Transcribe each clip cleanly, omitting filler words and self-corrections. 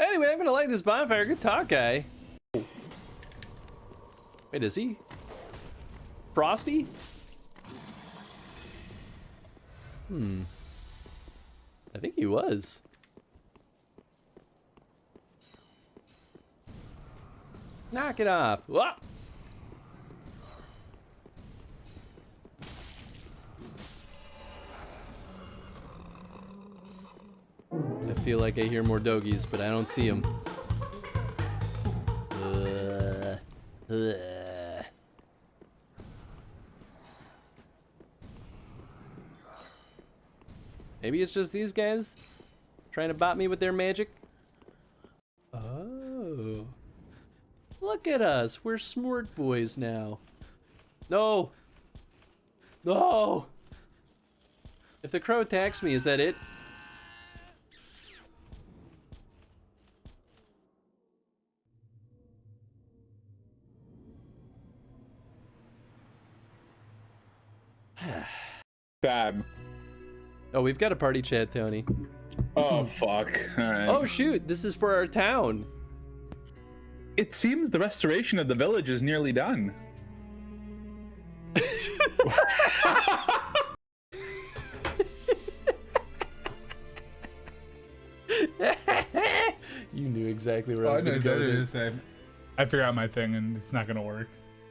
Anyway, I'm gonna light this bonfire. Good talk, guy. Wait, is he Frosty? I think he was. Knock it off. Whoa! I feel like I hear more doggies, but I don't see them. Maybe it's just these guys trying to bot me with their magic. Oh. Look at us. We're smart boys now. No. No. If the crow attacks me, is that it? Bad. Oh, we've got a party chat, Tony. Oh, fuck. All right. Oh, shoot. This is for our town. It seems the restoration of the village is nearly done. You knew exactly where I was going to go. I figured out my thing, and it's not going to work.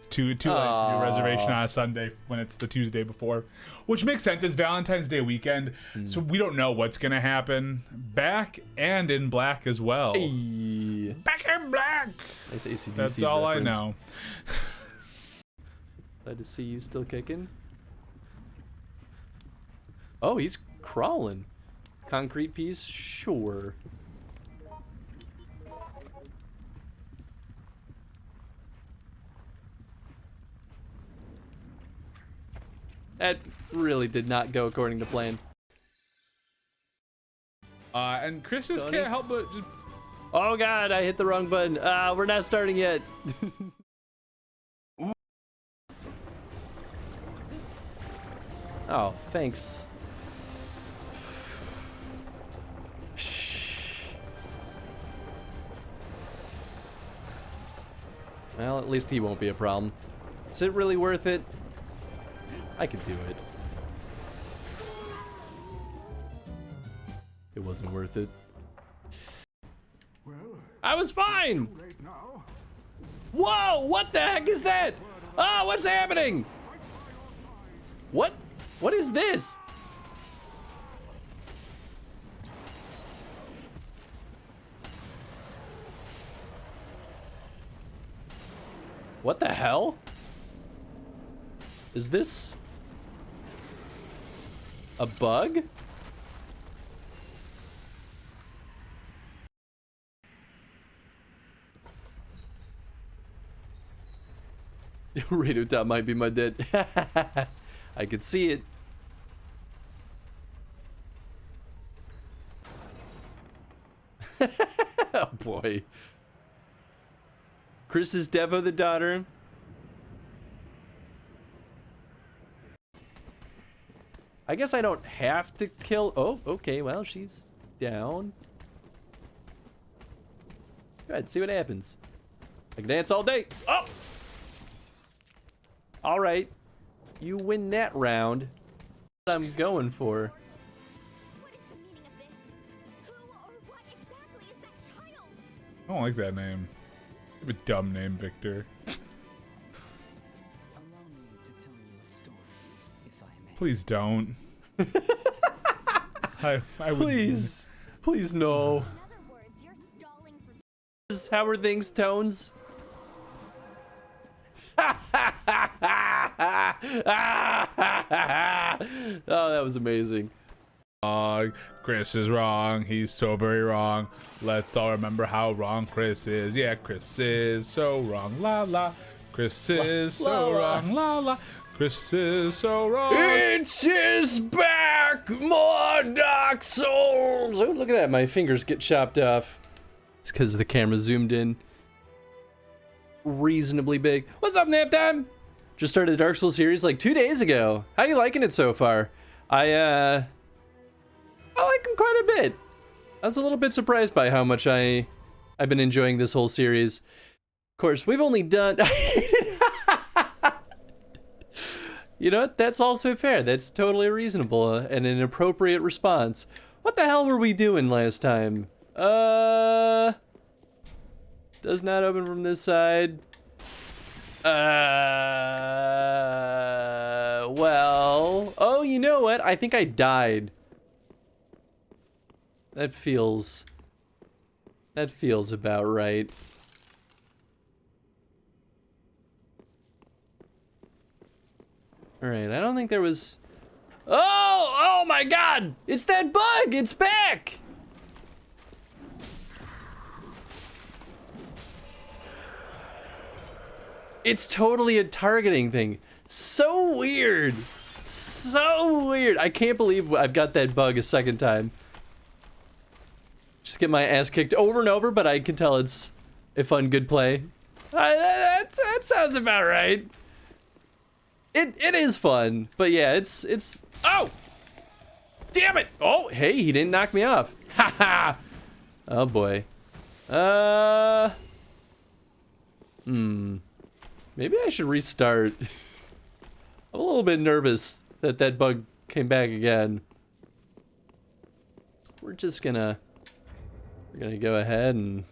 Too late to do a reservation on a Sunday when it's the Tuesday before, which makes sense. It's Valentine's Day weekend, so we don't know what's gonna happen. Back and in black as well. Hey. Back in black. Nice AC/DC That's all reference. I know. Glad to see you still kicking. Oh, he's crawling. Concrete piece, sure. That really did not go according to plan. And Chris just Tony? can't help but just... Oh god, I hit the wrong button. We're not starting yet. Oh, thanks. Well, at least he won't be a problem. Is it really worth it? I could do it. It wasn't worth it. I was fine! Whoa! What the heck is that? Ah, what's happening? What? What is this? What the hell? Is this a bug? Radio top might be my dead. I could see it. Oh boy. Chris is Devo the daughter. I guess I don't have to kill. Oh, okay. Well, she's down. Go ahead, see what happens. I can dance all day. Oh! All right. You win that round. What I'm going for. What is the meaning of this? Who or what exactly is that child? I don't like that name. You have a dumb name, Victor. Allow me to tell you a story, if I may. Please don't. I would... Please. Please no. In other words, you're stalling for How are things, Tones? Oh, that was amazing. Chris is wrong. He's so very wrong. Let's all remember how wrong Chris is. Yeah, Chris is so wrong. La la. Chris is so wrong. La la. Chris is so wrong. It's his back, more Dark Souls. Oh, look at that. My fingers get chopped off. It's because the camera zoomed in reasonably big. What's up, nap time? Just started the Dark Souls series like 2 days ago. How you liking it so far? I like him quite a bit. I was a little bit surprised by how much I've been enjoying this whole series. Of course, we've only done... You know what? That's also fair. That's totally reasonable and an appropriate response. What the hell were we doing last time? Does not open from this side. Well... Oh, you know what? I think I died. That feels about right. Alright, I don't think there was... Oh my god! It's that bug! It's back! It's totally a targeting thing. So weird. So weird. I can't believe I've got that bug a second time. Just get my ass kicked over and over, but I can tell it's a fun, good play. That sounds about right. It is fun, but yeah, it's... Oh! Damn it! Oh, hey, he didn't knock me off. Ha ha! Oh boy. Maybe I should restart. I'm a little bit nervous that that bug came back again. We're gonna go ahead and...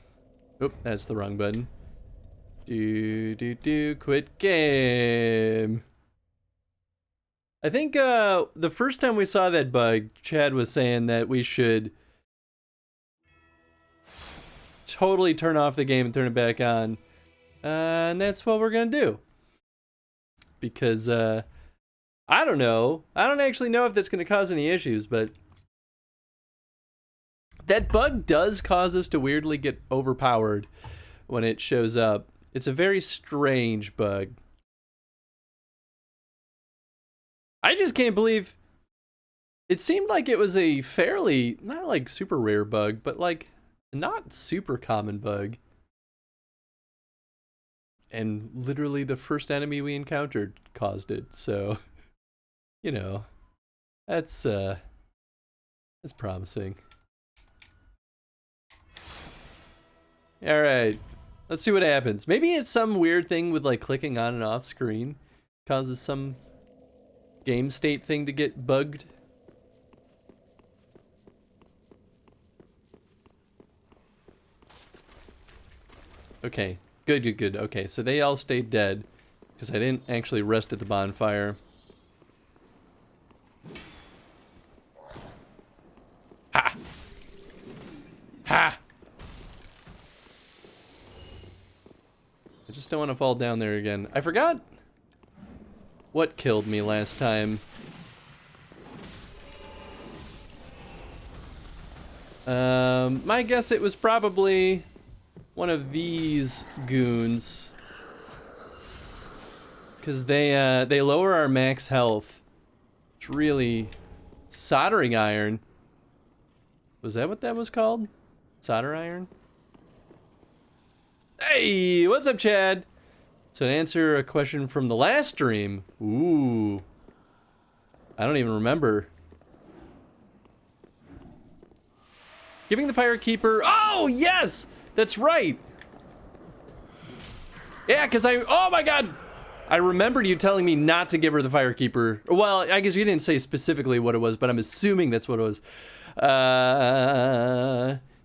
Oop, that's the wrong button. Quit game. I think the first time we saw that bug, Chad was saying that we should totally turn off the game and turn it back on. And that's what we're gonna do. Because, I don't know. I don't actually know if that's gonna cause any issues, but that bug does cause us to weirdly get overpowered when it shows up. It's a very strange bug. I just can't believe... It seemed like it was a fairly, not like super rare bug, but like not super common bug. And literally the first enemy we encountered caused it, so... You know, that's promising. Alright, let's see what happens. Maybe it's some weird thing with like clicking on and off screen. Causes some game state thing to get bugged. Okay, good. Okay, so they all stayed dead because I didn't actually rest at the bonfire. Ha! Ha! I just don't want to fall down there again. I forgot what killed me last time. My guess it was probably one of these goons. Because they lower our max health. It's really... Soldering iron. Was that what that was called? Solder iron? Hey, what's up, Chad? So to answer a question from the last stream. Ooh. I don't even remember. Giving the Firekeeper... Oh, yes! That's right! Yeah, because oh my god! I remembered you telling me not to give her the Firekeeper. Well, I guess you didn't say specifically what it was, but I'm assuming that's what it was.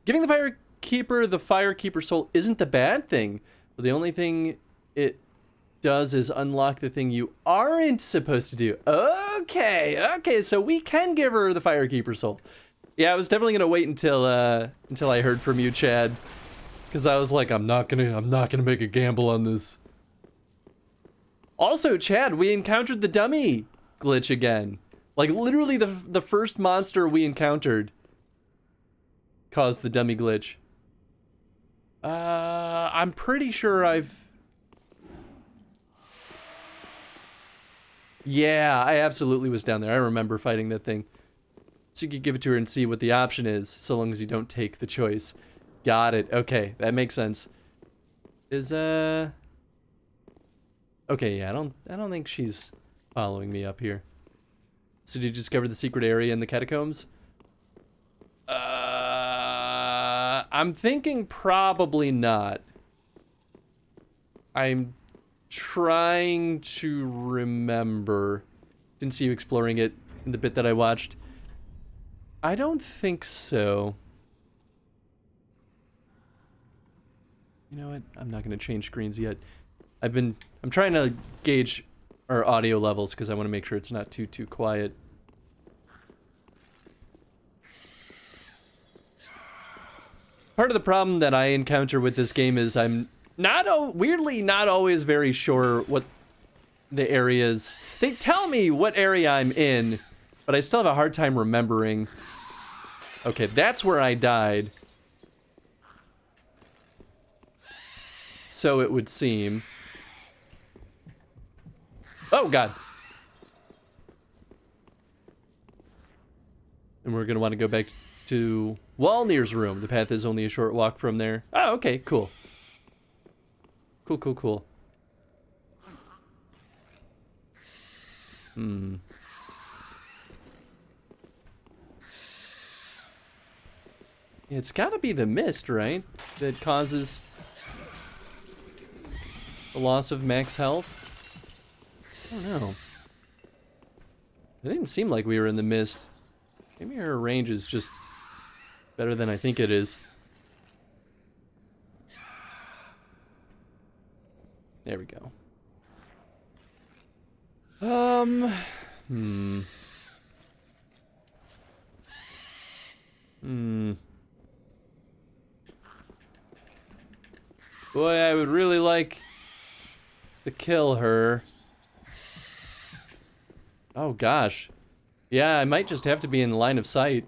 Giving the Firekeeper soul isn't the bad thing. But the only thing it does is unlock the thing you aren't supposed to do. Okay, so we can give her the Firekeeper soul. Yeah, I was definitely gonna wait until I heard from you, Chad, because I was like, I'm not gonna make a gamble on this. Also, Chad, we encountered the dummy glitch again. Like literally the first monster we encountered caused the dummy glitch. I'm pretty sure Yeah, I absolutely was down there. I remember fighting that thing. So you could give it to her and see what the option is, so long as you don't take the choice. Got it. Okay, that makes sense. Okay, yeah, I don't think she's following me up here. So did you discover the secret area in the catacombs? I'm thinking probably not. I'm trying to remember. Didn't see you exploring it in the bit that I watched. I don't think so. You know what? I'm not going to change screens yet. I'm trying to gauge our audio levels because I want to make sure it's not too quiet. Part of the problem that I encounter with this game is I'm weirdly not always very sure what the areas. They tell me what area I'm in, but I still have a hard time remembering. Okay, that's where I died. So it would seem. Oh, God. And we're going to want to go back to Walnir's room. The path is only a short walk from there. Oh, okay, cool. Cool. Yeah, it's got to be the mist, right? That causes the loss of max health. I don't know. It didn't seem like we were in the mist. Maybe our range is just better than I think it is. There we go. Boy, I would really like to kill her. Oh gosh. Yeah, I might just have to be in the line of sight.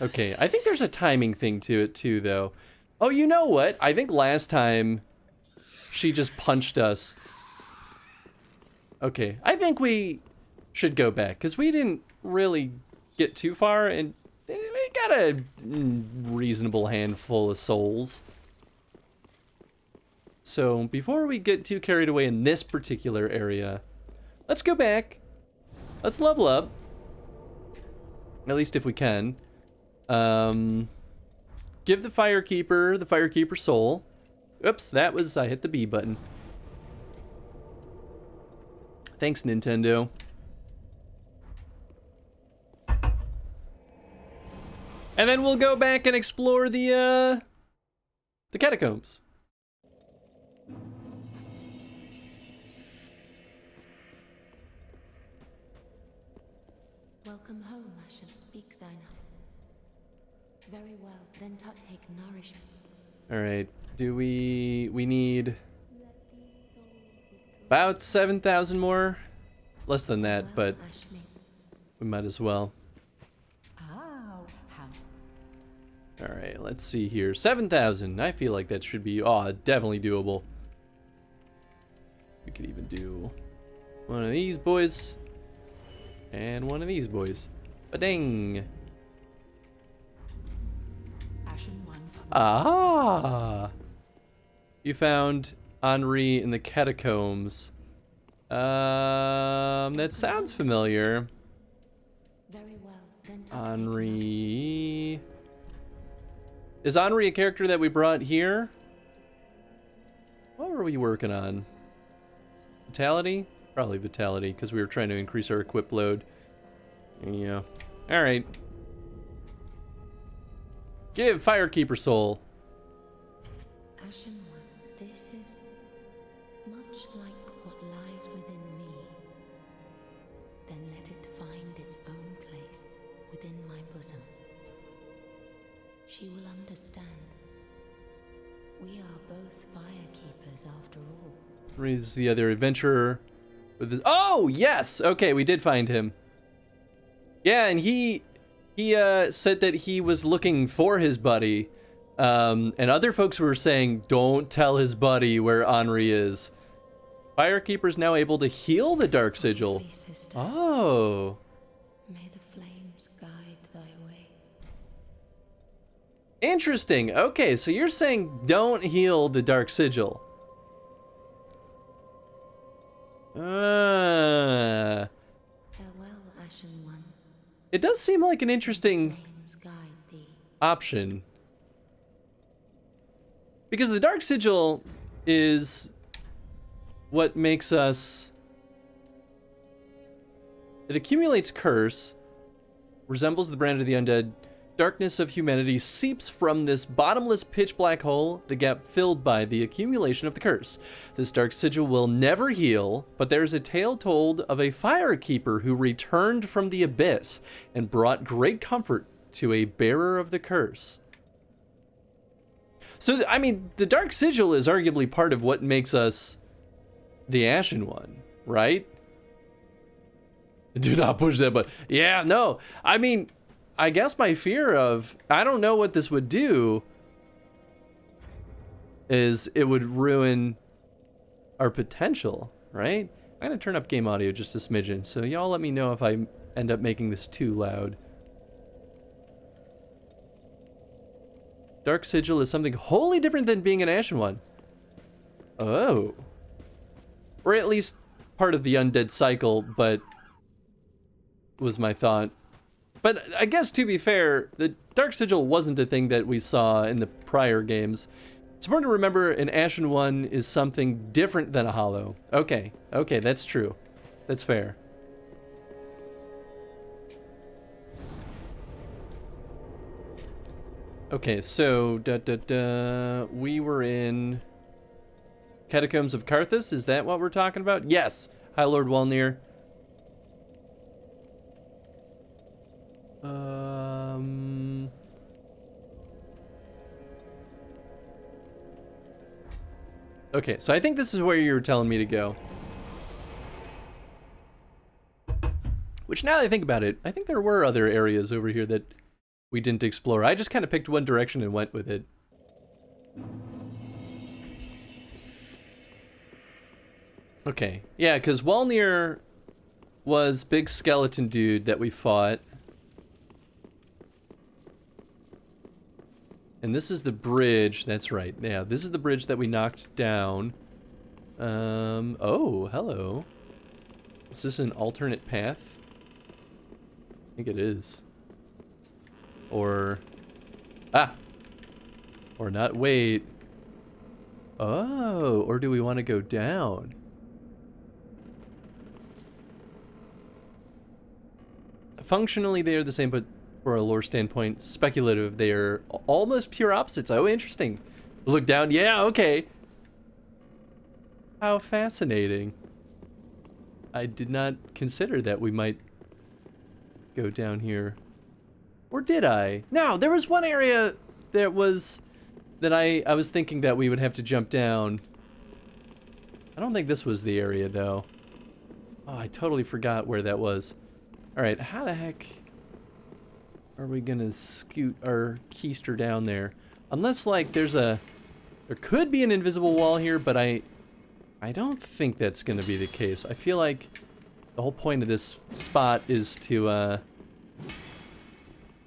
Okay, I think there's a timing thing to it too, though. Oh, you know what? I think last time she just punched us. Okay, I think we should go back, because we didn't really get too far, and we got a reasonable handful of souls. So before we get too carried away in this particular area, let's go back. Let's level up. At least if we can. Give the Firekeeper soul. Oops, I hit the B button. Thanks, Nintendo. And then we'll go back and explore the catacombs. Welcome home, I shall speak thine. Very well, then take nourishment. Alright, we need about 7,000 more? Less than that, but we might as well. Alright, let's see here. 7,000. I feel like that should be definitely doable. We could even do one of these boys and one of these boys. Ba-ding! Ah! You found Henri in the catacombs. That sounds familiar. Very well, then Henri. Is Henri a character that we brought here? What were we working on? Vitality? Probably Vitality, because we were trying to increase our equip load. Yeah. Alright. Give Firekeeper soul. Ashen One, this is much like what lies within me. Then let it find its own place within my bosom. She will understand. We are both Firekeepers after all. Is the other adventurer with his... Oh, yes! Okay, we did find him. Yeah, and he said that he was looking for his buddy. And other folks were saying, don't tell his buddy where Henri is. Firekeeper's now able to heal the Dark Sigil. Oh. May the flames guide thy way. Interesting. Okay, so you're saying don't heal the Dark Sigil. Farewell, Ashen One. It does seem like an interesting Flames guide thee. option. Because the Dark Sigil is what makes us... It accumulates curse, resembles the brand of the undead. Darkness of humanity seeps from this bottomless pitch black hole, the gap filled by the accumulation of the curse. This Dark Sigil will never heal, but there's a tale told of a firekeeper who returned from the abyss and brought great comfort to a bearer of the curse. So, I mean, the Dark Sigil is arguably part of what makes us the Ashen One, right? Do not push that button. Yeah, no. I mean, I guess my fear of, I don't know what this would do, is it would ruin our potential, right? I'm going to turn up game audio just a smidgen, so y'all let me know if I end up making this too loud. Dark Sigil is something wholly different than being an Ashen One. Oh. Or at least part of the undead cycle, but was my thought. But I guess to be fair, the Dark Sigil wasn't a thing that we saw in the prior games. It's important to remember an Ashen One is something different than a Hollow. Okay, that's true. That's fair. Okay, so we were in Catacombs of Karthus. Is that what we're talking about? Yes. Hi, Lord Walnir. Okay, so I think this is where you were telling me to go. Which, now that I think about it, I think there were other areas over here that we didn't explore. I just kind of picked one direction and went with it. Okay, yeah, because Walnir was big skeleton dude that we fought. And this is the bridge, that's right. Yeah, this is the bridge that we knocked down. Oh, hello. Is this an alternate path? I think it is. Or... Ah! Or not, wait. Oh, or do we want to go down? Functionally, they are the same, but for a lore standpoint, speculative, they are almost pure opposites. Oh, interesting. Look down, yeah, okay. How fascinating. I did not consider that we might go down here. Or did I? No, there was one area that was... that I was thinking that we would have to jump down. I don't think this was the area, though. Oh, I totally forgot where that was. Alright, how the heck are we gonna scoot our keister down there? Unless, like, there's a... There could be an invisible wall here, but I don't think that's gonna be the case. I feel like the whole point of this spot is to,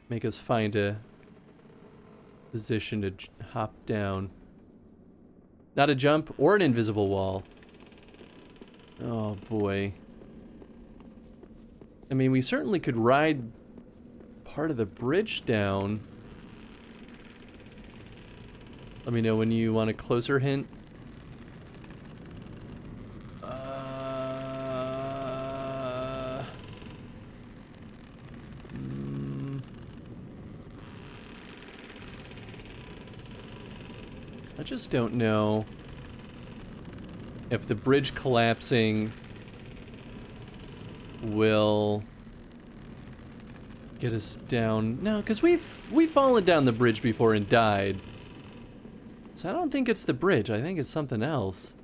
make us find a position to hop down. Not a jump or an invisible wall. Oh, boy. I mean, we certainly could ride part of the bridge down. Let me know when you want a closer hint. I just don't know if the bridge collapsing will get us down. No, because we've fallen down the bridge before and died. So I don't think it's the bridge. I think it's something else.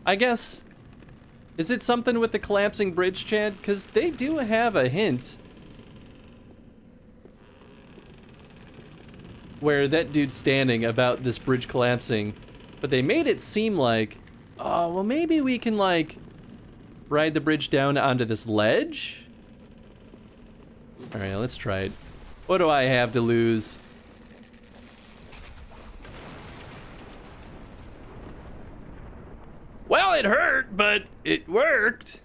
I guess, is it something with the collapsing bridge, Chad? Because they do have a hint where that dude's standing about this bridge collapsing, but they made it seem like, oh, well, maybe we can, like, ride the bridge down onto this ledge? Alright, let's try it. What do I have to lose? but it worked.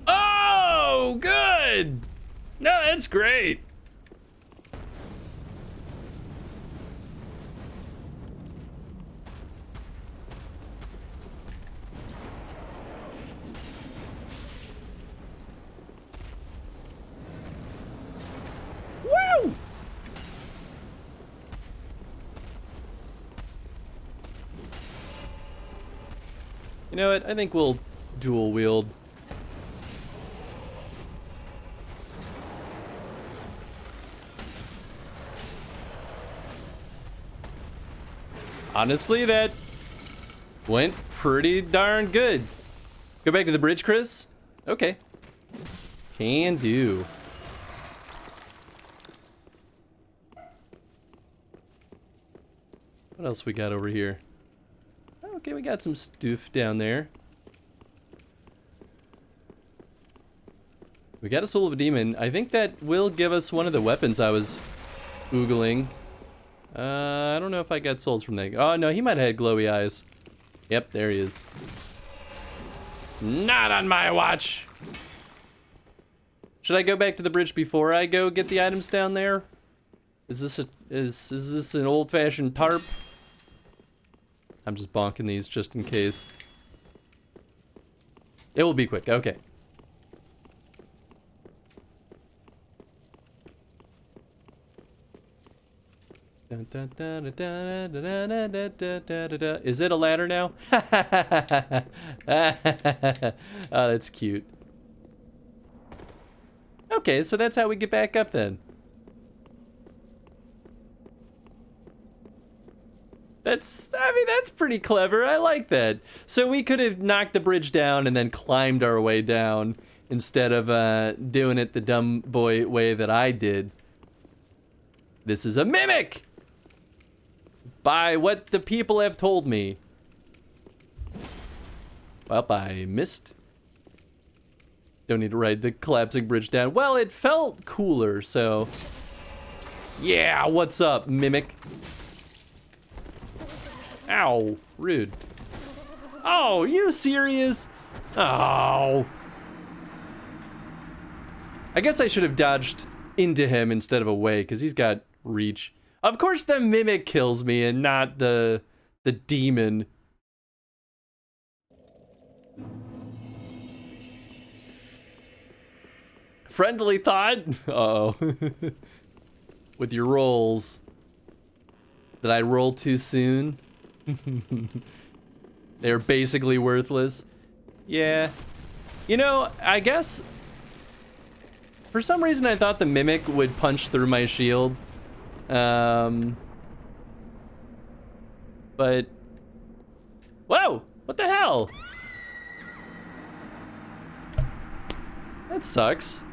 Oh, good. No, that's great. Woo! You know what? I think we'll dual wield. Honestly, that went pretty darn good. Go back to the bridge, Chris? Okay. Can do. What else we got over here? Okay, we got some stuff down there. We got a Soul of a Demon. I think that will give us one of the weapons I was oogling. I don't know if I got souls from that. Oh, no, he might have had glowy eyes. Yep, there he is. Not on my watch. Should I go back to the bridge before I go get the items down there? Is this an old-fashioned tarp? I'm just bonking these just in case. It will be quick. Okay. Is it a ladder now? Oh, that's cute. Okay, so that's how we get back up then. That's pretty clever. I like that. So we could have knocked the bridge down and then climbed our way down instead of doing it the dumb boy way that I did. This is a mimic! By what the people have told me. Well, I missed. Don't need to ride the collapsing bridge down. Well, it felt cooler, so... Yeah, what's up, mimic? Ow, rude. Oh, are you serious? Oh. I guess I should have dodged into him instead of away, because he's got reach. Of course the mimic kills me and not the demon. Friendly thought? Uh-oh. With your rolls. Did I roll too soon? They're basically worthless. Yeah. You know, I guess... For some reason I thought the mimic would punch through my shield. But... Whoa! What the hell? That sucks.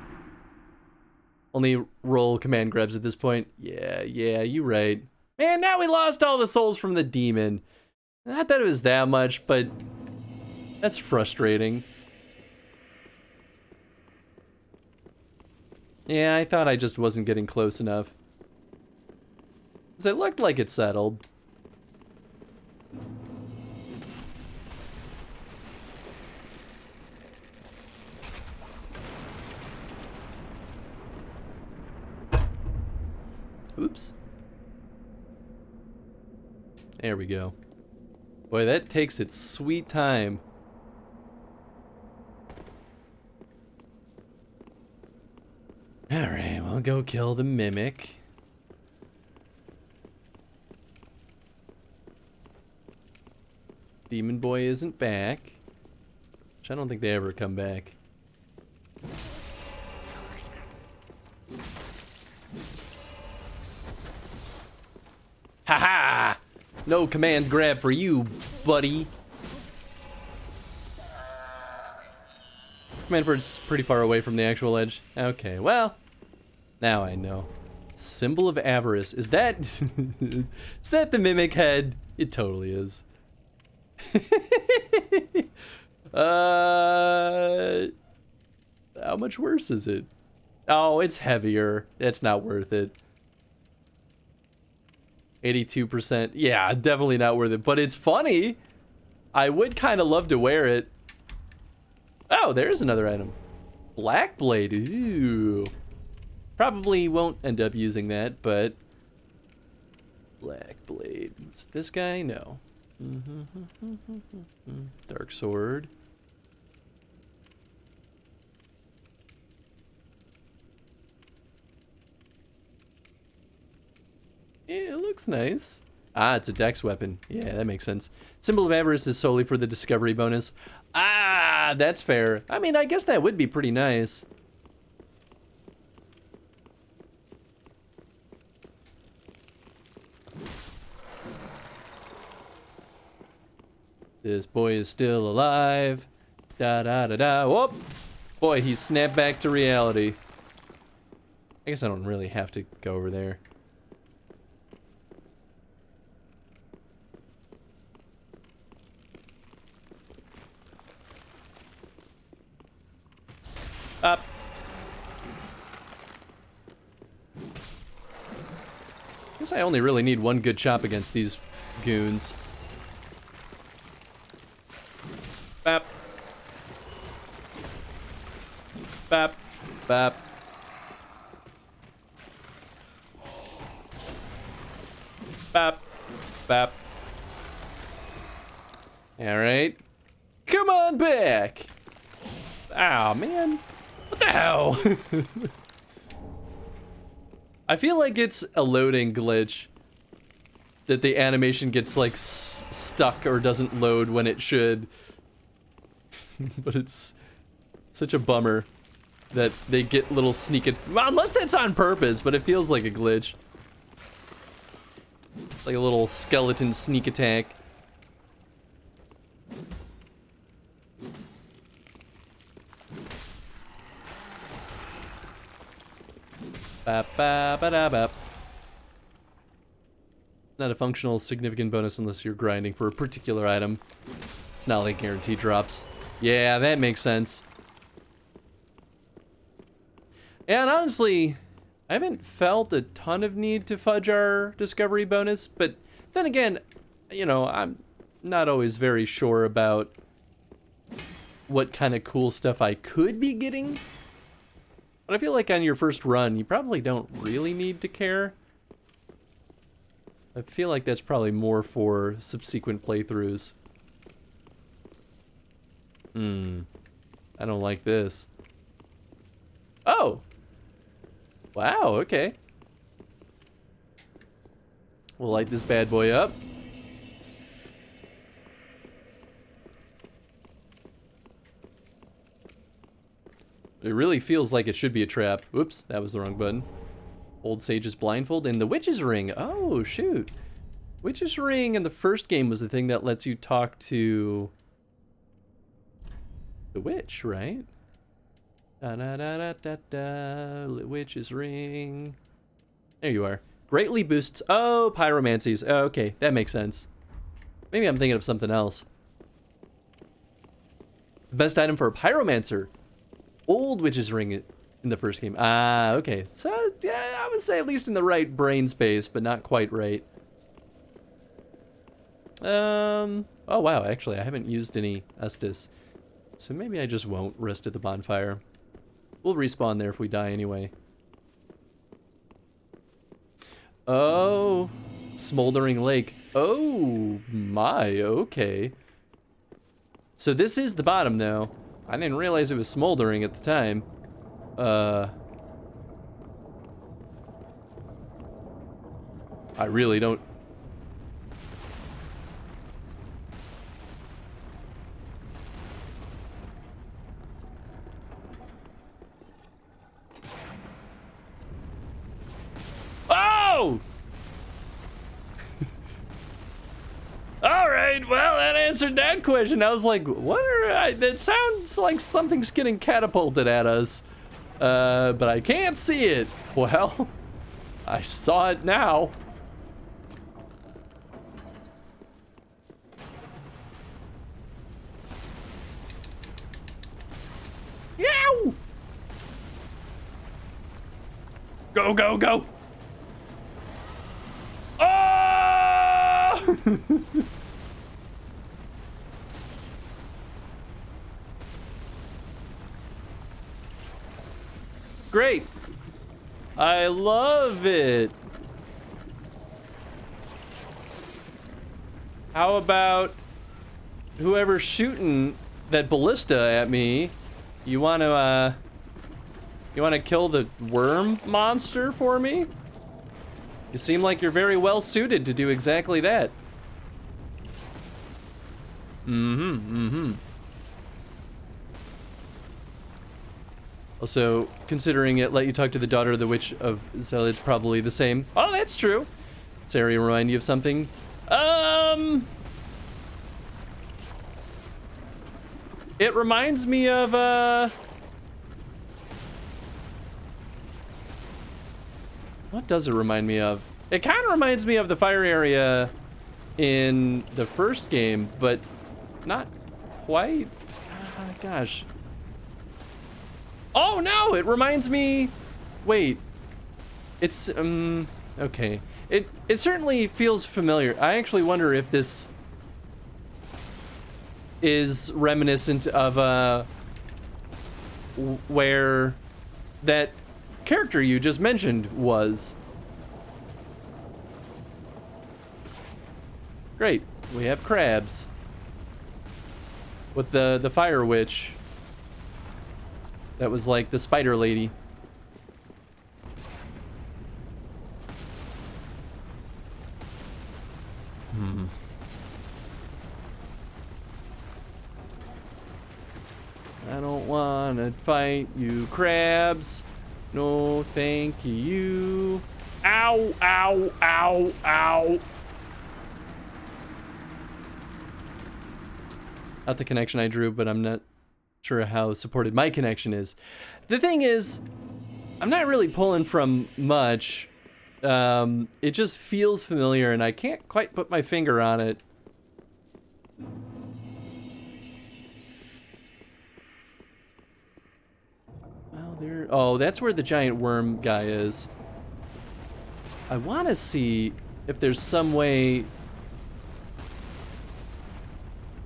Only roll command grabs at this point. Yeah, you right. Man, now we lost all the souls from the demon. Not that it was that much, but that's frustrating. Yeah, I thought I just wasn't getting close enough. 'Cause it looked like it settled. Oops. There we go. Boy, that takes its sweet time. Alright, we'll go kill the mimic. Demon boy isn't back. Which I don't think they ever come back. Haha! No command grab for you, buddy. Command bird's pretty far away from the actual edge. Okay, well, now I know. Symbol of avarice. Is that... is that the mimic head? It totally is. How much worse is it? Oh, it's heavier. It's not worth it. 82%. Yeah, definitely not worth it. But it's funny. I would kind of love to wear it. Oh, there's another item. Black blade. Ooh. Probably won't end up using that, but... Black blade. Is it this guy? No. Dark sword. Yeah, it looks nice. Ah, it's a dex weapon. Yeah, that makes sense. Symbol of Avarice is solely for the discovery bonus. Ah, that's fair. I mean, I guess that would be pretty nice. This boy is still alive. Da da da da. Whoop! Boy, he snapped back to reality. I guess I don't really have to go over there. Up. Guess I only really need one good chop against these goons. Bap. Bap. Bap. Bap. Bap. Alright. Come on back! Ow, man. What the hell? I feel like it's a loading glitch. That the animation gets like stuck or doesn't load when it should. But it's such a bummer that they get little sneak well, unless that's on purpose, but it feels like a glitch. Like a little skeleton sneak attack. Bap, bap, ba, da, bap. Not a functional significant bonus unless you're grinding for a particular item. It's not like guaranteed drops. Yeah, that makes sense. And honestly, I haven't felt a ton of need to fudge our discovery bonus, but then again, you know, I'm not always very sure about what kind of cool stuff I could be getting. But I feel like on your first run, you probably don't really need to care. I feel like that's probably more for subsequent playthroughs. I don't like this. Oh! Wow, okay. We'll light this bad boy up. It really feels like it should be a trap. Oops, that was the wrong button. Old Sage's Blindfold and the Witch's Ring. Oh, shoot. Witch's Ring in the first game was the thing that lets you talk to the witch, right? Da da da da da da. Witch's Ring. There you are. Greatly boosts. Oh, pyromancies. Oh, okay, that makes sense. Maybe I'm thinking of something else. The best item for a pyromancer. Old Witch's Ring in the first game. Ah, okay. So, yeah, I would say at least in the right brain space, but not quite right. Oh, wow. Actually, I haven't used any Estus. So maybe I just won't rest at the bonfire. We'll respawn there if we die anyway. Oh, Smoldering Lake. Oh, my. Okay. So this is the bottom, though. I didn't realize it was smoldering at the time. I really don't... Oh! Alright, well, that answered that question. I was like, what are... that sounds like something's getting catapulted at us. But I can't see it. Well, I saw it now. Yow! Go, go, go! Oh! Great. I love it. How about whoever's shooting that ballista at me? You want to kill the worm monster for me? You seem like you're very well suited to do exactly that. Also, considering it let you talk to the daughter of the Witch of Zell, it's probably the same. Oh, that's true. Does area remind you of something? It reminds me of, what does it remind me of? It kind of reminds me of the fire area in the first game, but not quite. Gosh. Oh no, it reminds me. Wait. It's okay. It certainly feels familiar. I actually wonder if this is reminiscent of where that character you just mentioned was. Great. We have crabs. With the fire witch. That was like the spider lady. I don't wanna fight you, crabs. No, thank you. Ow, ow, ow, ow. Not the connection I drew, but I'm not sure how supported my connection is. The thing is, I'm not really pulling from much. It just feels familiar, and I can't quite put my finger on it. Well, there. Oh, that's where the giant worm guy is. I want to see if there's some way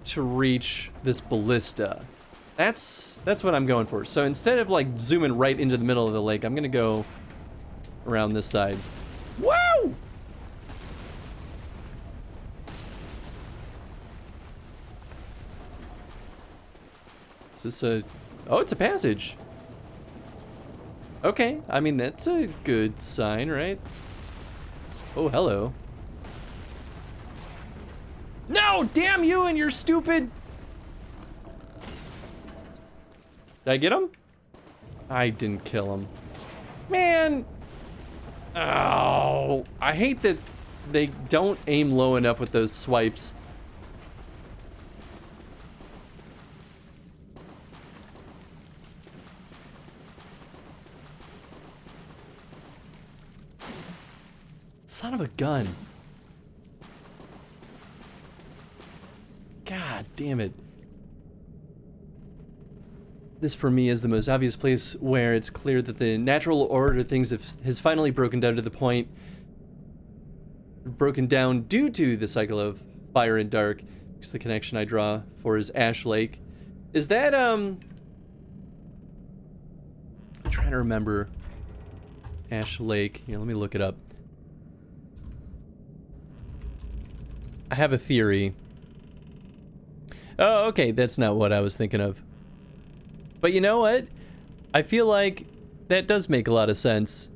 to reach this ballista. That's what I'm going for. So instead of like zooming right into the middle of the lake, I'm gonna go around this side. Woo! Is this a... Oh, it's a passage. Okay, I mean, that's a good sign, right? Oh, hello. No, damn you and your stupid... Did I get him? I didn't kill him. Man. Oh, I hate that they don't aim low enough with those swipes. Son of a gun. God damn it. This for me is the most obvious place where it's clear that the natural order of things has finally broken down to the point due to the cycle of fire and dark. Because the connection I draw for is Ash Lake. Is that I'm trying to remember Ash Lake. Here, let me look it up. I have a theory. Oh, okay, that's not what I was thinking of. But you know what? I feel like that does make a lot of sense.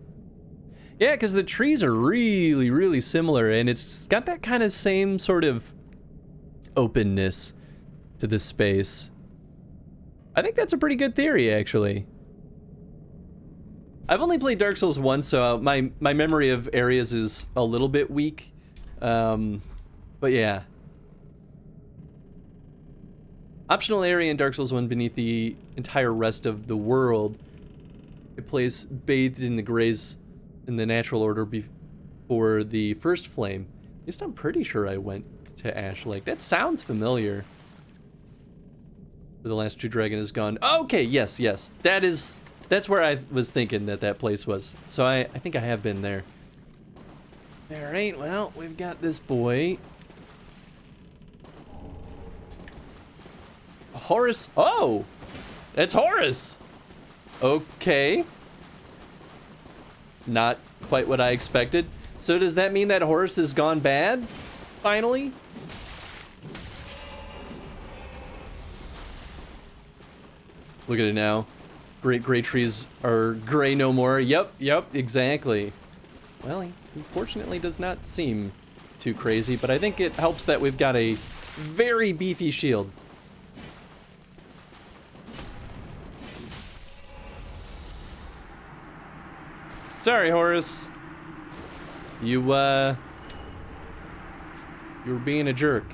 Yeah, because the trees are really, really similar, and it's got that kind of same sort of openness to this space. I think that's a pretty good theory, actually. I've only played Dark Souls once, so my memory of areas is a little bit weak. But yeah. Optional area in Dark Souls 1 beneath the entire rest of the world. It plays bathed in the grays in the natural order before the first flame. At least I'm pretty sure I went to Ash Lake. That sounds familiar. The last true dragon is gone. Okay, yes. That is That's where I was thinking that place was. So I think I have been there. All right, well, we've got this boy. Horus. Oh, it's Horus. Okay. Not quite what I expected. So does that mean that Horus has gone bad? Finally? Look at it now. Great gray trees are gray no more. Yep, exactly. Well, he unfortunately does not seem too crazy, but I think it helps that we've got a very beefy shield. Sorry, Horus. You were being a jerk.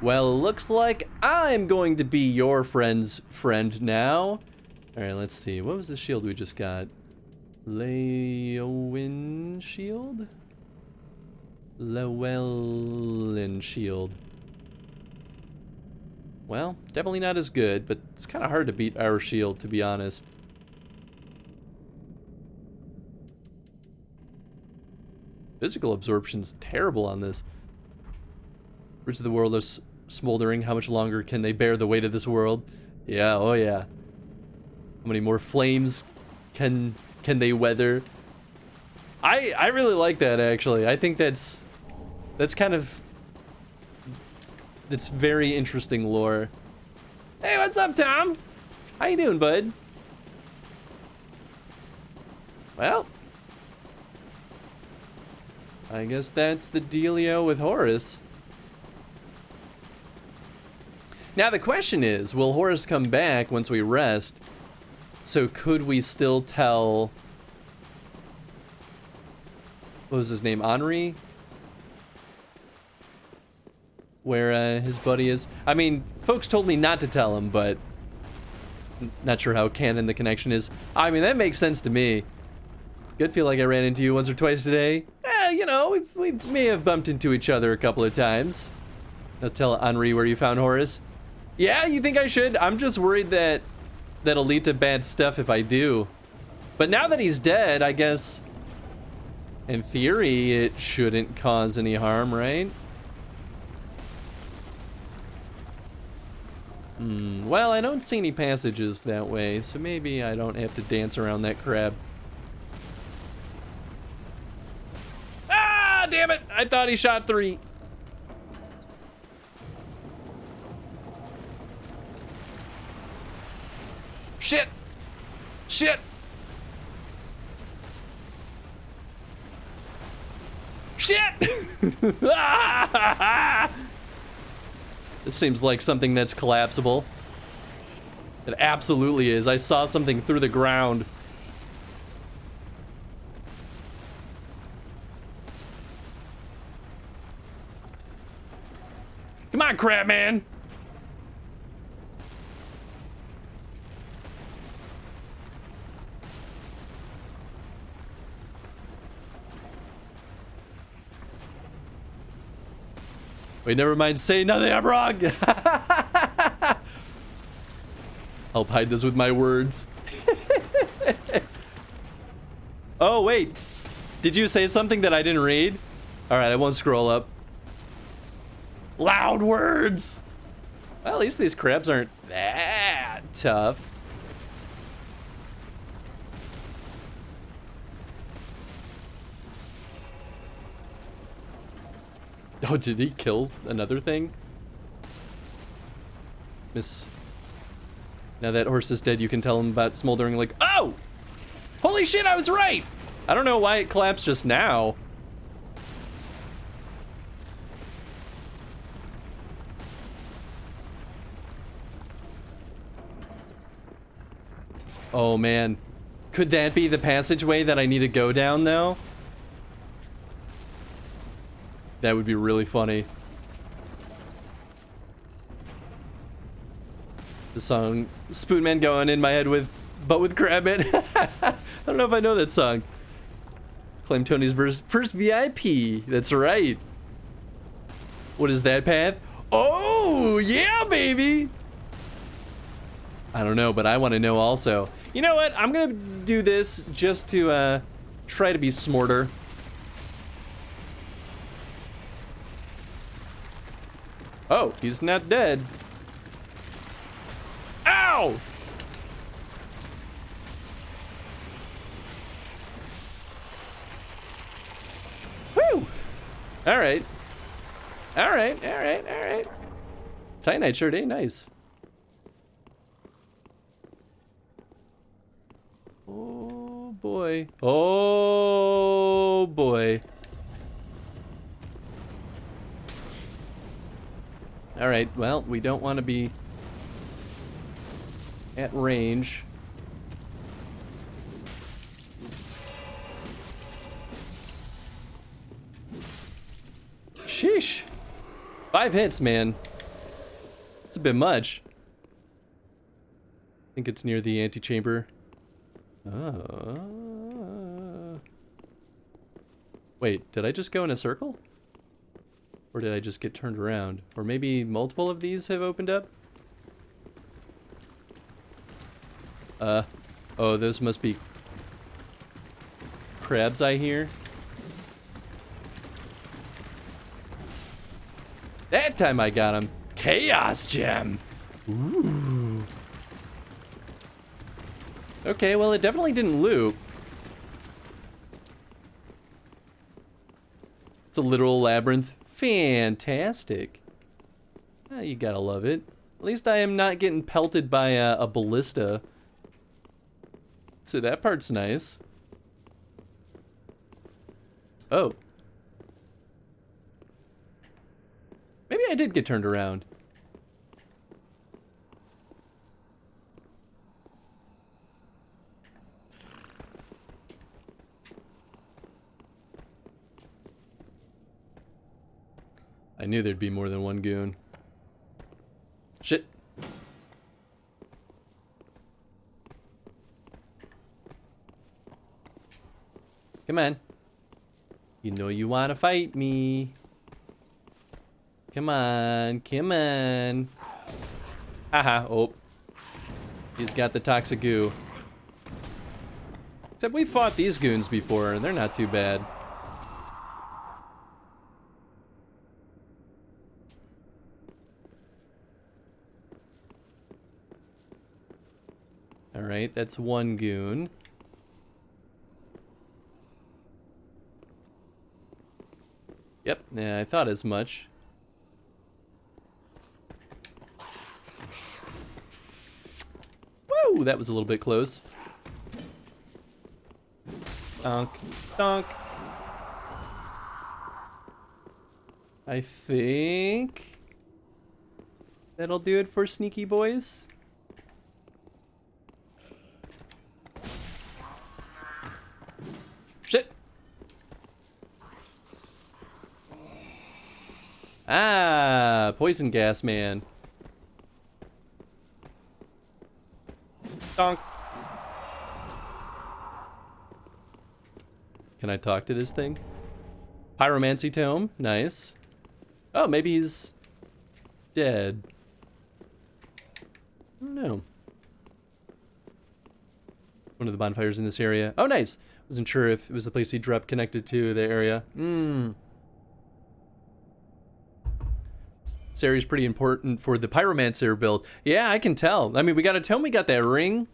Well, looks like I'm going to be your friend's friend now. Alright, let's see. What was the shield we just got? Leowin shield? Llewellyn shield. Well, definitely not as good, but it's kind of hard to beat our shield, to be honest. Physical absorption's terrible on this. Roots of the world are smoldering. How much longer can they bear the weight of this world? Yeah, oh yeah. How many more flames can they weather? I really like that, actually. I think that's kind of, that's very interesting lore. Hey, what's up, Tom? How you doing, bud? Well, I guess that's the dealio with Horus. Now the question is, will Horus come back once we rest? So could we still tell... What was his name? Henri? Where his buddy is? I mean, folks told me not to tell him, but... Not sure how canon the connection is. I mean, that makes sense to me. Good, feel like I ran into you once or twice today. You know, we may have bumped into each other a couple of times. Now tell Henri where you found Horus. Yeah, you think I should? I'm just worried that that'll lead to bad stuff if I do. But now that he's dead, I guess, in theory, it shouldn't cause any harm, right? Well, I don't see any passages that way, so maybe I don't have to dance around that crab. Ah, damn it! I thought he shot 3. Shit! Shit! Shit! This seems like something that's collapsible. It absolutely is. I saw something through the ground. Come on, crab man! Wait, never mind. Say nothing. I'm wrong. Help hide this with my words. Oh, wait. Did you say something that I didn't read? All right, I won't scroll up. Loud words. Well, at least these crabs aren't that tough. Oh, did he kill another thing? Miss. Now that horse is dead, you can tell him about smoldering like, oh! Holy shit, I was right! I don't know why it collapsed just now. Oh man. Could that be the passageway that I need to go down though? That would be really funny. The song Spoonman going in my head with Crabman. I don't know if I know that song. Claim Tony's first VIP. That's right. What is that path? Oh, yeah, baby. I don't know, but I want to know also. You know what? I'm gonna do this just to try to be smarter. Oh, he's not dead. Ow! Woo! All right. All right, all right, all right. Titanite shirt, eh? Nice. Oh boy. Oh boy. All right, well, we don't want to be at range. Sheesh. 5 hits, man. It's a bit much. I think it's near the antechamber. Wait, did I just go in a circle? Or did I just get turned around? Or maybe multiple of these have opened up? Oh, those must be crabs I hear. That time I got him. Chaos Gem. Ooh. Okay, well, it definitely didn't loop. It's a literal labyrinth. Fantastic. Ah, you gotta love it. At least I am not getting pelted by a ballista. So that part's nice. Oh. Maybe I did get turned around. I knew there'd be more than one goon. Shit. Come on. You know you want to fight me. Come on, come on. Haha, oh. He's got the toxic goo. Except we fought these goons before, and they're not too bad. Alright, that's one goon. Yep, yeah, I thought as much. Woo! That was a little bit close. Donk, donk. I think that'll do it for Sneaky Boys. Shit! Ah, poison gas man. Donk. Can I talk to this thing? Pyromancy Tome, nice. Oh, maybe he's dead. I don't know. One of the bonfires in this area. Oh, nice. Wasn't sure if it was the place he dropped connected to the area. This area's pretty important for the Pyromancer build. Yeah, I can tell. I mean, we got a tome, we got that ring.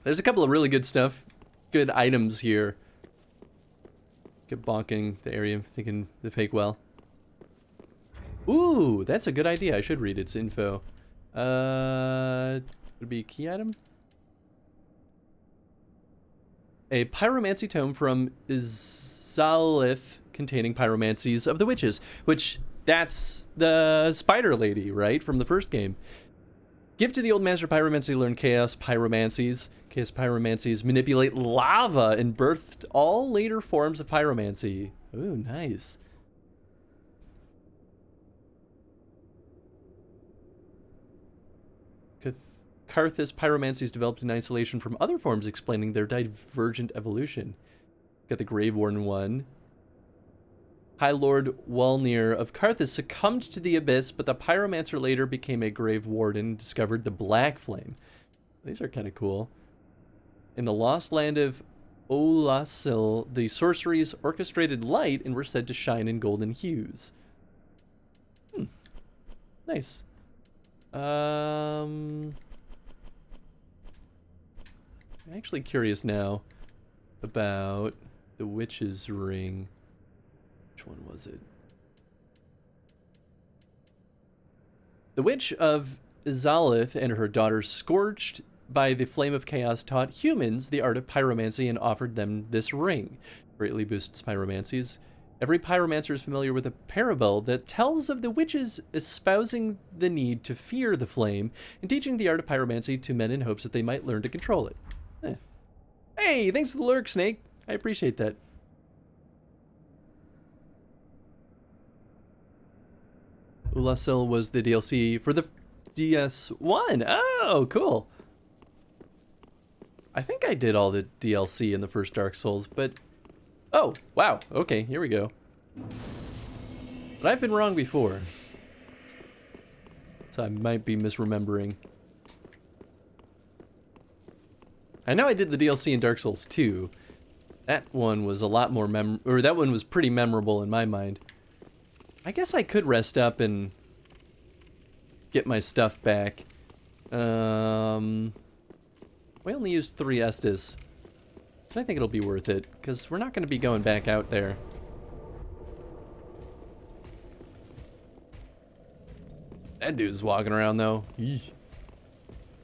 There's a couple of really good stuff. Good items here. Get bonking the area, thinking the fake well. Ooh, that's a good idea. I should read its info. Would it be a key item? A Pyromancy Tome from Zalith containing pyromancies of the witches, which that's the spider lady, right, from the first game. Give to the old master pyromancy, learn chaos pyromancies. Chaos pyromancies manipulate lava and birthed all later forms of pyromancy. Ooh, nice. Karthus pyromancies developed in isolation from other forms, explaining their divergent evolution. Got the Grave Warden one. High Lord Walnir of Karthus succumbed to the abyss, but the pyromancer later became a Grave Warden and discovered the Black Flame. These are kind of cool. In the lost land of Olasil, the sorceries orchestrated light and were said to shine in golden hues. Nice. I'm actually curious now about the witch's ring. Which one was it? The witch of Izalith and her daughter, scorched by the flame of chaos, taught humans the art of pyromancy and offered them this ring. Greatly boosts pyromancies. Every pyromancer is familiar with a parable that tells of the witches espousing the need to fear the flame and teaching the art of pyromancy to men in hopes that they might learn to control it. Hey, thanks for the lurk, Snake. I appreciate that. Ulasil was the DLC for the DS1. Oh, cool. I think I did all the DLC in the first Dark Souls, but... Oh, wow. Okay, here we go. But I've been wrong before. So I might be misremembering. I know I did the DLC in Dark Souls 2. That one was a lot more that one was pretty memorable in my mind. I guess I could rest up and get my stuff back. We only used 3 Estus. But I think it'll be worth it, because we're not going to be going back out there. That dude's walking around, though. Eesh.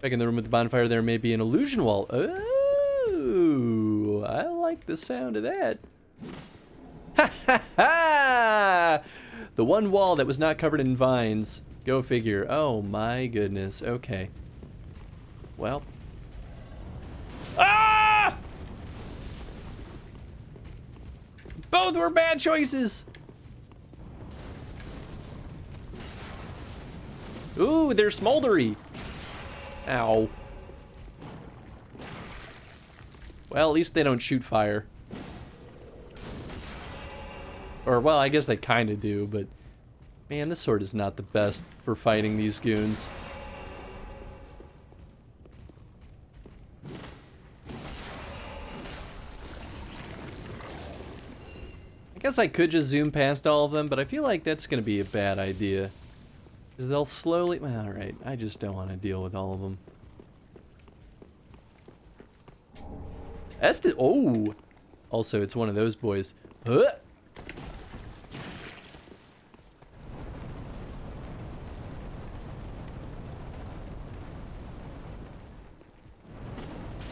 Back in the room with the bonfire, there may be an illusion wall. Oh, I like the sound of that. Ha ha ha! The one wall that was not covered in vines. Go figure. Oh my goodness. Okay. Well. Ah! Both were bad choices. Ooh, they're smoldery. Ow. Well, at least they don't shoot fire. Or, well, I guess they kind of do, but... Man, this sword is not the best for fighting these goons. I guess I could just zoom past all of them, but I feel like that's going to be a bad idea. Because they'll slowly... Well, alright, I just don't want to deal with all of them. Oh! Also, it's one of those boys. Huh!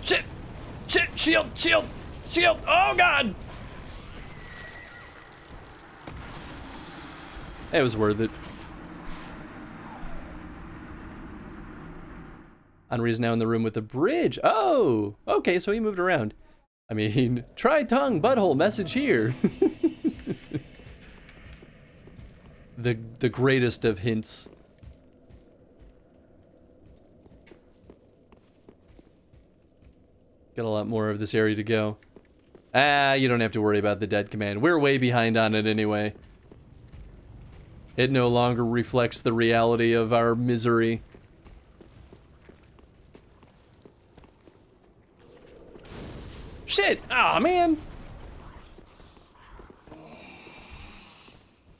Shit! Shit! Shield! Shield! Shield! Oh, God! It was worth it. Henri's now in the room with the bridge. Oh! Okay, so he moved around. I mean, try tongue, butthole, message here. The greatest of hints. Got a lot more of this area to go. Ah, you don't have to worry about the dead command. We're way behind on it anyway. It no longer reflects the reality of our misery. Shit! Aw, man!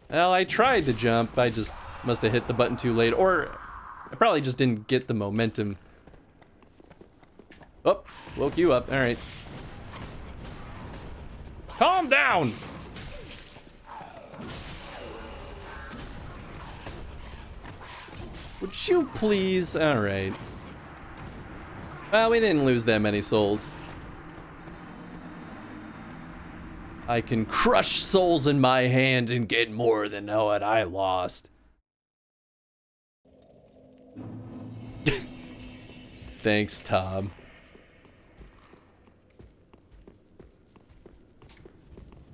Well, I tried to jump. I just must have hit the button too late. Or I probably just didn't get the momentum. Oh, woke you up. Alright. Calm down! Would you please? Alright. Well, we didn't lose that many souls. I can crush souls in my hand and get more than what I lost. Thanks, Tom.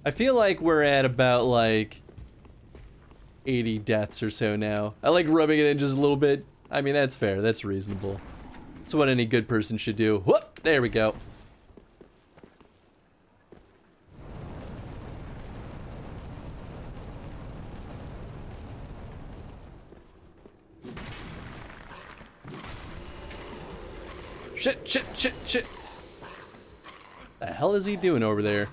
I feel like we're at about, like, 80 deaths or so now. I like rubbing it in just a little bit. I mean, that's fair. That's reasonable. That's what any good person should do. Whoop! There we go. Shit, shit, shit, shit. The hell is he doing over there?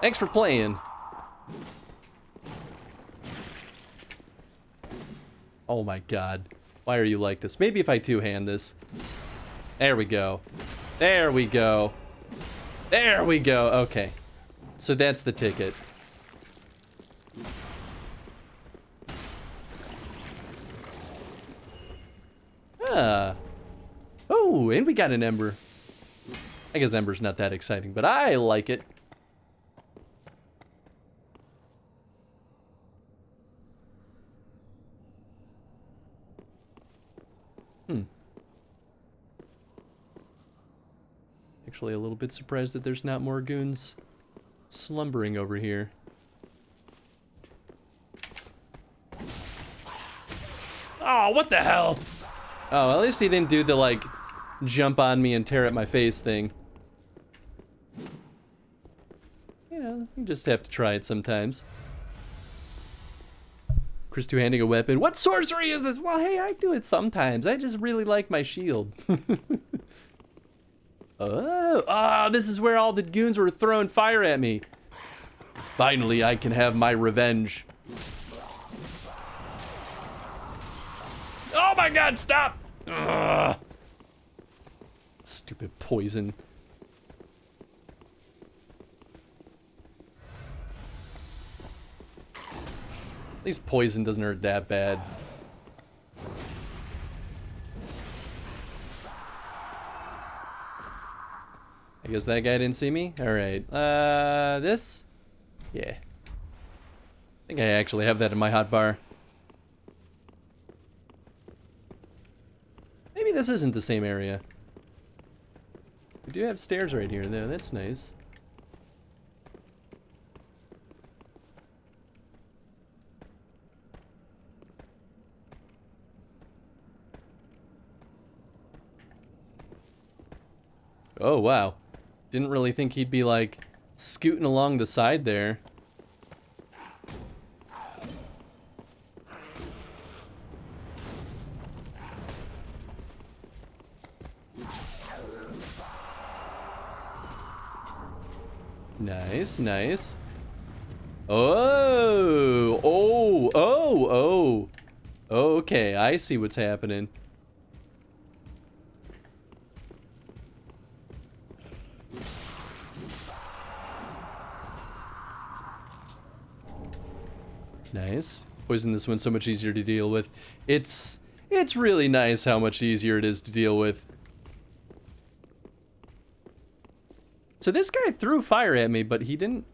Thanks for playing. Oh my god. Why are you like this? Maybe if I two-hand this. There we go. There we go. There we go. Okay. So that's the ticket. Oh, and we got an ember. I guess ember's not that exciting, but I like it. Actually, a little bit surprised that there's not more goons slumbering over here. Oh, what the hell? Oh, at least he didn't do the, like, jump on me and tear at my face thing. You know, you just have to try it sometimes. Chris two-handing a weapon. What sorcery is this? Well, hey, I do it sometimes. I just really like my shield. Oh, this is where all the goons were throwing fire at me. Finally, I can have my revenge. Oh my god, stop! Ugh. Stupid poison. At least poison doesn't hurt that bad. I guess that guy didn't see me? Alright. This? Yeah. I think I actually have that in my hotbar. Maybe this isn't the same area. We do have stairs right here, though. That's nice. Oh, wow. Didn't really think he'd be, like, scooting along the side there. Nice, nice. Oh, oh, oh, oh. Okay, I see what's happening. Nice. Poison this one's so much easier to deal with. It's really nice how much easier it is to deal with. So this guy threw fire at me, but he didn't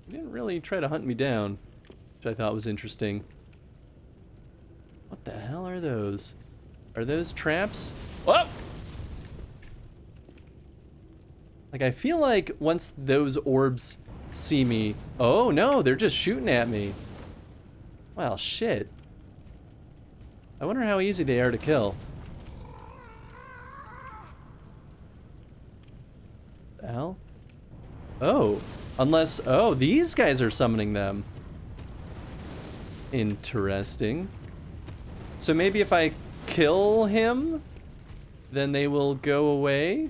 really try to hunt me down, which I thought was interesting. What the hell are those? Are those traps? Whoa! Like, I feel like once those orbs see me... Oh, no, they're just shooting at me. Well, shit. I wonder how easy they are to kill. The hell? Oh, unless... Oh, these guys are summoning them. Interesting. So maybe if I kill him, then they will go away?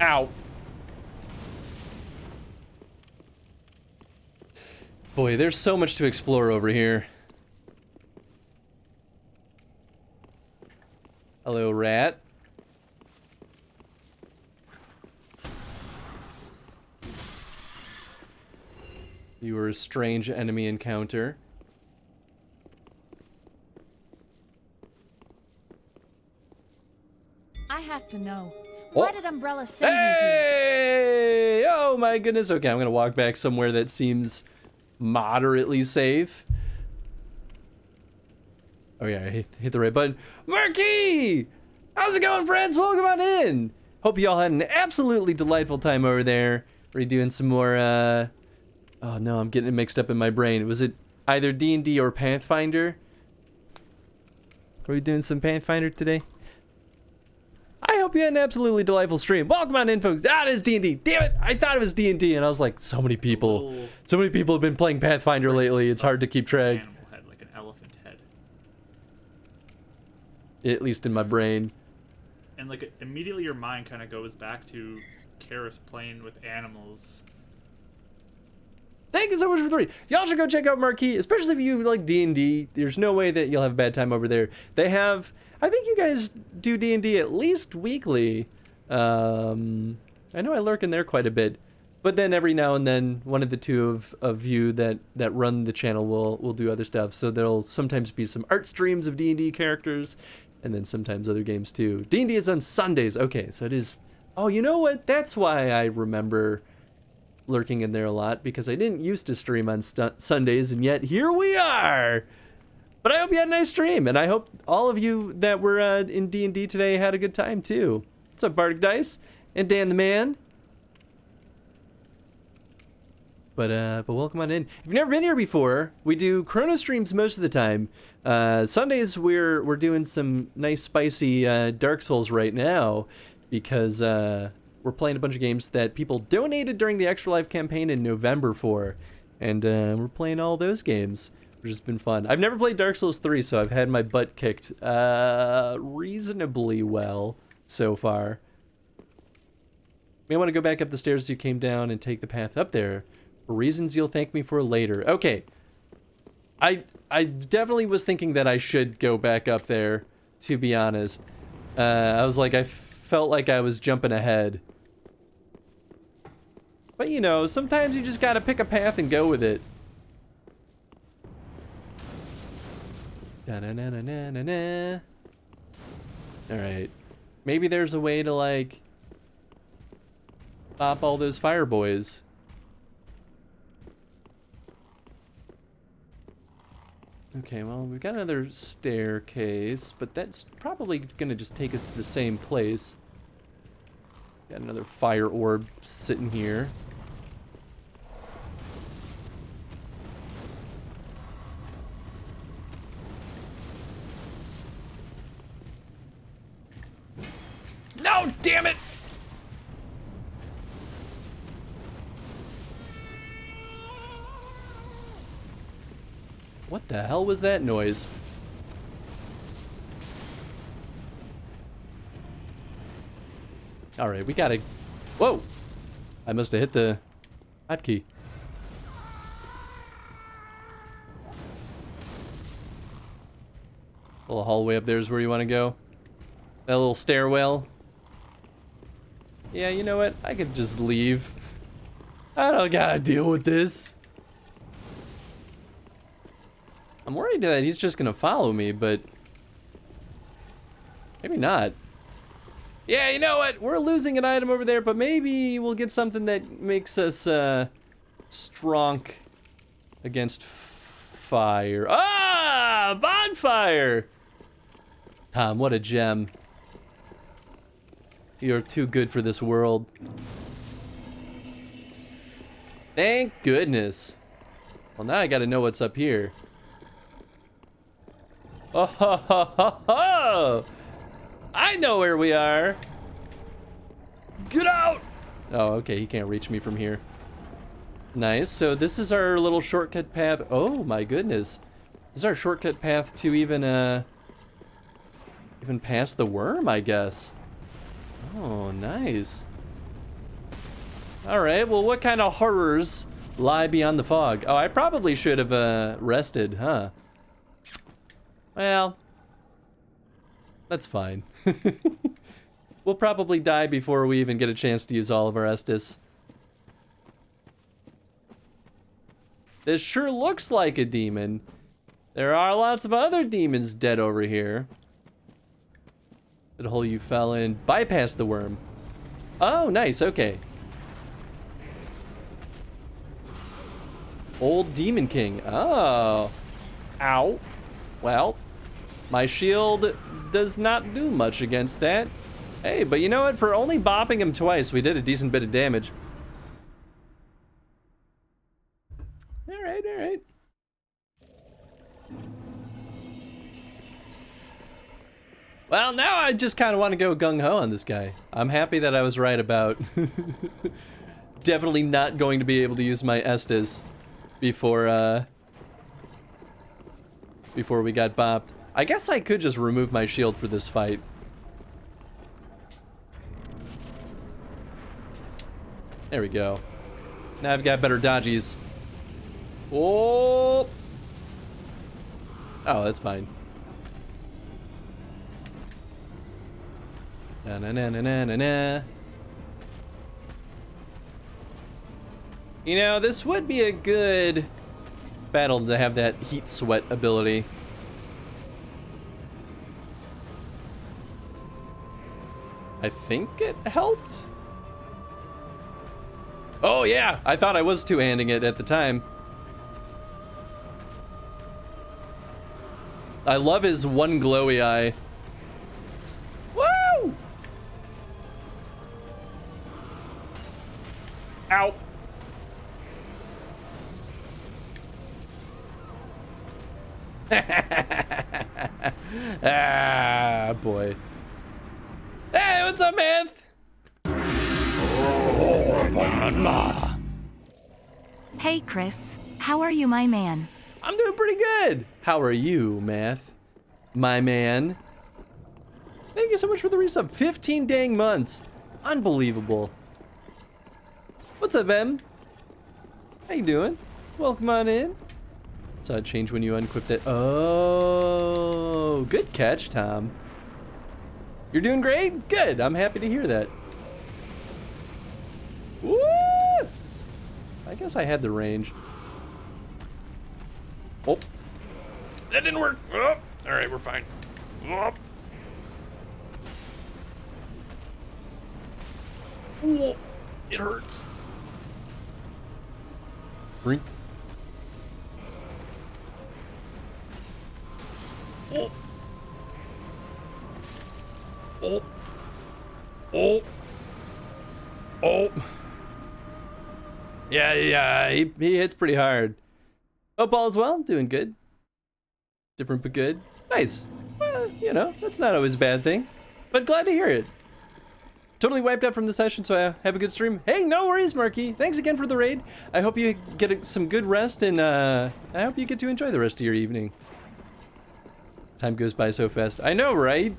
Ow. Boy, there's so much to explore over here. Hello, rat. You were a strange enemy encounter. I have to know. Oh. Why did Umbrella send you here? Hey! Oh my goodness. Okay, I'm gonna walk back somewhere that seems moderately safe. Oh yeah, I hit the right button. Marquis! How's it going, friends? Welcome on in. Hope you all had an absolutely delightful time over there. We're doing some more, oh no, I'm getting it mixed up in my brain. Was it either D&D or Pathfinder? Are we doing some Pathfinder today? I hope you had an absolutely delightful stream. Welcome on in, folks. Ah, it is D&D. Damn it! I thought it was D&D, and I was like, so many people have been playing Pathfinder lately. It's hard to keep track. Animal head, like an elephant head. At least in my brain. And like immediately your mind kind of goes back to Karis playing with animals. Thank you so much for the read. Y'all should go check out Marquee, especially if you like D&D. There's no way that you'll have a bad time over there. They have, I think you guys do D&D at least weekly. I know I lurk in there quite a bit. But then every now and then, one of the two of you that run the channel will do other stuff. So there'll sometimes be some art streams of D&D characters, and then sometimes other games too. D&D is on Sundays. Okay, so it is... Oh, you know what? That's why I remember lurking in there a lot, because I didn't used to stream on Sundays, and yet here we are! But I hope you had a nice stream, and I hope all of you that were in D&D today had a good time too. What's up, Bardic Dice? And Dan the Man? But welcome on in. If you've never been here before, we do Chrono streams most of the time. Sundays we're doing some nice spicy Dark Souls right now, because we're playing a bunch of games that people donated during the Extra Life campaign in November for, and we're playing all those games, which has been fun. I've never played Dark Souls 3, so I've had my butt kicked reasonably well so far. May want to go back up the stairs as you came down and take the path up there. For reasons you'll thank me for later. Okay. I definitely was thinking that I should go back up there, to be honest. I was like, I felt like I was jumping ahead. But you know, sometimes you just gotta pick a path and go with it. Da-na-na-na-na-na. Alright. Maybe there's a way to, like, pop all those fire boys. Okay, well, we've got another staircase, but that's probably gonna just take us to the same place. Got another fire orb sitting here. No, damn it! What the hell was that noise? Alright, we gotta... Whoa! I must have hit the hotkey. Little hallway up there is where you want to go. That little stairwell. Yeah, you know what? I could just leave. I don't gotta deal with this. I'm worried that he's just gonna follow me, but maybe not. Yeah, you know what? We're losing an item over there, but maybe we'll get something that makes us strong against fire. Ah, bonfire! Tom, what a gem. You're too good for this world. Thank goodness. Well, now I gotta know what's up here. Oh, ho, ho, ho, ho. I know where we are. Get out! Oh, okay, he can't reach me from here. Nice, so this is our little shortcut path. Oh my goodness. This is our shortcut path to even past the worm, I guess. Oh, nice. Alright, well, what kind of horrors lie beyond the fog? Oh, I probably should have rested, huh? Well, that's fine. We'll probably die before we even get a chance to use all of our Estus. This sure looks like a demon. There are lots of other demons dead over here. The hole you fell in. Bypass the worm. Oh, nice, okay. Old Demon King. Oh. Ow. Well, my shield does not do much against that. Hey, but you know what? For only bopping him twice, we did a decent bit of damage. Alright, alright. Well, now I just kind of want to go gung-ho on this guy. I'm happy that I was right about definitely not going to be able to use my Estus before we got bopped. I guess I could just remove my shield for this fight. There we go. Now I've got better dodgies. Oh! Oh, that's fine. Na na na na na na na. You know, this would be a good battle to have that heat sweat ability. I think it helped. Oh yeah, I thought I was two-handing it at the time. I love his one glowy eye. Woo! Ow. Ah, boy. Hey, what's up, man? Hey, Chris. How are you, my man? I'm doing pretty good. How are you, Math? My man. Thank you so much for the resub. 15 dang months. Unbelievable. What's up, Em? How you doing? Welcome on in. Saw it change when you unequip that. Oh, good catch, Tom. You're doing great? Good. I'm happy to hear that. Woo! I guess I had the range. Oh. That didn't work. Oh. All right, we're fine. Oh. Ooh, it hurts. Brink. Oh. Oh. Oh. Oh. Yeah, he hits pretty hard. Hope all is well. Doing good. Different but good. Nice. Well, you know, that's not always a bad thing. But glad to hear it. Totally wiped out from the session, so I have a good stream. Hey, no worries, Marky. Thanks again for the raid. I hope you get some good rest, and I hope you get to enjoy the rest of your evening. Time goes by so fast. I know, right?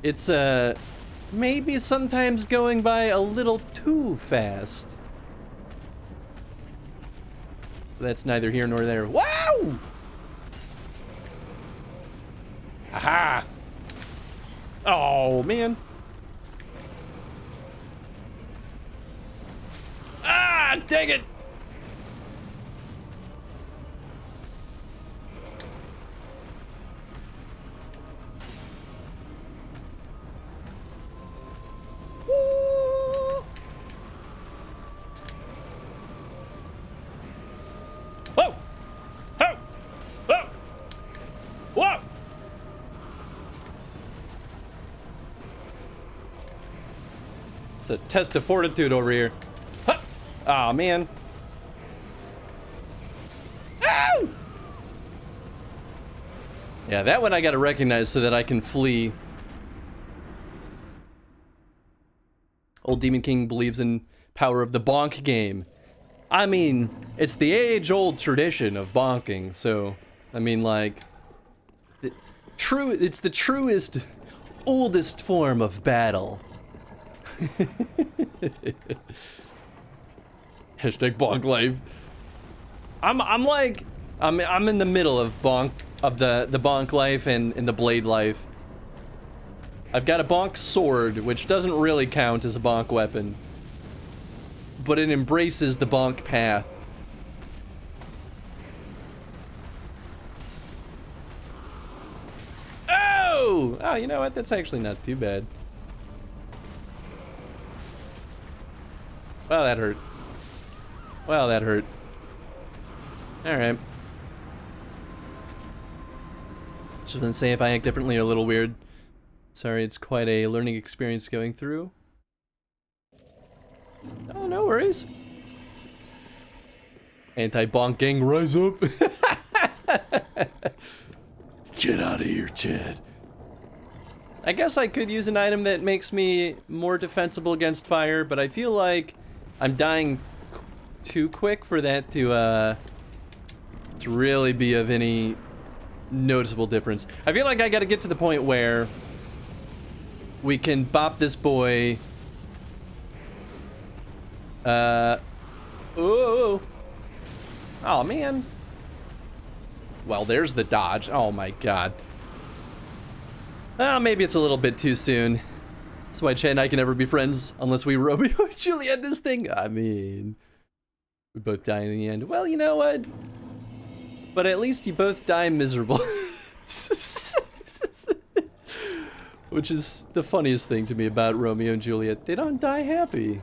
It's, maybe sometimes going by a little too fast. That's neither here nor there. Wow! Aha! Oh, man. Ah, dang it! Woo! Whoa! Whoa! Whoa! Whoa! It's a test of fortitude over here. Huh! Aw, man. Ow! Yeah, that one I gotta recognize so that I can flee. Old Demon King believes in power of the bonk game. I mean, it's the age-old tradition of bonking, so, I mean, like, it's the truest, oldest form of battle. Hashtag bonk life. I'm in the middle of bonk, of the bonk life and the blade life. I've got a bonk sword, which doesn't really count as a bonk weapon, but it embraces the bonk path. Oh! Oh, you know what? That's actually not too bad. Well, that hurt. Well, that hurt. Alright. Just want to say if I act differently or a little weird. Sorry, it's quite a learning experience going through. Oh, no worries. Anti-bonk gang, rise up. Get out of here, Chad. I guess I could use an item that makes me more defensible against fire, but I feel like I'm dying too quick for that to really be of any noticeable difference. I feel like I gotta get to the point where we can bop this boy. Ooh. Oh, man. Well, there's the dodge. Oh, my God. Well, maybe it's a little bit too soon. That's why Chad and I can never be friends unless we Romeo and Juliet this thing. I mean, we both die in the end. Well, you know what? But at least you both die miserable. Which is the funniest thing to me about Romeo and Juliet. They don't die happy.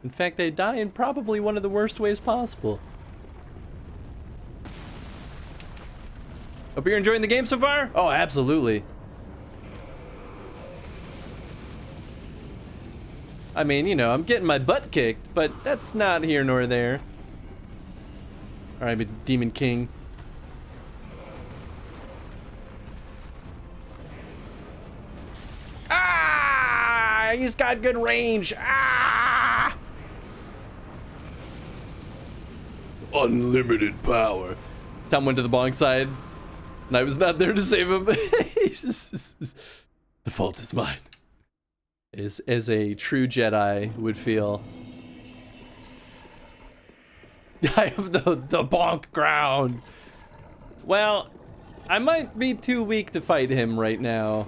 In fact, they die in probably one of the worst ways possible. Hope you're enjoying the game so far? Oh, absolutely. I mean, you know, I'm getting my butt kicked, but that's not here nor there. Alright, but Demon King. Ah! He's got good range. Ah! Unlimited power. Tom went to the bonk side, and I was not there to save him. The fault is mine. As a true Jedi would feel. I have the bonk ground. Well, I might be too weak to fight him right now.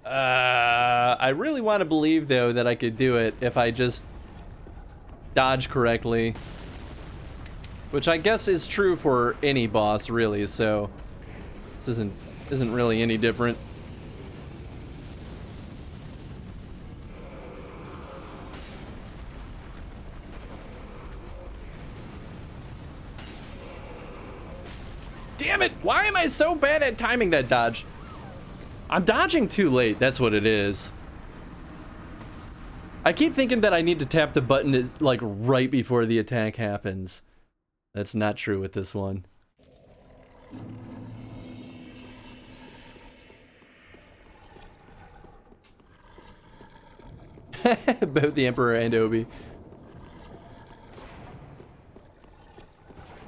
I really want to believe, though, that I could do it if I just dodge correctly. Which I guess is true for any boss, really, so this isn't really any different. Damn it! Why am I so bad at timing that dodge? I'm dodging too late, that's what it is. I keep thinking that I need to tap the button like right before the attack happens. That's not true with this one. Both the Emperor and Obi.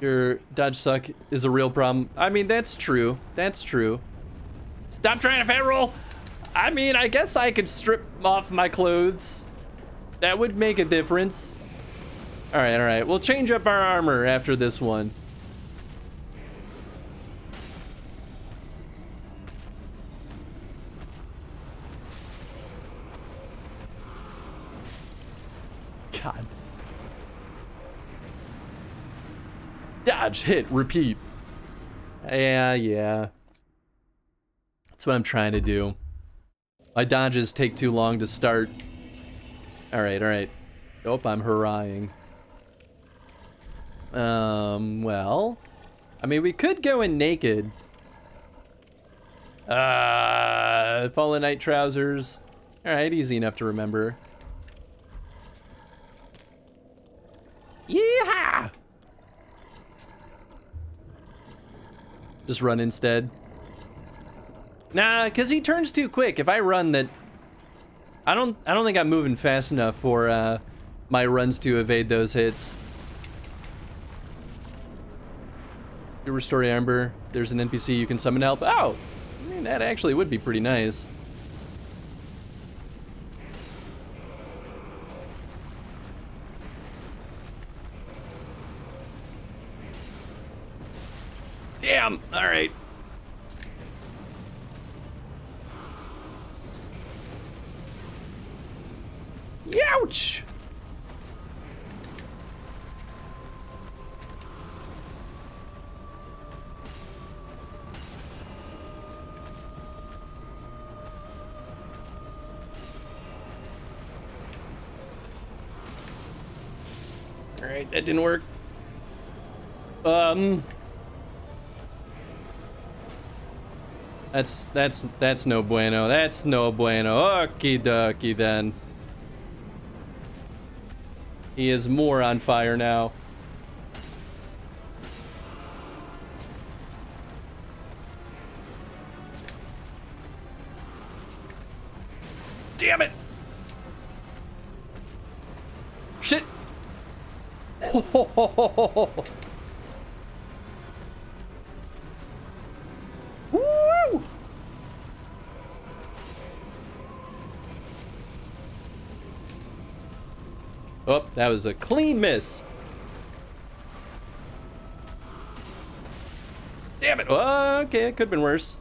Your dodge suck is a real problem. I mean, that's true. That's true. Stop trying to fat roll! I mean, I guess I could strip off my clothes. That would make a difference. Alright. We'll change up our armor after this one. God. Dodge, hit, repeat. Yeah. That's what I'm trying to do. My dodges take too long to start. Alright. Oh, I'm hurrahing. Well, I mean, we could go in naked. Fallen Knight trousers. Alright, easy enough to remember. Yeehaw! Just run instead. Nah, cause he turns too quick. If I run, that I don't think I'm moving fast enough for my runs to evade those hits. You restore Amber. There's an NPC you can summon to help. Oh, I mean, that actually would be pretty nice. Damn! Alright. Youch! Alright, that didn't work. That's no bueno. That's no bueno. Okie dokie then. He is more on fire now. Damn it! Shit! Woo! Oh, that was a clean miss. Damn it. Okay, it could have been worse.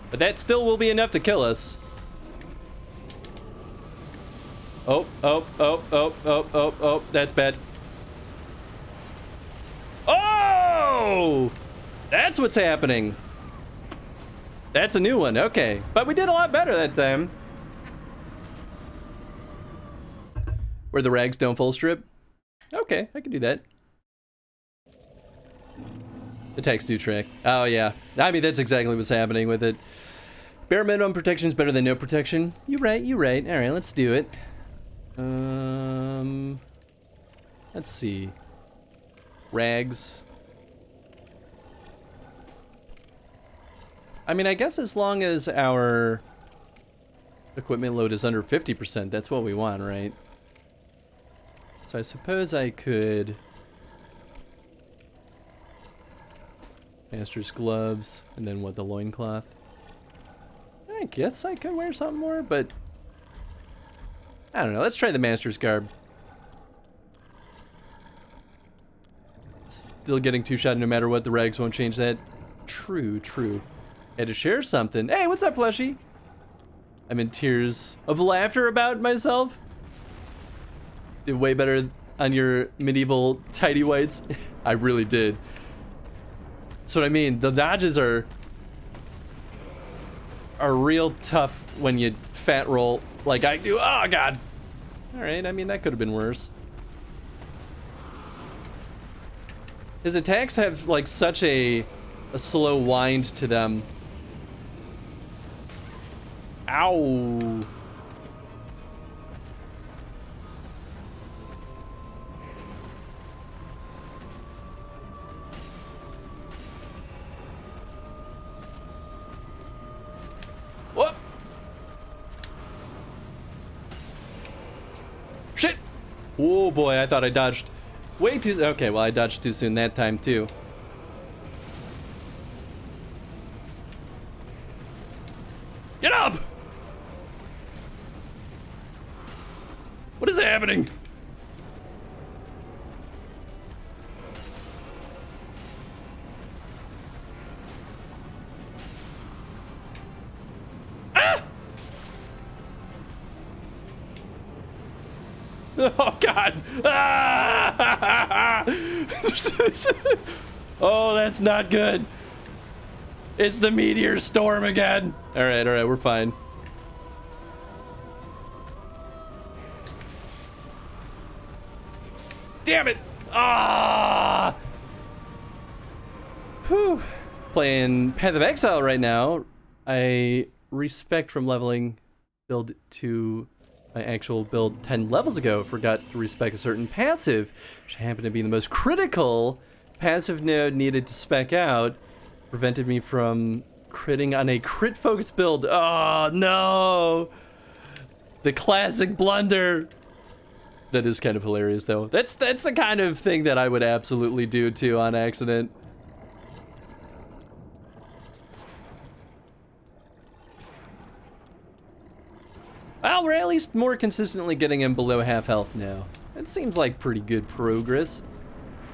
But that still will be enough to kill us. Oh, that's bad. Oh! That's what's happening. That's a new one, okay. But we did a lot better that time. Where the rags don't full strip? Okay, I can do that. Attacks do track. Oh yeah, I mean that's exactly what's happening with it. Bare minimum protection is better than no protection. You're right, you're right. All right, let's do it. Let's see. Rags. I mean, I guess as long as our equipment load is under 50%, that's what we want, right? So I suppose I could... Master's gloves, and then what, the loincloth? I guess I could wear something more, but... I don't know, let's try the Master's garb. Still getting two-shot no matter what, the rags won't change that. True, true. Had to share something. Hey, what's up, plushie? I'm in tears of laughter about myself. Did way better on your medieval tidy whites. I really did. That's what I mean. The dodges are real tough when you fat roll like I do. Oh god. All right. I mean that could have been worse. His attacks have like such a slow wind to them. Ow. Whoop. Shit. Oh boy, I thought I dodged way too... Okay, well I dodged too soon that time too. Get up! What is happening? Ah! Oh god! Ah! Oh, that's not good. It's the meteor storm again. All right, we're fine. Damn it! Ah! Whew. Playing Path of Exile right now. I respect from leveling build to my actual build 10 levels ago. Forgot to respec a certain passive, which happened to be the most critical passive node needed to spec out. Prevented me from critting on a crit focused build. Oh no! The classic blunder. That is kind of hilarious though. That's the kind of thing that I would absolutely do too on accident. Well, we're at least more consistently getting him below half health now. That seems like pretty good progress.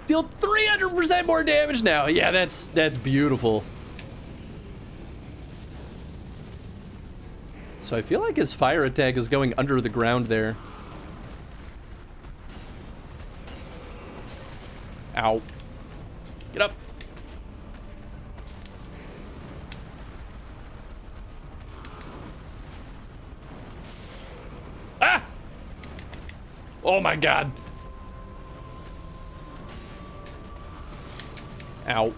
Deal 300% more damage now. Yeah, that's beautiful. So I feel like his fire attack is going under the ground there. Ow. Get up. Ah! Oh my god. Ow.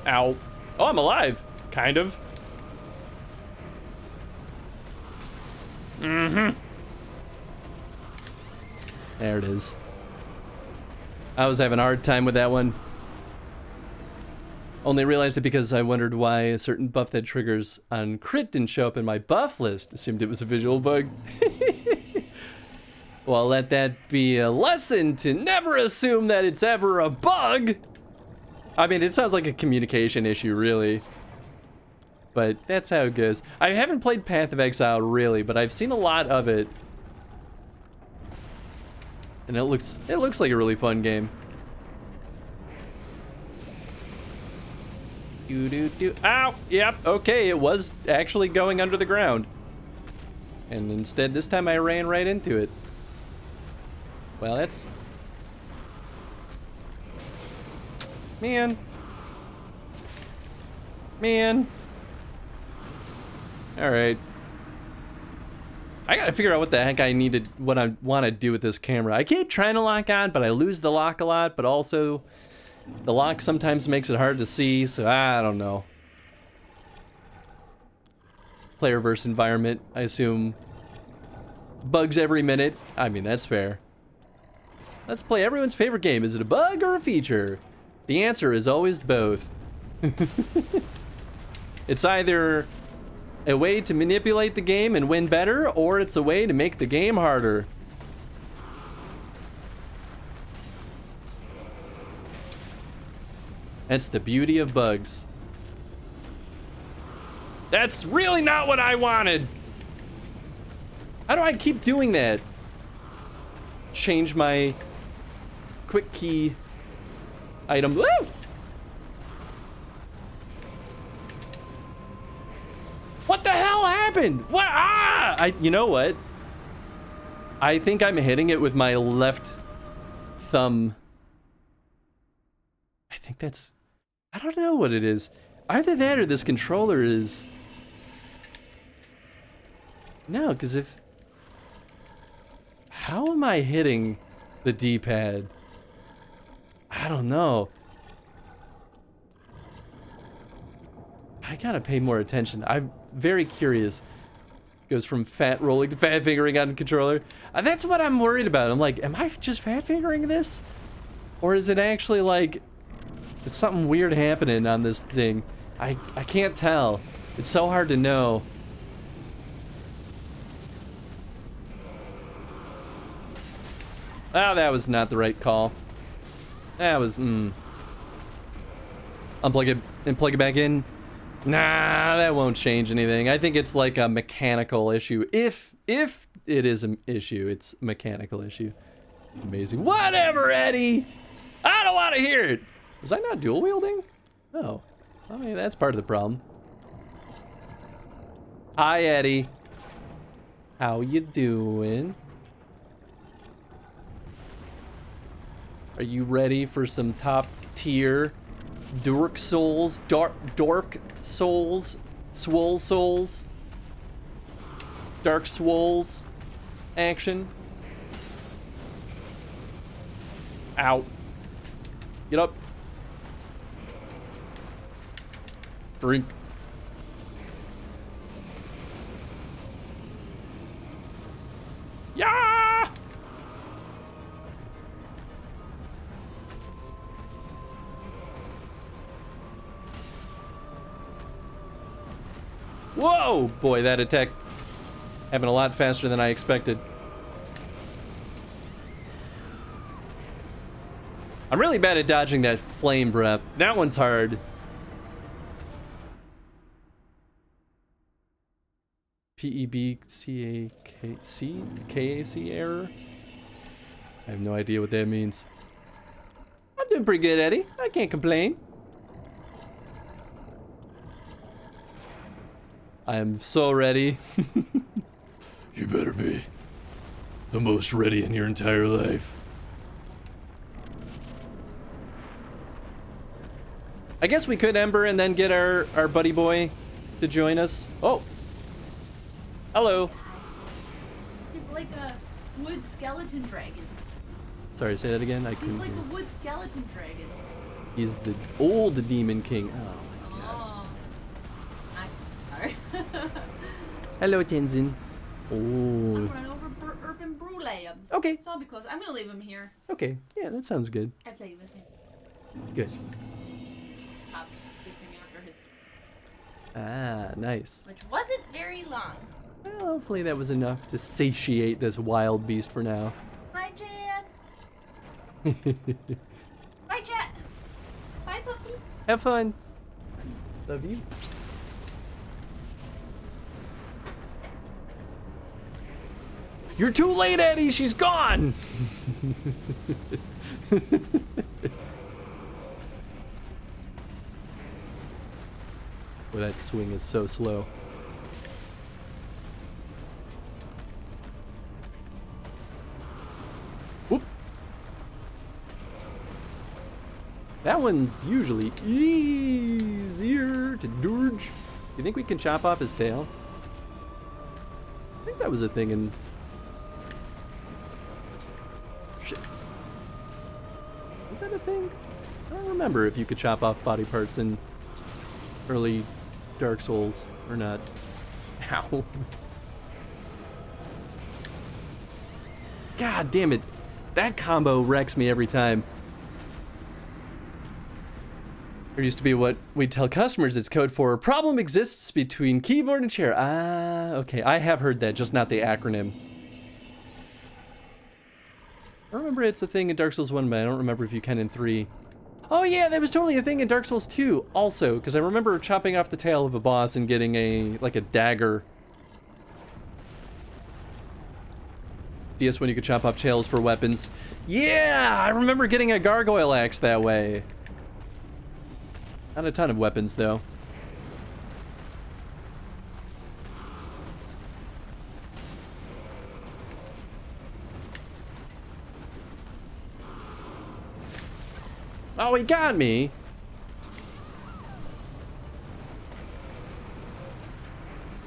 Ow. Oh, I'm alive. Kind of. Mm-hmm. There it is. I was having a hard time with that one. Only realized it because I wondered why a certain buff that triggers on crit didn't show up in my buff list. Assumed it was a visual bug. Well, let that be a lesson to never assume that it's ever a bug. I mean, it sounds like a communication issue, really. But that's how it goes. I haven't played Path of Exile, really, but I've seen a lot of it. And it looks like a really fun game. Ow! Yep, okay, it was actually going under the ground. And instead, this time I ran right into it. Well, that's... Man. Alright. I gotta figure out what the heck what I want to do with this camera. I keep trying to lock on, but I lose the lock a lot, but also the lock sometimes makes it hard to see, so I don't know. Player versus environment, I assume. Bugs every minute. I mean, that's fair. Let's play everyone's favorite game. Is it a bug or a feature? The answer is always both. It's either a way to manipulate the game and win better, or it's a way to make the game harder. That's the beauty of bugs. That's really not what I wanted. How do I keep doing that? Change my quick key item. Woo! What the hell happened? What? Ah! You know what? I think I'm hitting it with my left thumb. I think that's... I don't know what it is. Either that or this controller is... No, because if... How am I hitting the D-pad? I don't know. I gotta pay more attention. I'm very curious. Goes from fat rolling to fat fingering on controller. That's what I'm worried about. I'm like, am I just fat fingering this? Or is it actually like... Is something weird happening on this thing? I can't tell. It's so hard to know. Oh, that was not the right call. That was, Unplug it and plug it back in. Nah, that won't change anything. I think it's like a mechanical issue. If it is an issue, it's a mechanical issue. Amazing. Whatever, Eddie! I don't want to hear it! Was I not dual wielding? No. I mean, that's part of the problem. Hi, Eddie. How you doing? Are you ready for some top tier dork souls, dork souls, swole souls, dark swoles action? Ow. Get up. Drink. Yeah! Whoa! Boy, that attack happened a lot faster than I expected. I'm really bad at dodging that flame breath. That one's hard. PEBCAC error? I have no idea what that means. I'm doing pretty good, Eddie. I can't complain. I am so ready. You better be. The most ready in your entire life. I guess we could Ember and then get our buddy boy to join us. Oh. Hello. He's like a wood skeleton dragon. Sorry, say that again. I couldn't. He's like hear. a wood skeleton dragon. He's the old demon king. Oh my god. Sorry. Hello, Tenzin. Oh. I'm run over Urban Brulabs. Okay. So I'll be close. I'm gonna leave him here. Okay. Yeah, that sounds good. I played with him. Good. Ah, nice. which wasn't very long. Well, hopefully that was enough to satiate this wild beast for now. Bye, Jan. Bye, chat. Bye, puppy. Have fun. Love you. You're too late, Eddie. She's gone. Boy, that swing is so slow. Whoop. That one's usually easier to dodge. You think we can chop off his tail? I think that was a thing in... Shit. Is that a thing? I don't remember if you could chop off body parts in early Dark Souls or not. Ow. God damn it. That combo wrecks me every time. There used to be what we tell customers it's code for problem exists between keyboard and chair. Ah, okay. I have heard that, just not the acronym. I remember it's a thing in Dark Souls 1, but I don't remember if you can in 3. Oh yeah, that was totally a thing in Dark Souls 2 also, because I remember chopping off the tail of a boss and getting a dagger. DS when you could chop off tails for weapons. Yeah, I remember getting a gargoyle axe that way. Not a ton of weapons though. Oh, he got me.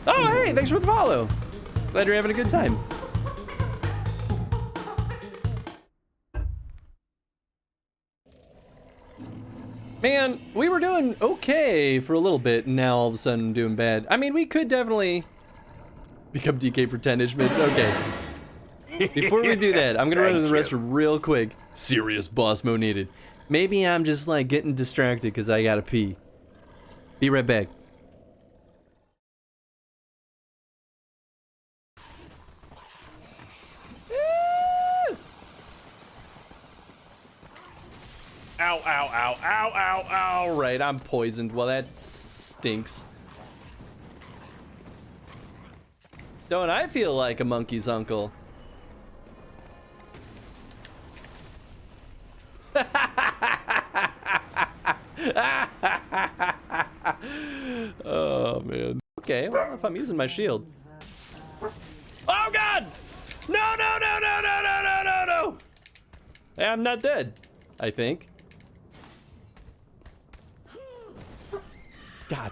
Oh, hey, thanks for the follow. Glad you're having a good time. Man, we were doing okay for a little bit, and now all of a sudden I'm doing bad. I mean, we could definitely become DK for 10-ish minutes. Okay. Before we do that, I'm gonna run to the restroom real quick. Serious boss mode needed. Maybe I'm just like getting distracted because I gotta pee. Be right back. Ow, ow, ow, ow, ow, ow. Right, I'm poisoned. Well, that stinks. Don't I feel like a monkey's uncle? Oh, man. Okay, well, if I'm using my shield. Oh, God! No, no, no, no, no, no, no, no, no! Hey, I'm not dead, I think. God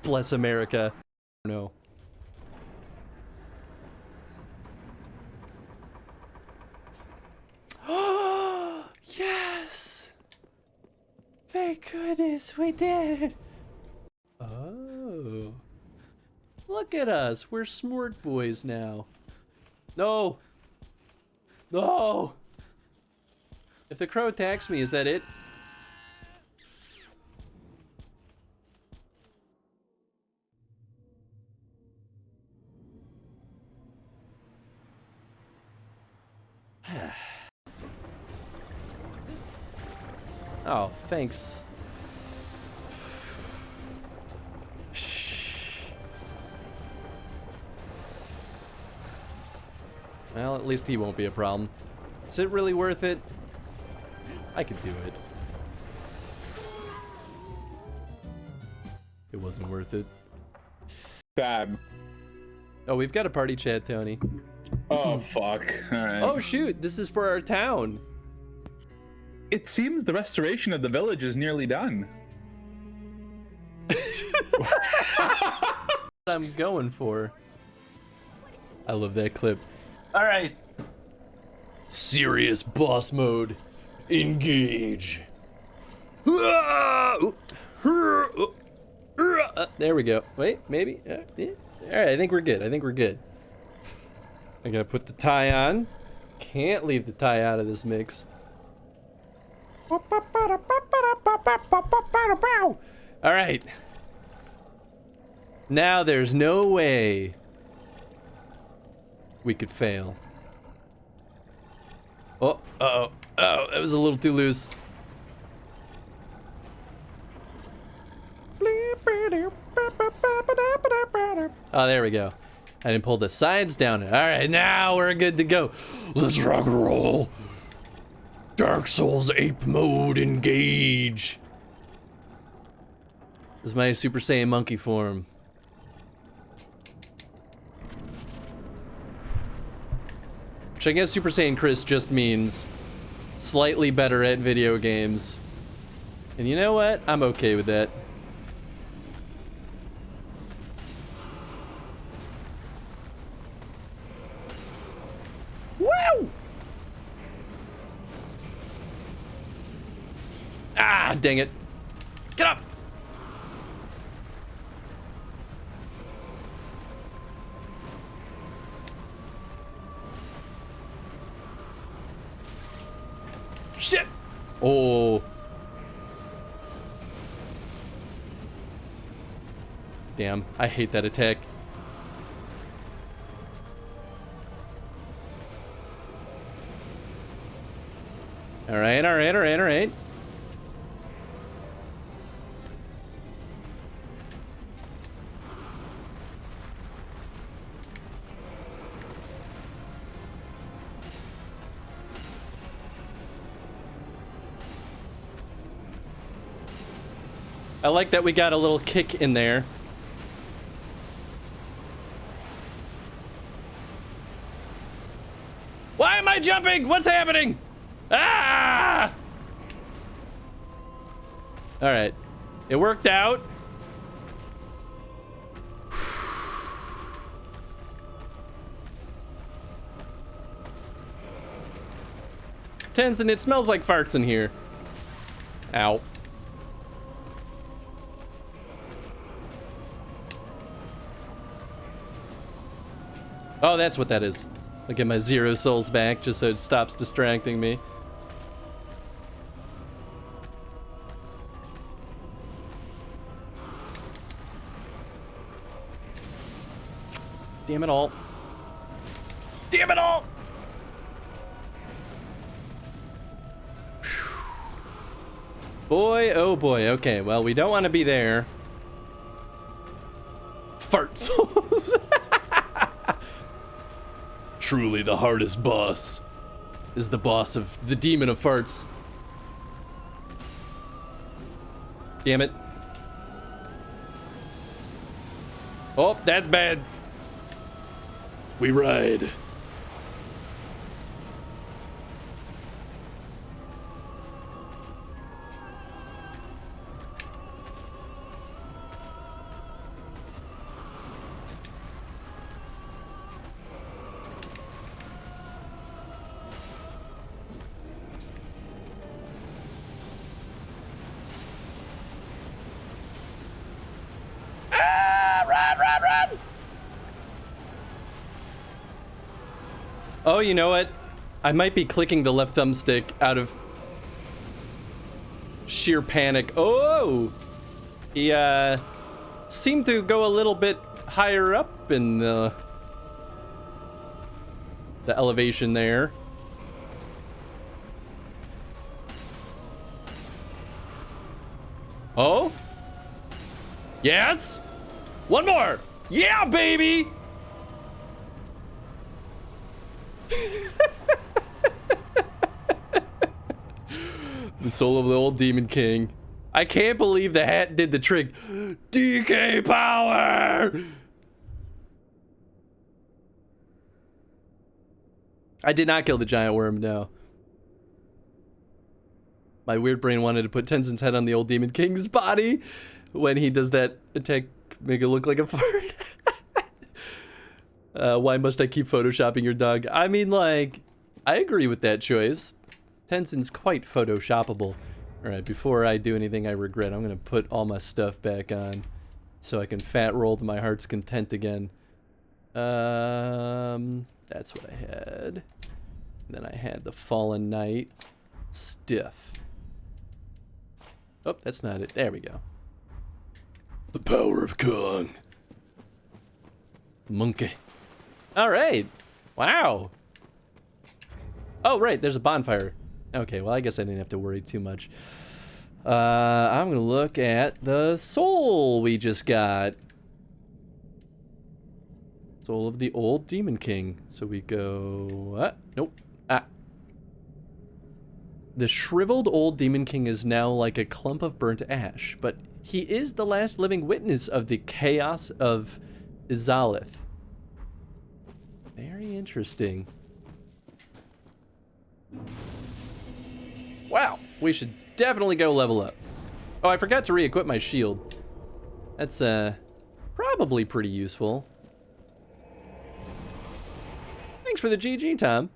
bless America. No. Oh, yes! Thank goodness we did. Oh. Look at us. We're smart boys now. No. No. If the crow attacks me, is that it? Oh, thanks. Well, at least he won't be a problem. Is it really worth it? I could do it. It wasn't worth it. Fab. Oh, we've got a party chat, Tony. Oh, fuck. Alright. Oh, shoot. This is for our town. It seems the restoration of the village is nearly done. I'm going for. I love that clip. All right. Serious boss mode. Engage. There we go. Wait, maybe. Yeah. All right, I think we're good. I think we're good. I gotta put the tie on. Can't leave the tie out of this mix. All right. Now there's no way we could fail. Oh, uh-oh. Oh, that was a little too loose. Oh, there we go. I didn't pull the sides down. All right, now we're good to go. Let's rock and roll. Dark Souls Ape Mode engage. This is my Super Saiyan monkey form. Which I guess Super Saiyan Chris just means slightly better at video games. And you know what? I'm okay with that. Woo! Ah, dang it. Get up! Shit! Oh. Damn, I hate that attack. Alright, alright, alright, alright. I like that we got a little kick in there. Why am I jumping? What's happening? Ah! All right, it worked out. Tenzin, it smells like farts in here. Ow. Oh, that's what that is. I'll get my 0 souls back just so it stops distracting me. Damn it all. Damn it all! Boy, oh boy. Okay, well, we don't want to be there. Fart souls. Truly the hardest boss is the boss of the demon of farts. Damn it. Oh, that's bad. We ride. Oh, you know what? I might be clicking the left thumbstick out of sheer panic. Oh! He, seemed to go a little bit higher up in the elevation there. Oh? Yes? One more! Yeah, baby! The soul of the old Demon King. I can't believe the hat did the trick. DK power! I did not kill the giant worm, no. My weird brain wanted to put Tenzin's head on the old Demon King's body when he does that attack, make it look like a fart. Why must I keep photoshopping your dog? I mean, like, I agree with that choice. Tenzin's quite photoshoppable. Alright, before I do anything I regret, I'm gonna put all my stuff back on so I can fat roll to my heart's content again. That's what I had. And then I had the Fallen Knight. Stiff. Oh, that's not it. There we go. The power of Kong. Monkey. All right. Wow. Oh, right. There's a bonfire. Okay, well, I guess I didn't have to worry too much. I'm going to look at the soul we just got. Soul of the old Demon King. So we go... nope. The shriveled old Demon King is now like a clump of burnt ash, but he is the last living witness of the chaos of Izalith. Very interesting. Wow, we should definitely go level up. Oh, I forgot to re-equip my shield. That's probably pretty useful. Thanks for the GG, Tom.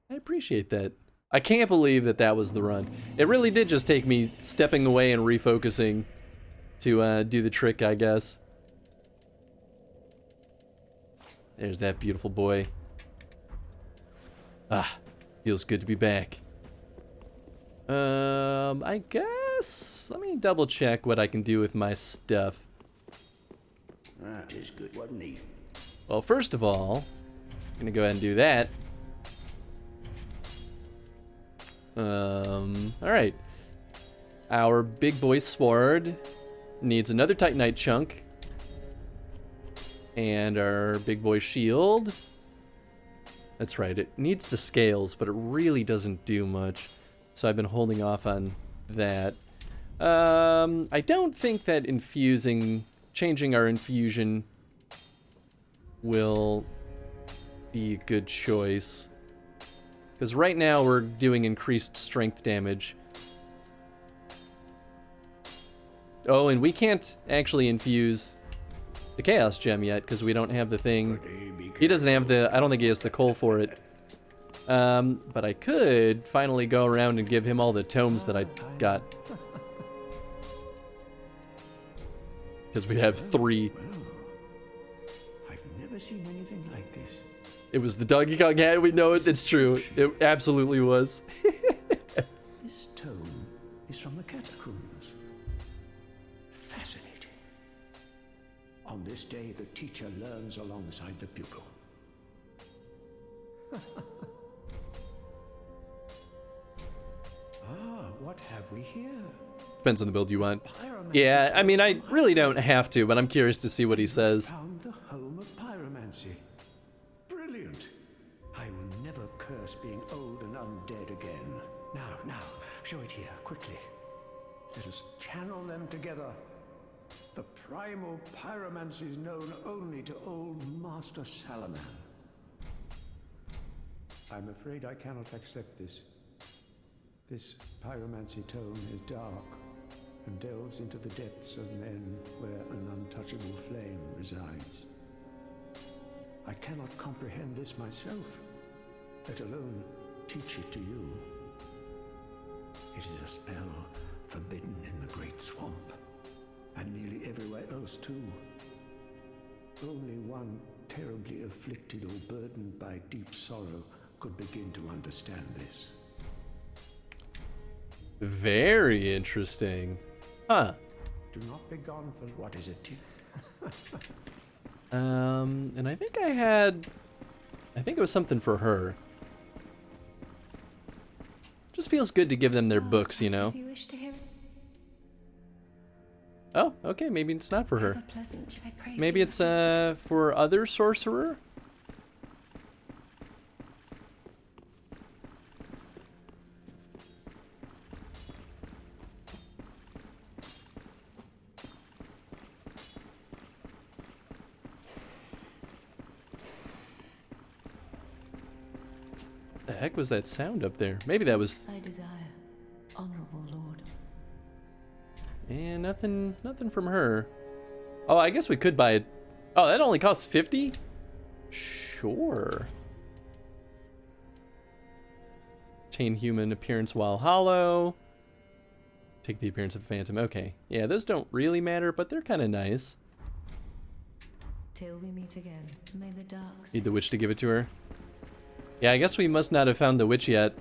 I appreciate that. I can't believe that that was the run. It really did just take me stepping away and refocusing to do the trick, I guess. There's that beautiful boy. Ah, feels good to be back. I guess... let me double check what I can do with my stuff. That is good, wasn't he? Well, first of all, I'm gonna go ahead and do that. Alright. Our big boy sword needs another Titanite chunk. And our big boy shield. That's right, it needs the scales, but it really doesn't do much. So I've been holding off on that. I don't think that changing our infusion will be a good choice. Because right now we're doing increased strength damage. Oh, and we can't actually infuse the Chaos Gem yet because we don't have the thing. He doesn't have I don't think he has the coal for it. But I could finally go around and give him all the tomes that I got. Because we have 3. I've never seen anything like this. It was the Donkey Kong hat. We know it. It's true. It absolutely was. This tome is from the Catacombs. Fascinating. On this day, the teacher learns alongside the pupil. What have we here? Depends on the build you want. Yeah, I mean, I really don't have to, but I'm curious to see what he says. Found the home of pyromancy. Brilliant. I will never curse being old and undead again. Now, show it here, quickly. Let us channel them together. The primal pyromancy is known only to old Master Salaman. I'm afraid I cannot accept this. This Pyromancy Tome is dark and delves into the depths of men where an untouchable flame resides. I cannot comprehend this myself, let alone teach it to you. It is a spell forbidden in the Great Swamp, and nearly everywhere else too. Only one terribly afflicted or burdened by deep sorrow could begin to understand this. Very interesting. Huh. Do not be gone for what is it? And I think I think it was something for her. Just feels good to give them their books, you know. Do you wish to hear? Oh, okay, maybe it's not for her. Ever pleasant, I pray Maybe for it's for other sorcerer? The heck was that sound up there? Maybe that was... I desire, honorable lord. And nothing from her. Oh, I guess we could buy it. Oh, that only costs 50? Sure. Obtain human appearance while hollow. Take the appearance of a phantom. Okay. Yeah, those don't really matter, but they're kind of nice. Till we meet again, may the dark Need the witch to give it to her. Yeah, I guess we must not have found the witch yet.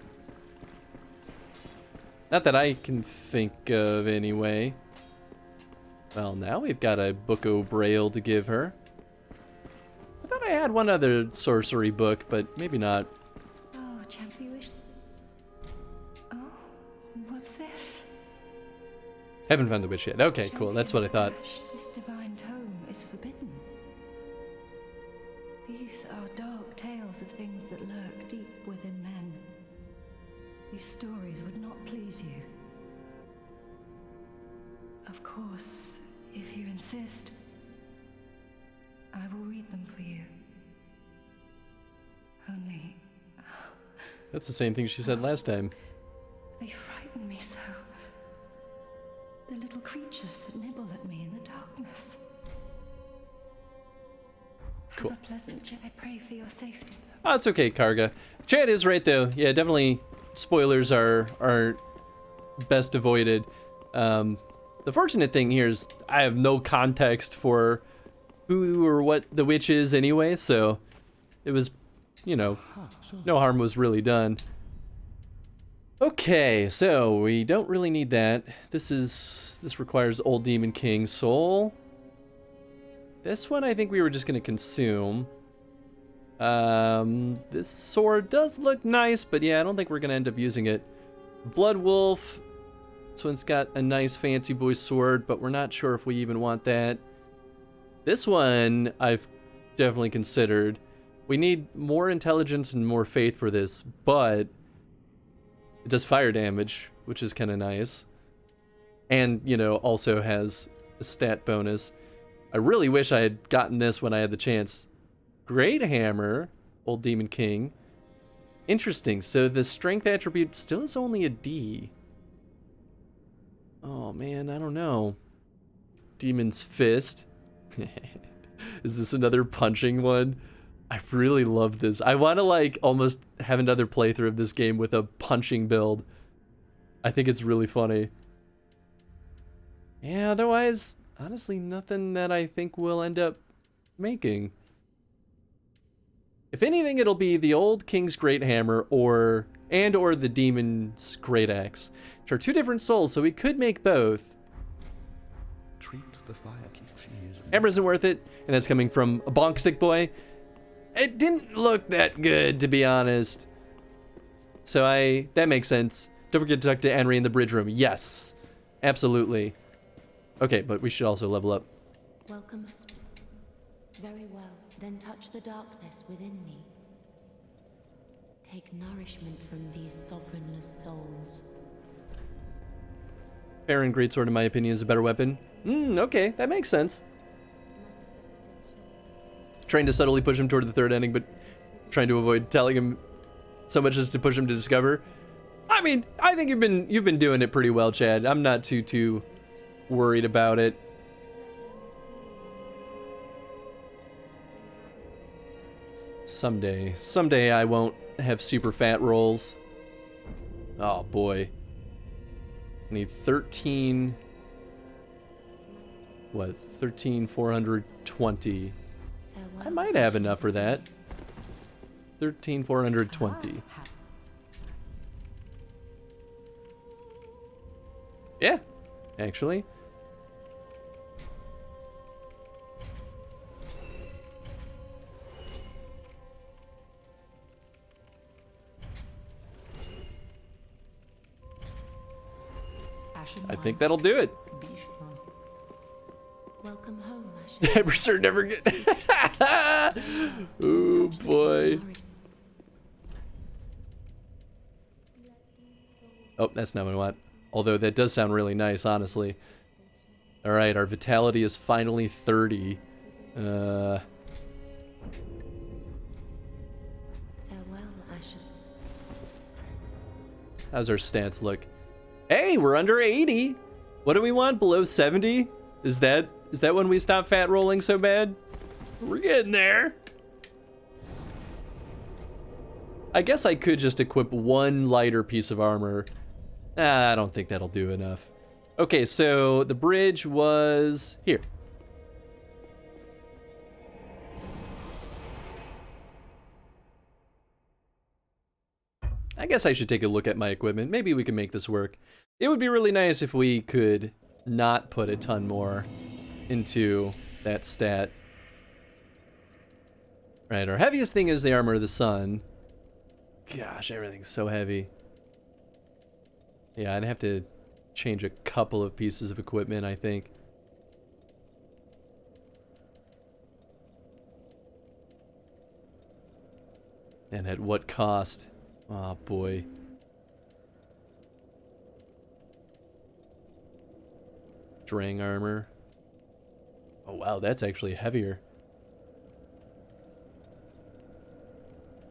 Not that I can think of, anyway. Well, now we've got a Book o' Braille to give her. I had one other sorcery book, but maybe not. Oh, chapter you wish. Oh, what's this? Haven't found the witch yet. Okay, cool. That's what I thought. This divine tome is forbidden. These are dark tales of things that lurk deep within men. These stories would not please you. Of course, if you insist, I will read them for you. Only... That's the same thing she said last time. they frighten me so. The little creatures that nibble at me in the darkness. Cool. Have a pleasant chat. I pray for your safety. Oh, it's okay, Karga. Chad is right, though. Yeah, definitely spoilers are best avoided. The fortunate thing here is I have no context for who or what the witch is anyway, so it was, you know, no harm was really done. Okay, so we don't really need that. This requires Old Demon King Soul. This one I think we were just gonna consume. This sword does look nice, but yeah, I don't think we're gonna end up using it. Blood Wolf. This one's got a nice fancy boy sword, but we're not sure if we even want that. This one I've definitely considered. We need more intelligence and more faith for this, but it does fire damage, which is kind of nice. And, you know, also has a stat bonus. I really wish I had gotten this when I had the chance. Great Hammer, Old Demon King. Interesting, so the strength attribute still is only a D. Oh man, I don't know. Demon's Fist. Is this another punching one? I really love this. I want to like almost have another playthrough of this game with a punching build. I think it's really funny. Yeah, otherwise, honestly, nothing that I think we'll end up making. If anything, it'll be the Old King's Great Hammer or the Demon's Great Axe, which are two different souls, so we could make both. Treat the firekeep. She is. Hammer isn't worth it, and that's coming from a bonk stick boy. It didn't look that good, to be honest. So that makes sense. Don't forget to talk to Henry in the bridge room. Yes, absolutely. Okay, but we should also level up. Welcome us. Very well. Then touch the darkness within me. Take nourishment from these sovereignless souls. Baron Greatsword, in my opinion, is a better weapon. Okay, that makes sense. Trying to subtly push him toward the third ending, but trying to avoid telling him so much as to push him to discover. I mean, I think you've been doing it pretty well, Chad. I'm not too worried about it. Someday I won't have super fat rolls. Oh boy. I need 13. What? 13,420. I might have enough for that. 13,420. Yeah, actually. I think that'll do it. Welcome home, Ashen. Ever never get. Oh boy. Oh, that's not what I want. Although that does sound really nice, honestly. All right, our vitality is finally 30. Farewell, Ashen. How's our stats look? Hey, we're under 80. What do we want? Below 70? Is that when we stop fat rolling so bad? We're getting there. I guess I could just equip one lighter piece of armor. I don't think that'll do enough. Okay, so the bridge was here. I guess I should take a look at my equipment. Maybe we can make this work. It would be really nice if we could not put a ton more into that stat. Right, our heaviest thing is the Armor of the Sun. Gosh, everything's so heavy. Yeah, I'd have to change a couple of pieces of equipment, I think. And at what cost? Oh, boy. Drang armor. Oh, wow, that's actually heavier.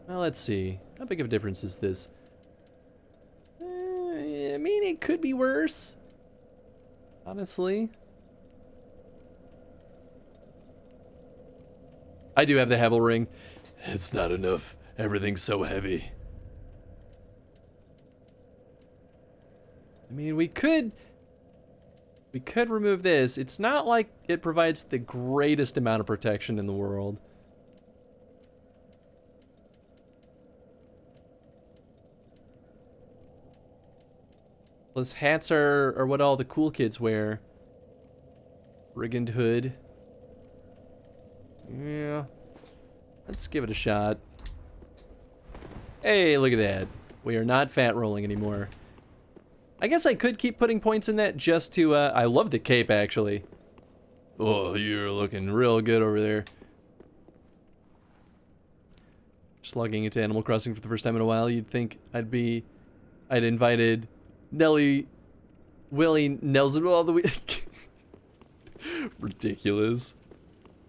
Well, let's see. How big of a difference is this? I mean, it could be worse. Honestly. I do have the Havel ring. It's not enough. Everything's so heavy. I mean, we could remove this. It's not like it provides the greatest amount of protection in the world. Plus, hats are what all the cool kids wear. Brigand hood. Yeah. Let's give it a shot. Hey, look at that. We are not fat rolling anymore. I guess I could keep putting points in that just to, I love the cape, actually. Oh, you're looking real good over there. Just logging into Animal Crossing for the first time in a while, you'd think I'd invited Nelly, Willie, Nelson all the way. Ridiculous.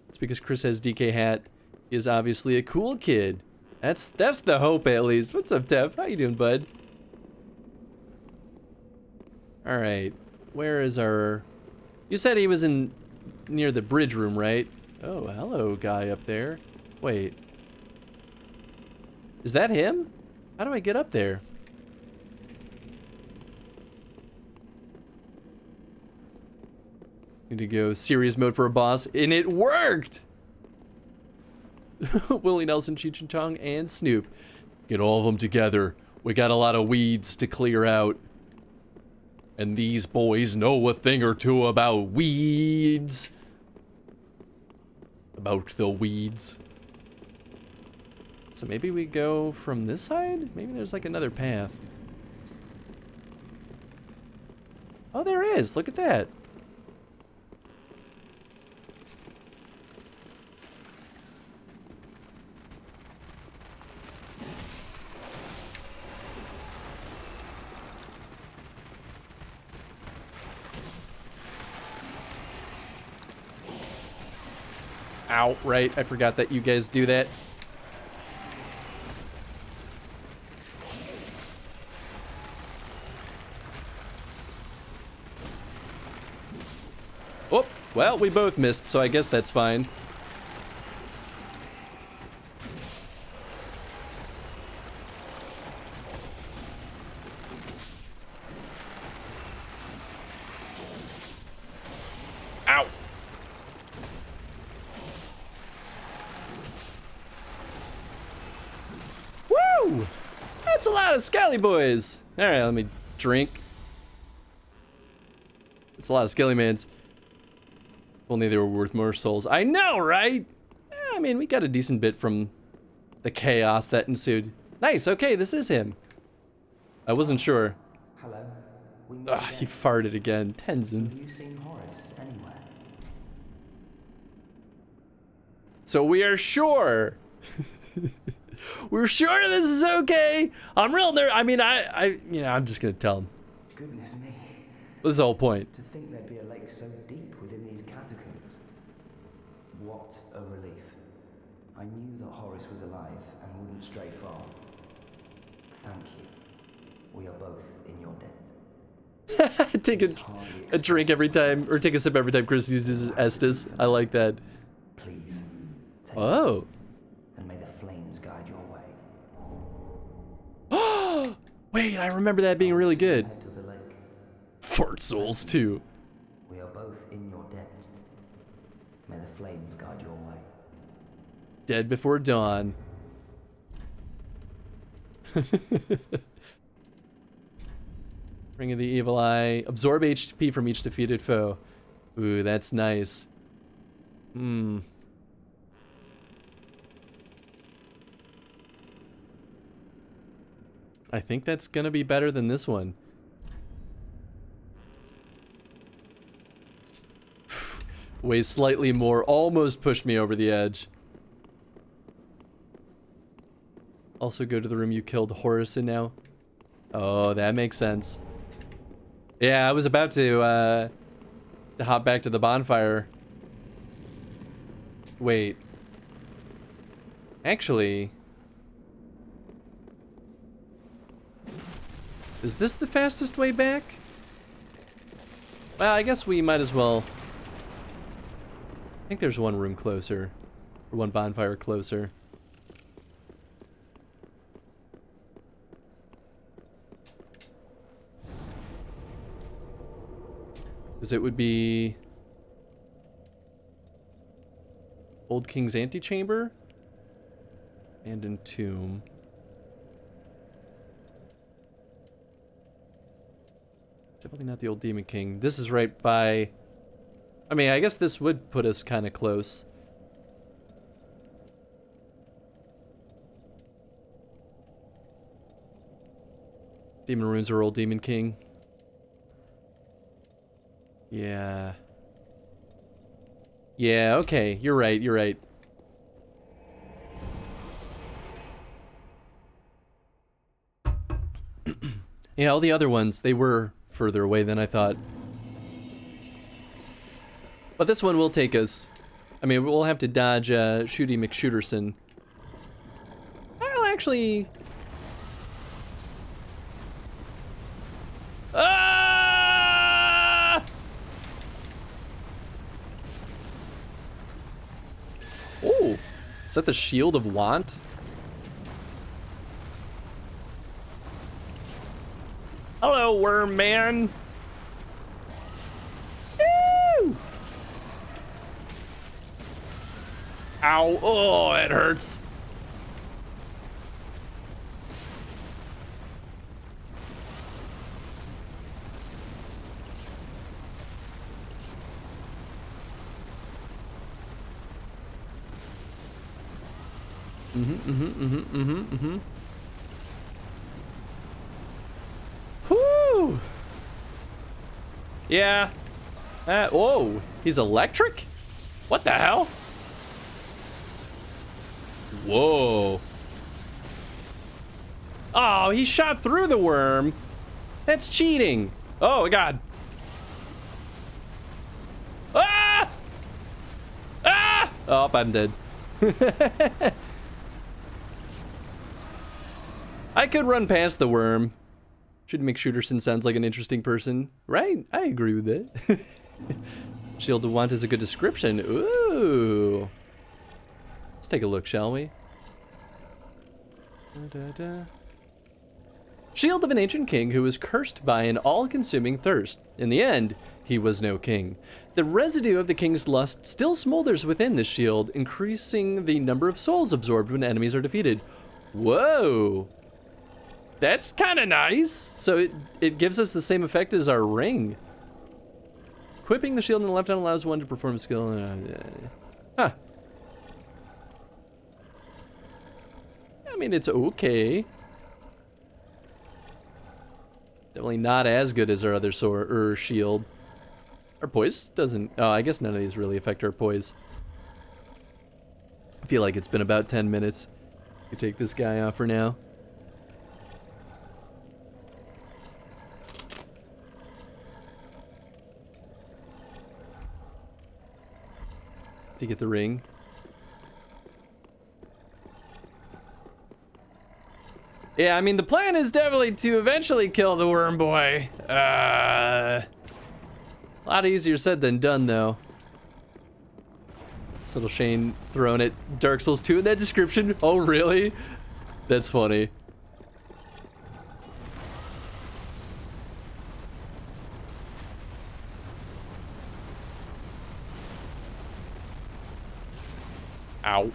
It's because Chris has DK hat. He is obviously a cool kid. That's the hope, at least. What's up, Tev? How you doing, bud? All right. Where is our... You said he was near the bridge room, right? Oh, hello, guy up there. Wait. Is that him? How do I get up there? Need to go serious mode for a boss, and it worked! Willie Nelson, Cheech and Chong, and Snoop. Get all of them together. We got a lot of weeds to clear out. And these boys know a thing or two about weeds. About the weeds. So maybe we go from this side? Maybe there's like another path. Oh, there is. Look at that. Ow, right. I forgot that you guys do that. Oh, well, we both missed, so I guess that's fine. Ow! Woo! That's a lot of Skelly boys. All right, let me drink. It's a lot of Skelly mans. If only they were worth more souls. I know, right? I mean, we got a decent bit from the chaos that ensued. Nice, okay, this is him. I wasn't sure. Hello. He farted again. Tenzin. Have you seen Horace anywhere? So we are sure. We're sure this is okay. I'm real nervous. I mean, I'm just gonna tell him. Goodness me. That's the whole point. To think there'd be a lake so deep within these catacombs. What a relief. I knew that Horace was alive and wouldn't stray far. Thank you. We are both in your debt. Take a drink every time, or take a sip every time Chris uses Estus. I like that. Please. Oh. And may the flames guide your way. Wait, I remember that being really good. Head to the lake. Fart souls too. We are both in your debt. May the flames guide your way. Dead before dawn. Ring of the Evil Eye. Absorb HP from each defeated foe. Ooh, that's nice. I think that's gonna be better than this one. Weighs slightly more, almost pushed me over the edge. Also go to the room you killed Horus in now. Oh, that makes sense. Yeah, I was about to hop back to the bonfire. Wait. Actually... is this the fastest way back? Well, I guess we might as well... I think there's one room closer. Or one bonfire closer. Because it would be... Old King's Antechamber? Abandoned Tomb. Definitely not the Old Demon King. This is right by... I mean, I guess this would put us kind of close. Demon Ruins or Old Demon King. Yeah. Yeah, okay. You're right, you're right. Yeah, all the other ones, they were further away than I thought. But this one will take us. I mean, we'll have to dodge Shooty McShooterson. Well, actually... Ah! Oh, is that the Shield of Want? Hello, worm man. Woo! Ow! Oh, it hurts. Whoo! Yeah. Whoa, he's electric? What the hell? Whoa. Oh, he shot through the worm. That's cheating. Oh, God. Ah! Ah! Oh, I'm dead. I could run past the worm. Should McShooterson sounds like an interesting person. Right? I agree with that. Shield of Want is a good description. Ooh. Let's take a look, shall we? Shield of an ancient king who was cursed by an all-consuming thirst. In the end, he was no king. The residue of the king's lust still smolders within this shield, increasing the number of souls absorbed when enemies are defeated. Whoa. That's kind of nice. So it gives us the same effect as our ring. Equipping the shield in the left hand allows one to perform a skill. Huh. I mean, it's okay. Definitely not as good as our other sword or shield. Our poise doesn't... Oh, I guess none of these really affect our poise. I feel like it's been about 10 minutes. We take this guy off for now. To get the ring. Yeah, I mean, the plan is definitely to eventually kill the worm boy. A lot easier said than done, though. This little Shane throwing it Dark Souls 2 in that description. Oh, really? That's funny. Ow.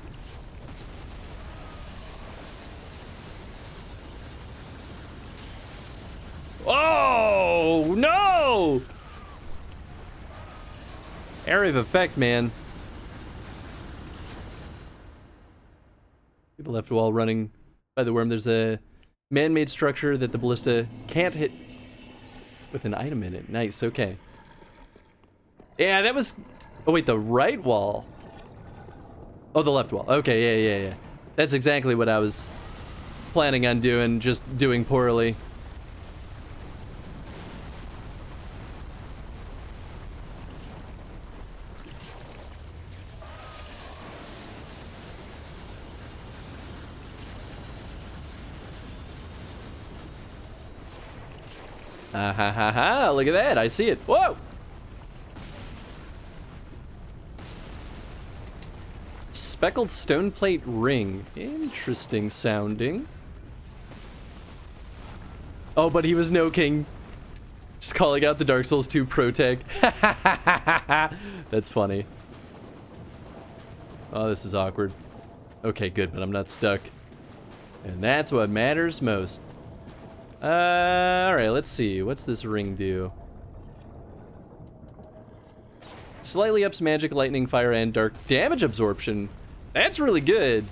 Oh, no! Area of effect, man. The left wall running by the worm. There's a Man-made structure that the ballista can't hit with an item in it. Nice, okay. Yeah, that was... Oh, wait, the right wall. Oh, the left wall. Okay, yeah. That's exactly what I was planning on doing, just doing poorly. Ah ha ha ha, look at that, I see it. Whoa! Speckled stone plate ring. Interesting sounding. Oh, but he was no king. Just calling out the Dark Souls 2 pro tag. That's funny. Oh, this is awkward. Okay, good, but I'm not stuck. And that's what matters most. Alright, let's see. What's this ring do? Slightly ups magic, lightning, fire, and dark damage absorption. That's really good.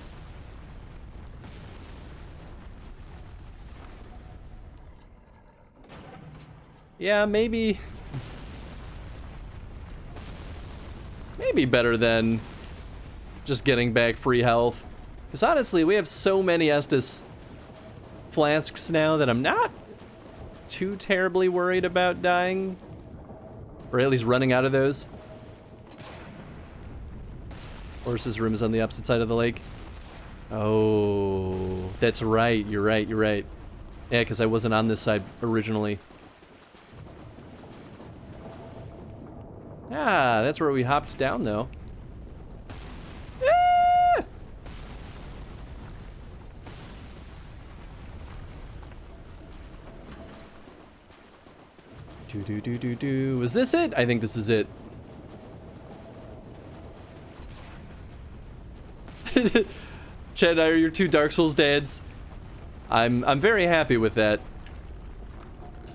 Yeah, maybe better than just getting back free health. Because honestly, we have so many Estus flasks now that I'm not too terribly worried about dying. Or at least running out of those. Horse's room is on the opposite side of the lake. Oh, that's right. You're right. Yeah, because I wasn't on this side originally. Ah, that's where we hopped down, though. Ah! Do. Was this it? I think this is it. Chad and I are your two Dark Souls dads. I'm very happy with that.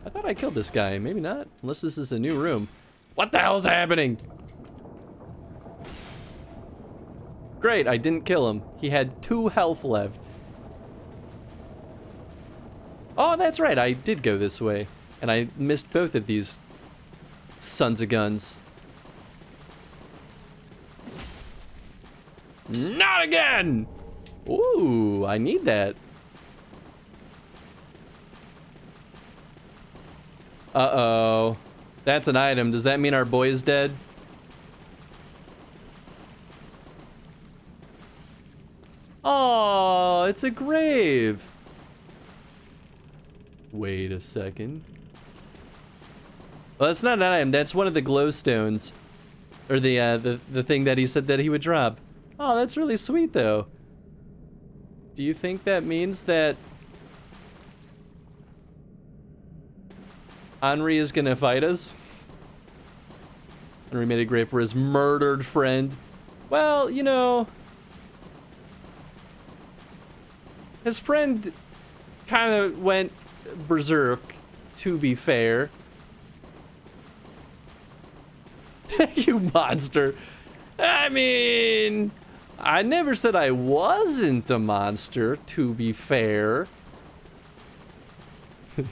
I thought I killed this guy. Maybe not. Unless this is a new room. What the hell is happening? Great, I didn't kill him. He had 2 health left. Oh, that's right. I did go this way. And I missed both of these sons of guns. Not again! Ooh, I need that. Uh-oh. That's an item. Does that mean our boy is dead? Oh, it's a grave. Wait a second. Well, that's not an item. That's one of the glowstones. Or the thing that he said that he would drop. Oh, that's really sweet, though. Do you think that means that Henri is gonna fight us? Henri made a grave for his murdered friend. Well, you know, his friend kind of went berserk, to be fair. You monster. I mean, I never said I wasn't a monster, to be fair. To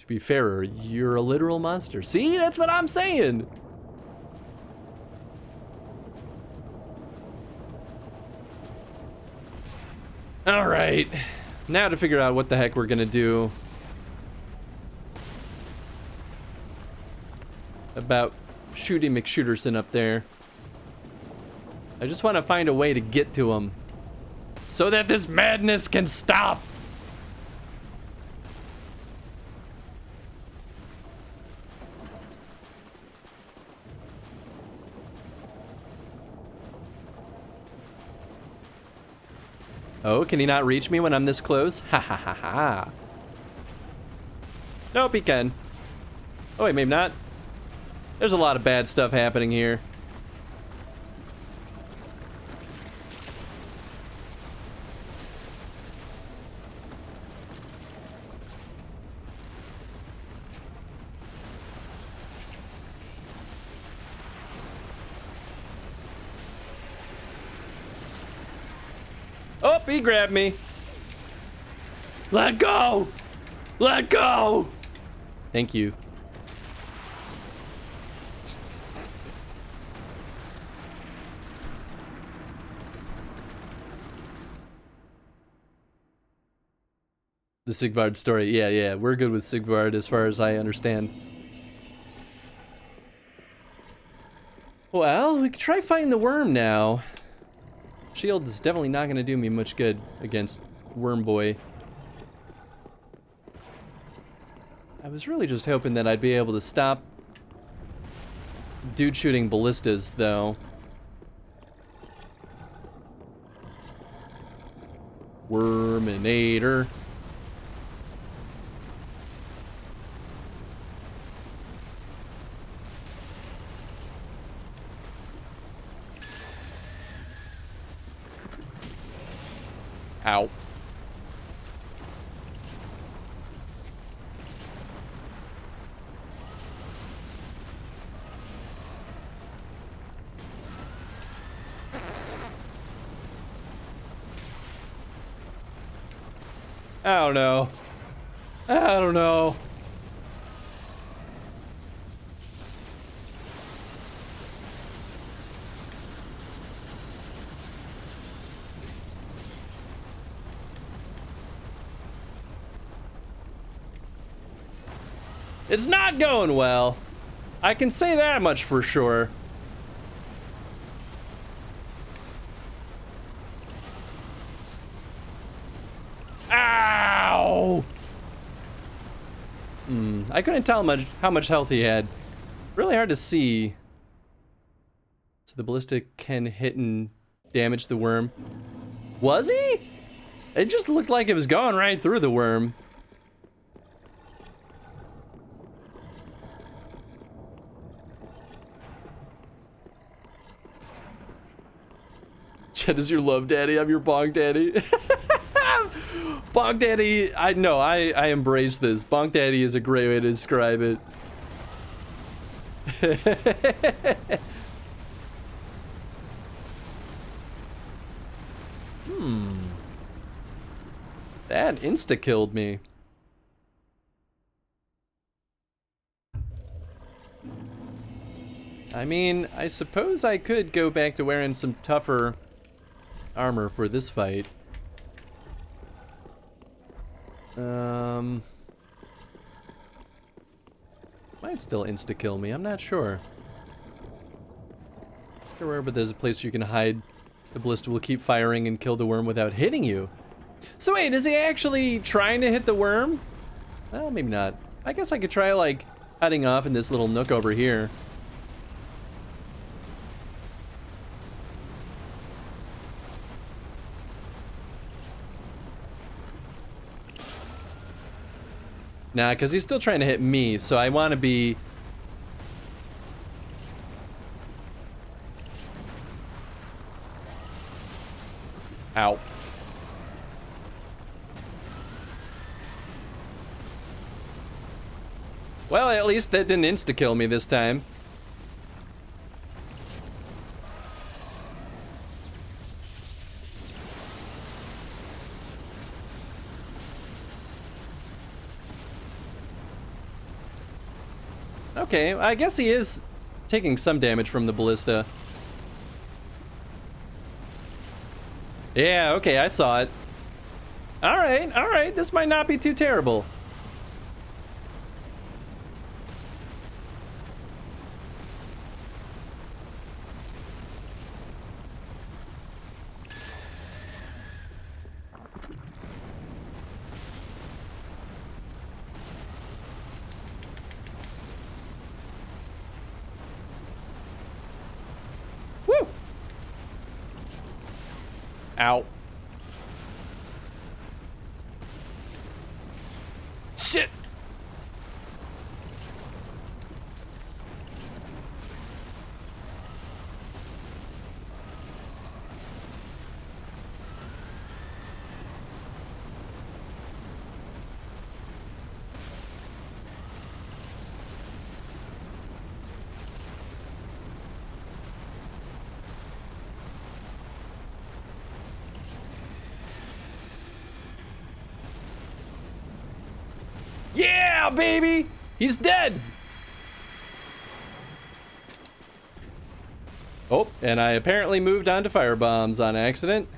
be fairer, you're a literal monster. See, that's what I'm saying. All right, now to figure out what the heck we're gonna do about Shooty McShooterson up there. I just want to find a way to get to him so that this madness can stop. Oh, can he not reach me when I'm this close? Ha ha ha ha. Nope, he can. Oh wait, maybe not. There's a lot of bad stuff happening here. Oh, he grabbed me. Let go! Let go! Thank you. The Sigvard story. Yeah, we're good with Sigvard as far as I understand. Well, we could try fighting the worm now. Shield is definitely not going to do me much good against Worm Boy. I was really just hoping that I'd be able to stop dude shooting ballistas, though. Worminator. Ow. I don't know. I don't know. It's not going well. I can say that much for sure. Ow! I couldn't tell how much health he had. Really hard to see. So the ballista can hit and damage the worm. Was he? It just looked like it was going right through the worm. Chet is your love daddy, I'm your bonk daddy. Bonk daddy, I embrace this. Bonk daddy is a great way to describe it. That insta-killed me. I mean, I suppose I could go back to wearing some tougher armor for this fight. Might still insta-kill me, I'm not sure. Sure, but there's a place you can hide. The ballista will keep firing and kill the worm without hitting you. So wait, is he actually trying to hit the worm? Well, maybe not. I guess I could try, like, hiding off in this little nook over here. Nah, because he's still trying to hit me, so I want to be... Ow. Well, at least that didn't insta-kill me this time. Okay, I guess he is taking some damage from the ballista. Yeah, okay, I saw it. Alright, this might not be too terrible. Woo! Ow. Shit! Yeah, baby! He's dead! Oh, and I apparently moved on to fire bombs on accident.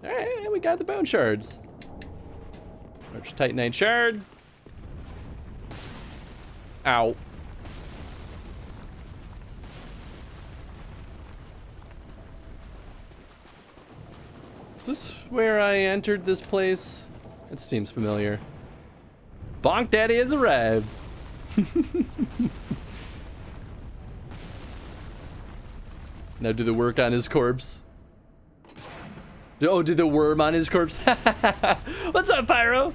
Alright, we got the bone shards. Large Titanite shard. Ow. Is this where I entered this place? It seems familiar. Bonk Daddy has arrived. Now do the work on his corpse. Oh, do the worm on his corpse. What's up, Pyro?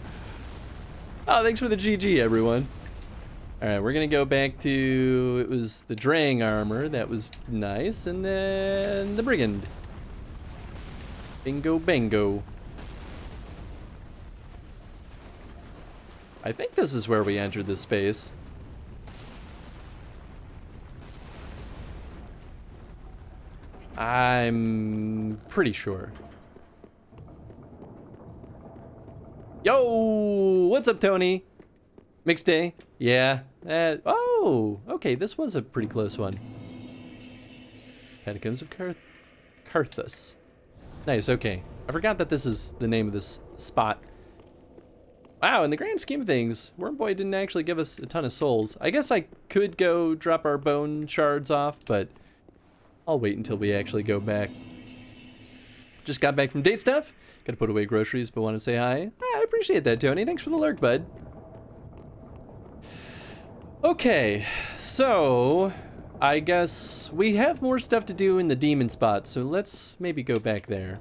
Oh, thanks for the GG, everyone. All right, we're gonna go back to, it was the Drang armor. That was nice. And then the Brigand. Bingo bango. I think this is where we entered this space. I'm pretty sure. Yo, what's up, Tony? Mixed day? Yeah. Oh, okay, this was a pretty close one. Catacombs of Karthus. Nice, okay. I forgot that this is the name of this spot. Wow, in the grand scheme of things, Wormboy didn't actually give us a ton of souls. I guess I could go drop our bone shards off, but I'll wait until we actually go back. Just got back from date stuff. Gotta put away groceries, but want to say hi. I appreciate that, Tony. Thanks for the lurk, bud. Okay, so I guess we have more stuff to do in the demon spot, so let's maybe go back there.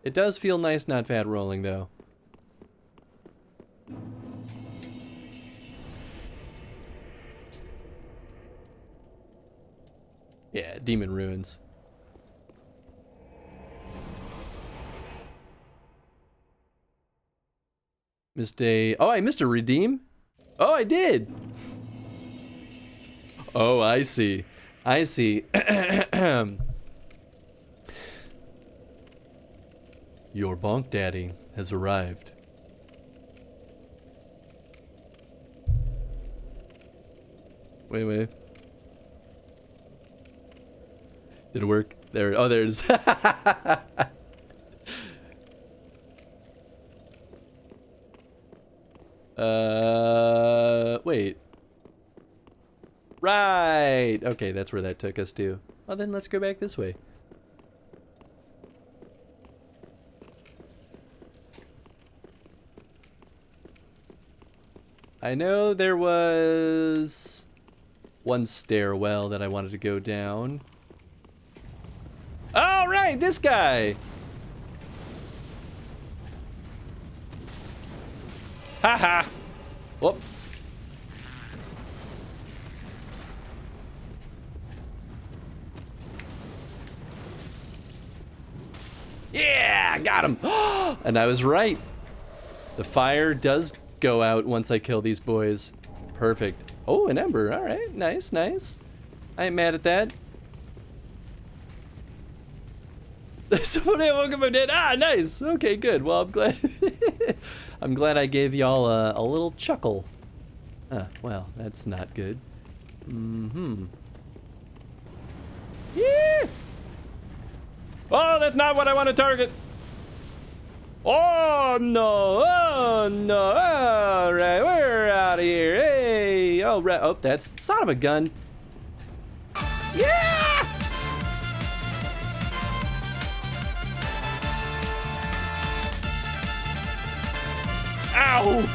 It does feel nice not fat rolling, though. Yeah, demon ruins. Missed a... Oh, I missed a redeem? Oh, I did! Oh, I see. I see. Your bonk daddy has arrived. Wait. Did it work? There. Oh, there it is. Wait. Right. Okay, that's where that took us to. Well, then let's go back this way. I know there was one stairwell that I wanted to go down. All right, this guy. Haha. Whoop. Yeah, got him. And I was right. The fire does go out once I kill these boys. Perfect. Oh, an ember. All right, nice, nice. I ain't mad at that. Somebody woke up and did. Ah, nice. Okay, good. Well, I'm glad. I'm glad I gave y'all a little chuckle. Ah, well, that's not good. Mm-hmm. Yeah. Oh, that's not what I want to target. Oh no! Oh no! All right, we're out of here. Hey! Oh, right. Oh, that's son of a gun. Yeah! Ow!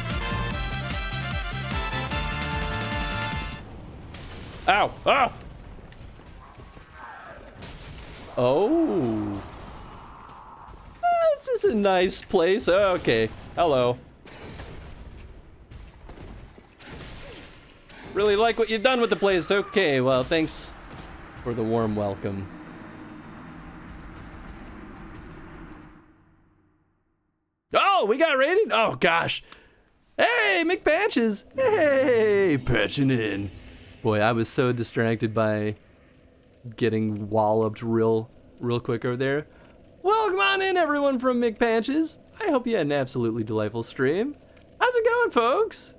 Ow! Oh! Oh! This is a nice place. Oh, okay. Hello. Really like what you've done with the place. Okay, well, thanks for the warm welcome. Oh, we got raided? Oh, gosh. Hey, McPatches. Hey, patching in. Boy, I was so distracted by getting walloped real quick over there. on in, everyone from McPatches. I hope you had an absolutely delightful stream. How's it going, folks?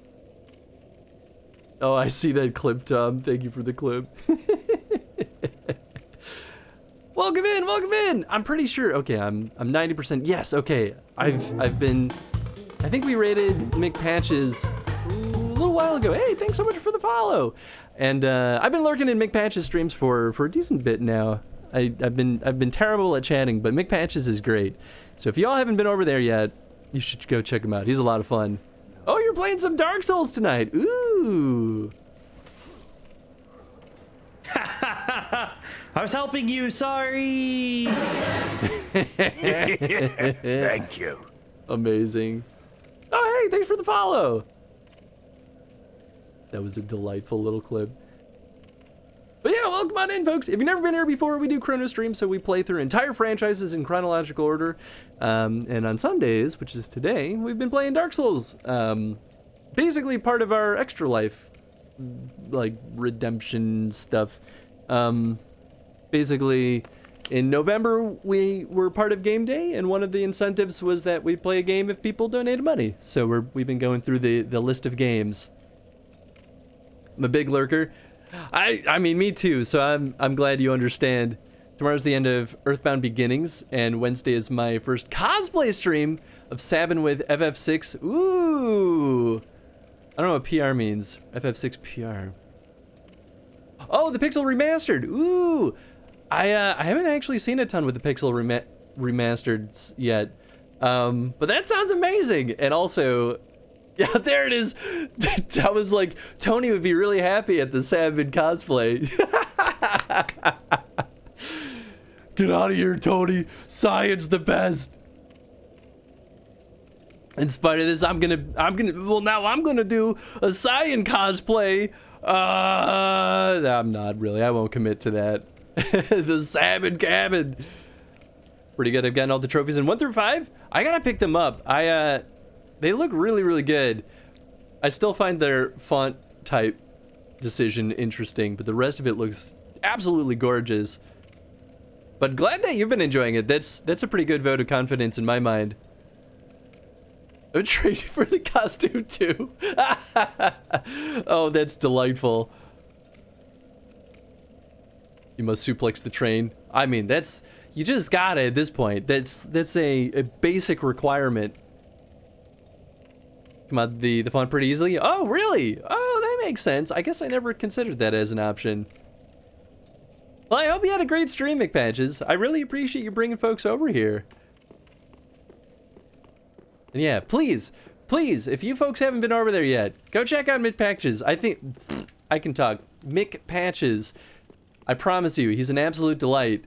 Oh, I see that clip, Tom. Thank you for the clip. Welcome in, welcome in. I'm pretty sure. Okay, I'm 90%. Yes, okay. I've been. I think we rated McPatches a little while ago. Hey, thanks so much for the follow. And I've been lurking in McPatches streams for a decent bit now. I've been terrible at chatting, but McPatches is great. So if y'all haven't been over there yet, you should go check him out. He's a lot of fun. Oh, you're playing some Dark Souls tonight. Ooh. I was helping you, sorry. Thank you. Amazing. Oh, hey, thanks for the follow. That was a delightful little clip. But yeah, welcome on in, folks. If you've never been here before, we do Chrono streams, so we play through entire franchises in chronological order. And on Sundays, which is today, we've been playing Dark Souls. Basically part of our extra life, like redemption stuff. Basically, in November, we were part of Game Day, and one of the incentives was that we play a game if people donated money. So we've been going through the list of games. I'm a big lurker. I mean, me too, so I'm glad you understand. Tomorrow's the end of Earthbound Beginnings, and Wednesday is my first cosplay stream of Sabin with FF6. Ooh! I don't know what PR means. FF6 PR. Oh, the Pixel Remastered! Ooh! I haven't actually seen a ton with the Pixel Remastered yet, but that sounds amazing! And also, yeah, there it is! I was like, Tony would be really happy at the Sabin cosplay. Get out of here, Tony! Science the best! In spite of this, I'm gonna do a Cyan cosplay. I'm not really. I won't commit to that. The Sabin cabin. Pretty good. I've gotten all the trophies in 1 through 5. I gotta pick them up. They look really, really good. I still find their font type decision interesting, but the rest of it looks absolutely gorgeous. But glad that you've been enjoying it. That's a pretty good vote of confidence in my mind. I'm trading for the costume too. Oh, that's delightful. You must suplex the train. I mean, you just gotta at this point. That's a basic requirement. Come on, the font pretty easily. Oh, really? Oh, that makes sense. I guess I never considered that as an option. Well, I hope you had a great stream, McPatches. I really appreciate you bringing folks over here. And yeah, please, if you folks haven't been over there yet, go check out McPatches. I think I can talk. McPatches. I promise you, he's an absolute delight.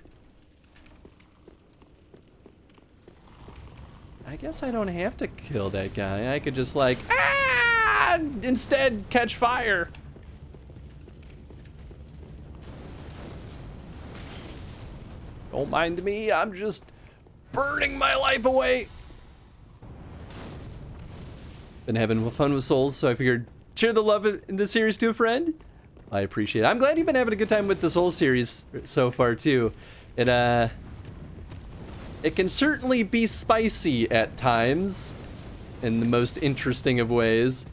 I guess I don't have to kill that guy. I could just like, instead catch fire. Don't mind me, I'm just burning my life away. Been having fun with Souls, so I figured share the love in the series to a friend. I appreciate it. I'm glad you've been having a good time with the Souls series so far too. It can certainly be spicy at times, in the most interesting of ways.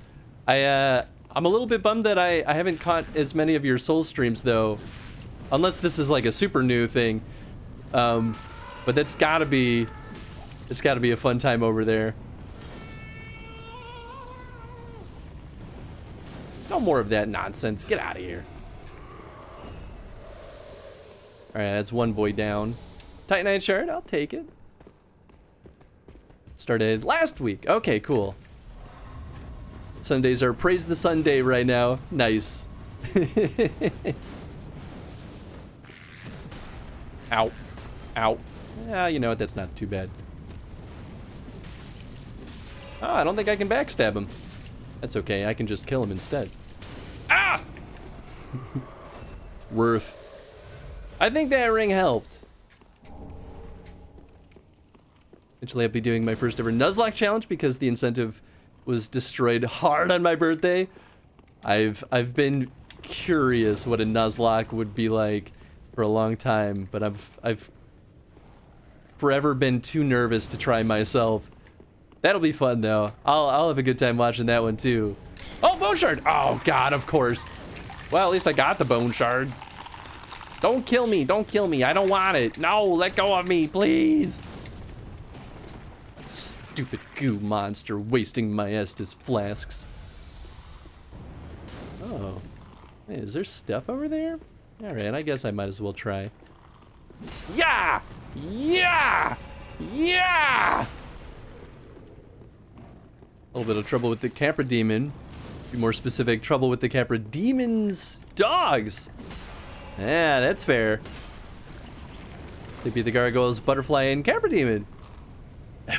I'm a little bit bummed that I haven't caught as many of your Souls streams though, unless this is like a super new thing. But it's gotta be a fun time over there. No more of that nonsense. Get out of here. All right, that's one boy down. Titanite shard, I'll take it. Started last week. Okay, cool. Sundays are praise the Sunday right now. Nice. Ow. Ow. Yeah, you know what? That's not too bad. Oh, I don't think I can backstab him. That's okay. I can just kill him instead. Ah! Worth. I think that ring helped. Eventually I'll be doing my first ever Nuzlocke challenge because the incentive was destroyed hard on my birthday. I've been curious what a Nuzlocke would be like for a long time, but I've forever been too nervous to try myself. That'll be fun though. I'll have a good time watching that one too. Oh, bone shard! Oh God, of course. Well, at least I got the bone shard. Don't kill me! Don't kill me! I don't want it! No, let go of me, please! Stupid goo monster wasting my Estus flasks. Oh. Hey, is there stuff over there? Alright, I guess I might as well try. Yeah! Yeah! Yeah! A little bit of trouble with the Capra Demon. Be more specific, trouble with the Capra Demon's dogs. Yeah, that's fair. They beat the Gargoyles, Butterfly, and Capra Demon. I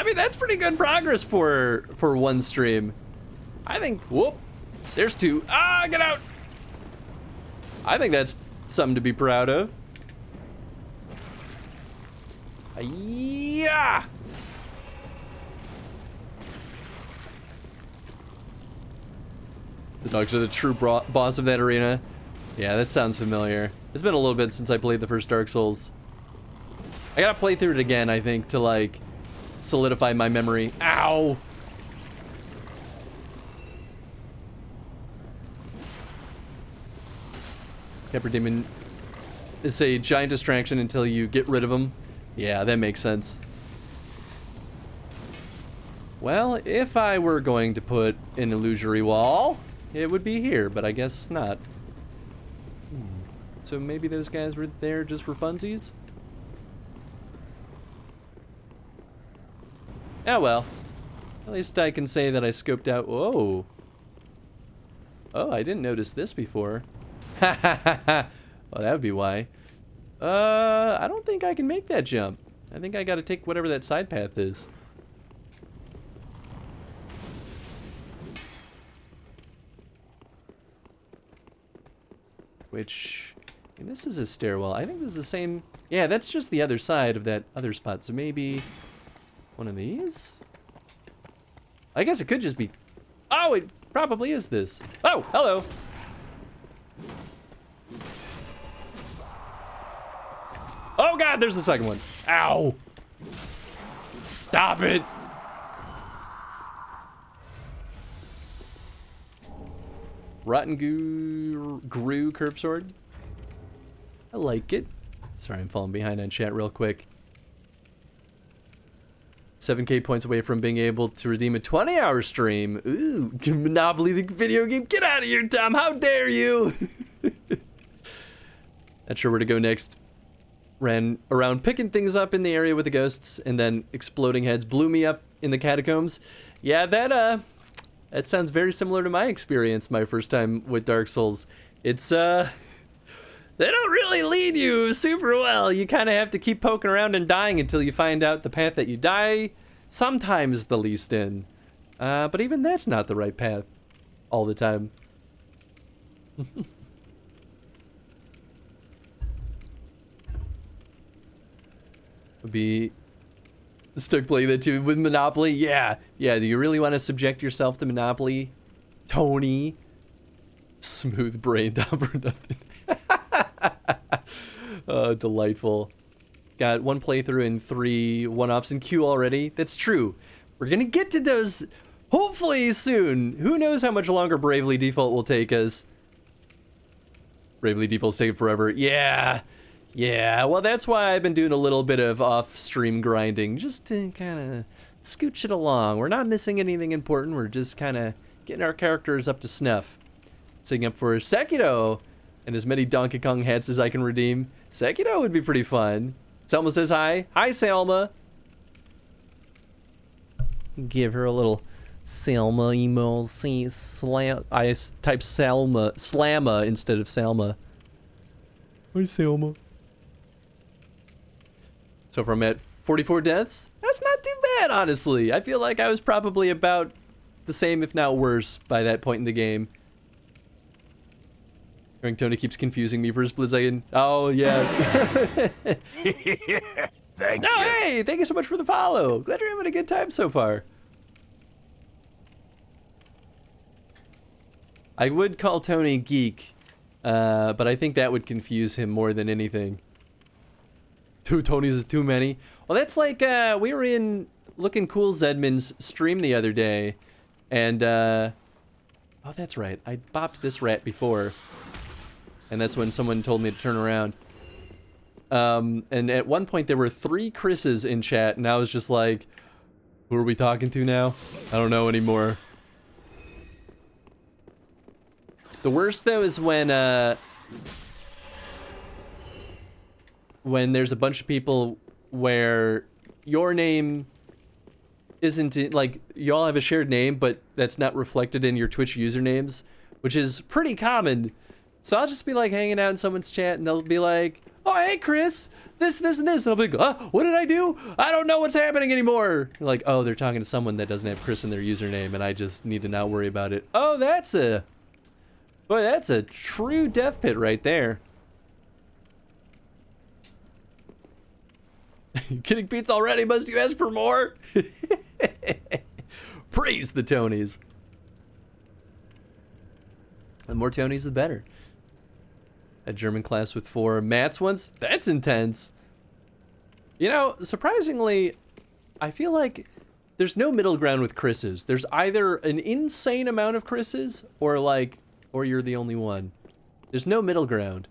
mean, that's pretty good progress for one stream. I think, whoop, there's two. Ah, get out! I think that's something to be proud of. Yeah! The dogs are the true boss of that arena. Yeah, that sounds familiar. It's been a little bit since I played the first Dark Souls. I gotta play through it again, I think, to like solidify my memory. Ow! Capra Demon is a giant distraction until you get rid of him. Yeah, that makes sense. Well, if I were going to put an illusory wall, it would be here, but I guess not. So maybe those guys were there just for funsies? Oh well. At least I can say that I scoped out. Whoa. Oh, I didn't notice this before. Ha ha ha ha. Well, that would be why. I don't think I can make that jump. I think I gotta take whatever that side path is. Which, and this is a stairwell. I think this is the same. Yeah, that's just the other side of that other spot. So maybe one of these? I guess it could just be. Oh, it probably is this. Oh, hello. Oh God, there's the second one. Ow. Stop it. Rotten Gru Curve Sword. I like it. Sorry, I'm falling behind on chat real quick. 7K points away from being able to redeem a 20-hour stream. Ooh, Monopoly the video game. Get out of here, Tom. How dare you? Not sure where to go next. Ran around picking things up in the area with the ghosts, and then exploding heads blew me up in the catacombs. Yeah, that sounds very similar to my experience my first time with Dark Souls. It's they don't really lead you super well. You kind of have to keep poking around and dying until you find out the path that you die sometimes the least in. But even that's not the right path all the time. Would be stuck playing that too with Monopoly. Yeah, do you really want to subject yourself to Monopoly, Tony? Smooth brain dump or nothing. Delightful. Got one playthrough and 3 one-offs in queue already. That's true. We're gonna get to those hopefully soon. Who knows how much longer Bravely Default will take us. Bravely Default's taking forever. Yeah, well that's why I've been doing a little bit of off-stream grinding, just to kind of scooch it along. We're not missing anything important, we're just kind of getting our characters up to snuff. Setting up for Sekiro, and as many Donkey Kong hats as I can redeem. Sekiro would be pretty fun. Selma says hi. Hi, Selma. Give her a little Selma emo. I type Selma, Slamma instead of Selma. Hi, Selma. So far I'm at 44 deaths. That's not too bad, honestly. I feel like I was probably about the same, if not worse, by that point in the game. Tony keeps confusing me for his Blizzagan. Oh, yeah. Thank you. Hey, thank you so much for the follow. Glad you're having a good time so far. I would call Tony geek, but I think that would confuse him more than anything. 2 Tonys is too many. Well, that's like, we were in Looking Cool Zedman's stream the other day, and, oh, that's right. I bopped this rat before, and that's when someone told me to turn around. And at one point there were 3 Chris's in chat, and I was just like, who are we talking to now? I don't know anymore. The worst, though, is when there's a bunch of people where your name isn't, like, you all have a shared name, but that's not reflected in your Twitch usernames, which is pretty common. So I'll just be, like, hanging out in someone's chat, and they'll be like, oh, hey, Chris, this, and this. And I'll be like, what did I do? I don't know what's happening anymore. Like, oh, they're talking to someone that doesn't have Chris in their username, and I just need to not worry about it. Oh, that's a true death pit right there. Getting pizza already? Must you ask for more? Praise the Tonys. The more Tonys, the better. A German class with 4 Mats ones? That's intense. You know, surprisingly, I feel like there's no middle ground with Chris's. There's either an insane amount of Chris's, or you're the only one. There's no middle ground.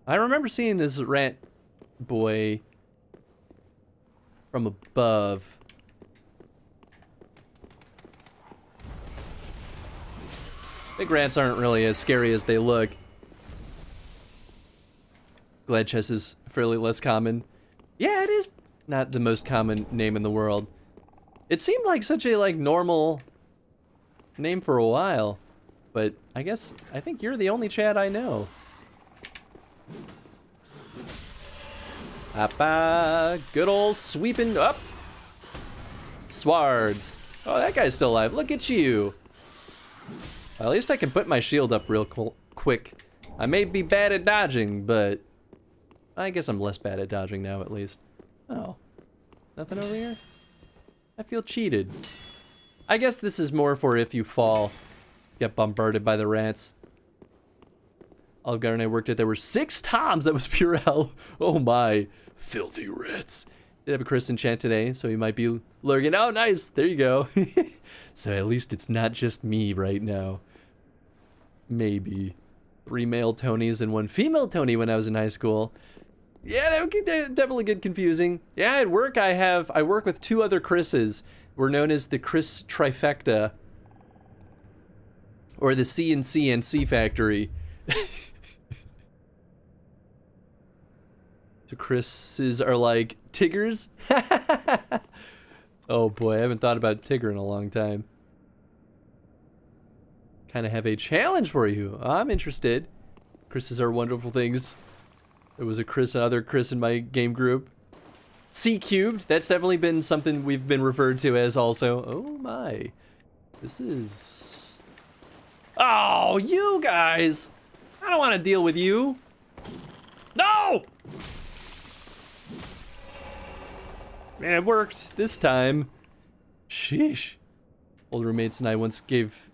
I remember seeing this rat boy from above. Big rats aren't really as scary as they look. Glad chess is fairly less common. Yeah, it is not the most common name in the world. It seemed like such a, like, normal name for a while. But I think you're the only chat I know. Appa, good old sweeping up. Swards. Oh, that guy's still alive. Look at you. Well, at least I can put my shield up real quick. I may be bad at dodging, but I guess I'm less bad at dodging now, at least. Oh, nothing over here? I feel cheated. I guess this is more for if you fall, get bombarded by the rats. Olive Garden I worked at, there were 6 toms. That was pure hell. Oh my, filthy rats. Did have a Chris in chat today, so he might be lurking. Oh, nice. There you go. So at least it's not just me right now. Maybe. 3 male Tonys and 1 female Tony when I was in high school. Yeah, that would definitely get confusing. Yeah, at work I work with 2 other Chris's. We're known as the Chris Trifecta. Or the C&C Factory. So Chris's are like Tiggers? Oh boy, I haven't thought about Tigger in a long time. Kind of have a challenge for you. I'm interested. Chris's are wonderful things. There was another Chris in my game group. C cubed, that's definitely been something we've been referred to as also. Oh my. This is... Oh, you guys! I don't want to deal with you. No! Man, it worked this time. Sheesh. Old roommates and I once gave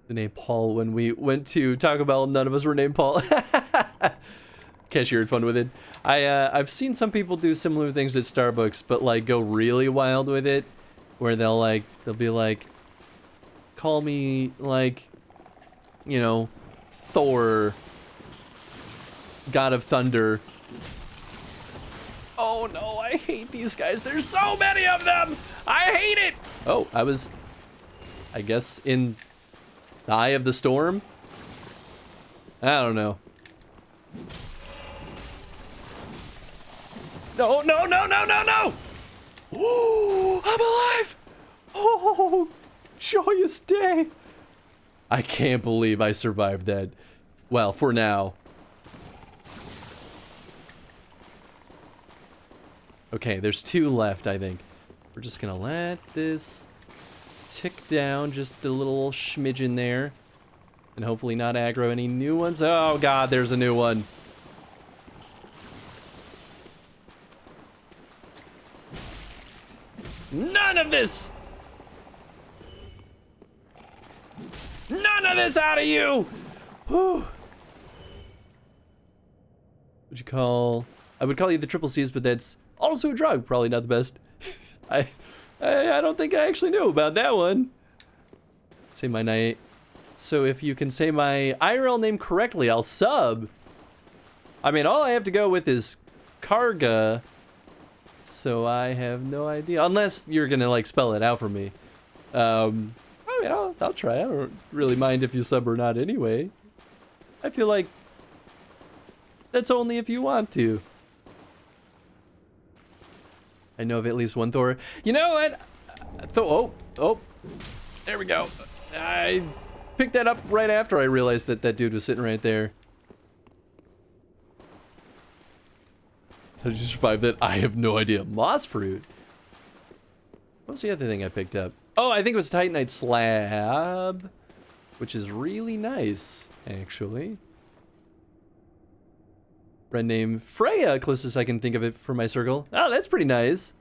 the name Paul when we went to Taco Bell. None of us were named Paul. Cashier had fun with it. I've seen some people do similar things at Starbucks, but like go really wild with it, where they'll be like, call me like, you know, Thor, God of Thunder. Oh no, I hate these guys. There's so many of them. I hate it. Oh, I was, I guess, in the eye of the storm. I don't know. No, no, no, no, no, no! Oh, I'm alive! Oh, joyous day! I can't believe I survived that. Well, for now. Okay, there's 2 left, I think. We're just gonna let this tick down just a little schmidgen there. And hopefully not aggro any new ones. Oh god, there's a new one. None of this! None of this out of you! Whew. What'd you call I would call you the triple C's, but that's also a drug. Probably not the best. I don't think I actually knew about that one. Say my name. So if you can say my IRL name correctly, I'll sub. I mean, all I have to go with is Karga. So I have no idea. Unless you're gonna like spell it out for me. I mean, I'll try. I don't really mind if you sub or not anyway. I feel like that's only if you want to. I know of at least one Thor. You know what? Oh, there we go. I picked that up right after I realized that that dude was sitting right there. How did you survive that? I have no idea. Moss fruit? What was the other thing I picked up? Oh, I think it was Titanite slab, which is really nice, actually. Friend name Freya, closest I can think of it for my circle. Oh, that's pretty nice.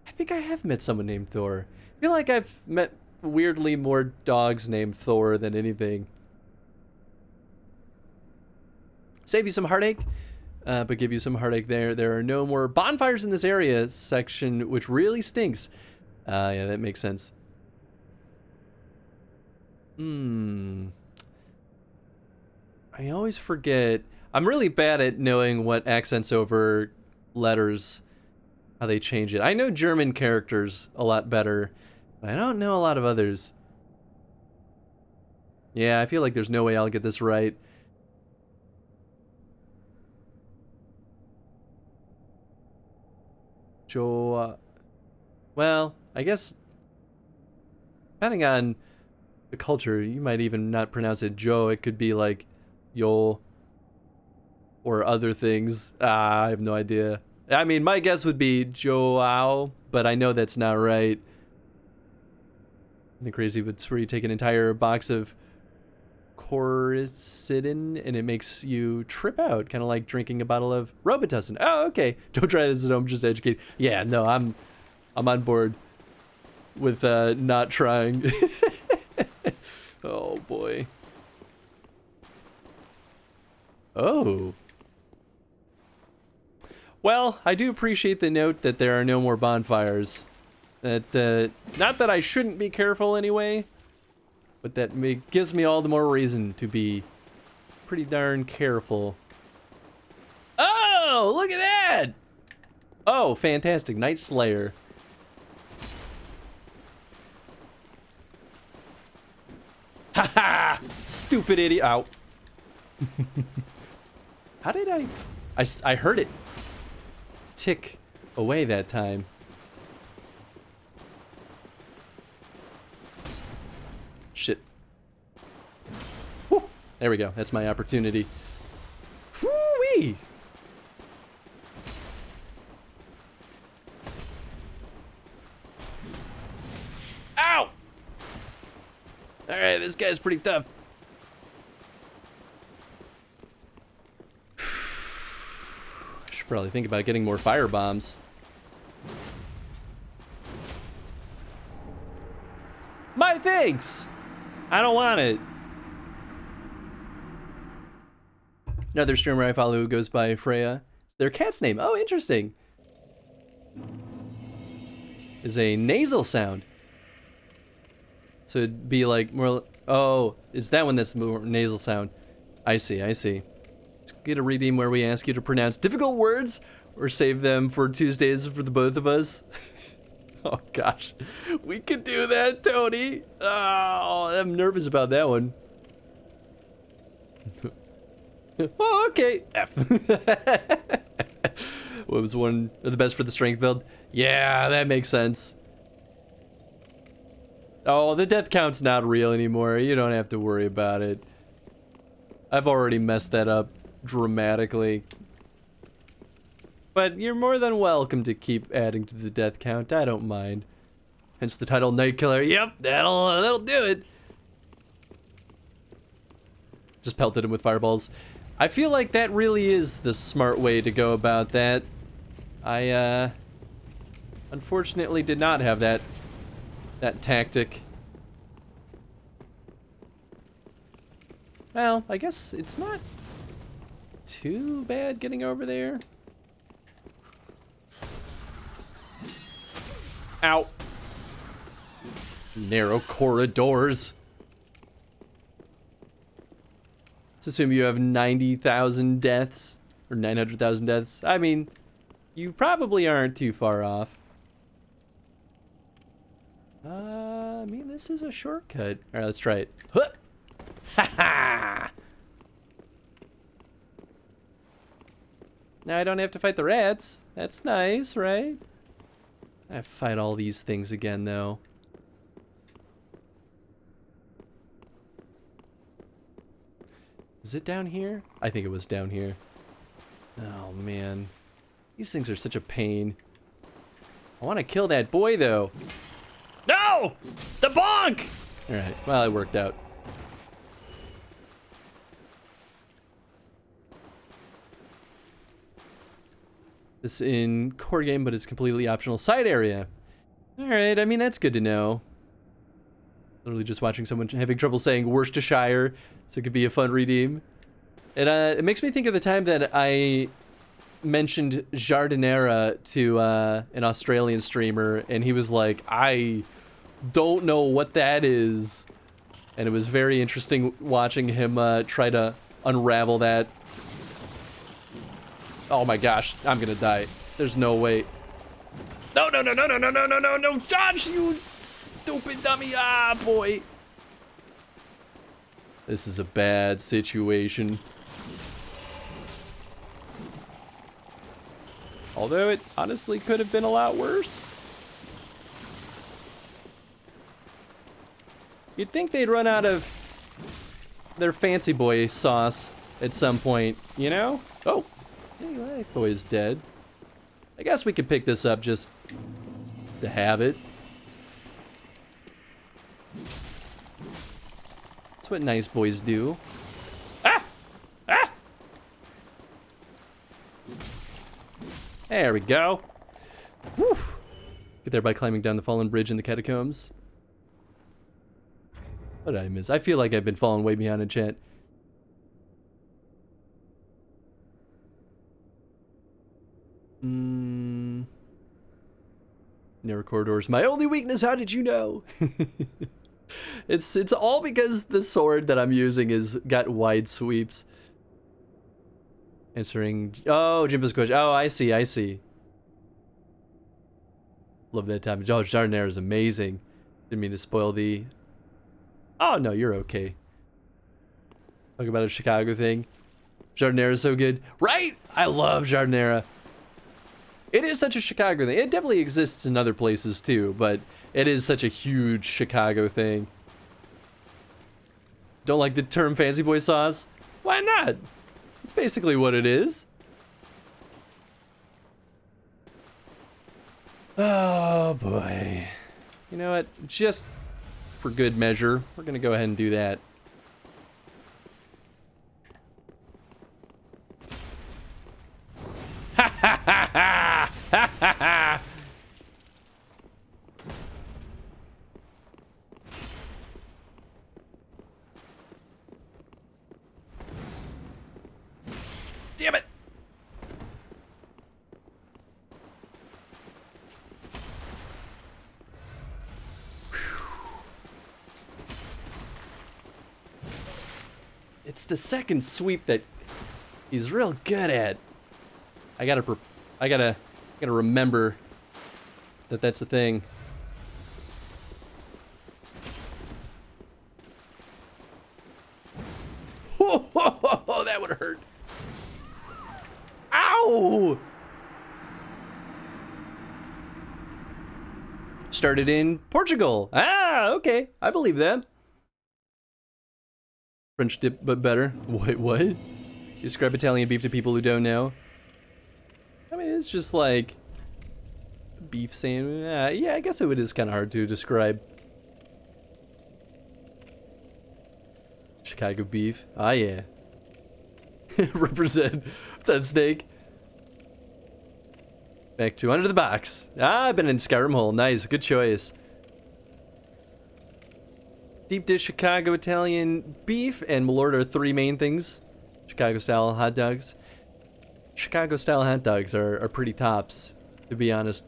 I think I have met someone named Thor. I feel like I've met weirdly more dogs named Thor than anything. Save you some heartache, but give you some heartache there. There are no more bonfires in this area section, which really stinks. Yeah, that makes sense. I always forget. I'm really bad at knowing what accents over letters, how they change it. I know German characters a lot better, but I don't know a lot of others. Yeah, I feel like there's no way I'll get this right. Well, I guess depending on the culture, you might even not pronounce it Joe. It could be like Yo or other things. I have no idea. I mean, my guess would be Joao, but I know that's not right. The crazy bits where you take an entire box of Coricidin and it makes you trip out, kind of like drinking a bottle of Robitussin. Oh, okay. Don't try this at home, just educate. Yeah, no, I'm on board with not trying. Oh boy. Oh. Well, I do appreciate the note that there are no more bonfires. That not that I shouldn't be careful anyway, but that gives me all the more reason to be pretty darn careful. Oh, look at that! Oh, fantastic. Night Slayer. Haha! Stupid idiot. Ow. How did I heard it tick away that time. Shit. Woo. There we go. That's my opportunity. Woo-wee! Ow! Alright, this guy's pretty tough. I should probably think about getting more fire bombs. My thanks! I don't want it. Another streamer I follow who goes by Freya. Their cat's name, oh interesting, is a nasal sound. So it'd be like more, oh, it's that one that's more nasal sound. I see, I see. Get a redeem where we ask you to pronounce difficult words or save them for Tuesdays for the both of us. Oh gosh, we could do that, Tony. Oh, I'm nervous about that one. Oh, okay. F. What was one of the best for the strength build? Yeah, that makes sense. Oh, the death count's not real anymore. You don't have to worry about it. I've already messed that up dramatically. But you're more than welcome to keep adding to the death count. I don't mind. Hence the title Night Killer. Yep, that'll do it. Just pelted him with fireballs. I feel like that really is the smart way to go about that. I unfortunately did not have that tactic. Well, I guess it's not too bad getting over there. Ow. Narrow corridors. Let's assume you have 90,000 deaths. Or 900,000 deaths. I mean, you probably aren't too far off. I mean, this is a shortcut. Alright, let's try it. Huh! Ha ha! Now I don't have to fight the rats. That's nice, right? I have to fight all these things again, though. Is it down here? I think it was down here. Oh, man. These things are such a pain. I want to kill that boy, though. No! The bonk! Alright, well, it worked out. This in core game, but it's completely optional side area. Alright, I mean, that's good to know. Literally just watching someone having trouble saying Worcestershire, so it could be a fun redeem. And it makes me think of the time that I mentioned Jardinera to an Australian streamer, and he was like, I don't know what that is. And it was very interesting watching him try to unravel that. Oh my gosh, I'm gonna die. There's no way. No, no, no, no, no, no, no, no, no, no, Josh, you stupid dummy. Ah, boy. This is a bad situation. Although it honestly could have been a lot worse. You'd think they'd run out of their fancy boy sauce at some point, you know? Oh, anyway, that boy's dead. I guess we could pick this up just to have it. That's what nice boys do. Ah! Ah! There we go. Woo! Get there by climbing down the fallen bridge in the catacombs. What did I miss? I feel like I've been falling way behind in chat. Narrow corridors. My only weakness, how did you know? It's all because the sword that I'm using is got wide sweeps. Answering... Oh, Jimbo's question. Oh, I see, I see. Love that time. Oh, Jardinera is amazing. Didn't mean to spoil the... Oh, no, you're okay. Talk about a Chicago thing. Jardinera is so good. Right? I love Jardinera. It is such a Chicago thing. It definitely exists in other places too, but it is such a huge Chicago thing. Don't like the term fancy boy sauce? Why not? It's basically what it is. Oh boy. You know what? Just for good measure, we're gonna go ahead and do that. Ha ha ha ha! Ha ha ha! Damn it! It's the second sweep that he's real good at. I gotta remember that that's a thing. Oh, that would hurt. Ow! Started in Portugal. Ah, okay. I believe that. French dip, but better. Wait, what? You describe Italian beef to people who don't know. I mean, it's just like beef sandwich. Yeah, I guess it is kind of hard to describe. Chicago beef. Ah, yeah. Represent. What's up, Snake? Back to Under the Box. Ah, I've been in Skyrim Hole. Nice. Good choice. Deep dish Chicago Italian beef and Malort are three main things. Chicago style hot dogs. Chicago-style hot dogs are pretty tops, to be honest.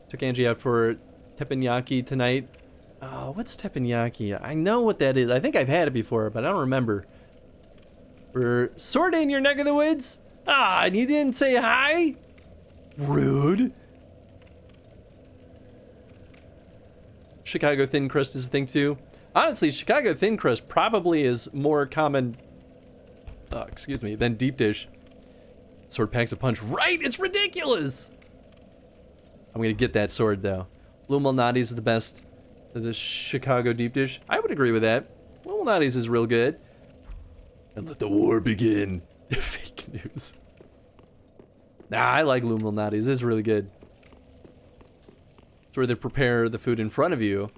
Took Angie out for teppanyaki tonight. Oh, what's teppanyaki? I know what that is. I think I've had it before, but I don't remember. We're sort of in your neck of the woods. Ah, and you didn't say hi? Rude. Chicago thin crust is a thing too. Honestly, Chicago thin crust probably is more common, than deep dish. Sword packs a punch. Right? It's ridiculous. I'm gonna get that sword though. Lou Malnati's is the best of the Chicago deep dish. I would agree with that. Lou Malnati's is real good. And let the war begin. Fake news. Nah, I like Lou Malnati's. It's really good. It's where they prepare the food in front of you.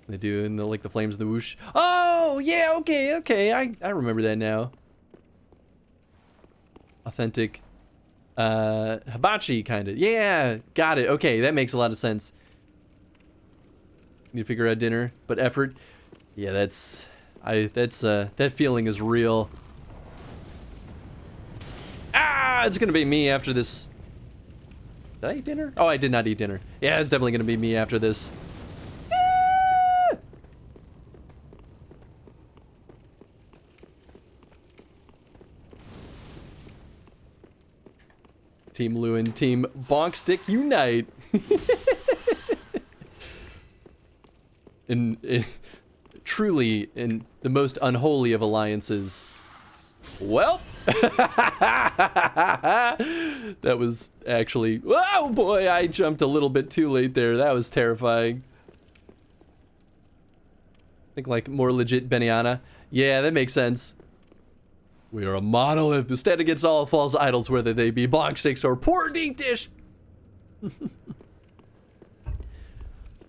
They do, and like the flames and the whoosh. Oh, yeah, okay. I remember that now. Authentic hibachi kind of. Yeah, got it. Okay, that makes a lot of sense. Need to figure out dinner, but effort. Yeah, that feeling is real. Ah, it's gonna be me after this. Did I eat dinner? Oh, I did not eat dinner. Yeah, it's definitely gonna be me after this. Ah! Team Lewin, Team Bonkstick unite. Truly in the most unholy of alliances. Well, that was actually, oh boy, I jumped a little bit too late there. That was terrifying. Think like more legit Beniana. Yeah, that makes sense. We are a monolith. The stand against all false idols, whether they be Bonksticks or poor deep dish.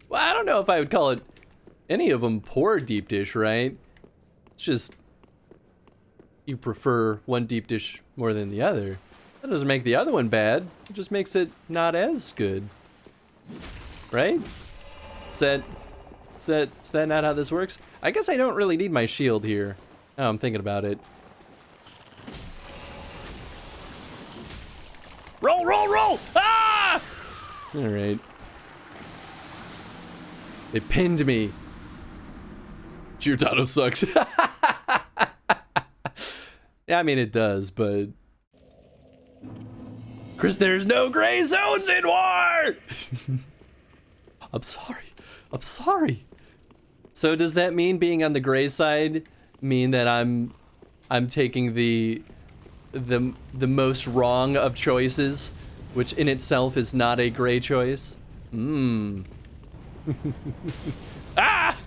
Well, I don't know if I would call it any of them poor deep dish, right? It's just you prefer one deep dish more than the other. That doesn't make the other one bad. It just makes it not as good, right? Is that not how this works? I guess I don't really need my shield here. Oh, I'm thinking about it. Roll, roll, roll! Ah! All right. They pinned me. Giordano sucks. Yeah, I mean it does, but Chris, there's no gray zones in war. I'm sorry. So does that mean being on the gray side mean that I'm taking the most wrong of choices, which in itself is not a gray choice? Ah!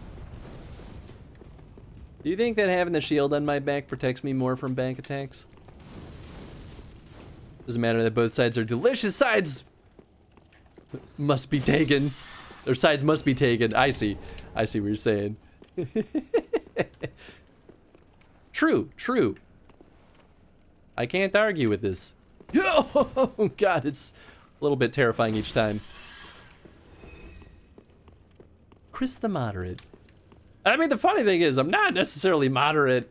Do you think that having the shield on my back protects me more from back attacks? Doesn't matter that both sides are delicious. Sides must be taken. Their sides must be taken. I see what you're saying. True. I can't argue with this. Oh God, it's a little bit terrifying each time. Chris the Moderate. I mean, the funny thing is, I'm not necessarily moderate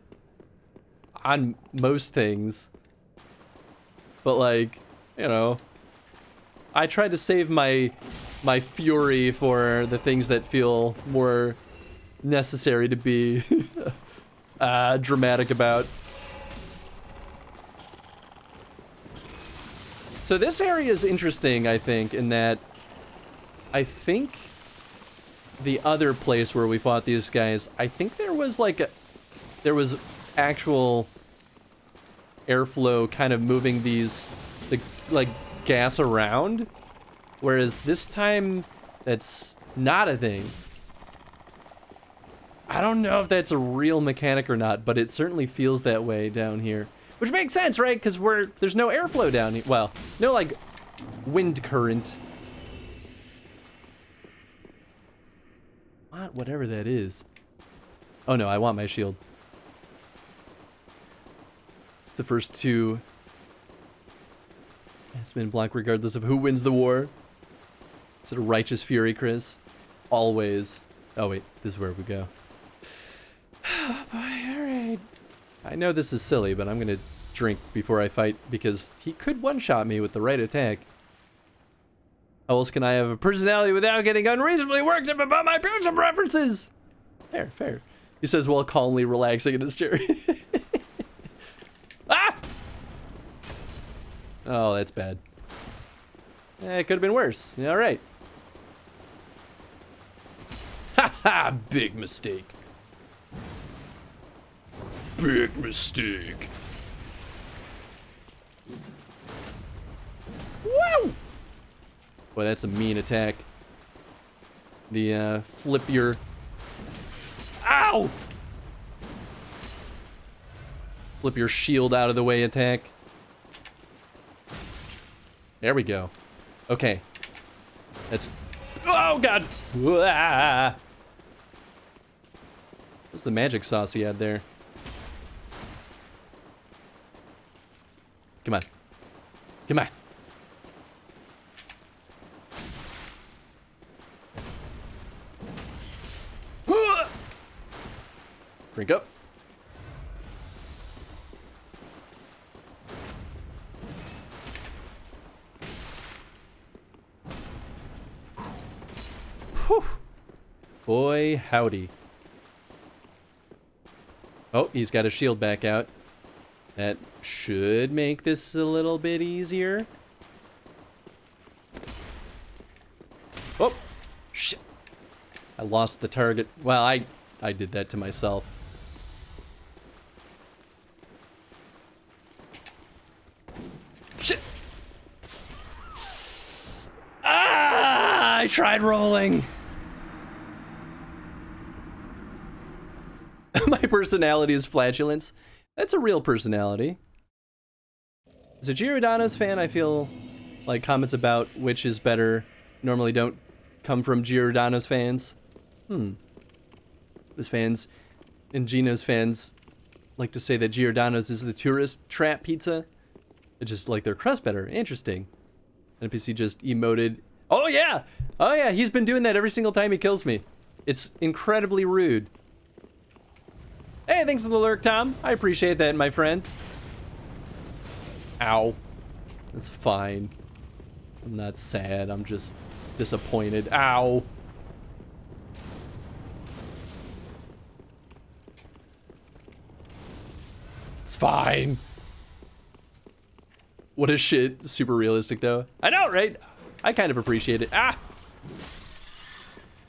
on most things. But like, you know, I try to save my fury for the things that feel more necessary to be dramatic about. So this area is interesting, I think, in that I think the other place where we fought these guys, I think there was actual airflow kind of moving the gas around, whereas this time that's not a thing. I don't know if that's a real mechanic or not, but it certainly feels that way down here, which makes sense, right? Because there's no airflow down here. Well, no like wind current. Whatever that is. Oh no, I want my shield. It's the first two. It's been blocked regardless of who wins the war. Is it a righteous fury, Chris? Always. Oh wait, this is where we go. Oh boy, alright. I know this is silly, but I'm gonna drink before I fight, because he could one-shot me with the right attack. How else can I have a personality without getting unreasonably worked up about my appearance and preferences? Fair, fair. He says while calmly relaxing in his chair. Ah! Oh, that's bad. It could have been worse. All right. Ha ha! Big mistake. Big mistake. Woo! Boy, that's a mean attack. The flip your... Ow! Flip your shield out of the way attack. There we go. Okay. That's... Oh, God! What's the magic sauce he had there? Come on. Come on. Drink up. Whew. Boy, howdy. Oh, he's got his shield back out. That should make this a little bit easier. Oh, shit. I lost the target. Well, I did that to myself. Shit. Ah, I tried rolling. My personality is flatulence. That's a real personality. As a Giordano's fan, I feel like comments about which is better normally don't come from Giordano's fans. His fans and Gino's fans like to say that Giordano's is the tourist trap pizza. It's just like their crust better. Interesting. NPC just emoted. Oh yeah! Oh yeah, he's been doing that every single time he kills me. It's incredibly rude. Hey, thanks for the lurk, Tom. I appreciate that, my friend. Ow. That's fine. I'm not sad, I'm just disappointed. Ow. It's fine. What a shit. Super realistic, though. I know, right? I kind of appreciate it. Ah!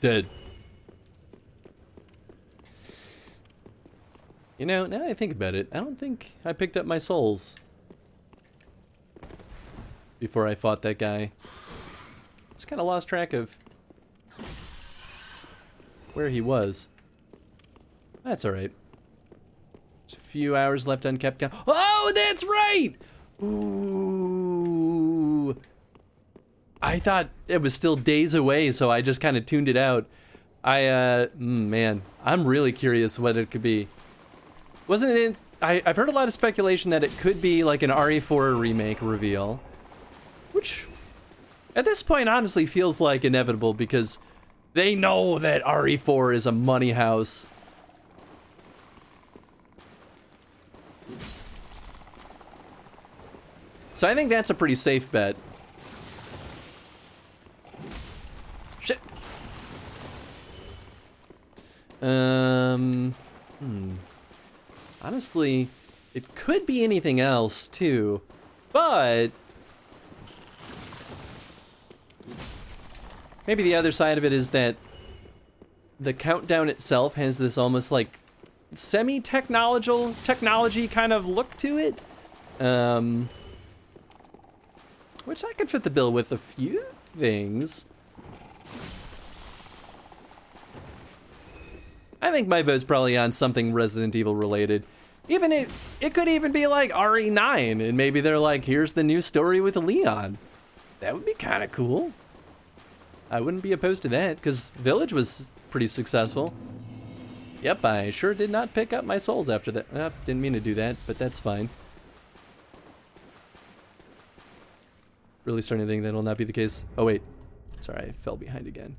Dead. You know, now that I think about it, I don't think I picked up my souls before I fought that guy. Just kind of lost track of where he was. That's alright. There's a few hours left on Capcom. Oh, that's right! Ooh. I thought it was still days away, so I just kind of tuned it out. Man, I'm really curious what it could be. Wasn't it? I've heard a lot of speculation that it could be like an RE4 remake reveal, which at this point honestly feels like inevitable because they know that RE4 is a money house. So I think that's a pretty safe bet. Shit. Honestly, it could be anything else too, but maybe the other side of it is that the countdown itself has this almost like technology kind of look to it. Which I could fit the bill with a few things. I think my vote's probably on something Resident Evil related. Even it could even be like RE9, and maybe they're like, here's the new story with Leon. That would be kind of cool. I wouldn't be opposed to that, because Village was pretty successful. Yep, I sure did not pick up my souls after that. Didn't mean to do that, but that's fine. Really starting to think that'll not be the case. Oh wait, sorry, I fell behind again.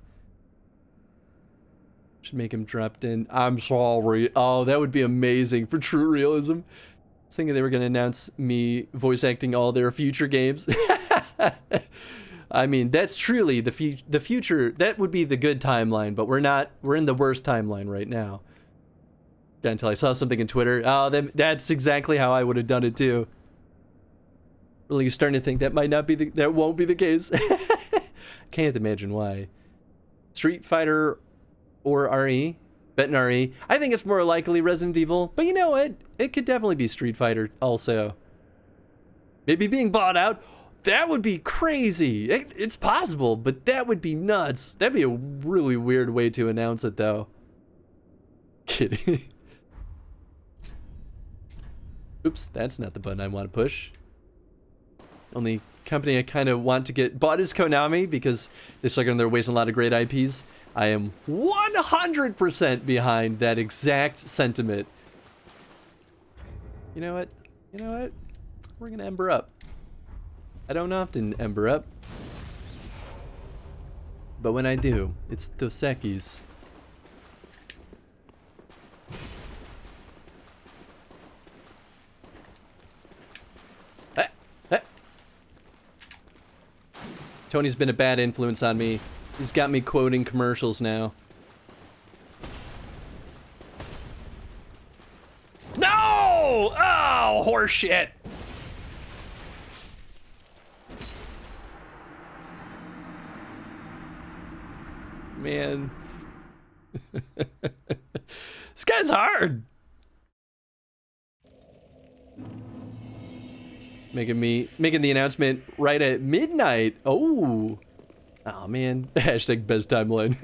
Should make him dropped in. I'm sorry. Oh, that would be amazing for true realism. was thinking they were going to announce me voice acting all their future games. I mean, that's truly the future. That would be the good timeline, but we're not. We're in the worst timeline right now. Until I saw something in Twitter. Oh, that's exactly how I would have done it too. Really starting to think that might not be that won't be the case. Can't imagine why. Street Fighter or RE? Betting RE. I think it's more likely Resident Evil, but you know what? It could definitely be Street Fighter also. Maybe being bought out. That would be crazy. It's possible, but that would be nuts. That'd be a really weird way to announce it, though. Kidding. Oops, that's not the button I want to push. Only company I kind of want to get bought is Konami, because they suck on their waste a lot of great IPs. I am 100% behind that exact sentiment. You know what? You know what? We're gonna Ember up. I don't often Ember up, but when I do, it's Dos Equis. Tony's been a bad influence on me. He's got me quoting commercials now. No! Oh, horseshit! Man. This guy's hard. Making the announcement right at midnight. Oh man. Hashtag best timeline.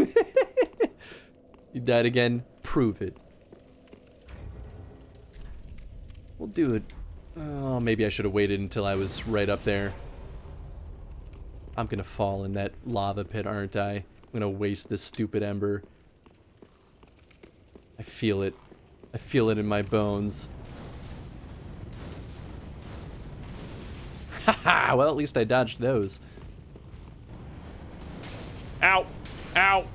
You died again. Prove it. We'll do it. Oh, maybe I should have waited until I was right up there. I'm gonna fall in that lava pit, aren't I? I'm gonna waste this stupid ember. I feel it. I feel it in my bones. Haha, well, at least I dodged those. Ow! Ow!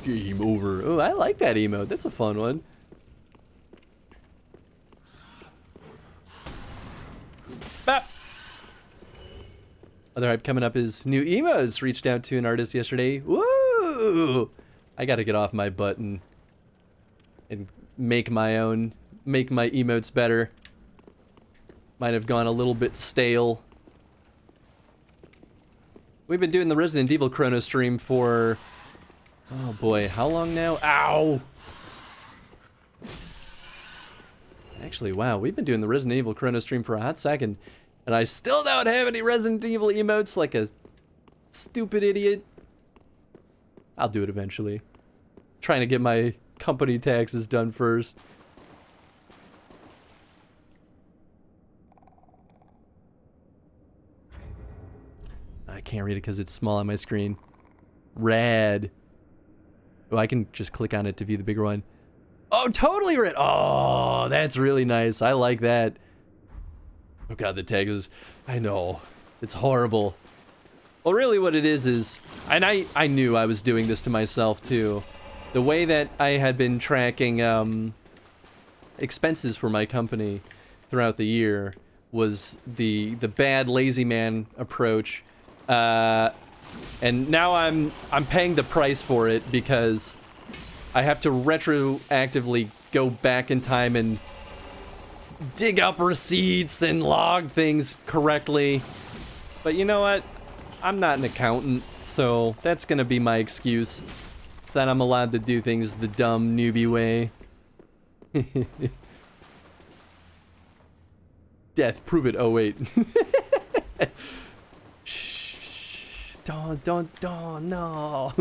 Game over. Oh, I like that emote. That's a fun one. Bap! Other hype coming up is new emotes. Reached out to an artist yesterday. Woo! I gotta get off my butt and make my emotes better. Might have gone a little bit stale. We've been doing the Resident Evil Chrono stream for, oh boy, how long now? Ow! Actually, wow, we've been doing the Resident Evil Chrono stream for a hot second, and I still don't have any Resident Evil emotes like a stupid idiot. I'll do it eventually. Trying to get my company taxes done first. I can't read it because it's small on my screen. Rad. Oh, I can just click on it to view the bigger one. Oh, totally red. Oh, that's really nice. I like that. Oh god, the tag is, I know, it's horrible. Well, really what it is, and I knew I was doing this to myself too. The way that I had been tracking expenses for my company throughout the year was the bad lazy man approach, and now I'm paying the price for it because I have to retroactively go back in time and dig up receipts and log things correctly. But you know what? I'm not an accountant, so that's gonna be my excuse. It's that I'm allowed to do things the dumb newbie way. Death, prove it. Oh wait. Shh, don't, no.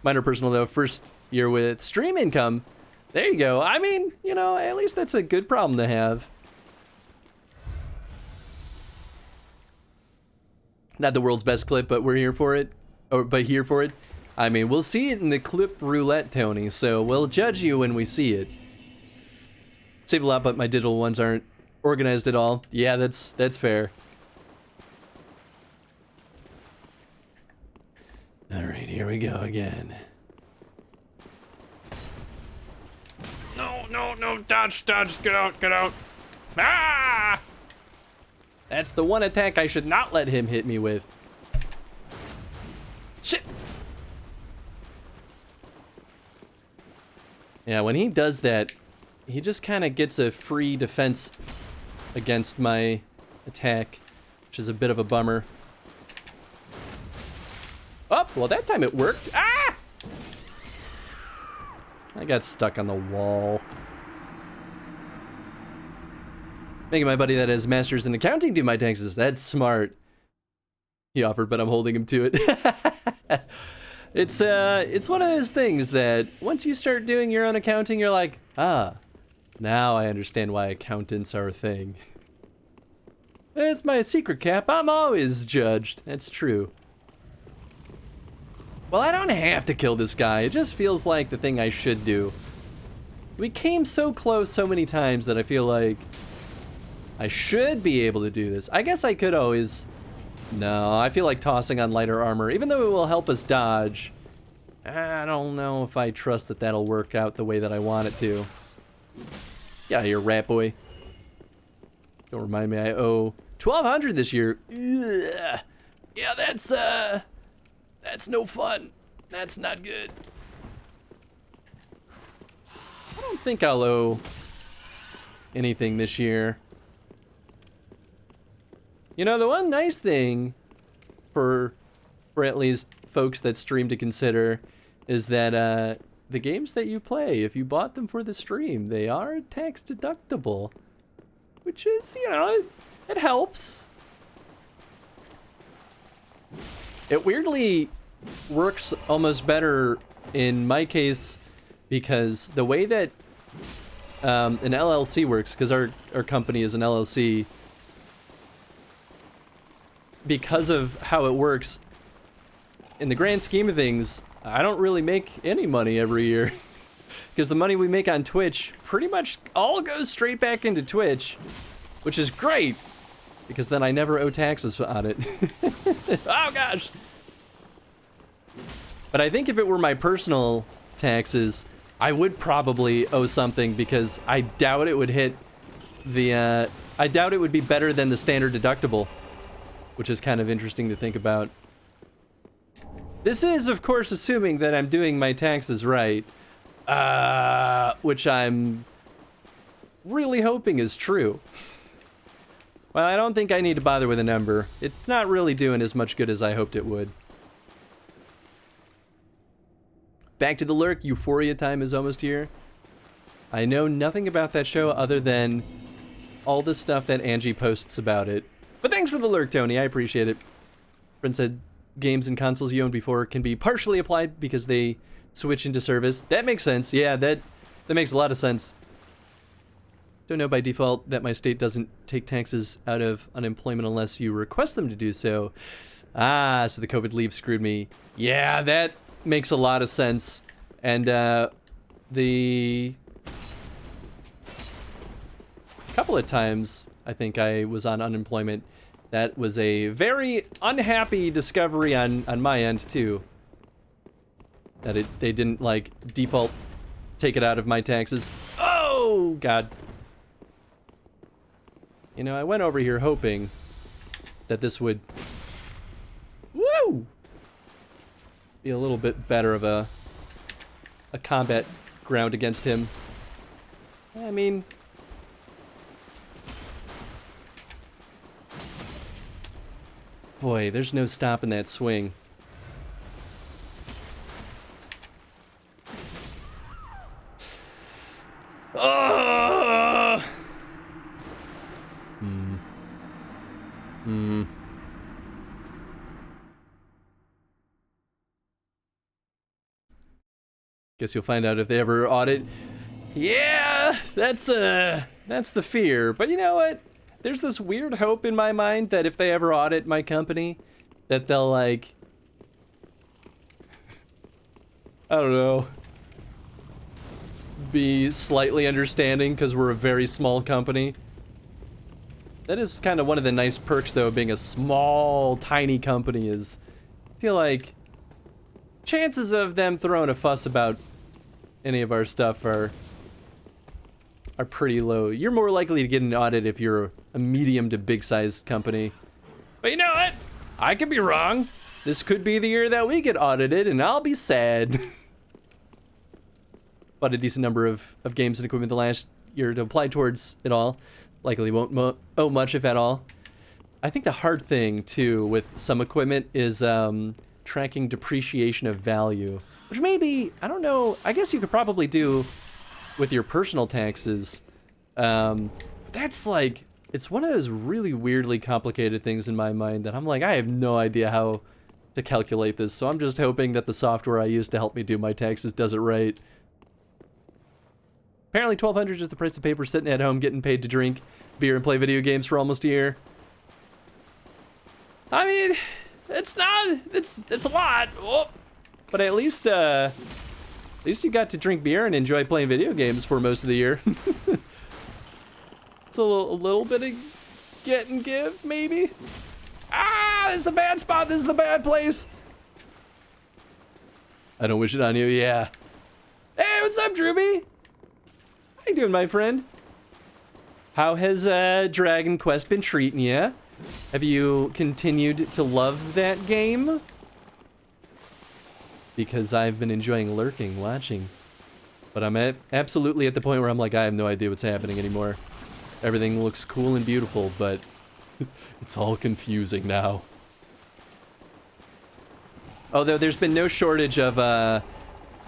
Minor personal though, first year with stream income. There you go. I mean, you know, at least that's a good problem to have. Not the world's best clip, but we're here for it. But here for it. I mean, we'll see it in the clip roulette, Tony, so we'll judge you when we see it. Save a lot, but my digital ones aren't organized at all. Yeah, that's fair. Alright, here we go again. no, dodge, get out. Ah! That's the one attack I should not let him hit me with. Shit! Yeah, when he does that, he just kind of gets a free defense against my attack, which is a bit of a bummer. Oh, well that time it worked. Ah! I got stuck on the wall. Making my buddy that has masters in accounting do my taxes. That's smart. He offered, but I'm holding him to it. It's one of those things that once you start doing your own accounting, you're like, ah, now I understand why accountants are a thing. It's my secret, Cap. I'm always judged. That's true. Well, I don't have to kill this guy. It just feels like the thing I should do. We came so close so many times that I feel like I should be able to do this. I guess I could always... No, I feel like tossing on lighter armor, even though it will help us dodge. I don't know if I trust that that'll work out the way that I want it to. Get out of here, rat boy. Don't remind me I owe 1,200 this year. Ugh. Yeah, that's no fun. That's not good. I don't think I'll owe anything this year. You know, the one nice thing for at least folks that stream to consider is that the games that you play, if you bought them for the stream, they are tax deductible, which is, you know, it helps. It weirdly works almost better in my case because the way that an LLC works, because our company is an LLC, because of how it works, in the grand scheme of things, I don't really make any money every year. Because the money we make on Twitch pretty much all goes straight back into Twitch, which is great, because then I never owe taxes on it. Oh gosh! But I think if it were my personal taxes, I would probably owe something, because I doubt it would hit the, I doubt it would be better than the standard deductible, which is kind of interesting to think about. This is, of course, assuming that I'm doing my taxes right, which I'm really hoping is true. Well, I don't think I need to bother with a number. It's not really doing as much good as I hoped it would. Back to the lurk, Euphoria time is almost here. I know nothing about that show other than all the stuff that Angie posts about it. But thanks for the lurk, Tony. I appreciate it. Friend said games and consoles you owned before can be partially applied because they switch into service. That makes sense. Yeah, that makes a lot of sense. Don't know by default that my state doesn't take taxes out of unemployment unless you request them to do so. Ah, so the COVID leave screwed me. Yeah, that makes a lot of sense. And the couple of times I think I was on unemployment, that was a very unhappy discovery on my end too. That they didn't like default take it out of my taxes. Oh God. You know, I went over here hoping that this would be a little bit better of a combat ground against him. I mean, boy, there's no stopping that swing. Guess you'll find out if they ever audit. Yeah, that's the fear. But you know what? There's this weird hope in my mind that if they ever audit my company, that they'll like, I don't know, be slightly understanding because we're a very small company. That is kind of one of the nice perks though of being a small, tiny company is, I feel like chances of them throwing a fuss about any of our stuff are are pretty low. You're more likely to get an audit if you're a medium to big sized company. But you know what? I could be wrong. This could be the year that we get audited, and I'll be sad. Bought a decent number of games and equipment the last year to apply towards it all. Likely won't owe much, if at all. I think the hard thing, too, with some equipment is tracking depreciation of value. Which maybe, I don't know, I guess you could probably do with your personal taxes. But that's like, it's one of those really weirdly complicated things in my mind that I'm like, I have no idea how to calculate this. So I'm just hoping that the software I use to help me do my taxes does it right. Apparently $1,200 is the price to pay for sitting at home getting paid to drink beer and play video games for almost a year. I mean, it's a lot. Oh. But at least you got to drink beer and enjoy playing video games for most of the year. It's a little bit of get and give, maybe. Ah, this is a bad spot. This is the bad place. I don't wish it on you, yeah. Hey, what's up, Drewby? How you doing, my friend? How has Dragon Quest been treating you? Have you continued to love that game? Because I've been enjoying lurking, watching. But I'm absolutely at the point where I'm like, I have no idea what's happening anymore. Everything looks cool and beautiful, but it's all confusing now. Although there's been no shortage of, what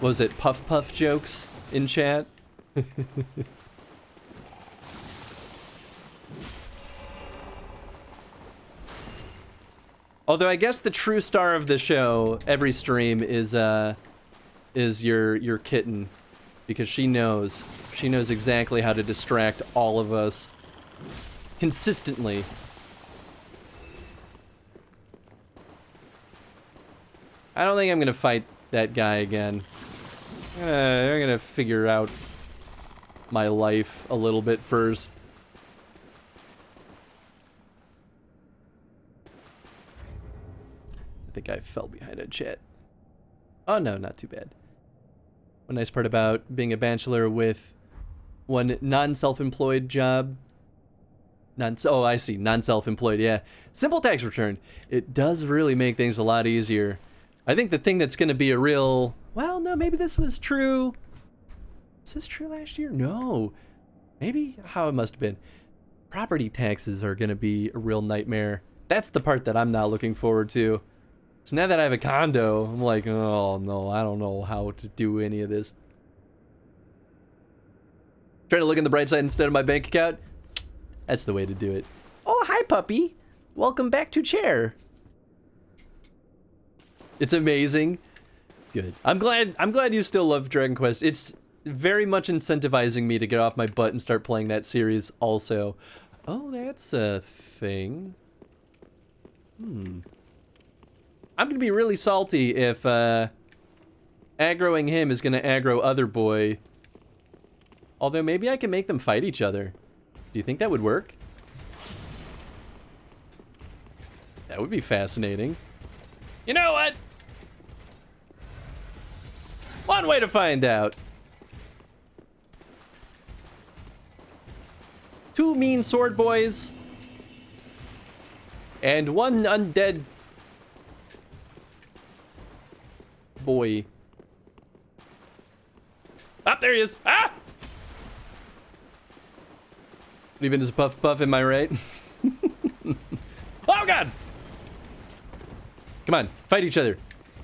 was it, Puff Puff jokes in chat? Although I guess the true star of the show, every stream, is your kitten, because she knows exactly how to distract all of us consistently. I don't think I'm gonna fight that guy again. I'm gonna figure out my life a little bit first. I think I fell behind a chat. Oh no, not too bad. One nice part about being a bachelor with one non-self-employed job. Oh, I see, non-self-employed, yeah. Simple tax return. It does really make things a lot easier. I think the thing that's gonna be a real... Well, no, maybe this was true. Was this true last year? No. Maybe how it must have been. Property taxes are gonna be a real nightmare. That's the part that I'm not looking forward to. So now that I have a condo, I'm like, oh no, I don't know how to do any of this. Trying to look on the bright side instead of my bank account? That's the way to do it. Oh, hi puppy. Welcome back to chair. It's amazing. Good. I'm glad you still love Dragon Quest. It's very much incentivizing me to get off my butt and start playing that series also. Oh, that's a thing. I'm gonna be really salty if aggroing him is gonna aggro other boy. Although maybe I can make them fight each other. Do you think that would work? That would be fascinating. You know what? One way to find out. Two mean sword boys and one undead boy. Ah, there he is. Ah! Even as a puff puff, am I right? Oh god! Come on, fight each other.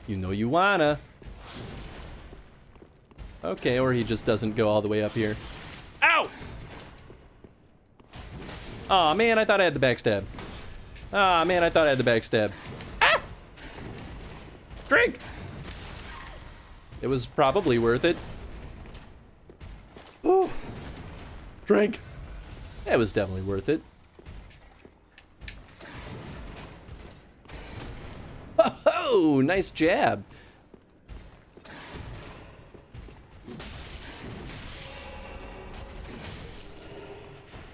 You know you wanna. Okay, or he just doesn't go all the way up here. Ow! Aw, man, I thought I had the backstab. Ah, man, I thought I had the backstab. Ah! Drink! It was probably worth it. Ooh. Drink. It was definitely worth it. Oh, nice jab.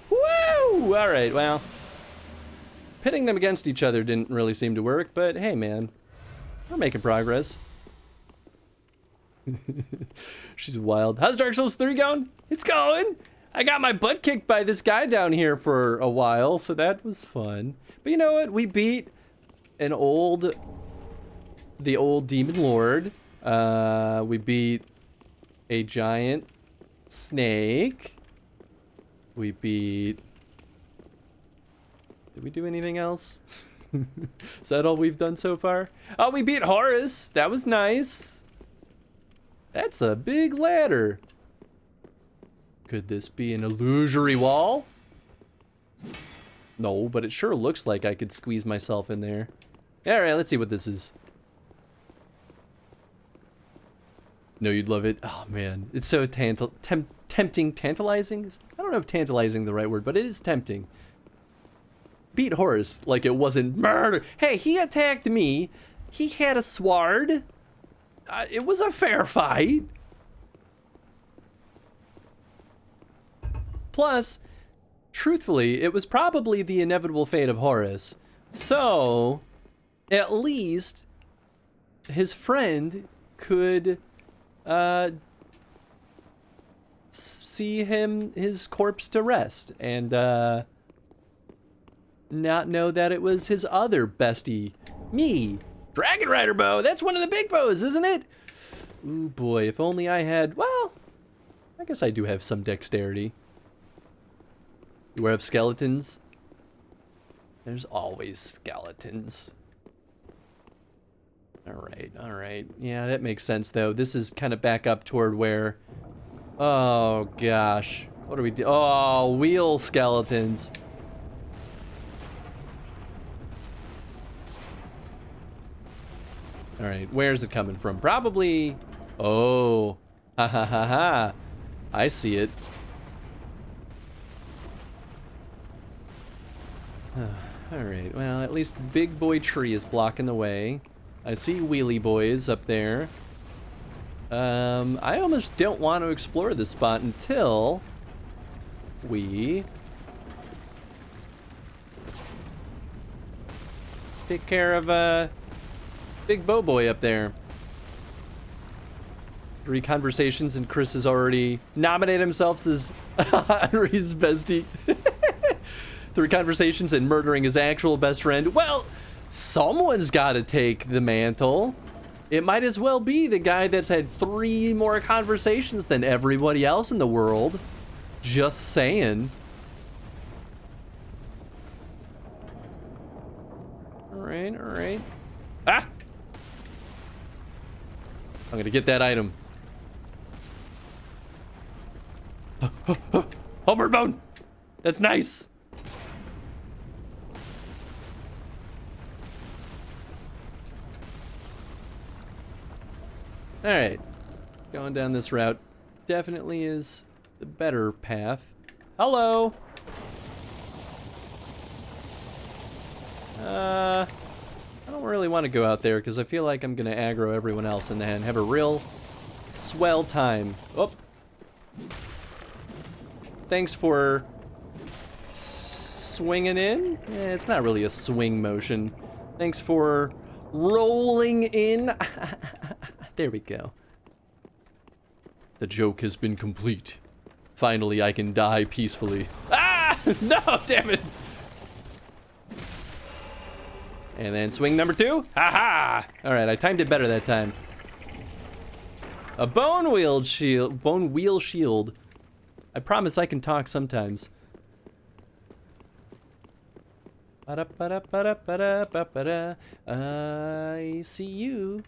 Woo! All right, well, pitting them against each other didn't really seem to work, but hey, man, we're making progress. She's wild. How's Dark Souls 3 going? It's going. I got my butt kicked by this guy down here for a while, so that was fun. But you know what? We beat the old demon lord. We beat a giant snake. We beat... Did we do anything else? Is that all we've done so far? Oh, we beat Horus. That was nice. That's a big ladder. Could this be an illusory wall? No, but it sure looks like I could squeeze myself in there. All right, let's see what this is. No, you'd love it. Oh man, it's so tempting, tantalizing. I don't know if tantalizing is the right word, but it is tempting. Beat Horus like it wasn't murder. Hey, he attacked me. He had a sword. It was a fair fight. Plus, truthfully, it was probably the inevitable fate of Horus. So, at least, his friend could see his corpse to rest and not know that it was his other bestie, me. Dragon Rider bow, that's one of the big bows, isn't it? Ooh boy, if only I had, well, I guess I do have some dexterity. You have skeletons? There's always skeletons. Alright. Yeah, that makes sense though. This is kind of back up toward where, oh gosh. What do we do? Oh, wheel skeletons. Alright, where's it coming from? Probably... Oh. Ha ha ha ha. I see it. Alright, well, at least Big Boy Tree is blocking the way. I see Wheelie Boys up there. I almost don't want to explore this spot until we take care of, Big Bow Boy up there. 3 conversations and Chris has already nominated himself as Henry's bestie. 3 conversations and murdering his actual best friend. Well, someone's got to take the mantle. It might as well be the guy that's had 3 more conversations than everybody else in the world. Just saying. Alright. Ah! I'm gonna get that item. Homeward Bone! That's nice! Alright. Going down this route definitely is the better path. Hello! I don't really want to go out there because I feel like I'm gonna aggro everyone else and then have a real swell time. Oh. Thanks for swinging in. It's not really a swing motion. Thanks for rolling in. There we go. The joke has been complete. Finally, I can die peacefully. Ah! No, damn it! And then swing number 2. Ha-ha! Alright, I timed it better that time. A bone wheel shield. I promise I can talk sometimes. I see you.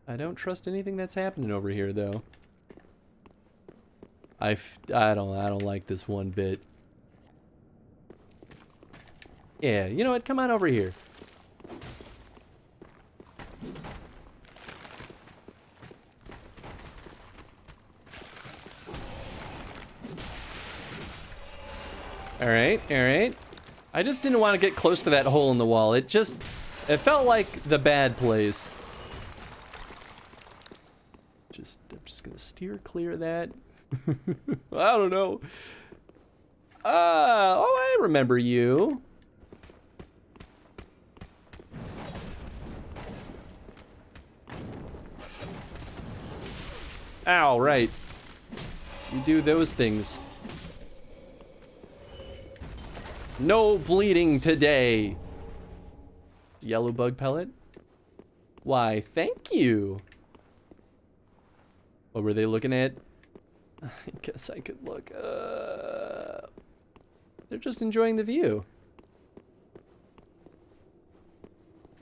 I don't trust anything that's happening over here though. I don't like this one bit. Yeah, you know what? Come on over here. Alright. I just didn't want to get close to that hole in the wall. It felt like the bad place. I'm just gonna steer clear of that. I don't know. Oh, I remember you. Ow, right. You do those things. No bleeding today. Yellow bug pellet? Why, thank you. What were they looking at? I guess I could look. They're just enjoying the view.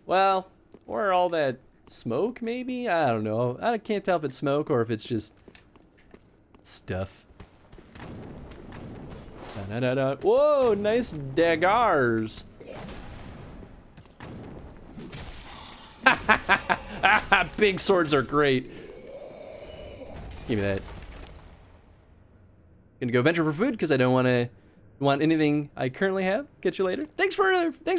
Well, or all that smoke, maybe? I don't know. I can't tell if it's smoke or if it's just stuff. Da-da-da-da. Whoa, nice daggers. Big swords are great. Give me that. Gonna go venture for food because I don't want anything I currently have. Catch you later. Thanks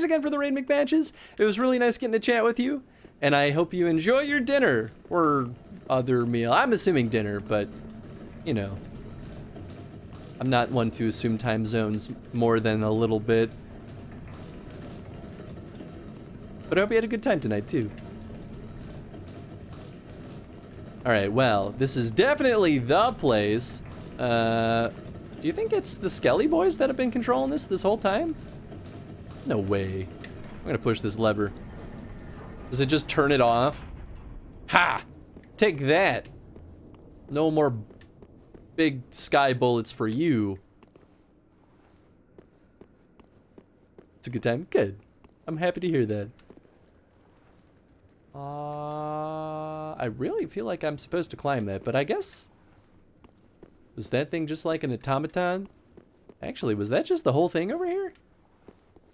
again for the raid McMatches. It was really nice getting to chat with you, and I hope you enjoy your dinner or other meal. I'm assuming dinner, but you know, I'm not one to assume time zones more than a little bit. But I hope you had a good time tonight too. All right, well, this is definitely the place. Do you think it's the Skelly boys that have been controlling this whole time? No way. I'm gonna push this lever. Does it just turn it off? Ha! Take that. No more big sky bullets for you. It's a good time? Good. I'm happy to hear that. I really feel like I'm supposed to climb that, but I guess... Was that thing just like an automaton? Actually, was that just the whole thing over here? I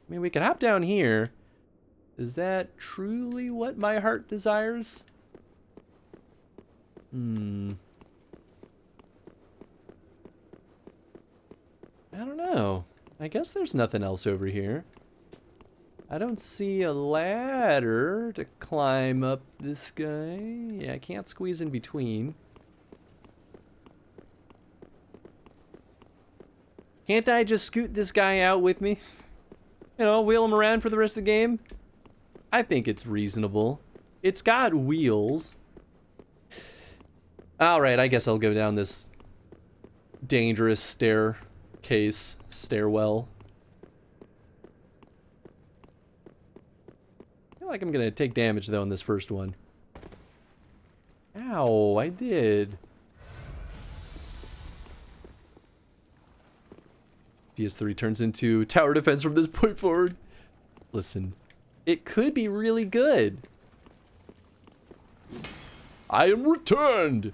mean, we could hop down here. Is that truly what my heart desires? I don't know. I guess there's nothing else over here. I don't see a ladder to climb up this guy. Yeah, I can't squeeze in between. Can't I just scoot this guy out with me? You know, wheel him around for the rest of the game? I think it's reasonable. It's got wheels. Alright, I guess I'll go down this dangerous stairwell. I feel like I'm gonna take damage though in this first one. Ow, I did. DS3 turns into tower defense from this point forward. Listen, it could be really good. I am returned.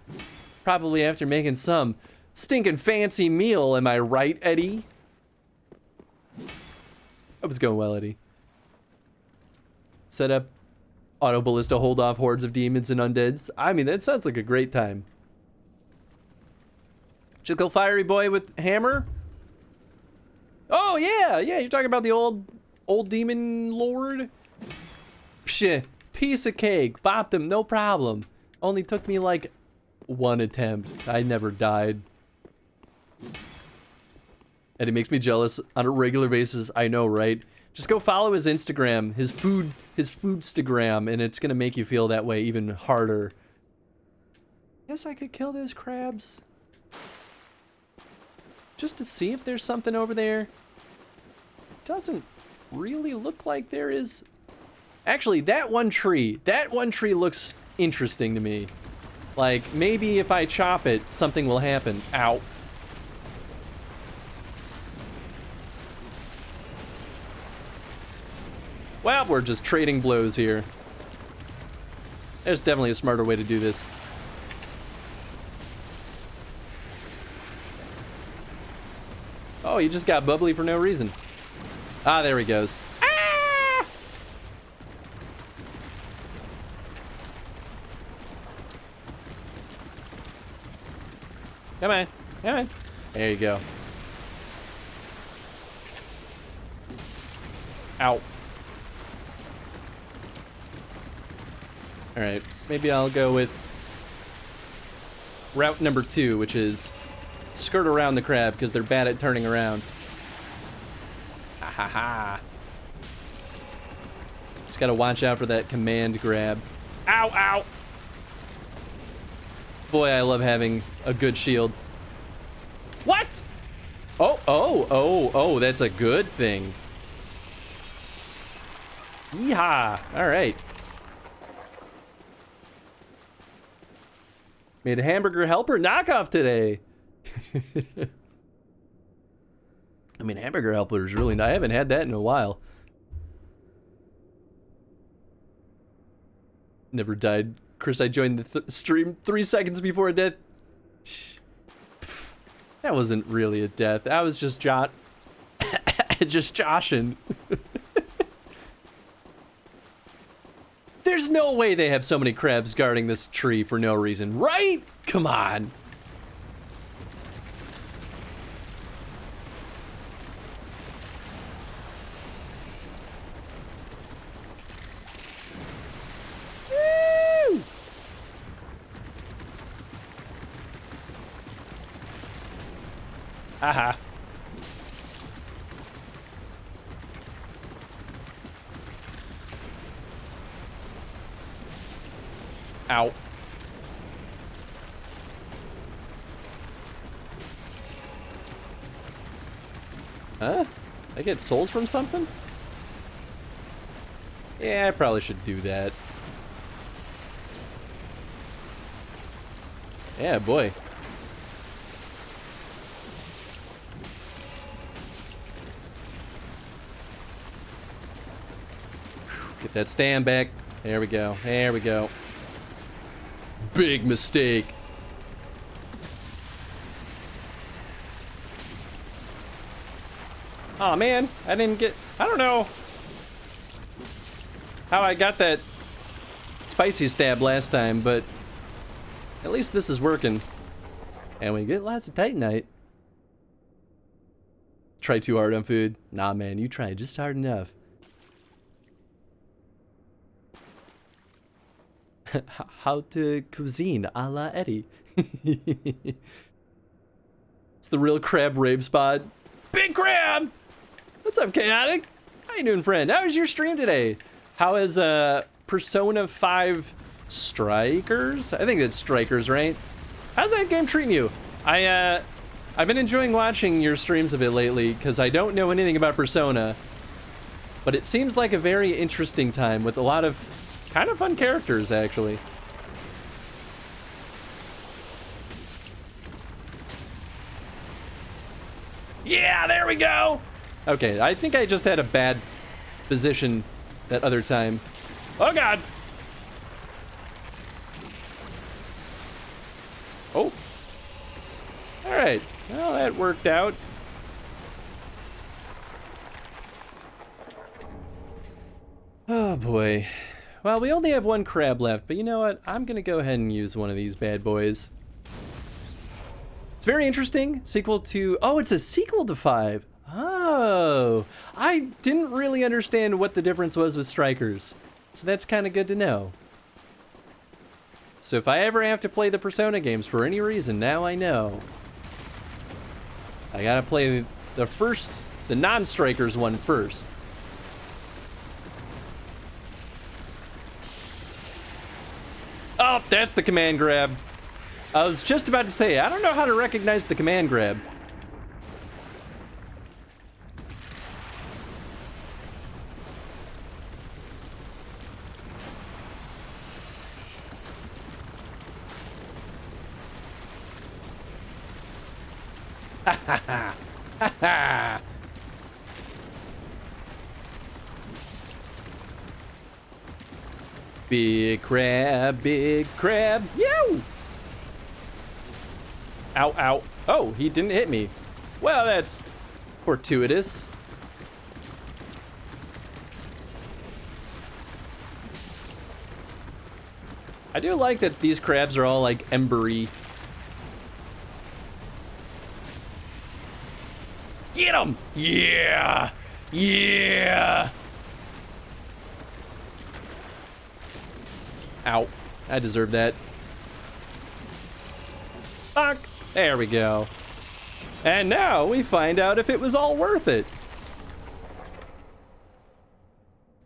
Probably after making some stinking fancy meal, am I right, Eddie? Hope it's going well, Eddie. Set up auto ballista, hold off hordes of demons and undeads. I mean, that sounds like a great time. Just go fiery boy with hammer. Oh yeah, you're talking about the old demon lord? Psh, piece of cake, bopped him, no problem. Only took me like one attempt. I never died. And it makes me jealous on a regular basis, I know, right? Just go follow his Instagram, his foodstagram, and it's gonna make you feel that way even harder. Guess I could kill those crabs. Just to see if there's something over there. Doesn't really look like there is. Actually, that one tree looks interesting to me. Like, maybe if I chop it, something will happen. Ow. Well, we're just trading blows here. There's definitely a smarter way to do this. Oh, he just got bubbly for no reason. Ah, there he goes. Ah! Come on, come on. There you go. Ow. Alright, maybe I'll go with route number 2, which is skirt around the crab because they're bad at turning around. Ha ha ha. Just gotta watch out for that command grab. Ow, ow. Boy, I love having a good shield. What? Oh, that's a good thing. Yeehaw. All right. Made a hamburger helper knockoff today. I mean, hamburger helper is really nice. I haven't had that in a while. Never died. Chris, I joined the stream 3 seconds before death. That wasn't really a death. I was just just joshing. There's no way they have so many crabs guarding this tree for no reason, right? Come on. Woo! Haha. Ow. Huh? I get souls from something? Yeah, I probably should do that. Yeah, boy. Get that stand back. There we go. There we go. Big mistake. Aw, man, I didn't get, I don't know how I got that spicy stab last time, but at least this is working. And we get lots of Titanite. Try too hard on food? Nah, man, you try just hard enough. How to cuisine a la Eddie. It's the real crab rave spot. Big crab! What's up, Chaotic? How you doing, friend? How was your stream today? How is Persona 5 Strikers? I think it's Strikers, right? How's that game treating you? I've been enjoying watching your streams of it lately because I don't know anything about Persona, but it seems like a very interesting time with a lot of kind of fun characters, actually. Yeah, there we go! Okay, I think I just had a bad position that other time. Oh, God! Oh. Alright, well, that worked out. Oh, boy. Well, we only have one crab left, but you know what? I'm gonna go ahead and use one of these bad boys. It's very interesting. Sequel to... Oh, it's a sequel to 5. Oh. I didn't really understand what the difference was with Strikers. So that's kind of good to know. So if I ever have to play the Persona games for any reason, now I know. I gotta play the non-Strikers one first. Oh, that's the command grab. I was just about to say, I don't know how to recognize the command grab. Ha ha ha! Ha ha! Big crab, yow! Ow, ow. Oh, he didn't hit me. Well, that's fortuitous. I do like that these crabs are all like embery. Get him! Yeah! Yeah! Ow. I deserve that. Fuck. There we go. And now we find out if it was all worth it.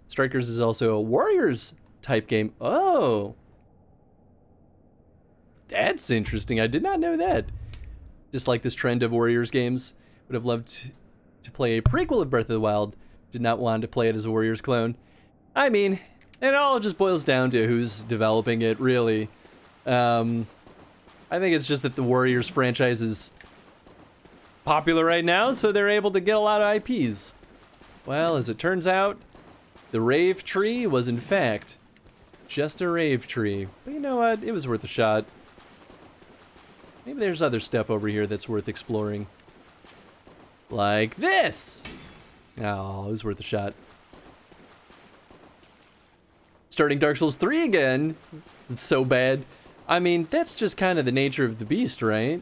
Strikers is also a Warriors type game. Oh. That's interesting. I did not know that. Just like this trend of Warriors games would have loved to play a prequel of Breath of the Wild, did not want to play it as a Warriors clone. I mean, it all just boils down to who's developing it, really. I think it's just that the Warriors franchise is popular right now, so they're able to get a lot of IPs. Well, as it turns out, the rave tree was in fact just a rave tree. But you know what? It was worth a shot. Maybe there's other stuff over here that's worth exploring. Like this! Oh, it was worth a shot. Starting Dark Souls 3 again. It's so bad. I mean, that's just kind of the nature of the beast, right?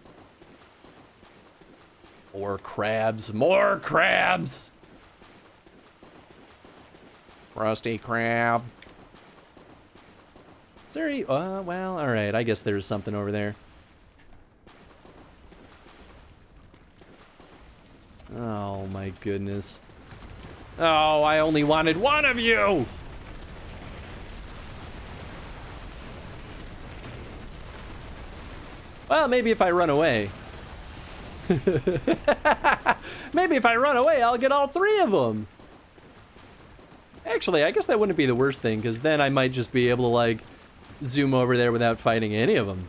More crabs. More crabs! Rusty crab. Is there any... well, alright. I guess there's something over there. Oh, my goodness. Oh, I only wanted one of you! Well, maybe if I run away. Maybe if I run away, I'll get all three of them. Actually, I guess that wouldn't be the worst thing, because then I might just be able to, like, zoom over there without fighting any of them.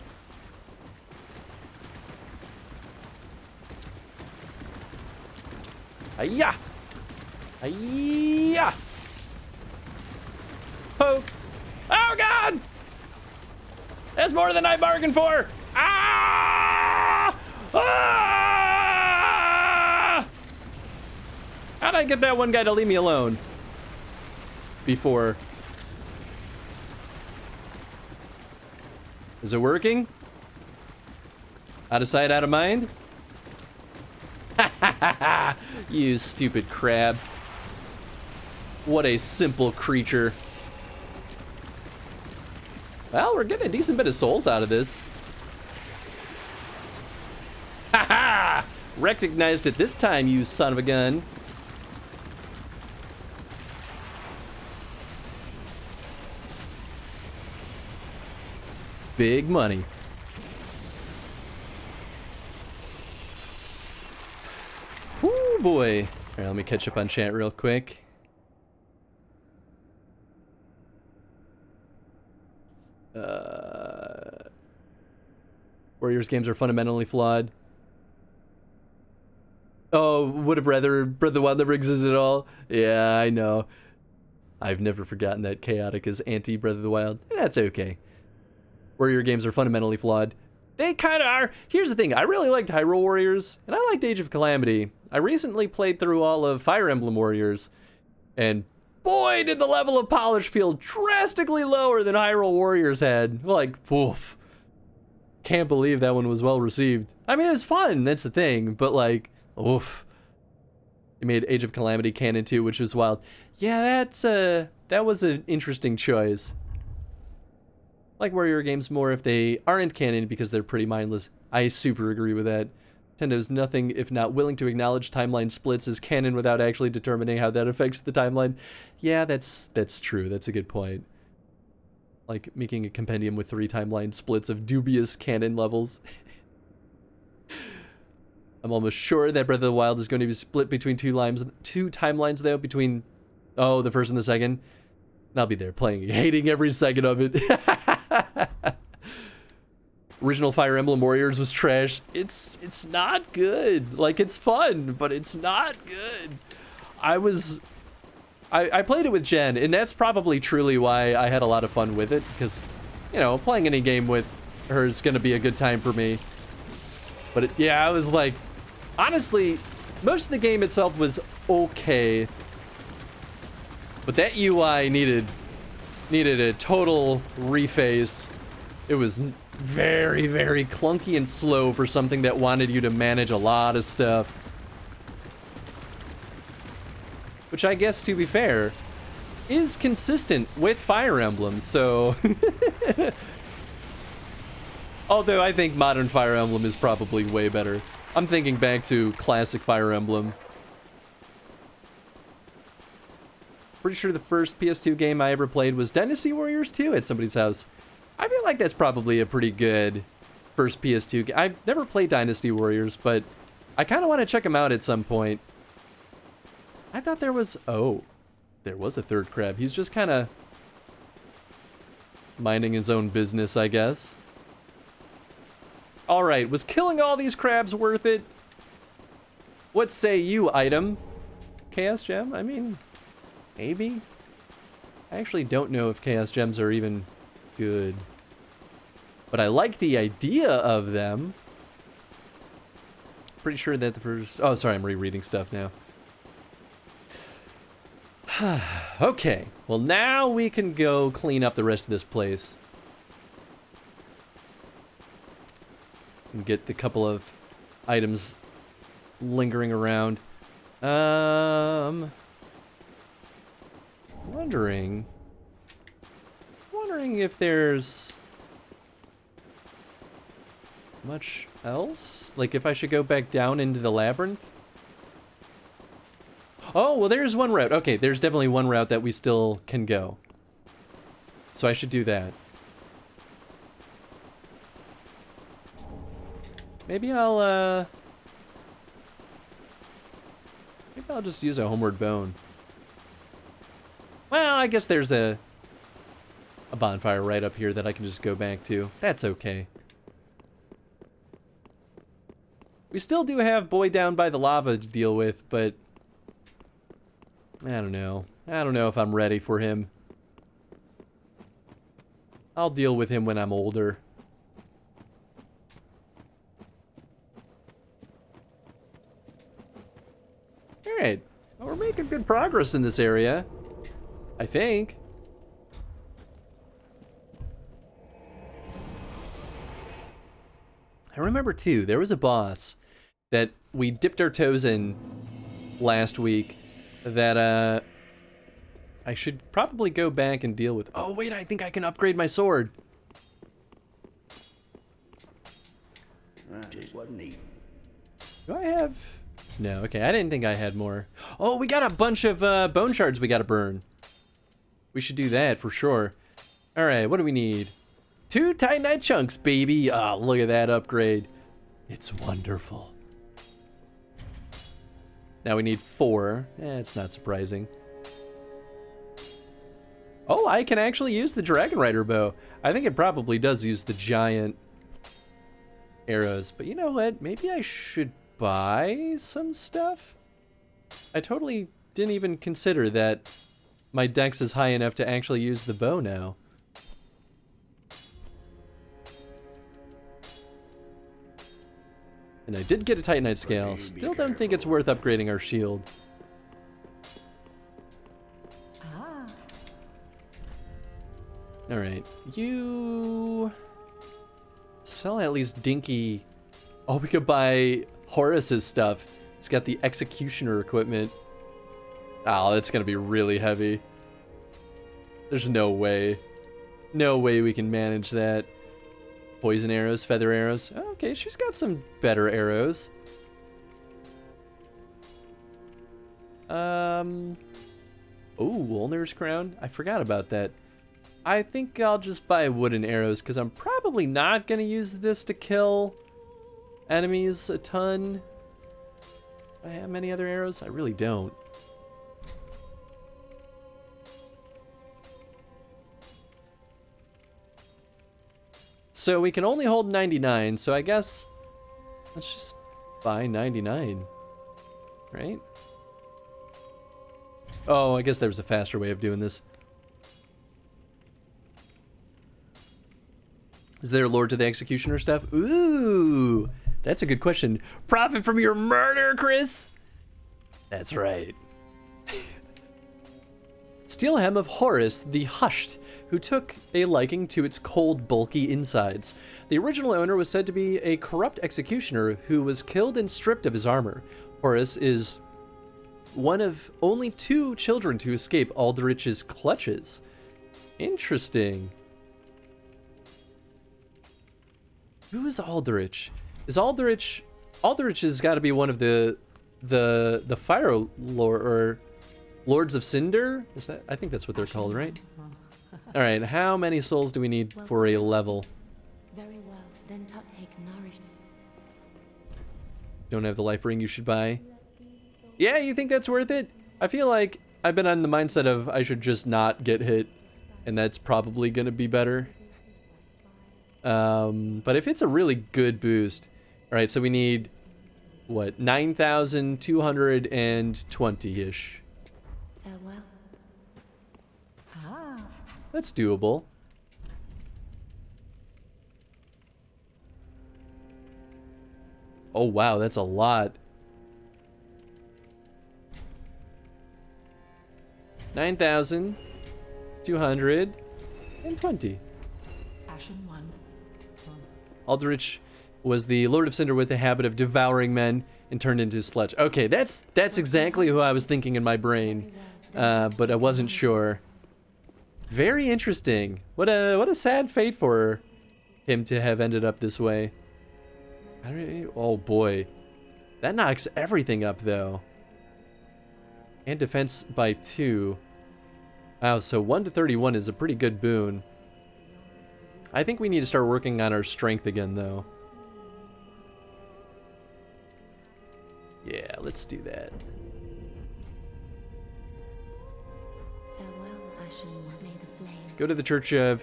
Hi-ya! Hi-ya! Poke! Oh, God! That's more than I bargained for! Ah! Ah! How'd I get that one guy to leave me alone? Before. Is it working? Out of sight, out of mind? You stupid crab. What a simple creature. Well, we're getting a decent bit of souls out of this. Ha ha! Recognized it this time, you son of a gun. Big money. Whoo, boy. All right, let me catch up on chat real quick. Warriors games are fundamentally flawed. Oh, would have rather Breath of the Wild never existed at all. Yeah, I know. I've never forgotten that Chaotic is anti-Breath of the Wild. That's okay. Warrior games are fundamentally flawed. They kind of are. Here's the thing. I really liked Hyrule Warriors, and I liked Age of Calamity. I recently played through all of Fire Emblem Warriors, and boy, did the level of polish feel drastically lower than Hyrule Warriors had. Like, woof. Can't believe that one was well received. I mean, it was fun, that's the thing, but like, oof. It made Age of Calamity canon too, which was wild. Yeah, that was an interesting choice. Like Warrior games more if they aren't canon because they're pretty mindless. I super agree with that. Nintendo's nothing if not willing to acknowledge timeline splits as canon without actually determining how that affects the timeline. Yeah, that's true. That's a good point. Like making a compendium with 3 timeline splits of dubious canon levels. I'm almost sure that Breath of the Wild is going to be split between two timelines though, between the first and the second. And I'll be there playing, hating every second of it. Original Fire Emblem Warriors was trash. It's not good. Like, it's fun, but it's not good. I played it with Jen, and that's probably truly why I had a lot of fun with it, because, you know, playing any game with her is going to be a good time for me. But yeah, I was like, honestly, most of the game itself was okay. But that UI needed a total reface. It was very, very clunky and slow for something that wanted you to manage a lot of stuff. Which I guess, to be fair, is consistent with Fire Emblem, so... Although I think modern Fire Emblem is probably way better. I'm thinking back to classic Fire Emblem. Pretty sure the first PS2 game I ever played was Dynasty Warriors 2 at somebody's house. I feel like that's probably a pretty good first PS2 game. I've never played Dynasty Warriors, but I kind of want to check him out at some point. I thought there was... Oh, there was a third crab. He's just kind of minding his own business, I guess. All right, was killing all these crabs worth it? What say you, item? Chaos gem? I mean, maybe? I actually don't know if chaos gems are even good. But I like the idea of them. Pretty sure that the first... Oh, sorry, I'm rereading stuff now. Okay, well now we can go clean up the rest of this place. And get the couple of items lingering around. Wondering if there's much else? Like if I should go back down into the labyrinth? Oh, well there's one route. Okay, there's definitely one route that we still can go. So I should do that. Maybe I'll just use a homeward bone. Well, I guess there's a bonfire right up here that I can just go back to. That's okay. We still do have Boy Down by the Lava to deal with, but I don't know. I don't know if I'm ready for him. I'll deal with him when I'm older. Alright. Well, we're making good progress in this area. I think. I remember too, there was a boss that we dipped our toes in last week that I should probably go back and deal with. Oh wait, I think I can upgrade my sword. Just wasn't neat. Do I have... No, okay, I didn't think I had more. Oh, we got a bunch of bone shards we gotta burn. We should do that for sure. Alright, what do we need? 2 Titanite chunks, baby! Ah, look at that upgrade. It's wonderful. Now we need 4. It's not surprising. Oh, I can actually use the Dragon Rider bow. I think it probably does use the giant arrows. But you know what? Maybe I should buy some stuff? I totally didn't even consider that my dex is high enough to actually use the bow now. And I did get a Titanite scale. Still don't think it's worth upgrading our shield. Alright, you... sell at least Dinky... Oh, we could buy Horus's stuff. It's got the Executioner equipment. Oh, that's gonna be really heavy. There's no way. No way we can manage that. Poison arrows, feather arrows. Okay, she's got some better arrows. Oh, Wolner's crown. I forgot about that. I think I'll just buy wooden arrows because I'm probably not gonna use this to kill enemies a ton. Do I have many other arrows? I really don't. So we can only hold 99, so I guess let's just buy 99, right? Oh, I guess there was a faster way of doing this. Is there a Lord to the Executioner stuff? Ooh, that's a good question. Profit from your murder, Chris? That's right. Steal a hem of Horus the Hushed, who took a liking to its cold, bulky insides. The original owner was said to be a corrupt executioner who was killed and stripped of his armor. Horus is one of only 2 children to escape Aldrich's clutches. Interesting. Who is Aldrich? Is Aldrich... Aldrich has got to be one of the Fire Lord, or Lords of Cinder? Is that? I think that's what they're called, right? All right, how many souls do we need for a level? Very well, then take nourishment. Don't have the life ring you should buy. Yeah, you think that's worth it? I feel like I've been on the mindset of I should just not get hit, and that's probably gonna be better. But if it's a really good boost, all right, so we need what, 9,220-ish. Farewell. That's doable. Oh wow, that's a lot. 9,220. Ashen one. Aldrich was the Lord of Cinder with the habit of devouring men and turned into sludge. Okay, that's exactly who I was thinking in my brain, but I wasn't sure. Very interesting. What a sad fate for him to have ended up this way. Oh boy, that knocks everything up though. And defense by 2. Wow, so 1 to 31 is a pretty good boon. I think we need to start working on our strength again though. Yeah, let's do that. Farewell, Ashen One. May the flame. Go to the Church of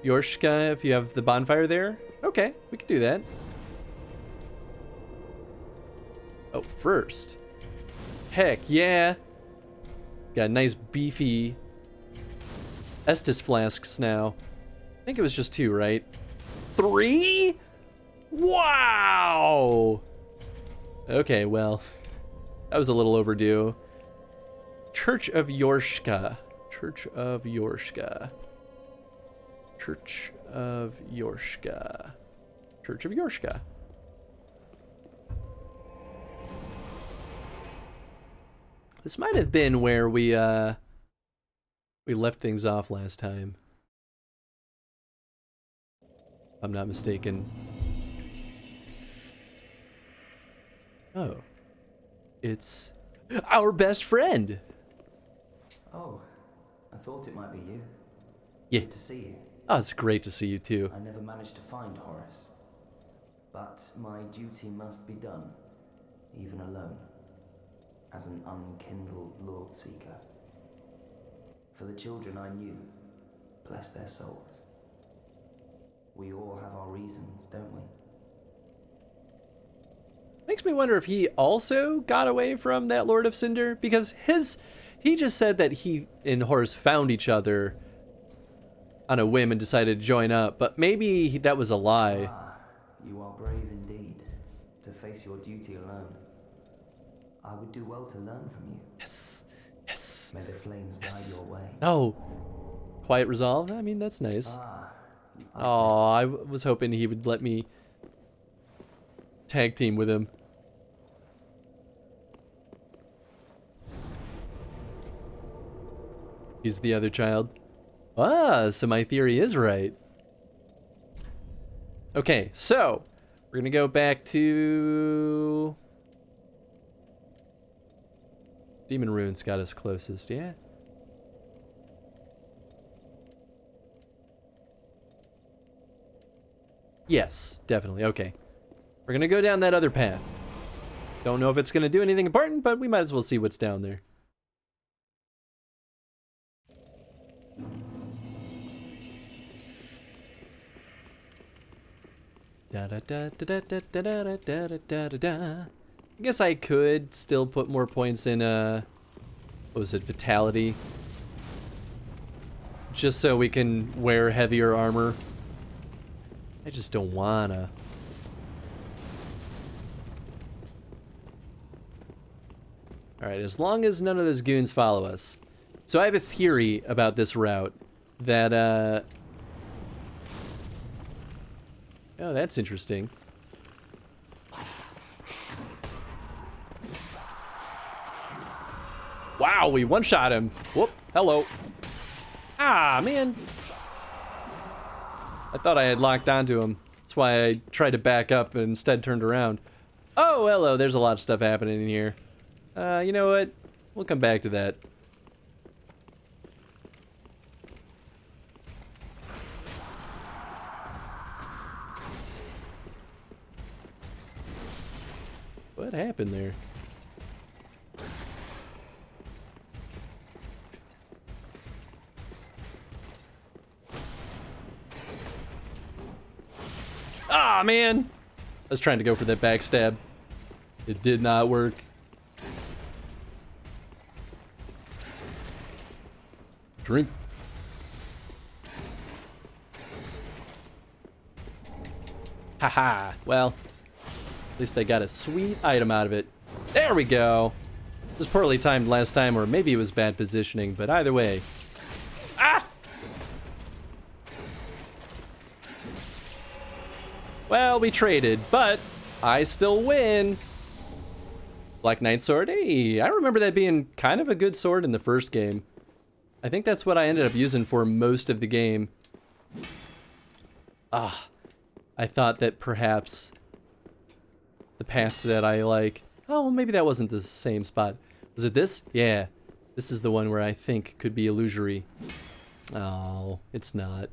Yorshka if you have the bonfire there. Okay, we can do that. Oh, first. Heck yeah. Got nice beefy Estus flasks now. I think it was just 2, right? 3? Wow! Okay, well, that was a little overdue. Church of Yorshka. Church of Yorshka. Church of Yorshka. Church of Yorshka. This might have been where we left things off last time. If I'm not mistaken. Oh. It's our best friend. Oh, I thought it might be you. Yeah. Good to see you. Oh, it's great to see you too. I never managed to find Horace. But my duty must be done, even alone, as an unkindled Lord Seeker. For the children I knew, bless their souls. We all have our reasons, don't we? Makes me wonder if he also got away from that Lord of Cinder, because he just said that he and Horace found each other on a whim and decided to join up, but maybe that was a lie. Ah, you are brave indeed, to face your duty alone. I would do well to learn from you. Yes, yes. May the flames guide your way. Oh, quiet resolve? I mean, that's nice. Oh, I was hoping he would let me tag team with him. He's the other child. Ah, so my theory is right. Okay, so we're gonna go back to Demon Runes. Got us closest, yeah. Yes, definitely. Okay, we're gonna go down that other path. Don't know if it's gonna do anything important, but we might as well see what's down there. I guess I could still put more points in, what was it, Vitality? Just so we can wear heavier armor. I just don't wanna. Alright, as long as none of those goons follow us. So I have a theory about this route that, oh, that's interesting. Wow, we one-shot him. Whoop, hello. Ah, man. I thought I had locked onto him. That's why I tried to back up and instead turned around. Oh, hello, there's a lot of stuff happening in here. You know what? We'll come back to that. What happened there? Ah, man! I was trying to go for that backstab. It did not work. Drink. Haha. Well, at least I got a sweet item out of it. There we go. It was poorly timed last time, or maybe it was bad positioning, but either way. Ah! Well, we traded, but I still win. Black Knight sword. Hey, I remember that being kind of a good sword in the first game. I think that's what I ended up using for most of the game. Ah, I thought that perhaps the path that I like... Oh, well, maybe that wasn't the same spot. Was it this? Yeah. This is the one where I think could be illusory. Oh, it's not.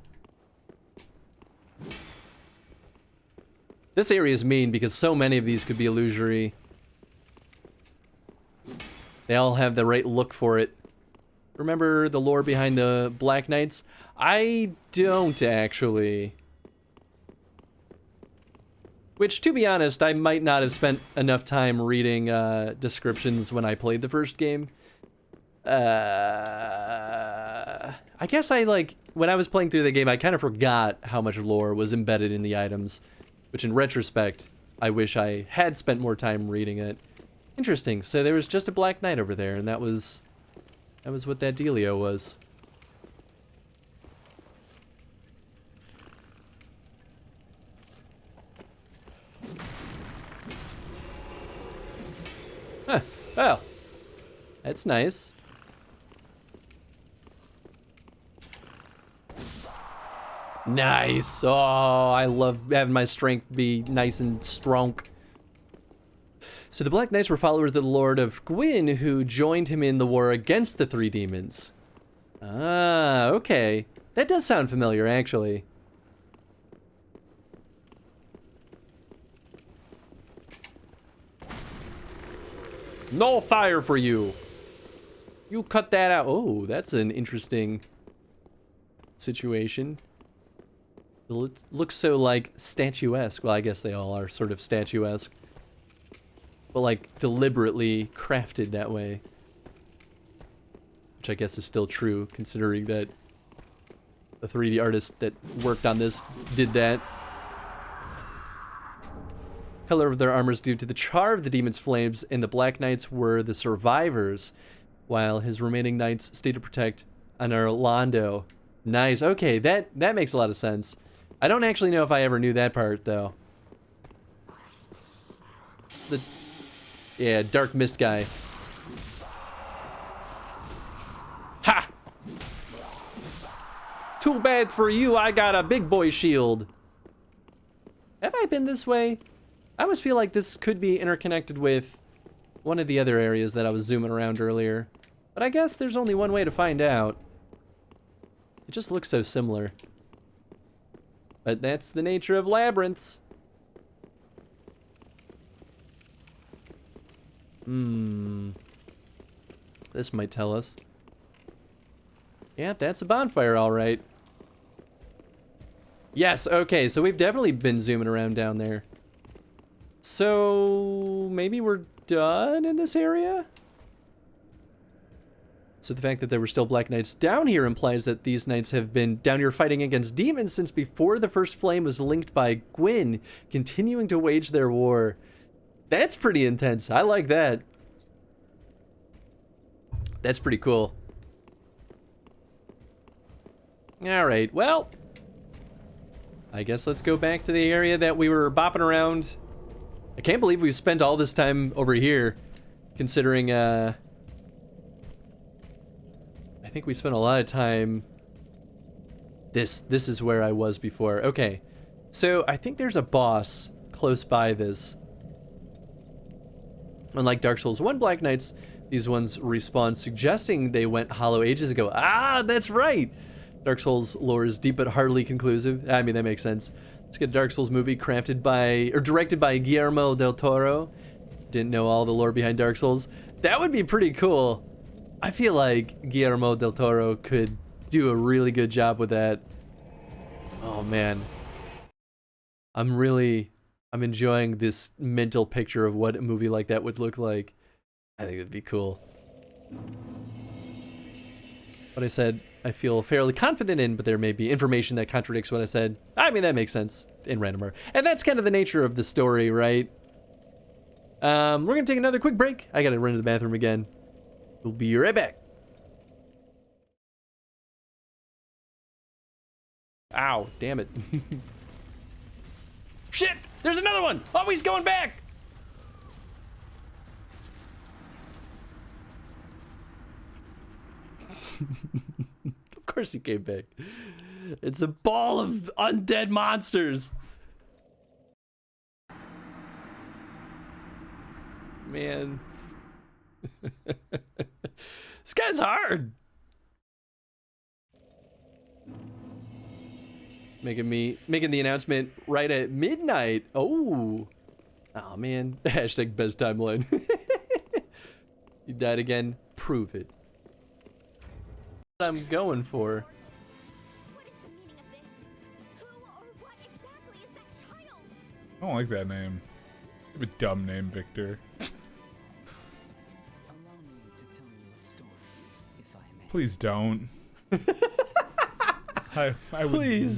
This area is mean because so many of these could be illusory. They all have the right look for it. Remember the lore behind the Black Knights? I don't, actually. Which, to be honest, I might not have spent enough time reading descriptions when I played the first game. I guess when I was playing through the game, I kind of forgot how much lore was embedded in the items. Which, in retrospect, I wish I had spent more time reading it. Interesting. So there was just a Black Knight over there, and that was what that dealio was. Huh. Well, that's nice. Nice. Oh, I love having my strength be nice and strong. So the Black Knights were followers of the Lord of Gwyn, who joined him in the war against the three demons. Ah, okay. That does sound familiar, actually. No fire for you. You cut that out. Oh, that's an interesting situation. It looks so, like, statuesque. Well, I guess they all are sort of statuesque. But, like, deliberately crafted that way. Which I guess is still true, considering that the 3D artist that worked on this did that. Color of their armor is due to the char of the demon's flames, and the Black Knights were the survivors, while his remaining knights stayed to protect Orlando. Nice. Okay, that makes a lot of sense. I don't actually know if I ever knew that part, though. Yeah, Dark Mist guy. Ha! Too bad for you, I got a big boy shield. Have I been this way? I always feel like this could be interconnected with one of the other areas that I was zooming around earlier. But I guess there's only one way to find out. It just looks so similar. But that's the nature of labyrinths. This might tell us. Yep, that's a bonfire, all right. Yes, okay, so we've definitely been zooming around down there. So maybe we're done in this area? So the fact that there were still Black Knights down here implies that these knights have been down here fighting against demons since before the first flame was linked by Gwyn, continuing to wage their war. That's pretty intense. I like that. That's pretty cool. Alright, well, I guess let's go back to the area that we were bopping around. I can't believe we've spent all this time over here, considering, I think we spent a lot of time... This is where I was before. Okay, so I think there's a boss close by this. Unlike Dark Souls 1 Black Knights, these ones respawn, suggesting they went hollow ages ago. Ah, that's right! Dark Souls lore is deep but hardly conclusive. I mean, that makes sense. Let's get a Dark Souls movie directed by Guillermo del Toro. didn't know all the lore behind Dark Souls. That would be pretty cool. I feel like Guillermo del Toro could do a really good job with that. Oh man. I'm enjoying this mental picture of what a movie like that would look like. I think it'd be cool. What I said, I feel fairly confident in, but there may be information that contradicts what I said. I mean, that makes sense in Randomer. And that's kind of the nature of the story, right? We're gonna take another quick break. I gotta run to the bathroom again. We'll be right back. Ow, damn it. Shit! There's another one! Oh, he's going back! Of course he came back. It's a ball of undead monsters. Man. This guy's hard. Making the announcement right at midnight. Oh man. Hashtag best timeline. You died again. Prove it. What I'm going for. I don't like that name. You have a dumb name, Victor. Please don't. I would...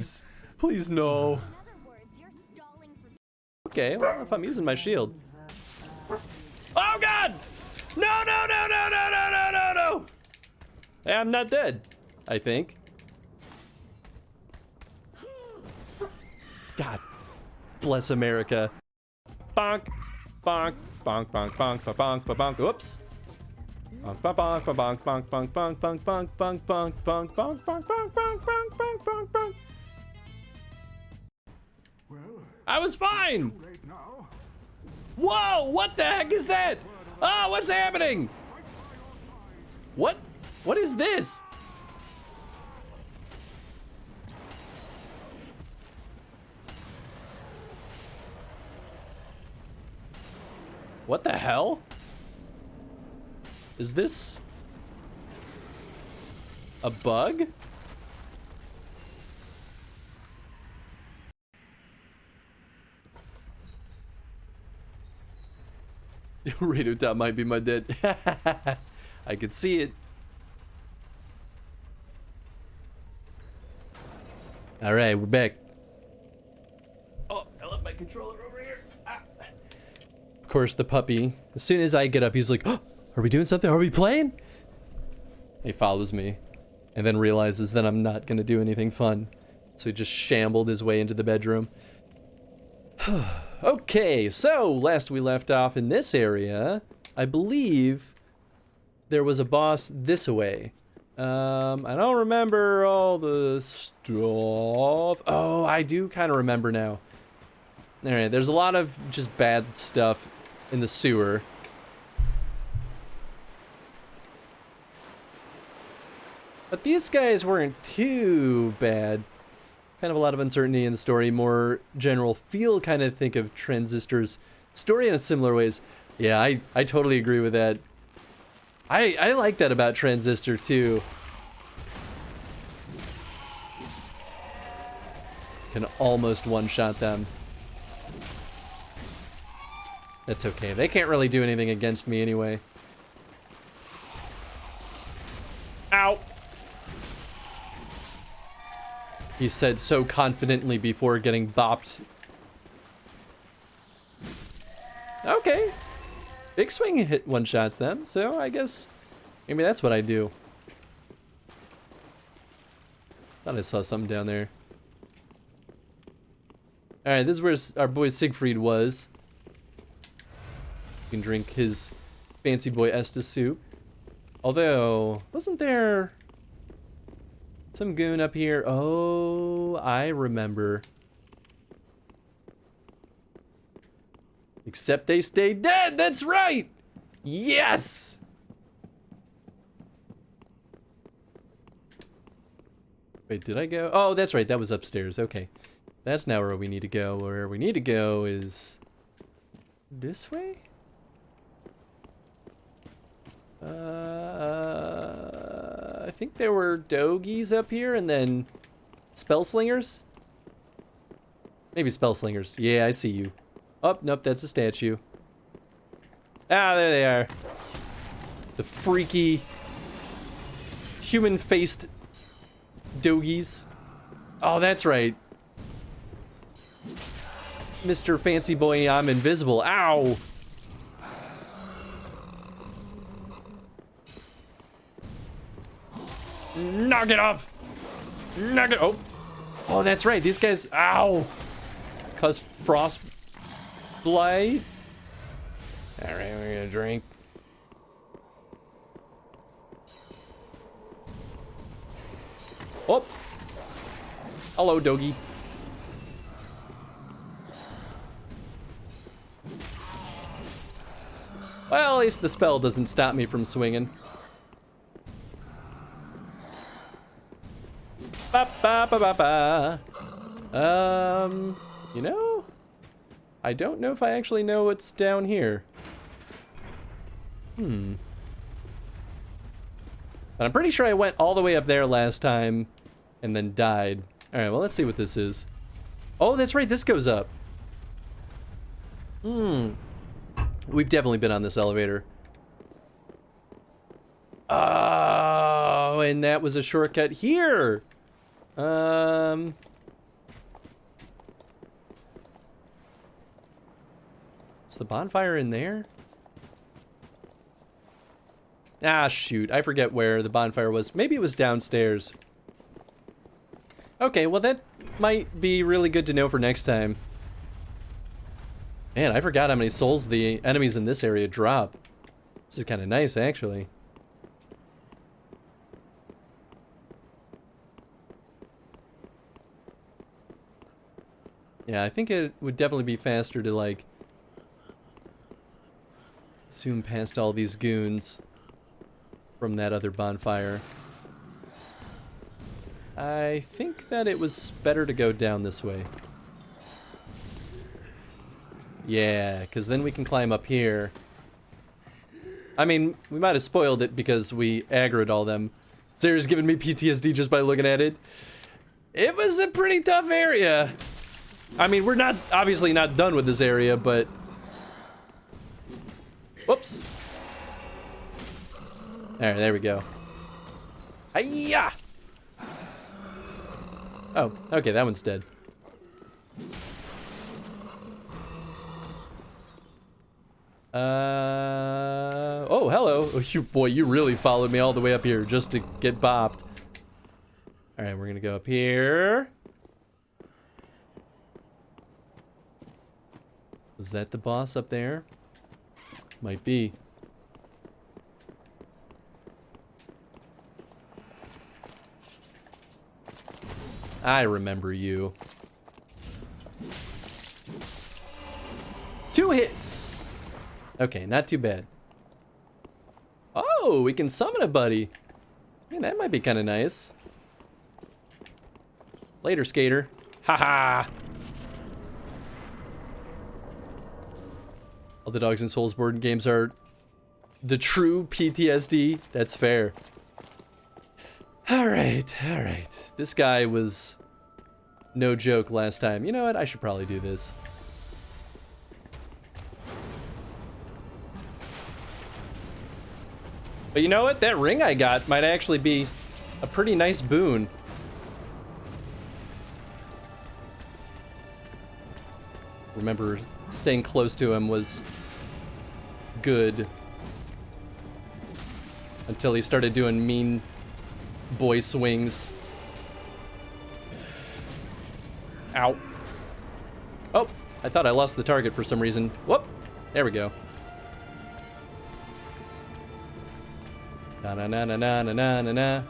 Please no. Okay, well, if I'm using my shield. Oh God! No, no, no, no, no, no, no, no, no! Hey, I'm not dead, I think. God bless America. Bonk, bonk, bonk, bonk, bonk, bonk, bonk, bonk. Whoops. Bonk, bonk, bonk, bonk, bonk, bonk, bonk, bonk, bonk, bonk, bonk, bonk, bonk, bonk, bonk, bonk, bonk, bonk, bonk. I was fine. Whoa! What the heck is that? Ah, what's happening? What? What is this? What the hell? Is this a bug? Radio Top might be my dead. I could see it. All right, we're back. Oh, I left my controller over here. Ah. Of course, the puppy, as soon as I get up, he's like, oh, are we doing something? Are we playing? He follows me and then realizes that I'm not gonna do anything fun. So he just shambled his way into the bedroom. Okay, so last we left off in this area, I believe there was a boss this way. I don't remember all the stuff. Oh, I do kind of remember now. All right, there's a lot of just bad stuff in the sewer. But these guys weren't too bad. Kind of a lot of uncertainty in the story, more general feel, kind of think of Transistor's story in a similar ways. Yeah, I totally agree with that. I like that about Transistor too. Can almost one-shot them. That's okay. They can't really do anything against me anyway. Ow! He said so confidently before getting bopped. Okay. Big Swing hit one-shots them, so I guess maybe that's what I do. Thought I saw something down there. Alright, this is where our boy Siegfried was. You can drink his fancy boy Estus soup. Although, wasn't there some goon up here? Oh, I remember. Except they stay dead, that's right! Yes! Wait, did I go? Oh, that's right, that was upstairs, okay. That's now where we need to go. Where we need to go is this way? I think there were dogies up here and then spell slingers. Maybe spell slingers. Yeah, I see you. Oh, nope, that's a statue. Ah, there they are. The freaky human-faced dogies. Oh, that's right. Mr. Fancy Boy, I'm invisible. Ow! Knock it off! Knock it... Oh. Oh, that's right. These guys... Ow! Cause frost... blight. Alright, we're gonna drink. Oh! Hello, doggy. Well, at least the spell doesn't stop me from swinging. Ba ba ba ba ba. You know, I don't know if I actually know what's down here. But I'm pretty sure I went all the way up there last time and then died. All right, well, let's see what this is. Oh, that's right, this goes up. We've definitely been on this elevator. Oh, and that was a shortcut here. Is the bonfire in there? Ah, shoot. I forget where the bonfire was. Maybe it was downstairs. Okay, well that might be really good to know for next time. Man, I forgot how many souls the enemies in this area drop. This is kind of nice, actually. Yeah, I think it would definitely be faster to, like, zoom past all these goons from that other bonfire. I think that it was better to go down this way. Yeah, because then we can climb up here. I mean, we might have spoiled it because we aggroed all them. Sarah's giving me PTSD just by looking at it. It was a pretty tough area. I mean, we're not, obviously not done with this area, but... Whoops. Alright, there we go. Hi-ya! Oh, okay, that one's dead. Oh, hello. Oh, boy, you really followed me all the way up here just to get bopped. Alright, we're gonna go up here. Was that the boss up there? Might be. I remember you. 2 hits! Okay, not too bad. Oh, we can summon a buddy. Man, that might be kind of nice. Later, skater. Haha! All the Dogs and Souls board games are the true PTSD. That's fair. Alright, alright. This guy was no joke last time. You know what? I should probably do this. But you know what? That ring I got might actually be a pretty nice boon. Remember, staying close to him was good. Until he started doing mean boy swings. Ow. Oh, I thought I lost the target for some reason. Whoop, there we go. Na na na na na na na na na.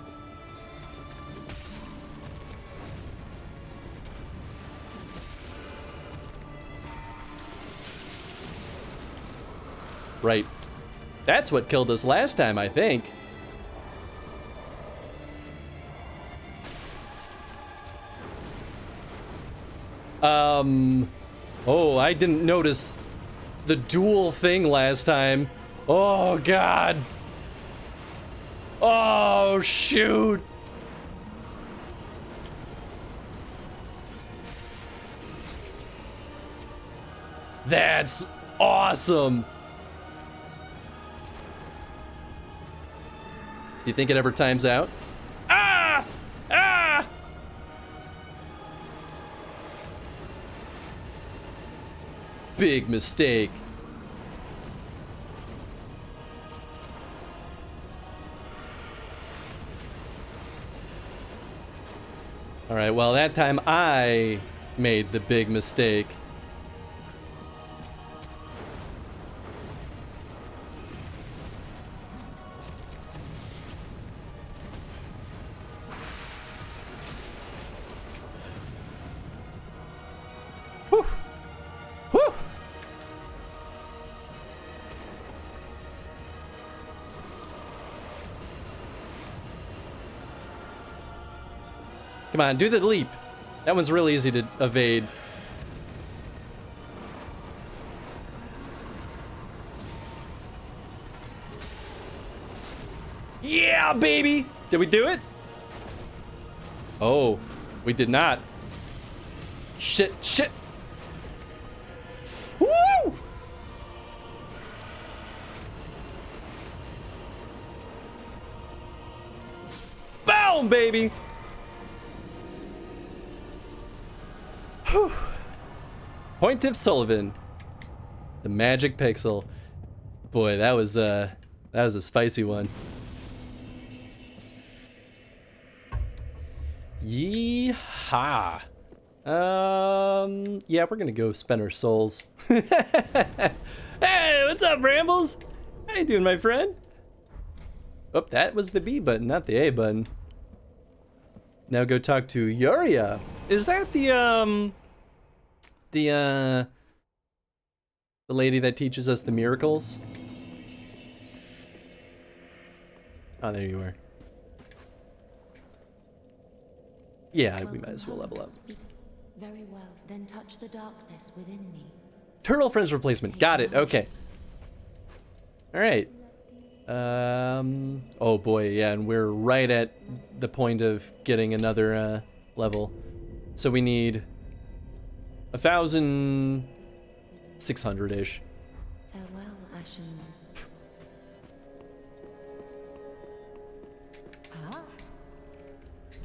Right. That's what killed us last time, I think. Oh, I didn't notice the dual thing last time. Oh, God. Oh, shoot. That's awesome. Do you think it ever times out? Ah! Ah! Big mistake. All right, well, that time I made the big mistake. Whew. Whew. Come on, do the leap. That one's real easy to evade. Yeah, baby! Did we do it? Oh, we did not. Shit, shit. Woo! Boom, baby! Whew. Point of Sullivan, the magic pixel. Boy, that was a spicy one. Yeehaw. Yeah, we're gonna go spend our souls. Hey, what's up, Brambles? How you doing, my friend? Oh, that was the B button, not the A button. Now go talk to Yuria. Is that the lady that teaches us the miracles? Oh, there you are. Yeah, we might as well level up. Very well, then touch the darkness within me. Turtle Friends replacement. Got it. Okay. All right. Oh boy, yeah, and we're right at the point of getting another level. So we need 1,600-ish. Farewell, Ashen.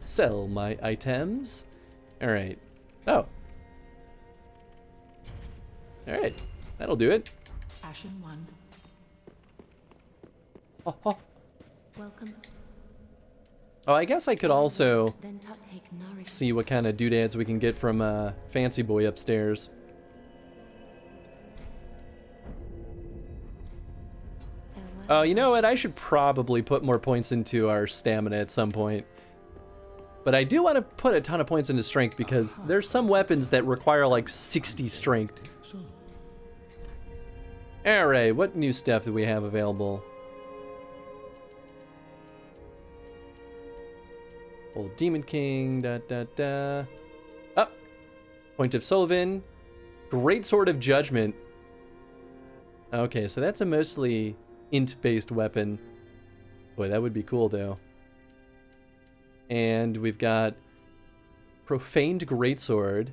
Sell my items. All right. Oh. All right. That'll do it. Ashen 1. Oh, oh. Welcome. Oh, I guess I could also Then take nourishment. see what kind of doodads we can get from Fancy Boy upstairs. Oh, you know what? I should probably put more points into our stamina at some point. But I do want to put a ton of points into strength because there's some weapons that require like 60 strength. Alright, what new stuff do we have available? Old Demon King, da. Up. Point of Sullivan. Great Sword of Judgment. Okay, so that's a mostly int-based weapon. Boy, that would be cool though. And we've got Profaned Greatsword.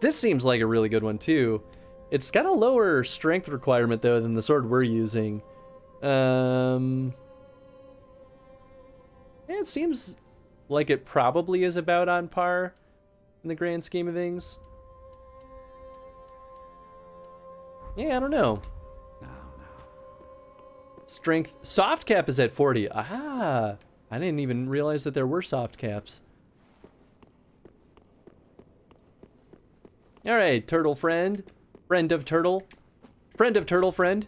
This seems like a really good one too. It's got a lower strength requirement though than the sword we're using. It seems like it probably is about on par in the grand scheme of things. Yeah, I don't know. Strength soft cap is at 40. Ah, I didn't even realize that there were soft caps. All right, turtle friend, friend of turtle, friend of turtle friend.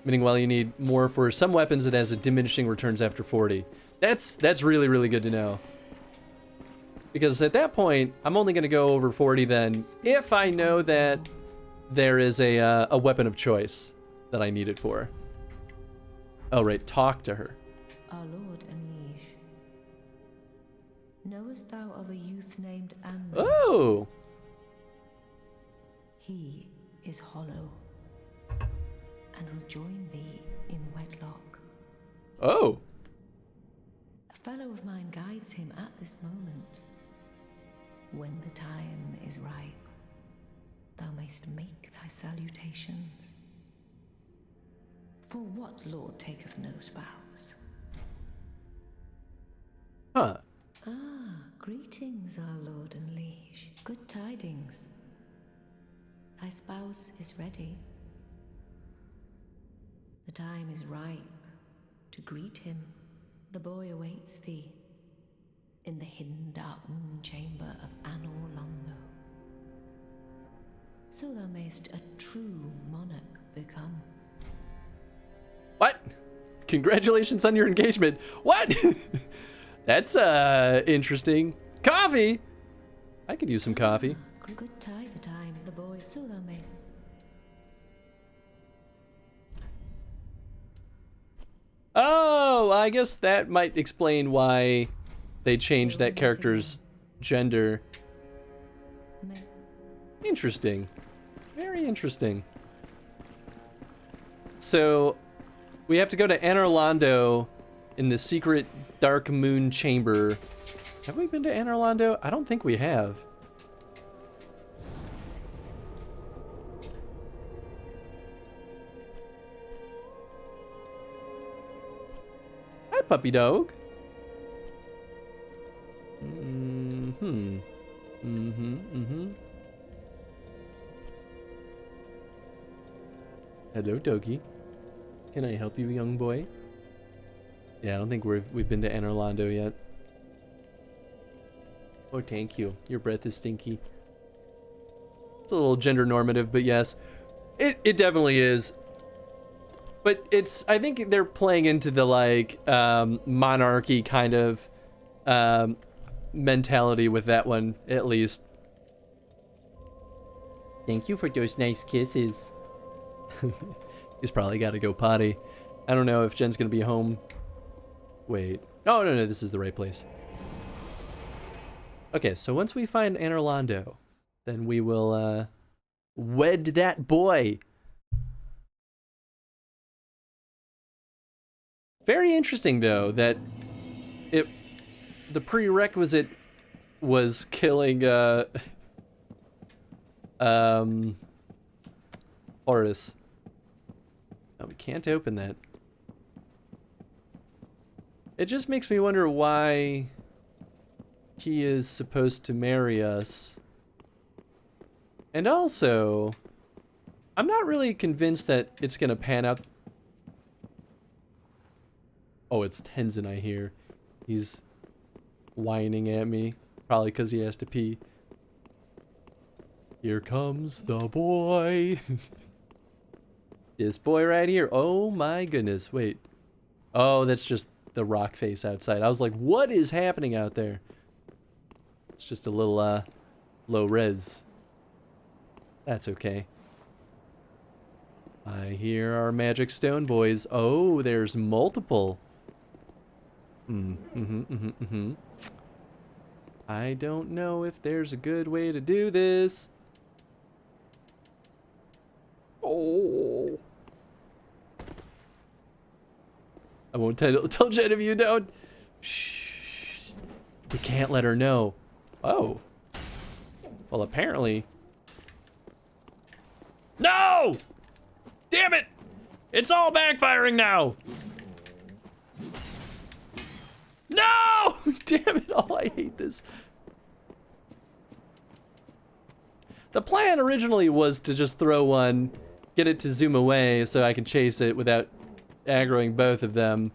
Meaning, while you need more for some weapons, it has a diminishing returns after 40. That's really, really good to know. Because at that point, I'm only going to go over 40 then if I know that there is a weapon of choice that I need it for. Oh, right, talk to her. Our lord and liege, knowest thou of a youth named Anne? and will join thee in wedlock. Oh. A fellow of mine guides him at this moment. When the time is ripe, thou mayst make thy salutations. For what lord taketh no spouse? Huh. Ah, greetings, our lord and liege. Good tidings. Thy spouse is ready. The time is ripe to greet him. The boy awaits thee in the hidden dark moon chamber of Anor Londo. So thou mayst a true monarch become. What? Congratulations on your engagement. What? That's interesting. Coffee. I could use some coffee. Good time, the time, the boy. So thou may. Oh, I guess that might explain why they changed that character's gender. Interesting. Very interesting. So, we have to go to Anor Londo in the secret dark moon chamber. Have we been to Anor Londo? I don't think we have. Hi, puppy dog. Hello, doggy. Can I help you, young boy? Yeah, I don't think we've been to Anor Londo yet. Oh, thank you. Your breath is stinky. It's a little gender normative, but yes, it definitely is. But I think they're playing into the like monarchy kind of mentality with that one, at least. Thank you for those nice kisses. He's probably got to go potty. I don't know if Jen's gonna be home. Wait. Oh, no, this is the right place. Okay, so once we find Anor Londo, then we will wed that boy. Very interesting, though, that the prerequisite was killing Horus. Oh, we can't open that. It just makes me wonder why he is supposed to marry us. And also, I'm not really convinced that it's gonna pan out. Oh, it's Tenzin I hear. He's whining at me, probably because he has to pee. Here comes the boy. This boy right here. Oh my goodness. Wait. Oh, that's just the rock face outside. I was like, what is happening out there? It's just a little low res. That's okay. I hear our magic stone boys. Oh, there's multiple. I don't know if there's a good way to do this. Oh. I won't tell Jen if you don't. Shh. We can't let her know. Oh. Well, apparently. No! Damn it! It's all backfiring now! No! Damn it! Oh, I hate this. The plan originally was to just throw one, get it to zoom away so I can chase it without aggroing both of them.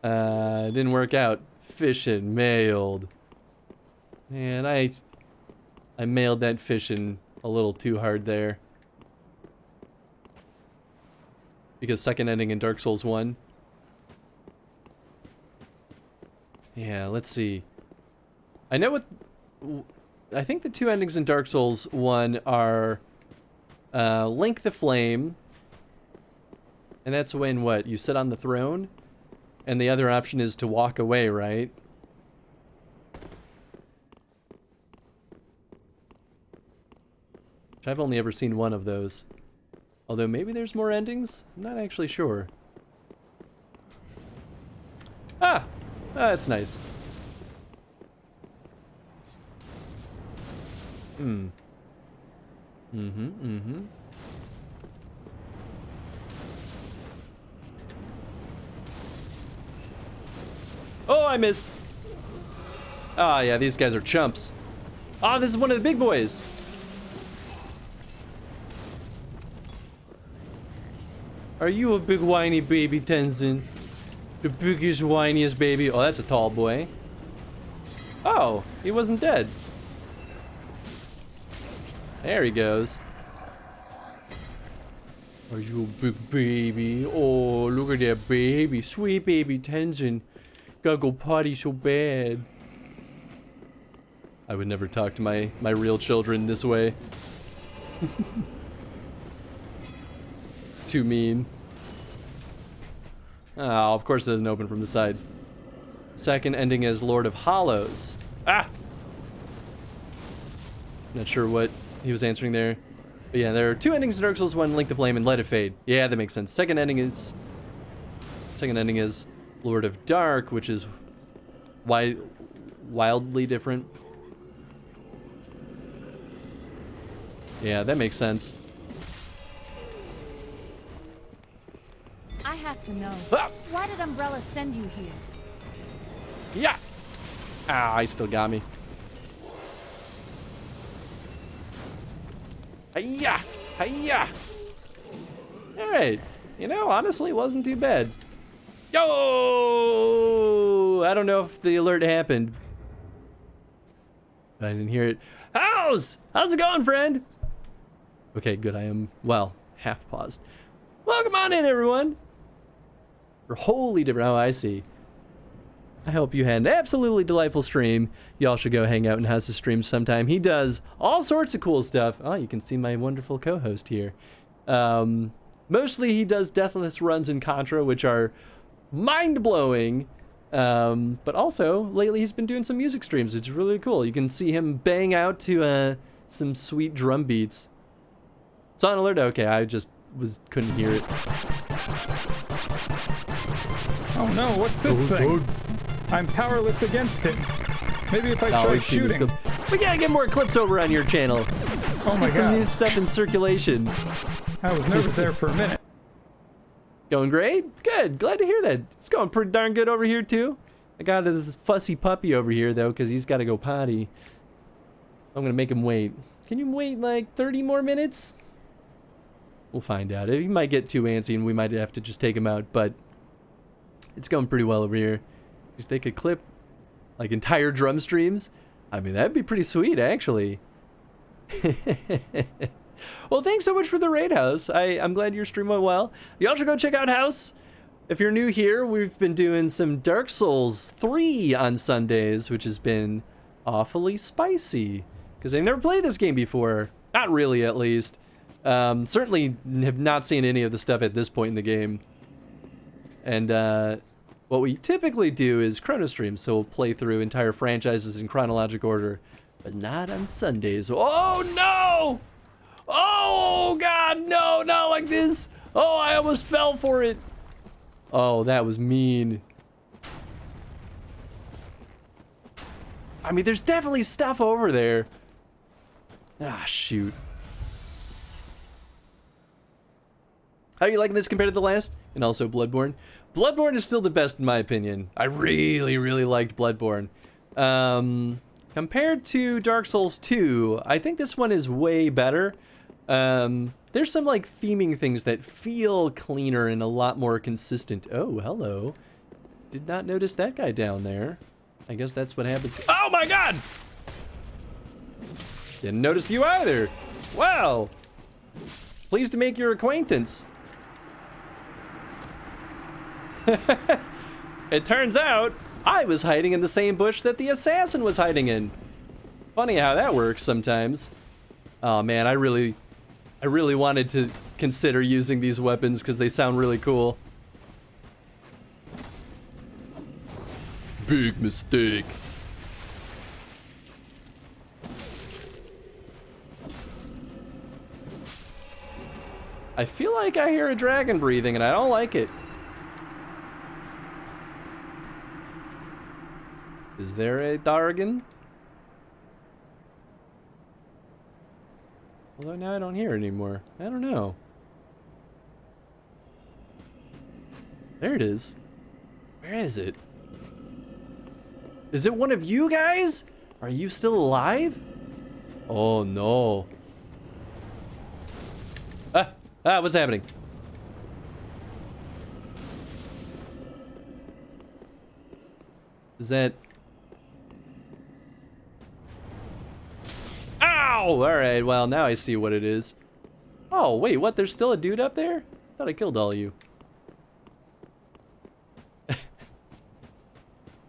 It didn't work out. Fishin' mailed. Man, I mailed that fishin' a little too hard there. Because second ending in Dark Souls 1. Yeah, let's see. I know what... I think the two endings in Dark Souls 1 are... Link the Flame. And that's when, what, you sit on the throne? And the other option is to walk away, right? Which I've only ever seen one of those. Although maybe there's more endings? I'm not actually sure. Ah! That's nice. Oh, I missed. Ah, yeah, these guys are chumps. Ah, this is one of the big boys. Are you a big whiny baby, Tenzin? The biggest, whiniest baby. Oh, that's a tall boy. Oh, he wasn't dead. There he goes. Are you a big baby? Oh, look at that baby. Sweet baby Tenzin. Gotta go potty so bad. I would never talk to my real children this way. It's too mean. Oh, of course it doesn't open from the side. Second ending is Lord of Hollows. Ah! Not sure what he was answering there. But yeah, there are 2 endings to Dark Souls 1, Link to Flame, and Let It Fade. Yeah, that makes sense. Second ending is Lord of Dark, which is wildly different. Yeah, that makes sense. I have to know. Ah! Why did Umbrella send you here? Yeah! Ah, he still got me. Hiya! Hiya! Alright. You know, honestly, it wasn't too bad. Yo! I don't know if the alert happened. But I didn't hear it. How's it going, friend? Okay, good. I am, well, half paused. Welcome on in, everyone. We're wholly different. Oh, I see. I hope you had an absolutely delightful stream. Y'all should go hang out in House's stream sometime. He does all sorts of cool stuff. Oh, you can see my wonderful co-host here. Mostly he does deathless runs in Contra, which are mind-blowing. But also, lately he's been doing some music streams, which is really cool. You can see him bang out to some sweet drum beats. It's on alert? Okay, I just couldn't hear it. Oh no, what's this thing? I'm powerless against it. Maybe if I try shooting. We gotta get more clips over on your channel. Oh my god. Some new stuff in circulation. I was nervous there for a minute. Going great? Good. Glad to hear that. It's going pretty darn good over here too. I got this fussy puppy over here though, because he's got to go potty. I'm gonna make him wait. Can you wait like 30 more minutes? We'll find out. He might get too antsy and we might have to just take him out, but it's going pretty well over here. Because they could clip like entire drum streams. I mean, that'd be pretty sweet, actually. Well, thanks so much for the raid, House. I'm glad your stream went well. Y'all should go check out House. If you're new here, we've been doing some Dark Souls 3 on Sundays, which has been awfully spicy. Because I've never played this game before. Not really, at least. Certainly have not seen any of the stuff at this point in the game. And what we typically do is chrono stream, so we'll play through entire franchises in chronological order, but not on Sundays. Oh no! Oh god, no, not like this! Oh, I almost fell for it. Oh, that was mean. I mean, there's definitely stuff over there. Ah, shoot. How are you liking this compared to the last? And also Bloodborne? Bloodborne is still the best in my opinion. I really, really liked Bloodborne. Compared to Dark Souls 2, I think this one is way better. There's some like theming things that feel cleaner and a lot more consistent. Oh, hello. Did not notice that guy down there. I guess that's what happens. Oh my god! Didn't notice you either. Wow. Pleased to make your acquaintance. It turns out I was hiding in the same bush that the assassin was hiding in. Funny how that works sometimes. Oh man, I really wanted to consider using these weapons because they sound really cool. Big mistake. I feel like I hear a dragon breathing, and I don't like it. Is there a Dargan? Although now I don't hear it anymore. I don't know. There it is. Where is it? Is it one of you guys? Are you still alive? Oh no. What's happening? Is that... Ow! Alright, well, now I see what it is. Oh, wait, what? There's still a dude up there? I thought I killed all of you.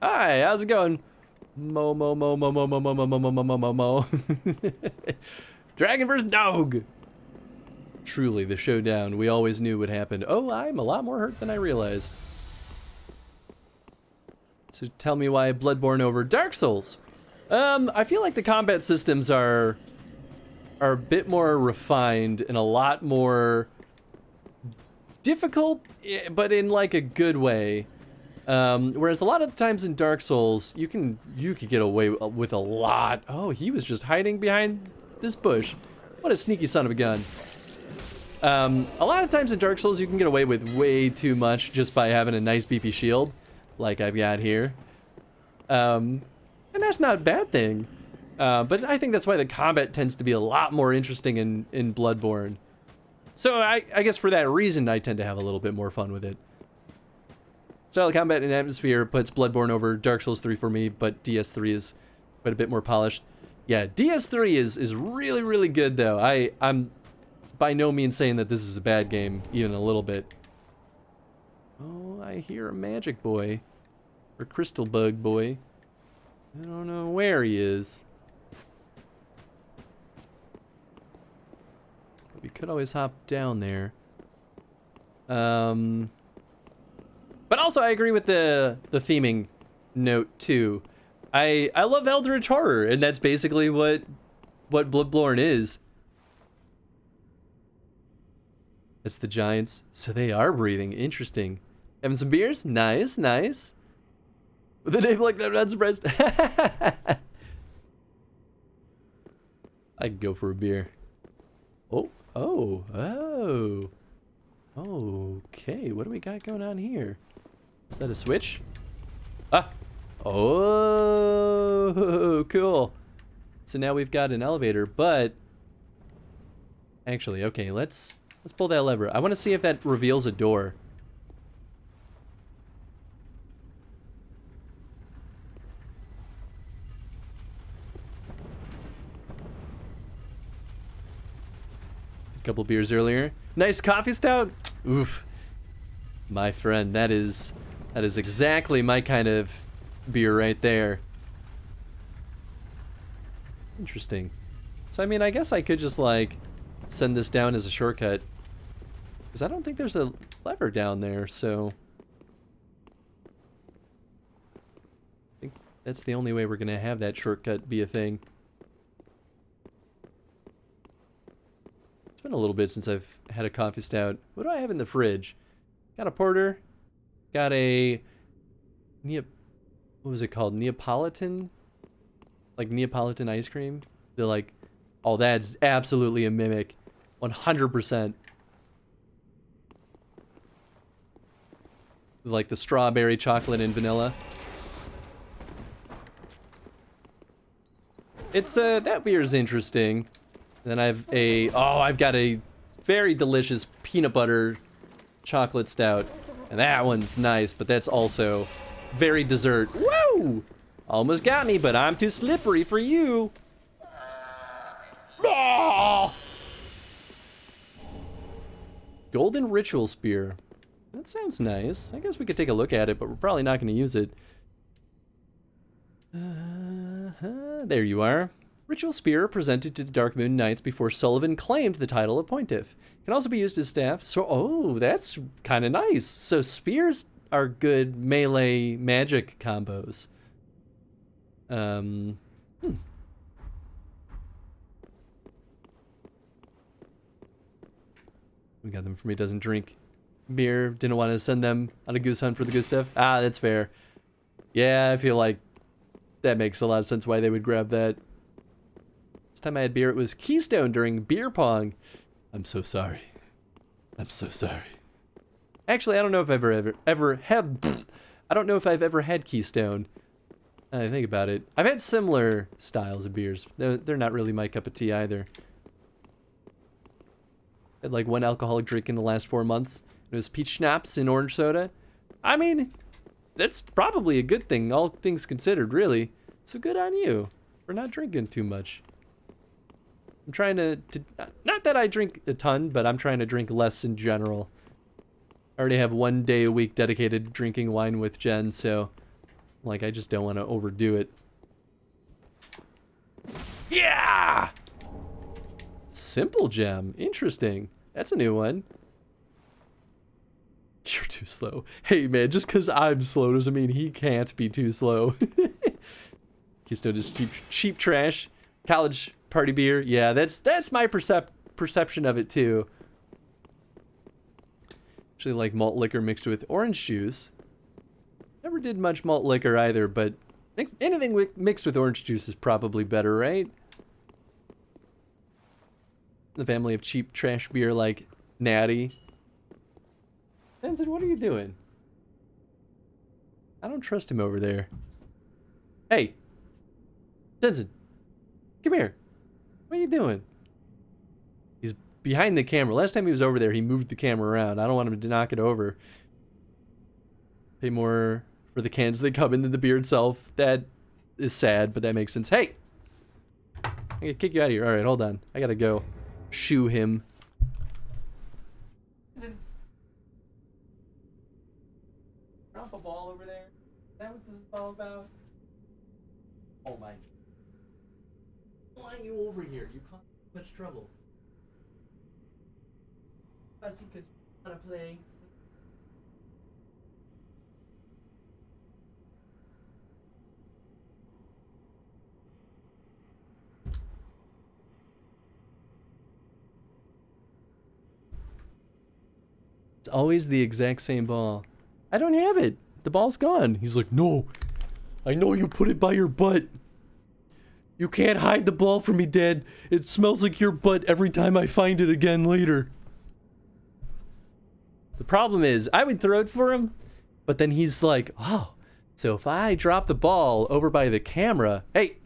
Hi, how's it going? Mo. Dragon vs. Dog! Truly, the showdown we always knew would happen. Oh, I'm a lot more hurt than I realized. So tell me why Bloodborne over Dark Souls. I feel like the combat systems are a bit more refined and a lot more difficult, but in like a good way. Whereas a lot of the times in Dark Souls, you could get away with a lot. Oh, he was just hiding behind this bush. What a sneaky son of a gun. A lot of times in Dark Souls, you can get away with way too much just by having a nice beefy shield, like I've got here. And that's not a bad thing. But I think that's why the combat tends to be a lot more interesting in Bloodborne. So I guess for that reason, I tend to have a little bit more fun with it. Style of combat and atmosphere puts Bloodborne over Dark Souls 3 for me, but DS3 is quite a bit more polished. Yeah, DS3 is really, really good, though. I'm by no means saying that this is a bad game, even a little bit. Oh, I hear a magic boy. Or crystal bug boy. I don't know where he is. We could always hop down there. But also I agree with the theming note too. I love Eldritch Horror, and that's basically what Bloodborne is. It's the giants. So they are breathing. Interesting. Having some beers? Nice, nice. With a name like that, I'm not surprised. I could go for a beer. Oh. Okay, what do we got going on here? Is that a switch? Ah! Oh, cool. So now we've got an elevator, but... Actually, okay, let's pull that lever. I want to see if that reveals a door. A couple beers earlier. Nice coffee stout? Oof. My friend, that is exactly my kind of beer right there. Interesting. So, I mean, I guess I could just, like, send this down as a shortcut. Because I don't think there's a lever down there, so... I think that's the only way we're going to have that shortcut be a thing. It's been a little bit since I've had a coffee stout. What do I have in the fridge? Got a porter. Got a... what was it called? Neapolitan? Like Neapolitan ice cream? They're like... Oh, that's absolutely a mimic. 100%. Like the strawberry, chocolate, and vanilla. It's, that beer's interesting. Then I've got a very delicious peanut butter chocolate stout. And that one's nice, but that's also very dessert. Woo! Almost got me, but I'm too slippery for you. Ah! Golden Ritual Spear. That sounds nice. I guess we could take a look at it, but we're probably not going to use it. There you are. Ritual Spear presented to the Dark Moon Knights before Sullivan claimed the title of Pontiff. Can also be used as staff. So, oh, that's kind of nice. So spears are good melee magic combos. We got them from He Doesn't Drink Beer. Didn't want to send them on a goose hunt for the good stuff. Ah, that's fair. Yeah, I feel like that makes a lot of sense why they would grab that. This time I had beer, it was Keystone during beer pong. I'm so sorry. I'm so sorry. Actually, I don't know if I've ever had... I don't know if I've ever had Keystone. I think about it. I've had similar styles of beers. They're not really my cup of tea either. Had like one alcoholic drink in the last 4 months. It was peach schnapps and orange soda. I mean, that's probably a good thing, all things considered, really. So good on you for not drinking too much. I'm trying to not that I drink a ton, but I'm trying to drink less in general. I already have 1 day a week dedicated to drinking wine with Jen, so like I just don't want to overdo it. Yeah! Simple gem. Interesting. That's a new one. You're too slow. Hey man, just because I'm slow doesn't mean he can't be too slow. Keystone is cheap trash. College party beer. Yeah, that's my perception of it too. Actually like malt liquor mixed with orange juice. Never did much malt liquor either, but anything mixed with orange juice is probably better, right? The family of cheap trash beer like Natty. Benson, what are you doing? I don't trust him over there. Hey! Benson! Come here! What are you doing? He's behind the camera. Last time he was over there, he moved the camera around. I don't want him to knock it over. Pay more for the cans that come into the beer itself. That is sad, but that makes sense. Hey! I'm gonna kick you out of here. Alright, hold on. I gotta go. Shoo him. Drop a ball over there. Is that what this is all about? Oh my. Why are you over here? You cause too much trouble. Fussy because you want to play. It's always the exact same ball. I don't have it. The ball's gone. He's like, no. I know you put it by your butt. You can't hide the ball from me, Dad. It smells like your butt every time I find it again later. The problem is, I would throw it for him, but then he's like, oh, so if I drop the ball over by the camera... Hey!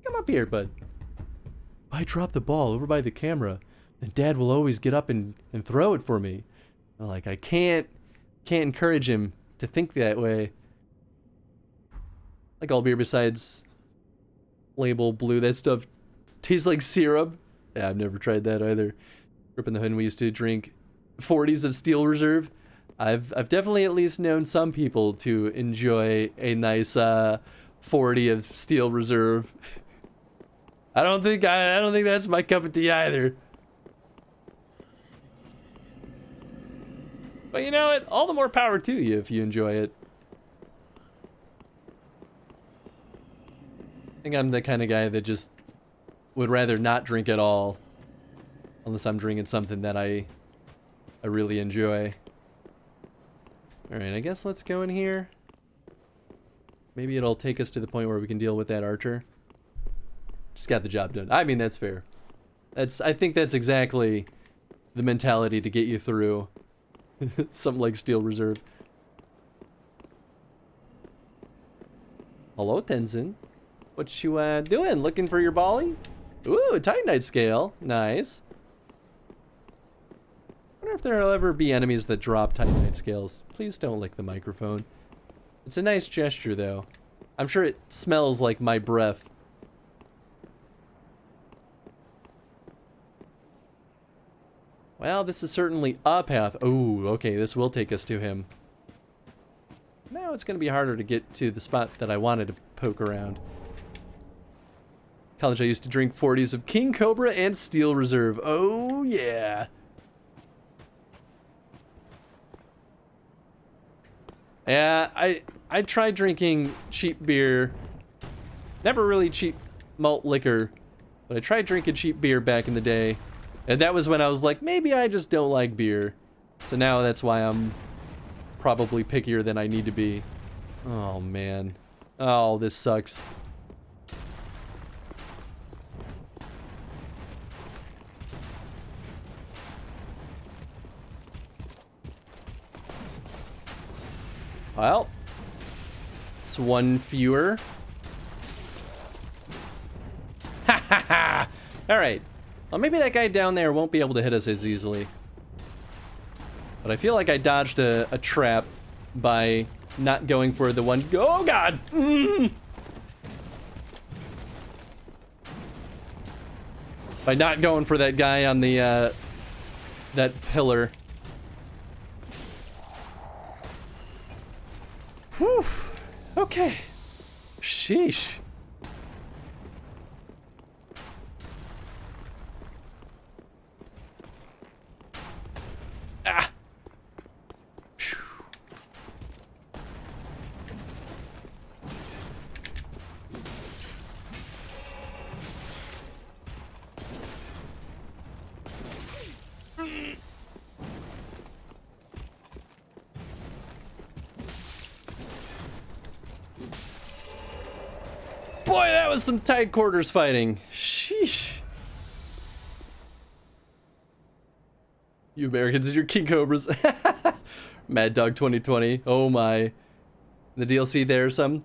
Come up here, bud. If I drop the ball over by the camera, then Dad will always get up and throw it for me. I'm like, I can't encourage him to think that way. Like all beer besides label blue, that stuff tastes like syrup. Yeah, I've never tried that either. Grew up in the hood and we used to drink 40s of Steel Reserve. I've definitely at least known some people to enjoy a nice 40 of Steel Reserve. I don't think that's my cup of tea either. But you know what? All the more power to you if you enjoy it. I think I'm the kind of guy that just would rather not drink at all unless I'm drinking something that I really enjoy. Alright, I guess let's go in here. Maybe it'll take us to the point where we can deal with that archer. Just got the job done. I mean, that's fair. I think that's exactly the mentality to get you through something like Steel Reserve. Hello, Tenzin. What you doing? Looking for your bolly? Ooh, a Titanite scale. Nice. I wonder if there'll ever be enemies that drop Titanite scales. Please don't lick the microphone. It's a nice gesture, though. I'm sure it smells like my breath. Well, this is certainly a path. Oh, okay, this will take us to him. Now it's going to be harder to get to the spot that I wanted to poke around. College, I used to drink 40s of King Cobra and Steel Reserve. Oh, yeah. Yeah, I tried drinking cheap beer. Never really cheap malt liquor, but I tried drinking cheap beer back in the day. And that was when I was like, maybe I just don't like beer. So now that's why I'm probably pickier than I need to be. Oh, man. Oh, this sucks. Well, it's one fewer. Ha ha ha! Alright. Well, maybe that guy down there won't be able to hit us as easily. But I feel like I dodged a trap by not going for the one. Oh, God! By not going for that guy on the, that pillar. Whew. Okay. Sheesh. Ah. Phew. Boy, that was some tight quarters fighting. Sheesh. You Americans and your King Cobras. Mad Dog 2020. Oh my. The DLC there, some.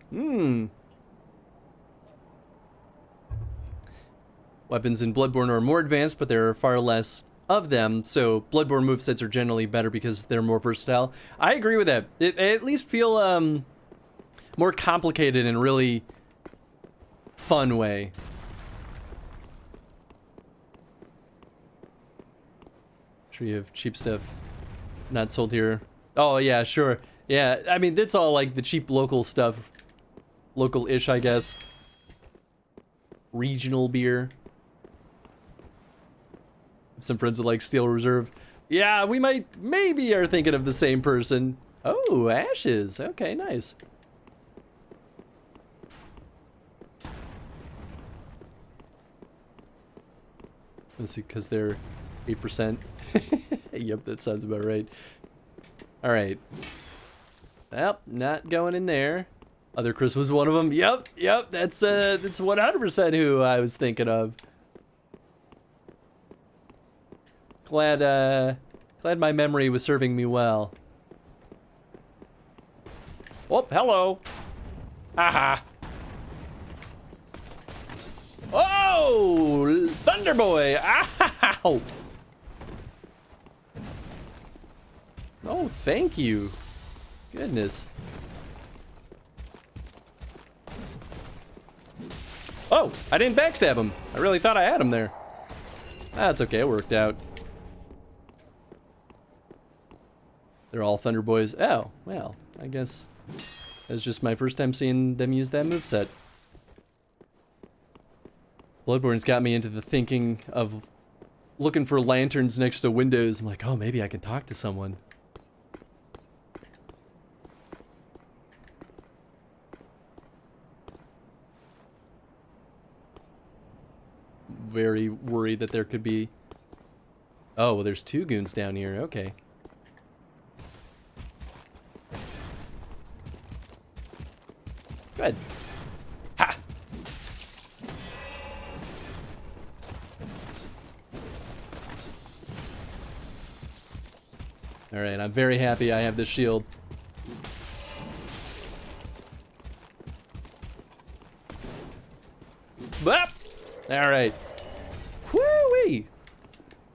Weapons in Bloodborne are more advanced, but there are far less of them, so Bloodborne movesets are generally better because they're more versatile. I agree with that. It at least feel more complicated and really fun way. Sure you have cheap stuff not sold here. Oh yeah, sure. Yeah, I mean that's all like the cheap local stuff. Local-ish, I guess. Regional beer. Some friends that like Steel Reserve. Yeah, we maybe are thinking of the same person. Oh, ashes. Okay, nice. Let's see, because they're 8%. Yep, that sounds about right. Alright. Well, not going in there. Other Chris was one of them. Yep, that's 100% who I was thinking of. Glad my memory was serving me well. Oh, hello. Haha. Oh, Thunder Boy! Ow! Oh, thank you. Goodness. Oh, I didn't backstab him. I really thought I had him there. That's okay, it worked out. They're all Thunder Boys. Oh, well, I guess that's just my first time seeing them use that moveset. Bloodborne's got me into the thinking of looking for lanterns next to windows. I'm like, oh, maybe I can talk to someone. Very worried that there could be... Oh, well, there's two goons down here. Okay. Good. Ha! Alright, I'm very happy I have this shield. Bop! Alright. Woo-wee!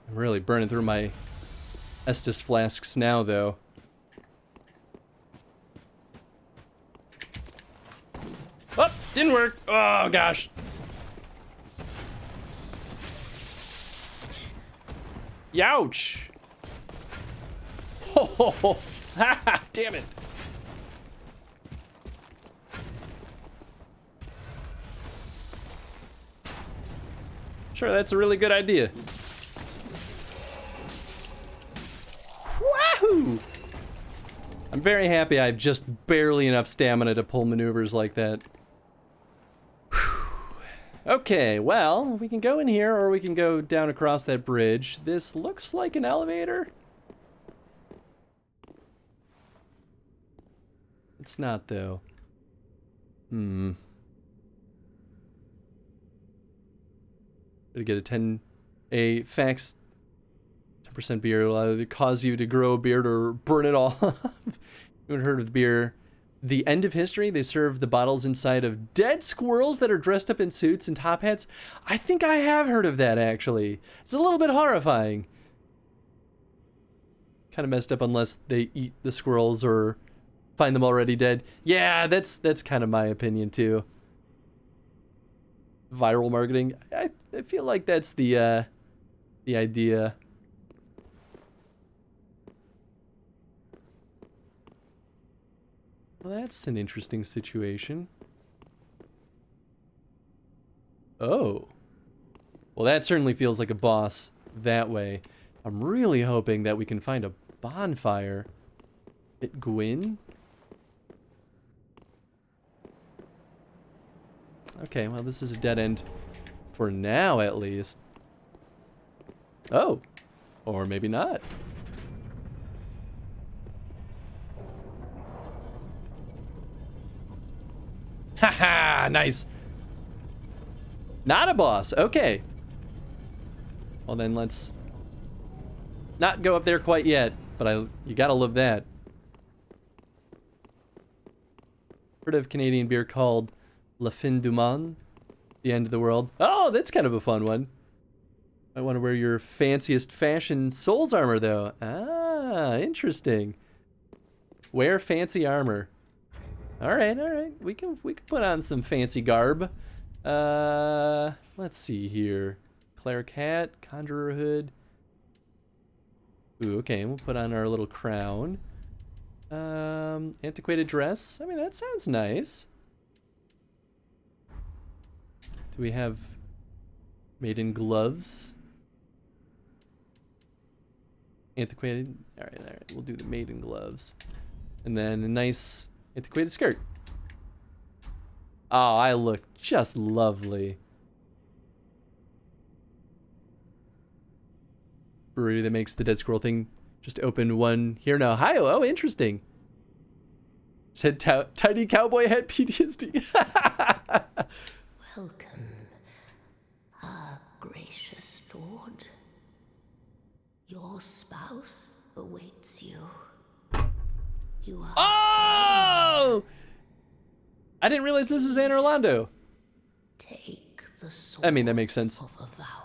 I'm really burning through my Estus flasks now, though. Oh, didn't work. Oh, gosh. Youch. Oh, ha, damn it. Sure, that's a really good idea. Wahoo! I'm very happy I have just barely enough stamina to pull maneuvers like that. Whew. Okay. Okay, well, we can go in here or we can go down across that bridge. This looks like an elevator. It's not, though. Gonna get a fax 10% beer will either cause you to grow a beard or burn it all off. You haven't heard of the beer? The End of History. They serve the bottles inside of dead squirrels that are dressed up in suits and top hats. I think I have heard of that, actually. It's a little bit horrifying. Kind of messed up unless they eat the squirrels or find them already dead. Yeah, that's kind of my opinion, too. Viral marketing. I feel like that's the idea. Well, that's an interesting situation. Oh. Well, that certainly feels like a boss that way. I'm really hoping that we can find a bonfire. Hit Gwyn? Okay, well, this is a dead end. For now, at least. Oh. Or maybe not. Haha, nice. Not a boss. Okay. Well, then let's not go up there quite yet, but you gotta love that. Heard of Canadian beer called La Fin du Monde, the end of the world. Oh, that's kind of a fun one. I want to wear your fanciest fashion Souls armor, though. Ah, interesting. Wear fancy armor. All right. We can put on some fancy garb. Let's see here. Cleric hat, conjurer hood. Ooh, okay, we'll put on our little crown. Antiquated dress. I mean, that sounds nice. Do we have maiden gloves? Antiquated. All right. We'll do the maiden gloves, and then a nice antiquated skirt. Oh, I look just lovely. Brewery that makes the dead squirrel thing. Just opened one here in Ohio. Oh, interesting. Said tiny cowboy hat PTSD. Welcome, our gracious lord. Your spouse awaits you. You are. Oh! I didn't realize this was Anne Orlando. Take the sword. I mean, that makes sense. Of a vow.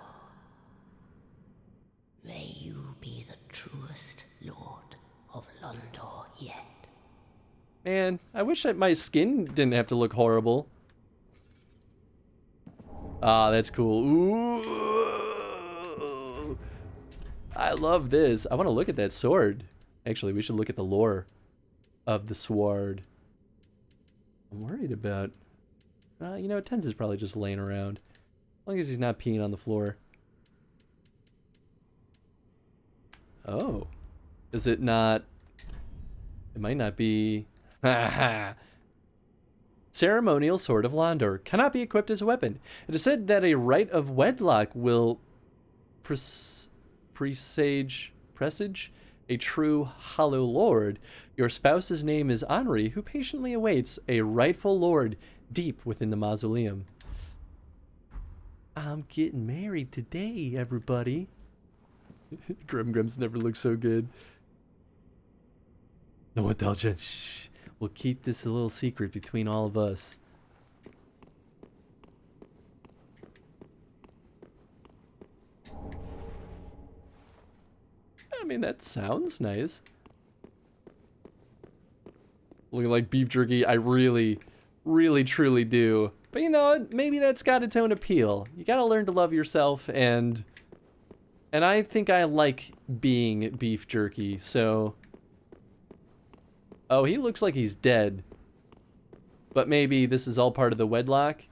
May you be the truest lord of Londor yet. Man, I wish that my skin didn't have to look horrible. Ah, that's cool. Ooh. I love this. I want to look at that sword. Actually, we should look at the lore of the sword. I'm worried about... you know, Tens is probably just laying around. As long as he's not peeing on the floor. Oh. Is it not... It might not be... Ceremonial Sword of Londor. Cannot be equipped as a weapon. It is said that a rite of wedlock will presage a true hollow lord. Your spouse's name is Henri, who patiently awaits a rightful lord deep within the mausoleum. I'm getting married today, everybody. Grims never look so good. No indulgence. Shh. We'll keep this a little secret between all of us. I mean, that sounds nice. Looking like beef jerky, I really, really, truly do. But you know what? Maybe that's got its own appeal. You gotta learn to love yourself, and I think I like being beef jerky, so... Oh, he looks like he's dead. But maybe this is all part of the wedlock?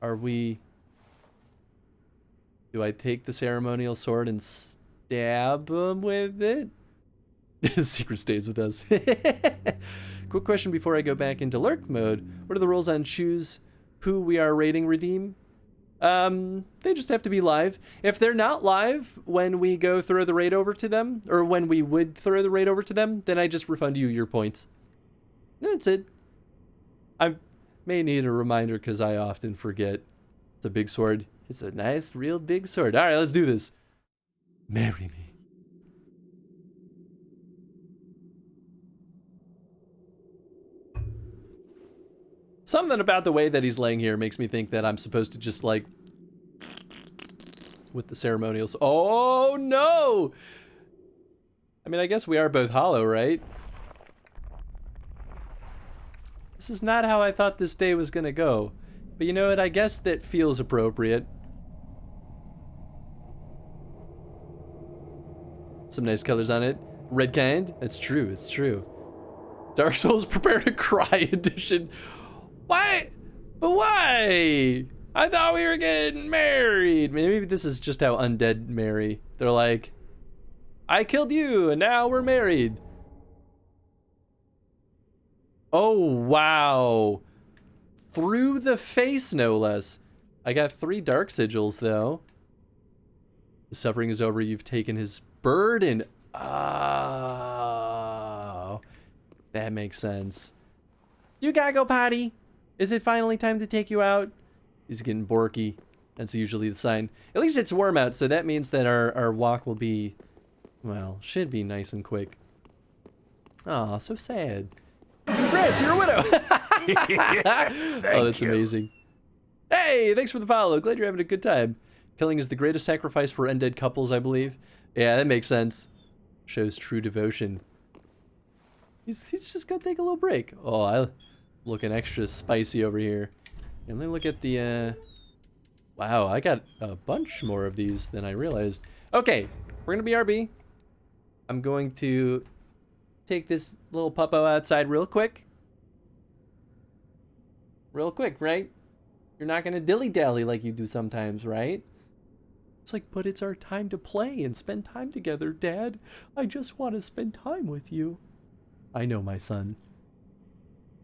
Are we... Do I take the ceremonial sword and stab him with it? The secret stays with us. Quick question before I go back into lurk mode. What are the rules on choose who we are rating redeem. They just have to be live. If they're not live when we go throw the raid over to them, or when we would throw the raid over to them, then I just refund you your points. That's it. I may need a reminder because I often forget. It's a big sword. It's a nice, real big sword. All right, let's do this. Marry me. Something about the way that he's laying here makes me think that I'm supposed to just like with the ceremonials. Oh no! I mean, I guess we are both hollow, right? This is not how I thought this day was gonna go. But you know what? I guess that feels appropriate. Some nice colors on it. Red kind? That's true, it's true. Dark Souls Prepare to Cry edition. Why? But why? I thought we were getting married. Maybe this is just how undead marry. They're like, I killed you and now we're married. Oh, wow. Through the face, no less. I got 3 dark sigils, though. The suffering is over. You've taken his burden. Oh, that makes sense. You gotta go potty. Is it finally time to take you out? He's getting borky. That's usually the sign. At least it's warm out, so that means that our walk will be, well, should be nice and quick. Aw, so sad. Congrats, you're a widow! Oh, that's amazing. Hey, thanks for the follow. Glad you're having a good time. Killing is the greatest sacrifice for undead couples, I believe. Yeah, that makes sense. Shows true devotion. He's just gonna take a little break. Oh, I looking extra spicy over here. And then look at the wow, I got a bunch more of these than I realized. Okay, we're gonna BRB. I'm going to take this little puppo outside real quick. Real quick, right? You're not gonna dilly-dally like you do sometimes, right? It's like, but it's our time to play and spend time together, Dad. I just want to spend time with you. I know, my son.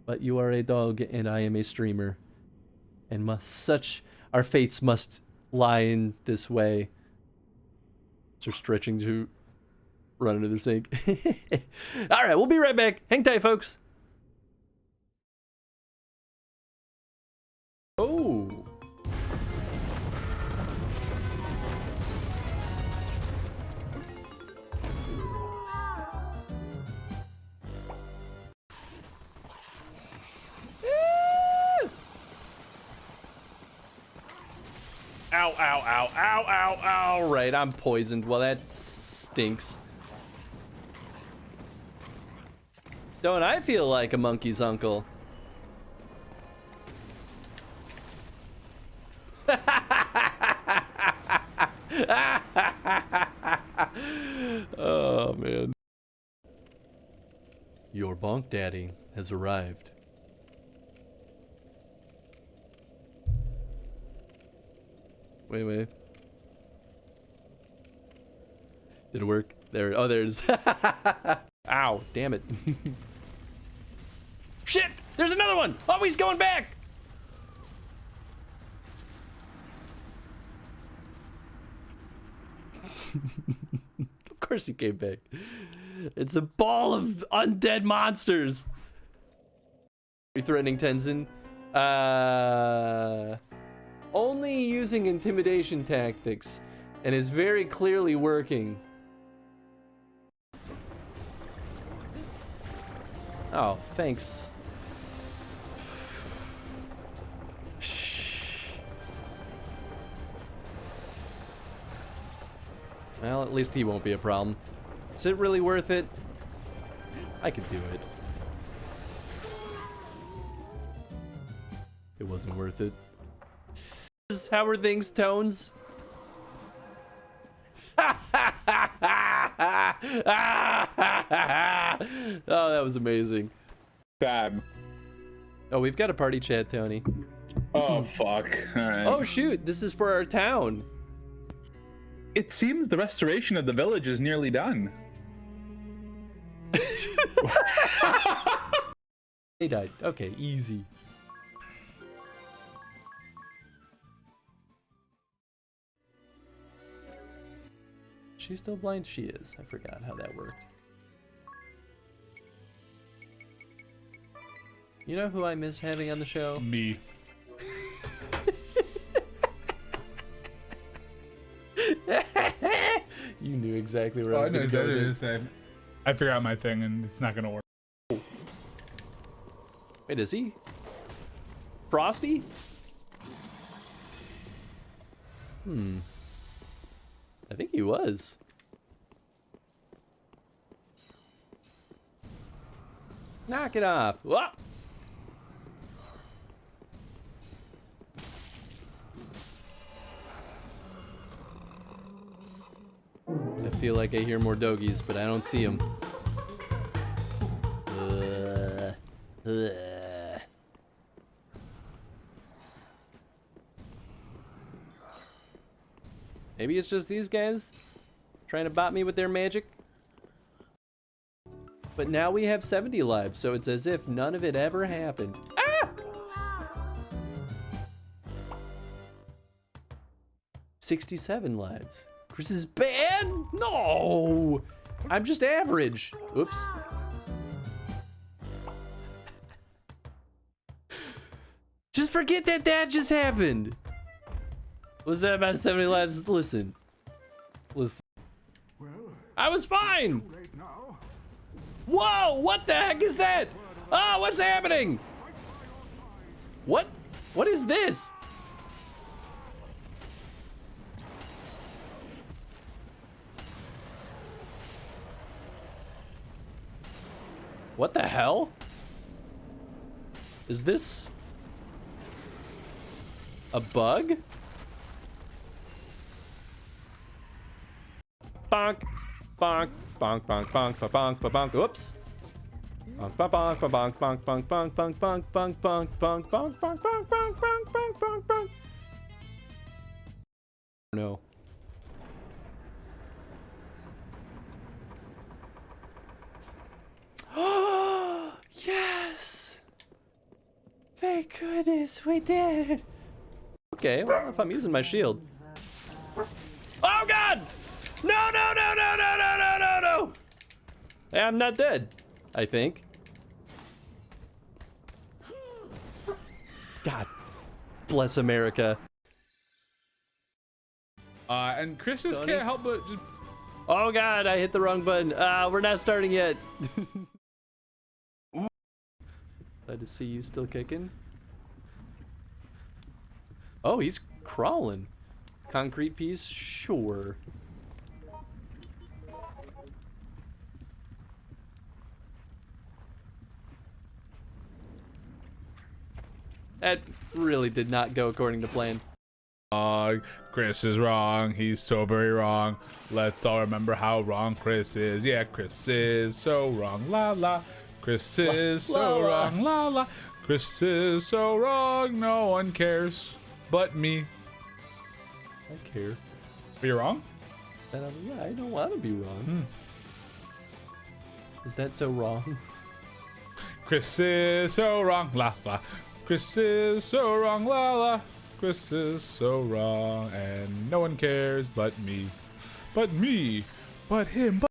But you are a dog and I am a streamer. And our fates must lie in this way. So stretching to run into the sink. Alright, we'll be right back. Hang tight, folks. Oh. Ow, ow, ow, ow, ow, ow. Right, I'm poisoned. Well, that stinks. Don't I feel like a monkey's uncle? Oh, man. Your bonk daddy has arrived. Wait. Did it work? There. Oh, there's. Ow, damn it. Shit! There's another one! Oh, he's going back! Of course he came back. It's a ball of undead monsters. Threatening Tenzin. Only using intimidation tactics, and is very clearly working. Oh, thanks. Well, at least he won't be a problem. Is it really worth it? I could do it. It wasn't worth it. How are things, Tones? Oh, that was amazing. Fab. Oh, we've got a party chat, Tony. Oh, fuck. All right. Oh, shoot. This is for our town. It seems the restoration of the village is nearly done. They died. Okay, easy. she still blind? She is. I forgot how that worked. You know who I miss having on the show? Me. You knew exactly where I was going to go. I figured out my thing, and it's not gonna work. Wait, is he Frosty? I think he was. Knock it off. Whoa! I feel like I hear more doggies, but I don't see them. Maybe it's just these guys trying to bot me with their magic. But now we have 70 lives, so it's as if none of it ever happened. Ah! 67 lives. Chris is bad? No! I'm just average. Oops. Just forget that that just happened. What's that about 70 lives? Listen. Listen. I was fine. Whoa, what the heck is that? Oh, what's happening? What? What is this? What the hell? Is this a bug? Bonk, bonk, bonk, bonk, bonk, bonk, bonk, bonk. Oops. Bonk, bonk, bonk, bonk, bonk, bonk, bonk, bonk, bonk, bonk, bonk, bonk, bonk, bonk, bonk, bonk, bonk, bonk, bonk. No. Yes! Thank goodness we did. Okay, well, if I'm using my shield. Oh God! No, no, no, no, no, no, no, no, no! Hey, I'm not dead, I think. God bless America. And Chris just can't help but just... Oh God, I hit the wrong button. We're not starting yet. Glad to see you still kicking. Oh, he's crawling. Concrete piece? Sure. That really did not go according to plan. Chris is wrong. He's so very wrong. Let's all remember how wrong Chris is. Yeah, Chris is so wrong. La la. Chris is so wrong. La la. Chris is so wrong. No one cares but me. I care. Are you wrong? Yeah, I don't want to be wrong. Is that so wrong? Chris is so wrong. La la. Chris is so wrong. La la. Chris is so wrong, and no one cares but me. But me. But him. But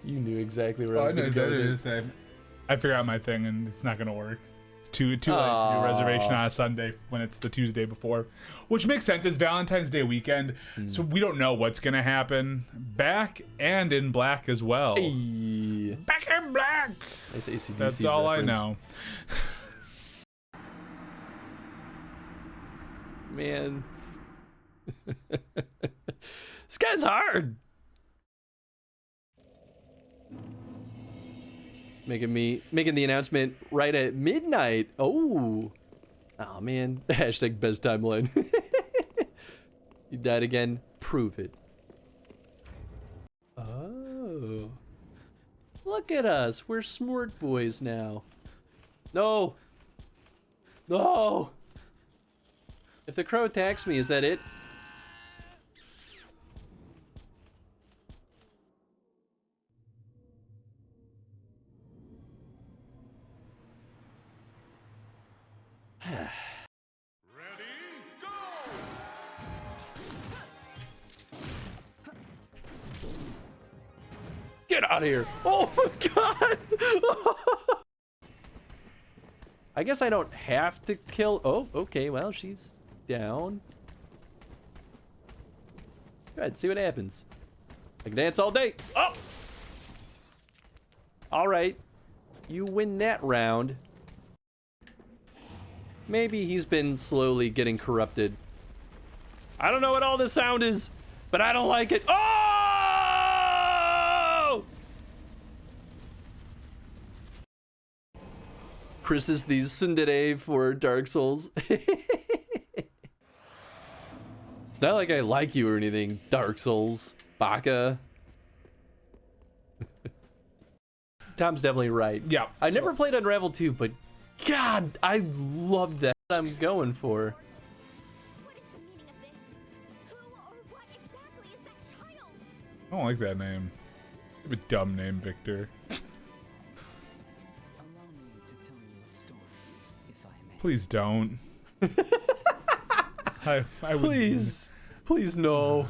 You knew exactly where I was going to go. I figured out my thing, and it's not going to work. It's too late to do a reservation on a Sunday when it's the Tuesday before. Which makes sense. It's Valentine's Day weekend, so we don't know what's going to happen. Back and in black as well. Hey. Back in black! Nice AC/DC That's all reference. I know. Man. This guy's hard. Making the announcement right at midnight. Oh man. Hashtag best timeline. You died again. Prove it. Oh. Look at us. We're smart boys now. No. No. If the crow attacks me, is that it? Get out of here. Oh my god. I guess I don't have to kill. Oh, okay. Well, she's down. Go ahead, see what happens. I can dance all day. Oh! All right. You win that round. Maybe he's been slowly getting corrupted. I don't know what all this sound is, but I don't like it. Oh! Chris is the tsundere for Dark Souls. It's not like I like you or anything, Dark Souls. Baka. Tom's definitely right. Yeah. I never played Unravel 2, but God, I loved that. I'm going for. I don't like that name. You have a dumb name, Victor. Please don't. I would... Please no.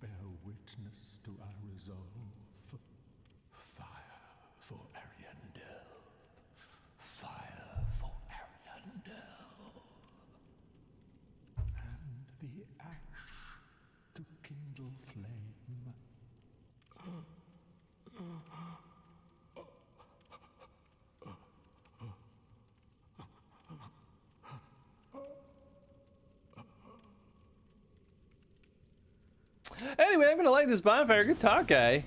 Bear witness to our resolve. Fire for Ariandel. Fire for Ariandel. And the ash to kindle flame. Anyway, I'm gonna light this bonfire. Good talk, guy.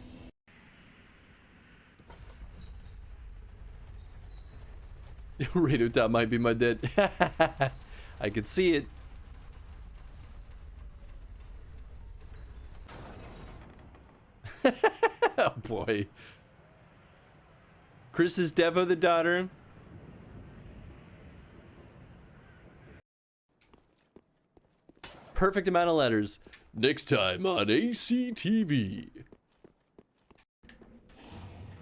Radio top might be my dead. I could see it. Oh boy. Chris is Devo the daughter. Perfect amount of letters. Next time on ACTV.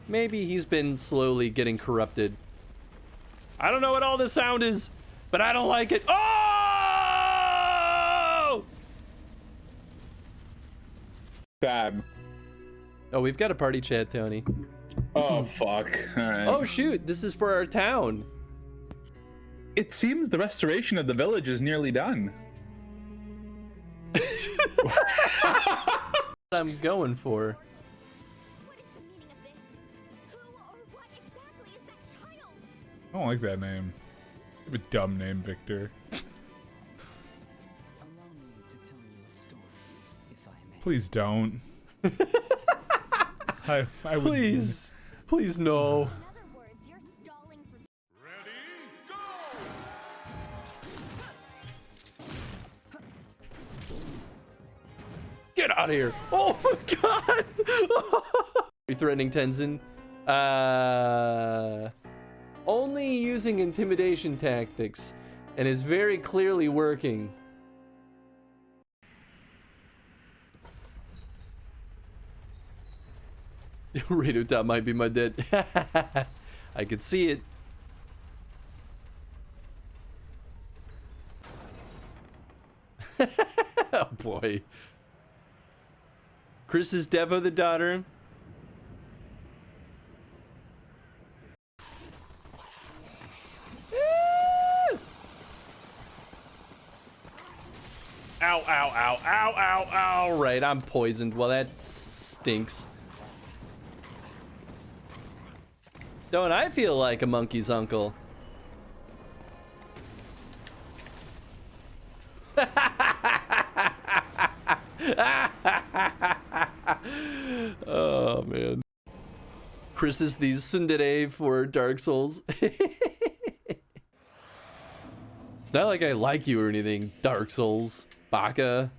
Maybe he's been slowly getting corrupted. I don't know what all this sound is, but I don't like it. Oh! Fab. Oh, we've got a party chat, Tony. Oh, fuck. All right. Oh, shoot. This is for our town. It seems the restoration of the village is nearly done. I'm going for. I don't like that name. You have a dumb name, Victor. Please don't. I would... Please no. Get out of here. Oh my god. You're threatening Tenzin. Only using intimidation tactics, and it's very clearly working. Radio top might be my dead. I could see it. Oh boy. Chris is Devo the daughter. Ow, ow, ow, ow, ow, ow. Right, I'm poisoned. Well, that stinks. Don't I feel like a monkey's uncle? Oh, man. Chris is the tsundere for Dark Souls. It's not like I like you or anything, Dark Souls. Baka.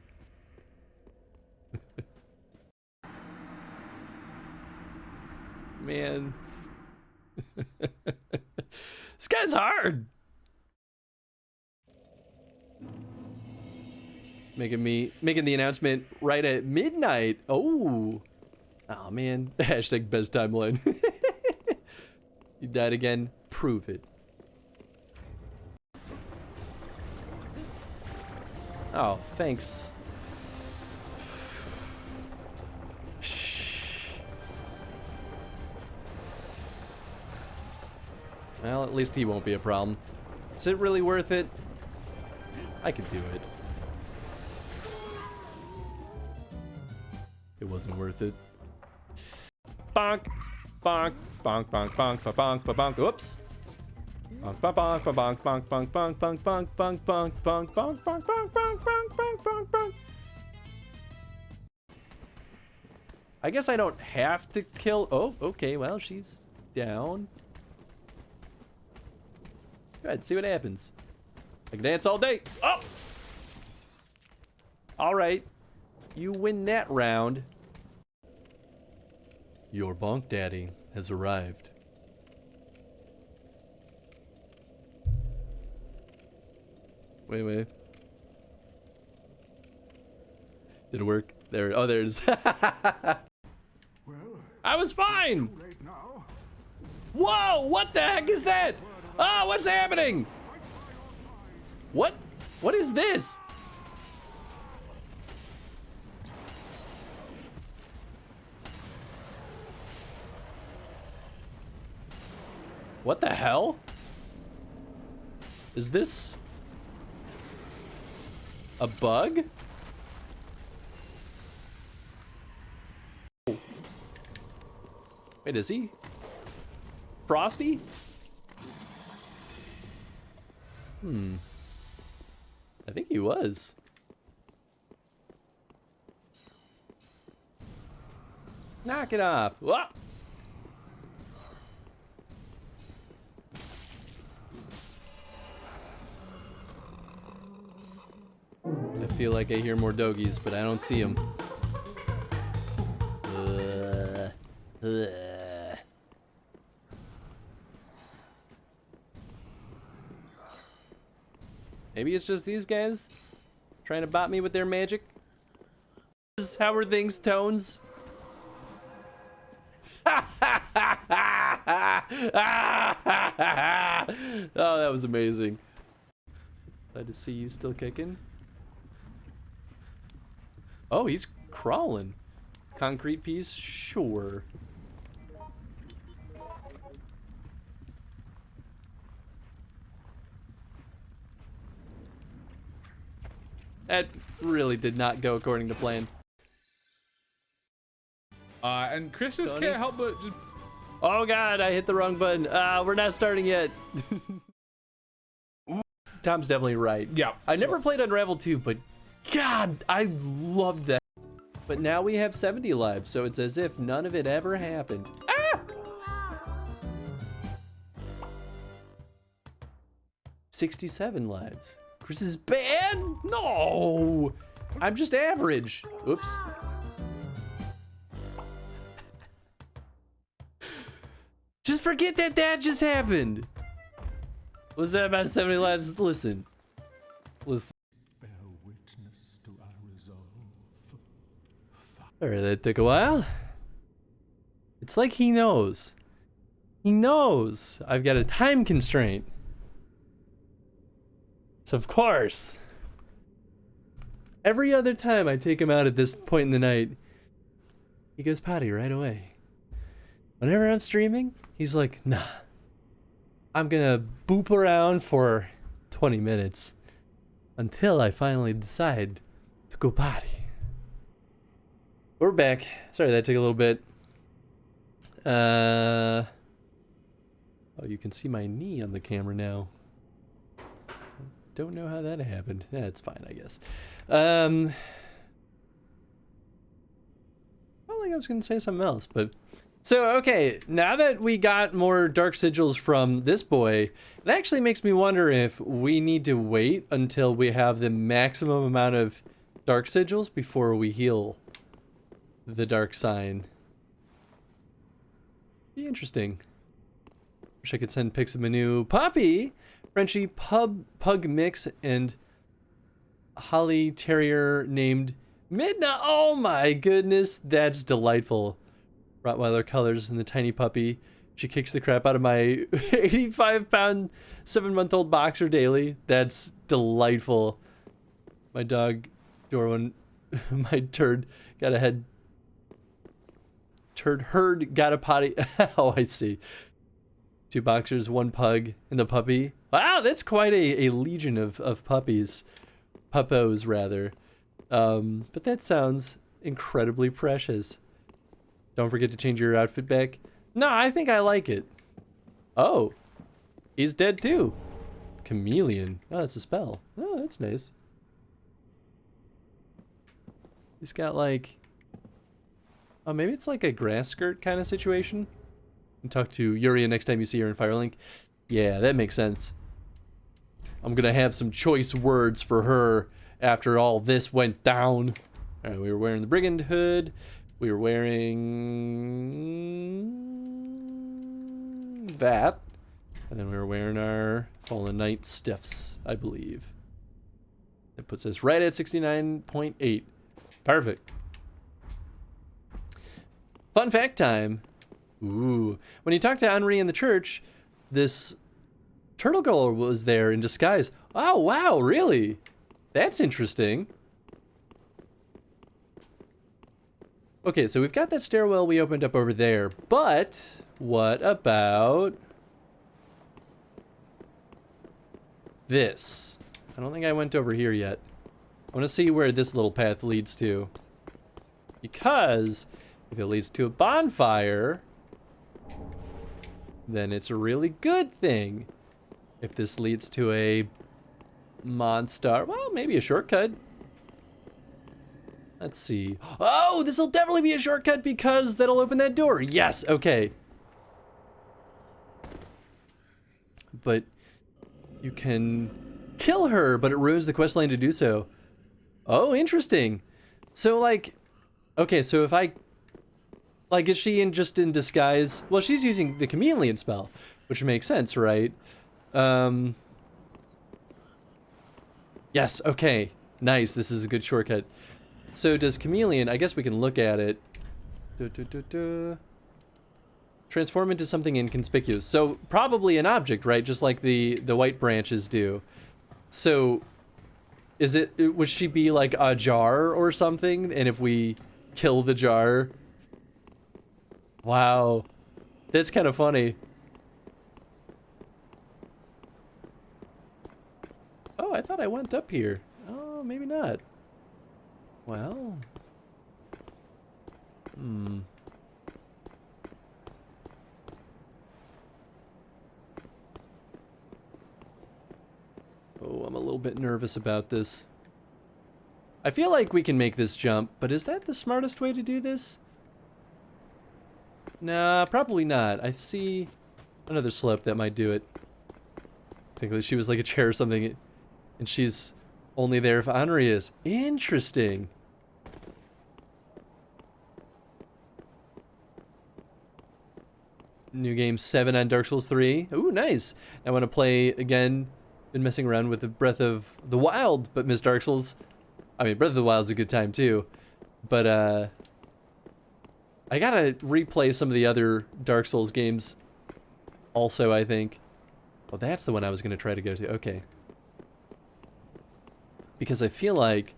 Man. This guy's hard. Making the announcement right at midnight. Oh man. Hashtag best timeline. You died again. Prove it. Oh, thanks. Well, at least he won't be a problem. Is it really worth it? I could do it. It wasn't worth it. Bonk, bonk, bonk, bonk, bonk, bonk, bonk, bonk. Oops. Bonk, bonk, bonk, bonk, bonk, bonk, bonk, bonk, bonk, bonk, bonk, bonk, bonk, bonk, bonk, bonk, bonk, bonk, bonk. I guess I don't have to kill. Oh, okay. Well, she's down. Go ahead, see what happens. I can dance all day. Oh! All right. You win that round. Your bonk daddy has arrived. Wait. Did it work? There. Oh, there it is. I was fine. Whoa! What the heck is that? Oh, what's happening? What? What is this? What the hell? Is this a bug? Wait, is he Frosty? I think he was. Knock it off. Whoa! I feel like I hear more doggies, but I don't see them. Maybe it's just these guys trying to bot me with their magic. How are things, Tones? Oh, that was amazing. Glad to see you still kicking. Oh, he's crawling. Concrete piece? Sure. That really did not go according to plan. And Chris just can't help but just... Oh god, I hit the wrong button. We're not starting yet. Tom's definitely right. Yeah. I never played Unravel 2, but god, I loved that. But now we have 70 lives, so it's as if none of it ever happened. Ah! 67 lives. Chris is bad? No! I'm just average. Oops. Just forget that that just happened. What's that about 70 lives? Listen. Listen. Bear witness to our resolve. Alright, that took a while. It's like he knows. He knows I've got a time constraint. So of course, every other time I take him out at this point in the night, he goes potty right away. Whenever I'm streaming, he's like, nah, I'm gonna boop around for 20 minutes until I finally decide to go potty. We're back. Sorry that took a little bit. Oh, you can see my knee on the camera now. Don't know how that happened. Yeah, it's fine, I guess. I felt like I was gonna say something else, but so okay, now that we got more dark sigils from this boy, it actually makes me wonder if we need to wait until we have the maximum amount of dark sigils before we heal the dark sign. Be interesting. Wish I could send pics of my new puppy. Frenchie pug mix and Holly Terrier named Midna. Oh my goodness, that's delightful. Rottweiler colors in the tiny puppy. She kicks the crap out of my 85-pound, 7-month-old boxer daily. That's delightful. My dog, Dorwin, my turd got a head. Turd herd got a potty. Oh, I see. 2 boxers, 1 pug, and the puppy. Wow, that's quite a legion of puppies. Puppos, rather. But that sounds incredibly precious. Don't forget to change your outfit back. No, I think I like it. Oh, he's dead too. Chameleon. Oh, that's a spell. Oh, that's nice. He's got like... Oh, maybe it's like a grass skirt kind of situation. And talk to Yuria next time you see her in Firelink. Yeah, that makes sense. I'm gonna have some choice words for her after all this went down. All right, we were wearing the brigand hood. We were wearing that. And then we were wearing our Fallen Knight stiffs, I believe. That puts us right at 69.8. Perfect. Fun fact time. Ooh. When you talk to Henri in the church, this turtle girl was there in disguise. Oh, wow, really? That's interesting. Okay, so we've got that stairwell we opened up over there, but what about this? I don't think I went over here yet. I want to see where this little path leads to. Because if it leads to a bonfire, then it's a really good thing. If this leads to a monster, well, maybe a shortcut. Let's see. Oh, this will definitely be a shortcut because that'll open that door. Yes, okay. But you can kill her, but it ruins the questline to do so. Oh, interesting. So, like, okay, so if I, like, is she just in disguise? Well, she's using the chameleon spell, which makes sense, right? Yes, okay. Nice, this is a good shortcut. So does chameleon, I guess we can look at it. Transform into something inconspicuous. So probably an object, right? Just like the white branches do. So is it, would she be like a jar or something? And if we kill the jar? Wow. That's kind of funny. Oh, I thought I went up here. Oh, maybe not. Well. Oh, I'm a little bit nervous about this. I feel like we can make this jump, but is that the smartest way to do this? Nah, probably not. I see another slope that might do it. I think that she was like a chair or something, and she's only there if Henri is. Interesting. New game 7 on Dark Souls 3. Ooh, nice. I want to play again. Been messing around with the Breath of the Wild, but miss Dark Souls. I mean, Breath of the Wild's a good time too. But I gotta replay some of the other Dark Souls games also, I think. Well, that's the one I was gonna try to go to. Okay. Because I feel like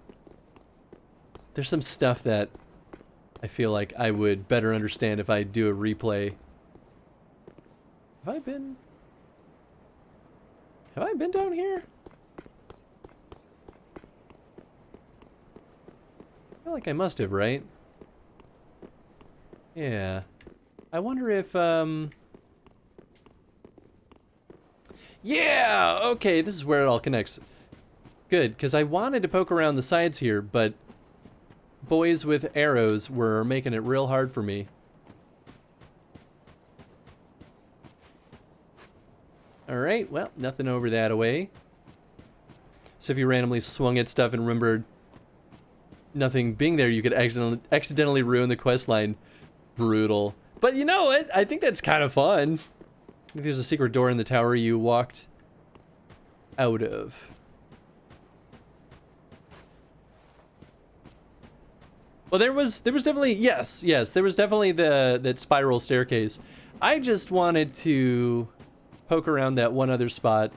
there's some stuff that I feel like I would better understand if I do a replay. Have I been down here? I feel like I must have, right? Yeah. I wonder if, yeah! Okay, this is where it all connects. Good, because I wanted to poke around the sides here, but boys with arrows were making it real hard for me. Alright, well, nothing over that away. So if you randomly swung at stuff and remembered nothing being there, you could accidentally ruin the questline. Brutal. But you know what? I think that's kind of fun. I think there's a secret door in the tower you walked out of. Well, there was definitely, yes, there was definitely that spiral staircase. I just wanted to poke around that one other spot.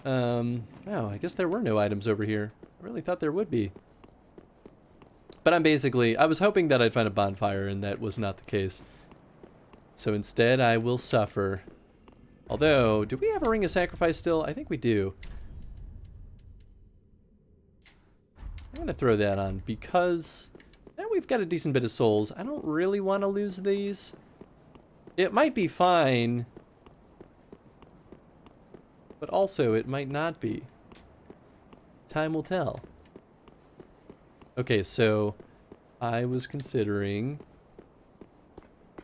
Oh, I guess there were no items over here. I really thought there would be. But I was hoping that I'd find a bonfire, and that was not the case. So instead, I will suffer. Although, do we have a Ring of Sacrifice still? I think we do. I'm gonna throw that on because now we've got a decent bit of souls. I don't really want to lose these. It might be fine, but also it might not be. Time will tell. Okay, so I was considering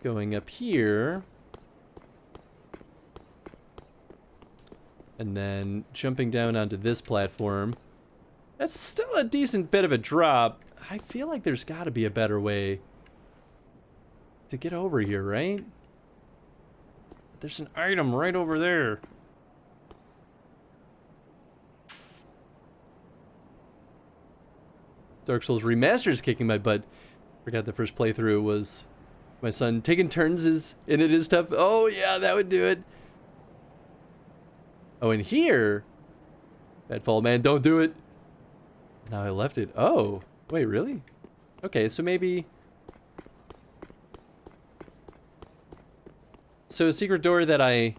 going up here and then jumping down onto this platform. That's still a decent bit of a drop. I feel like there's got to be a better way to get over here, right? There's an item right over there. Dark Souls Remastered is kicking my butt. Forgot the first playthrough was my son taking turns in it is tough. Oh yeah, that would do it. Oh, and here, Bedfall Man, don't do it. Now I left it. Oh, wait, really? Okay, so maybe. So a secret door that I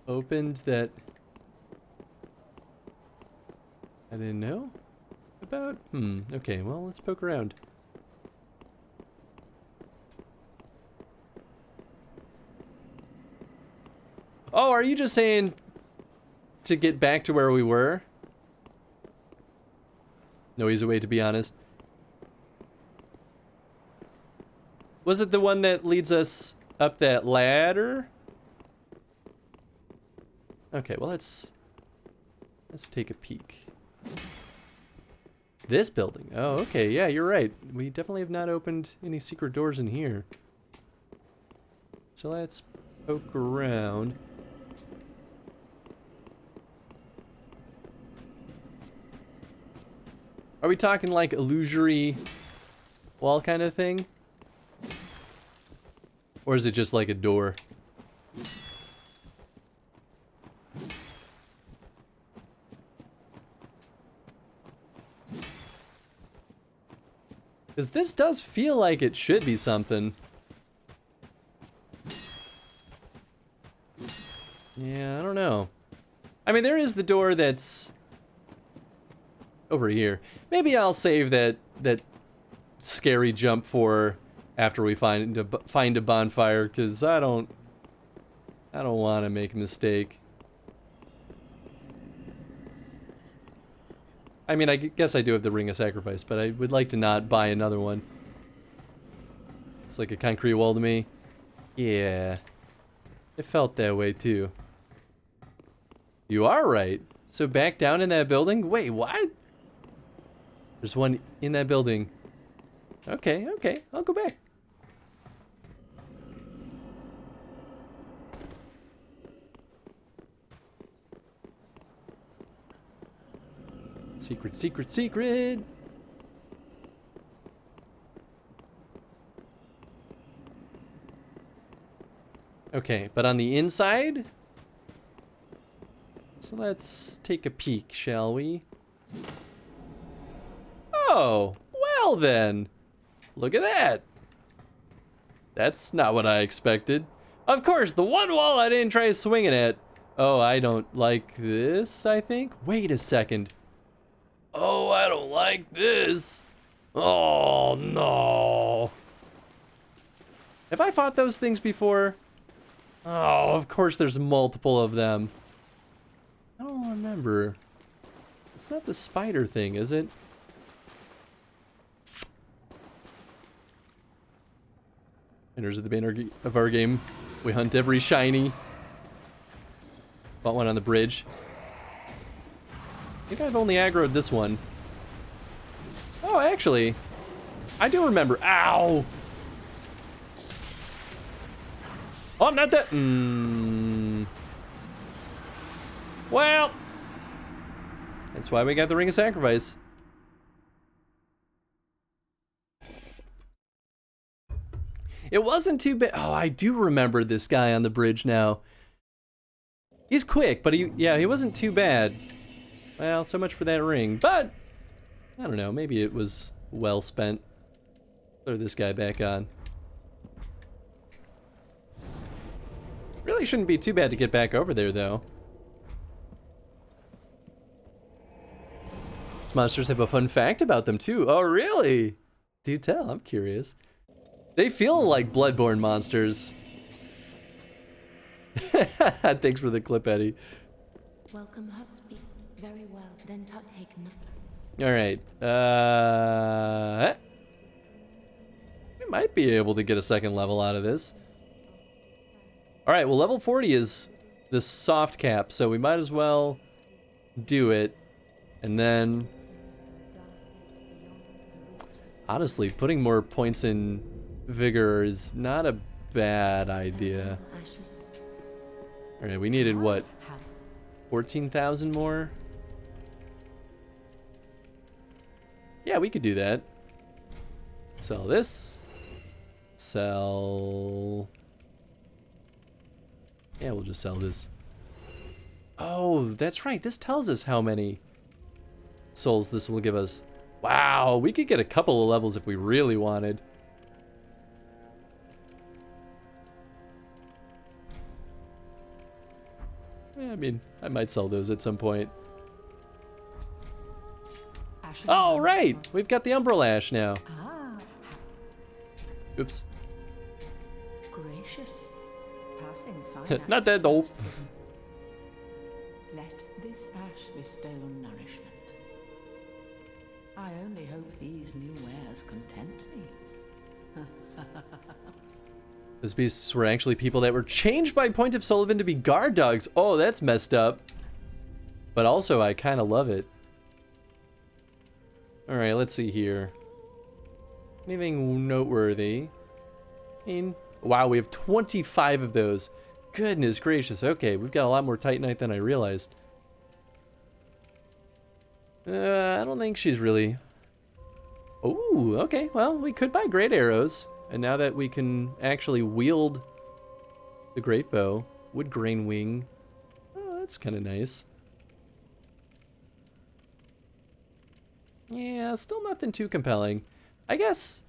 opened that I didn't know about? Okay, well, let's poke around. Oh, are you just saying to get back to where we were? No easy way, to be honest. Was it the one that leads us up that ladder? Okay, well, let's take a peek. This building. Oh, okay, yeah, you're right. We definitely have not opened any secret doors in here. So let's poke around. Are we talking like illusory wall kind of thing? Or is it just like a door? Because this does feel like it should be something. Yeah, I don't know. I mean, there is the door that's over here. Maybe I'll save that scary jump for after we find a bonfire, because I don't want to make a mistake. I mean, I guess I do have the Ring of Sacrifice, but I would like to not buy another one. It's like a concrete wall to me. Yeah. It felt that way too. You are right. So back down in that building? Wait, what? There's one in that building. Okay, okay. I'll go back. Secret, secret, secret! Okay, but on the inside? So let's take a peek, shall we? Oh, well then. Look at that. That's not what I expected. Of course, the one wall I didn't try swinging at. Oh, I don't like this, I think. Wait a second. Oh, I don't like this. Oh, no. Have I fought those things before? Oh, of course there's multiple of them. I don't remember. It's not the spider thing, is it? Enters at the beginning of our game. We hunt every shiny. Fought one on the bridge. I think I've only aggroed this one. Oh, actually, I do remember. Ow! Oh, not that. Well, that's why we got the Ring of Sacrifice. It wasn't too bad. Oh, I do remember this guy on the bridge now. He's quick, but he wasn't too bad. Well, so much for that ring, but I don't know, maybe it was well spent. Throw this guy back on. Really shouldn't be too bad to get back over there, though. These monsters have a fun fact about them, too. Oh, really? Do tell, I'm curious. They feel like bloodborne monsters. Thanks for the clip, Eddie. Welcome, Hubspeak. Very well, then take note. Alright, we might be able to get a second level out of this. Alright, well level 40 is the soft cap, so we might as well do it. And then, honestly, putting more points in vigor is not a bad idea. Alright, we needed what? 14,000 more? Yeah, we could do that. Sell this. Sell... Yeah, we'll just sell this. Oh, that's right. This tells us how many souls this will give us. Wow, we could get a couple of levels if we really wanted. Yeah, I mean, I might sell those at some point. Oh, right! We've got the Umbral Ash now. Oops. Gracious. Passing fine. Not that dope. Let this ash bestow nourishment. I only hope these new wares content thee. Those beasts were actually people that were changed by Point of Sullivan to be guard dogs. Oh, that's messed up. But also, I kind of love it. Alright, let's see here. Anything noteworthy? I mean, wow, we have 25 of those. Goodness gracious. Okay, we've got a lot more Titanite than I realized. I don't think she's really... Ooh, okay. Well, we could buy great arrows. And now that we can actually wield the great bow, wood grain wing. Oh, that's kind of nice. Yeah, still nothing too compelling. I guess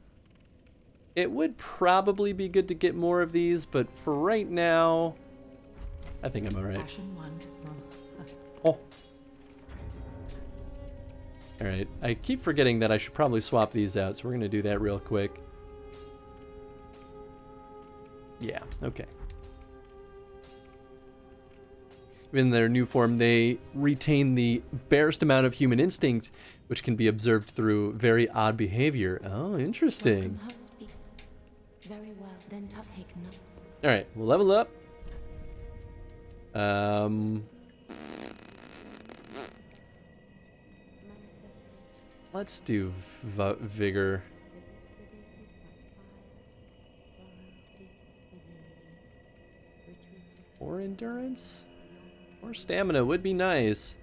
it would probably be good to get more of these, but for right now, I think I'm alright. Oh. Alright, I keep forgetting that I should probably swap these out, so we're going to do that real quick. Yeah, okay. In their new form, they retain the barest amount of human instinct, which can be observed through very odd behavior. Oh, interesting. Very well, then take note. Alright, we'll level up. Let's do vigor. Or endurance? Or stamina would be nice.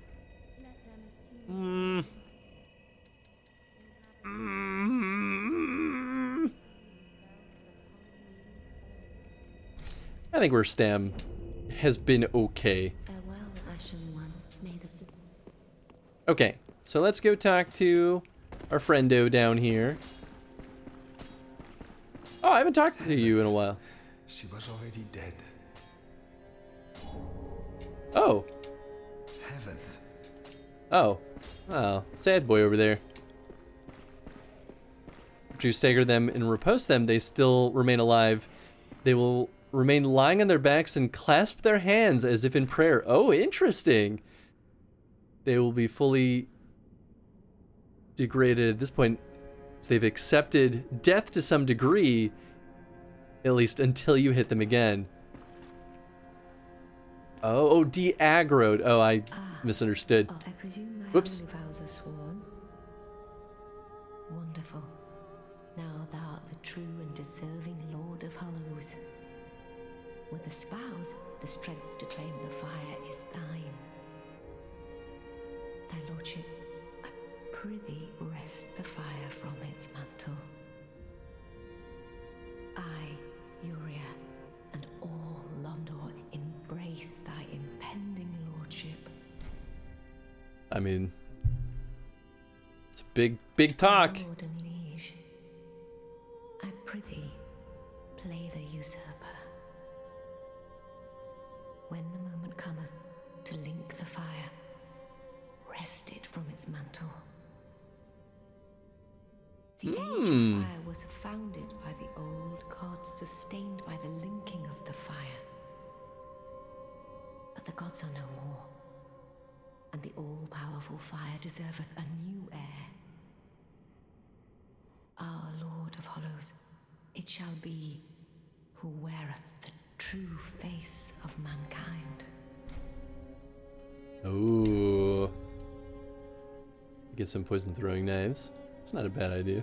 I think our stam has been okay. Okay, so let's go talk to our friendo down here. Oh, I haven't talked to you in a while. She was already dead. Oh. Heavens. Oh. Oh, sad boy over there. After you stagger them and repose them, they still remain alive. They will remain lying on their backs and clasp their hands as if in prayer. Oh, interesting. They will be fully degraded at this point. So they've accepted death to some degree, at least until you hit them again. Oh, de-aggroed. Oh, I misunderstood. I presume my Whoops. holy vows are sworn. Wonderful. Now thou art the true and deserving Lord of Hollows. With the spouse, the strength to claim the fire is thine. Thy lordship, I prithee wrest the fire from its mantle. I, Uria, and all Londor embrace thy impending lordship. I mean, it's a big talk. Lord and liege, I prithee, play the usurper. when the moment cometh to link the fire, wrest it from its mantle. The age of fire was founded by the old gods, sustained by the linking of the fire. But the gods are no more, and the all-powerful fire deserveth a new heir. Our Lord of Hollows, it shall be who weareth the true face of mankind. Ooh. Get some poison throwing knives. It's not a bad idea.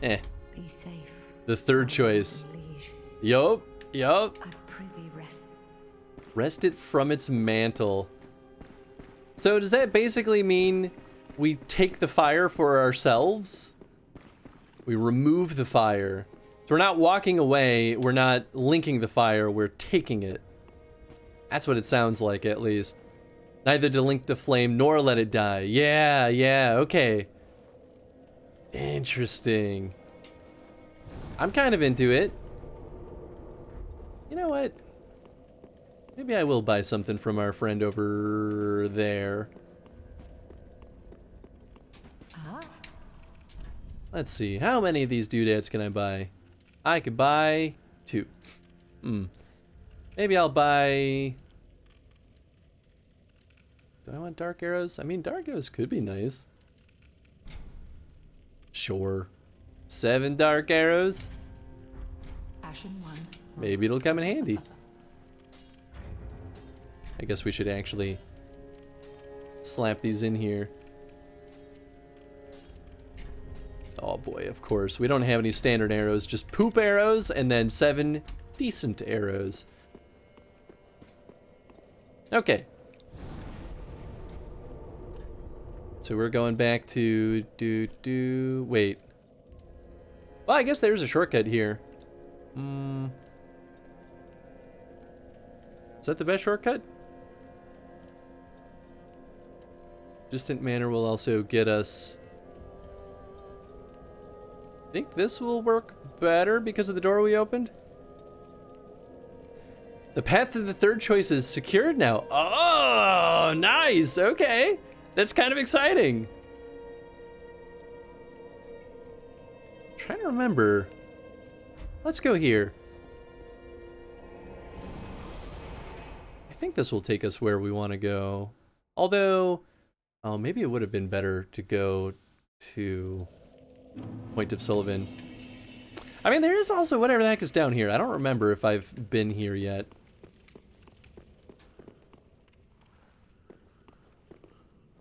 Eh. Be safe. The third choice. Liege. Yup. I prithee rest. Wrest it from its mantle. So does that basically mean we take the fire for ourselves? We remove the fire. So we're not walking away, we're not linking the fire, we're taking it. That's what it sounds like, at least. Neither to link the flame nor let it die. Yeah, okay. Interesting. I'm kind of into it. You know what? Maybe I will buy something from our friend over there. Let's see. How many of these doodads can I buy? I could buy 2. Maybe I'll buy... Do I want dark arrows? I mean, dark arrows could be nice. Sure. 7 dark arrows? Ashen 1. Maybe it'll come in handy. I guess we should actually slap these in here. Oh boy, of course. We don't have any standard arrows, just poop arrows and then 7 decent arrows. Okay. So we're going back to wait. Well, I guess there's a shortcut here. Is that the best shortcut? Distant manner will also get us... I think this will work better because of the door we opened. The path to the third choice is secured now. Oh, nice. Okay. That's kind of exciting. I'm trying to remember. Let's go here. I think this will take us where we want to go. Although, oh, maybe it would have been better to go to Point of Sullivan. I mean, there is also whatever the heck is down here. I don't remember if I've been here yet.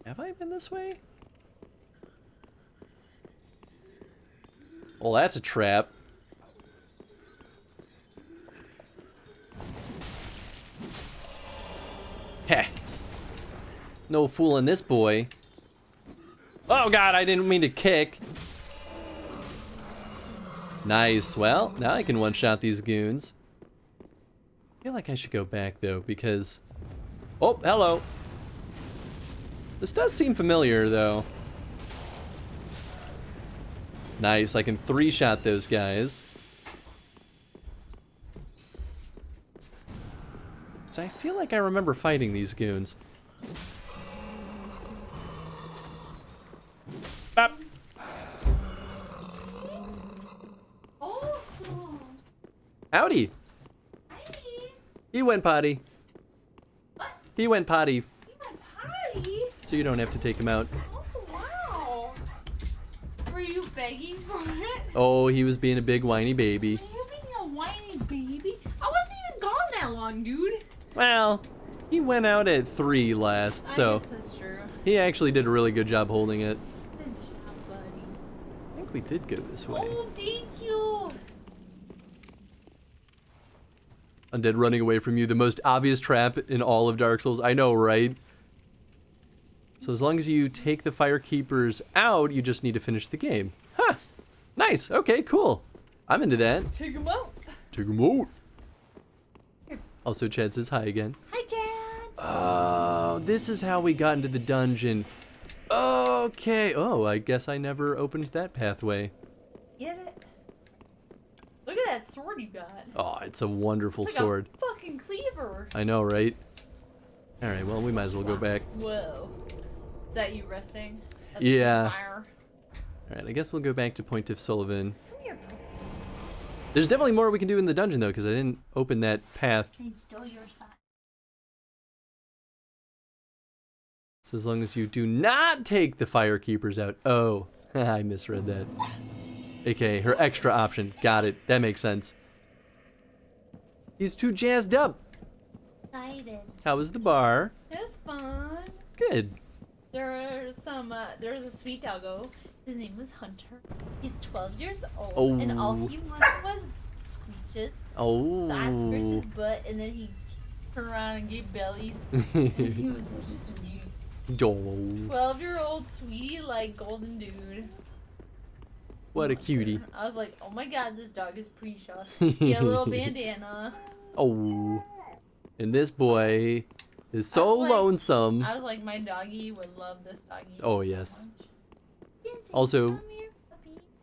Have I been this way? Well, that's a trap. Heh. No fooling this boy. Oh god, I didn't mean to kick. Nice. Well, now I can one-shot these goons. I feel like I should go back, though, because... Oh, hello. This does seem familiar, though. Nice, I can 3-shot those guys. So I feel like I remember fighting these goons. Bop. Oh. Howdy. Hi. He went potty. What? He went potty. You went potty? So you don't have to take him out. Oh, wow. Were you begging for it? Oh, he was being a big whiny baby. Are you being a whiny baby? I wasn't even gone that long, dude. Well, he went out at 3 last, so I guess that's true. he actually did a really good job holding it. Good job, buddy. I think we did go this way. Oh, thank you. Undead running away from you, the most obvious trap in all of Dark Souls. I know, right? So as long as you take the Firekeepers out, you just need to finish the game. Huh. Nice. Okay, cool. I'm into that. Take him out. Take him out. Also, Chad says hi again. Hi, Chad. Oh, this is how we got into the dungeon. Okay. Oh, I guess I never opened that pathway. Get it? Look at that sword sword you got. Oh, it's a wonderful It's like sword. a fucking cleaver. I know, right? All right, well, we might as well go back. Whoa. Is that you resting? That's Yeah. Fire. All right, I guess we'll go back to Point of Sullivan. Come here. There's definitely more we can do in the dungeon, though, because I didn't open that path. I stole your spot. So as long as you do not take the Firekeepers out. Oh, I misread that. AKA her extra option. Got it. That makes sense. He's too jazzed up. Excited. How was the bar? It was fun. Good. There's a sweet doggo. His name was Hunter. He's 12 years old, Oh. and all he wanted was screeches. Oh. So I scratched his butt, and then he turned around and gave bellies. And he was such a sweet Dole. 12-year-old sweetie, like golden dude. What a cutie. I was like, oh my god, this dog is precious. He had a little bandana. Oh. And this boy is so like- lonesome. I was like, my doggy would love this doggy. Oh, yes. Also,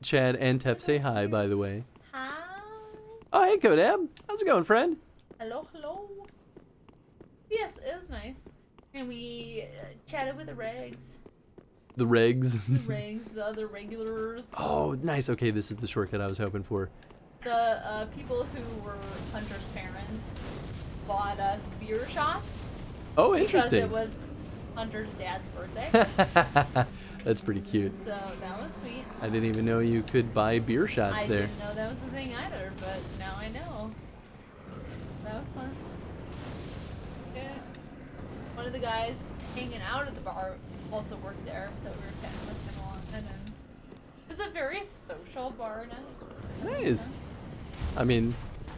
Chad and Tef say hi, by the way. Hi. Oh, hey, Kodab. How's it going, friend? Hello, hello. Yes, it was nice. And we chatted with the regs. The regs. The regs, the other regulars. Oh, nice. Okay, this is the shortcut I was hoping for. The people who were Hunter's parents bought us beer shots. Oh, interesting. Because it was Hunter's dad's birthday. That's pretty cute. So that was sweet. I didn't even know you could buy beer shots I there. didn't know that was a thing either, but now I know. That was fun. Yeah. One of the guys hanging out at the bar also worked there, so we were chatting with him a lot. And then it was a very social bar night. Nice. I mean,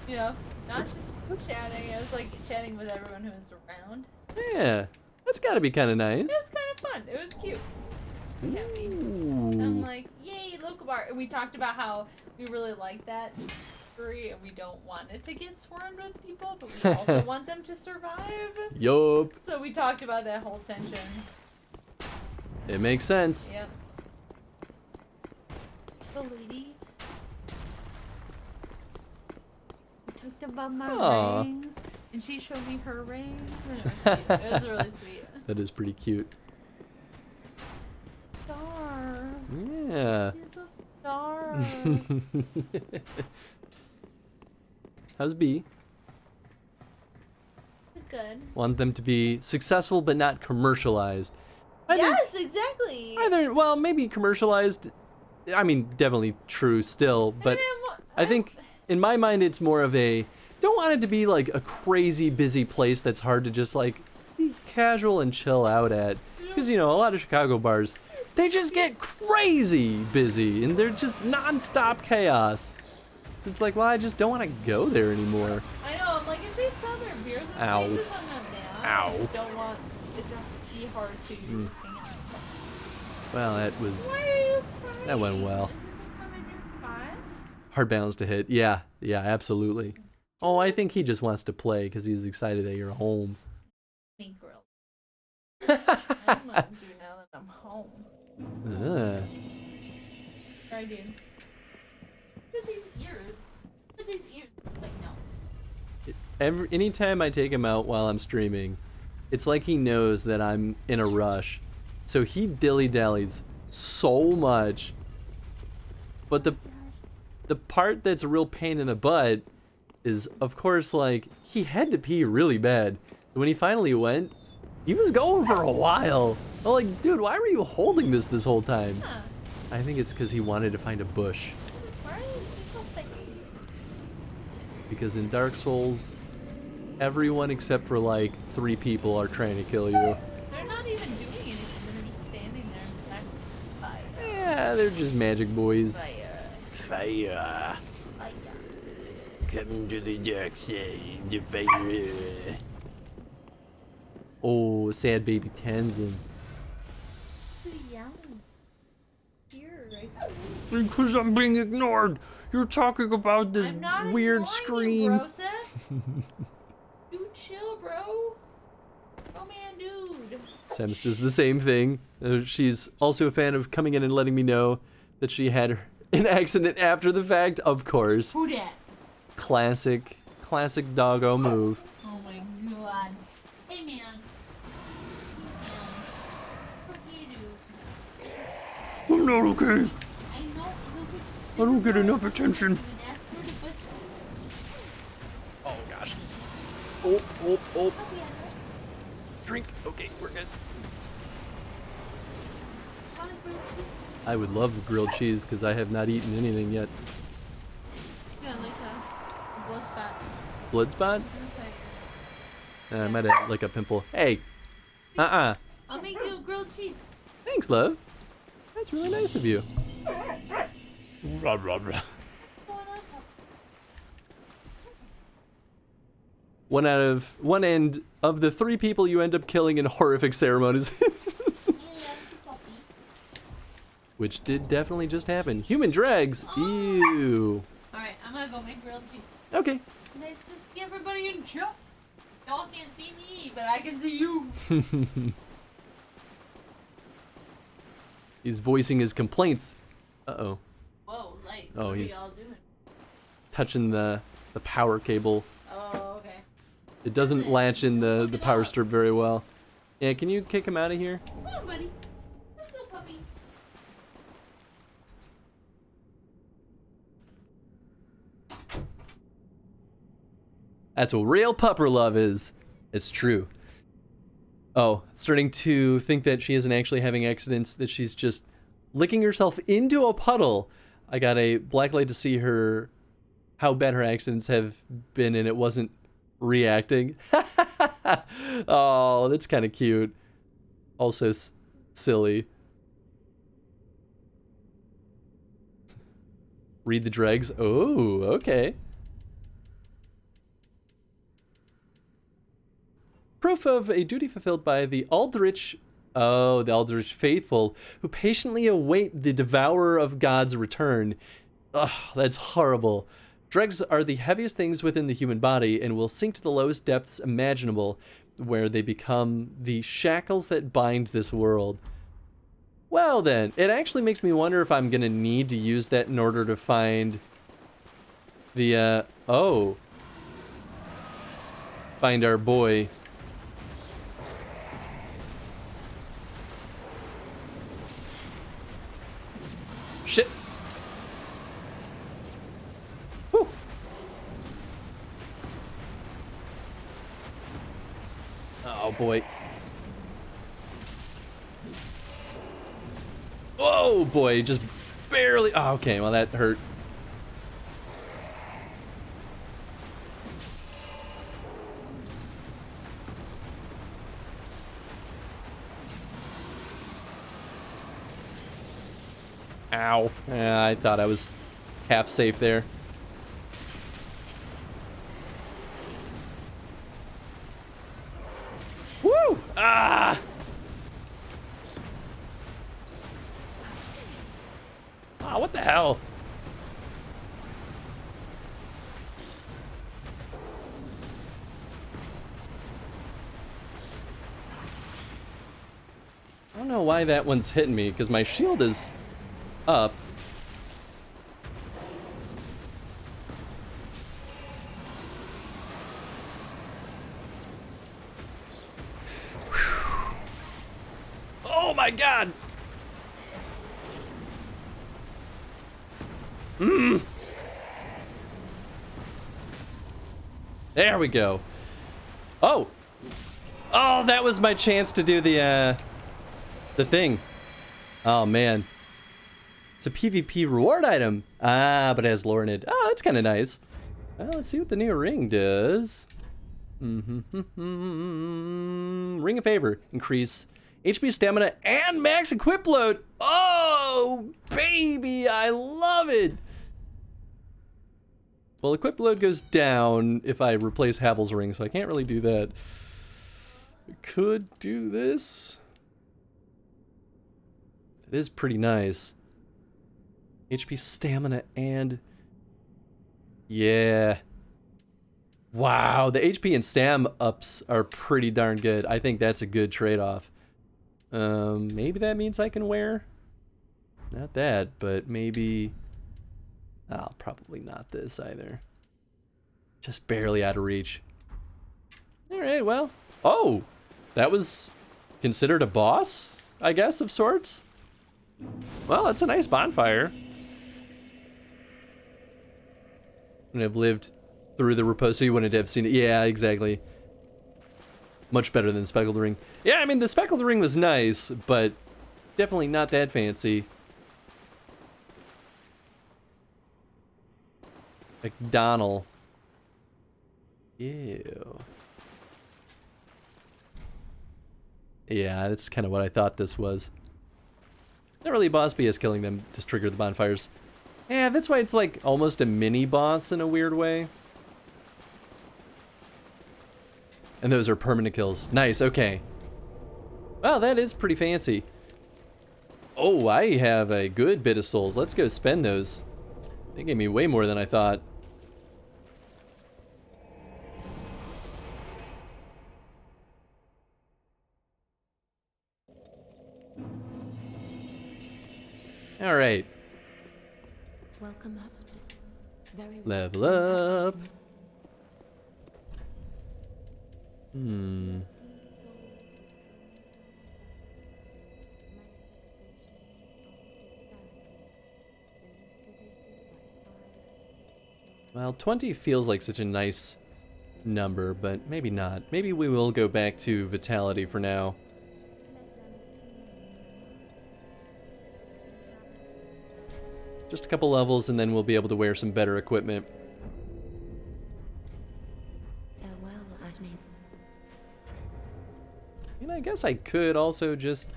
You know, not just chatting. It was like chatting with everyone who was around. yeah, that's got to be kind of nice. It was kind of fun. It was cute. Happy. Ooh. I'm like, yay, local bar. And we talked about how we really like that brewery and we don't want it to get swarmed with people, but we also want them to survive. Yup. So we talked about that whole tension. It makes sense. Yep. The lady. We talked about my Aw. rings, and she showed me her rings, and it was sweet. It was really sweet. That is pretty cute. Star. Yeah. She's a star. How's B? Good. Want them to be successful but not commercialized. Yes, exactly. Either, well, maybe commercialized. I mean, definitely true still, but I think in my mind it's more of a don't want it to be like a crazy busy place that's hard to just like be casual and chill out at. Because, you know, a lot of Chicago bars, they just get crazy busy and they're just non-stop chaos. So it's like, well, I just don't want to go there anymore. I know, I'm like, if they sell their beers at Ow. places, I'm not mad. Ow. I just don't want it to be hard to hang out. Well, that was, Why are you crying? that went well. Fine. Hard balance to hit. Yeah, absolutely. Oh, I think he just wants to play because he's excited that you're home. Me grilled. I'm not do now that I'm home. Sorry, dude. Look at these ears. Look at these ears. Like, no. Anytime I take him out while I'm streaming, it's like he knows that I'm in a rush. So he dilly-dallies so much. But the part that's a real pain in the butt is, of course, like, he had to pee really bad. When he finally went, he was going for a while. I'm like, dude, why were you holding this whole time? Huh. I think it's because he wanted to find a bush. Why are you so picky? Because in Dark Souls, everyone except for like 3 people are trying to kill you. They're not even doing anything. They're just standing there and back. Fire. Yeah, they're just magic boys. Fire. Fire. Fire. Come to the dark side, the fire. Oh, sad baby Tamsin. Who's yelling? Here, I see. Because I'm being ignored. You're talking about this I'm not weird ignoring scream. You, Brosa. Dude, chill, bro. Oh man, dude. Samus does the same thing. She's also a fan of coming in and letting me know that she had an accident after the fact, of course. Who dat? Classic doggo move. Oh my god. Hey man. What do you do? I'm not okay. I know, it's okay. I don't get enough attention. Oh gosh. Oh. Drink. Okay, we're good. I would love grilled cheese because I have not eaten anything yet. Yeah, like a blood spot. Blood spot? I might have like a pimple. Hey. I'll make you grilled cheese. Thanks, love. That's really nice of you. Rah, rah, rah. One end of the 3 people you end up killing in horrific ceremonies. Which did definitely just happen. Human dregs. Ew. Alright, I'm gonna go make grilled cheese. Okay. Nice to see everybody in chat. Y'all can't see me, but I can see you. He's voicing his complaints. Uh-oh. Whoa, like, oh, what he's are y'all doing? touching the power cable. Oh, okay. It doesn't latch in the power strip very well. Yeah, can you kick him out of here? Come on, buddy. Let's go, puppy. That's what real pupper love is. It's true. Oh, starting to think that she isn't actually having accidents, that she's just licking herself into a puddle. I got a black light to see how bad her accidents have been, and it wasn't reacting. Oh, that's kind of cute. Also silly. Read the dregs. Oh, okay. Proof of a duty fulfilled by the Aldrich faithful, who patiently await the devourer of God's return. Ugh, that's horrible. Dregs are the heaviest things within the human body and will sink to the lowest depths imaginable, where they become the shackles that bind this world. Well then, it actually makes me wonder if I'm gonna need to use that in order to find the, find our boy. Shit. Whew. Oh boy. Oh boy, just barely. Oh, okay, well that hurt. Ow. Yeah, I thought I was half safe there. Woo! Ah! Ah, what the hell? I don't know why that one's hitting me, because my shield is up. Oh my god! There we go. Oh! Oh, that was my chance to do the thing. Oh man. It's a PvP reward item. Ah, but it has lore in it. Oh, that's kind of nice. Well, let's see what the new ring does. Ring of Favor. Increase HP, stamina, and max equip load. Oh, baby, I love it. Well, equip load goes down if I replace Havel's ring, so I can't really do that. I could do this. It is pretty nice. HP, stamina, and... yeah. Wow, the HP and stam ups are pretty darn good. I think that's a good trade-off. Maybe that means I can wear... not that, but maybe... oh, probably not this either. Just barely out of reach. Alright, well. Oh! That was considered a boss, I guess, of sorts? Well, that's a nice bonfire. Wouldn't have lived through the repose, so you wouldn't have seen it. Yeah, exactly. Much better than Speckled Ring. Yeah, I mean, the Speckled Ring was nice, but definitely not that fancy. McDonald. Ew. Yeah, that's kind of what I thought this was. Not really boss BS killing them, just trigger the bonfires. Yeah, that's why it's like almost a mini boss in a weird way. And those are permanent kills. Nice, okay. Well, that is pretty fancy. Oh, I have a good bit of souls. Let's go spend those. They gave me way more than I thought. All right. Welcome, husband. Very Level up. Hmm. Well, 20 feels like such a nice number, but maybe not. Maybe we will go back to Vitality for now. Just a couple levels and then we'll be able to wear some better equipment. farewell, Ajni. I mean, I guess I could also just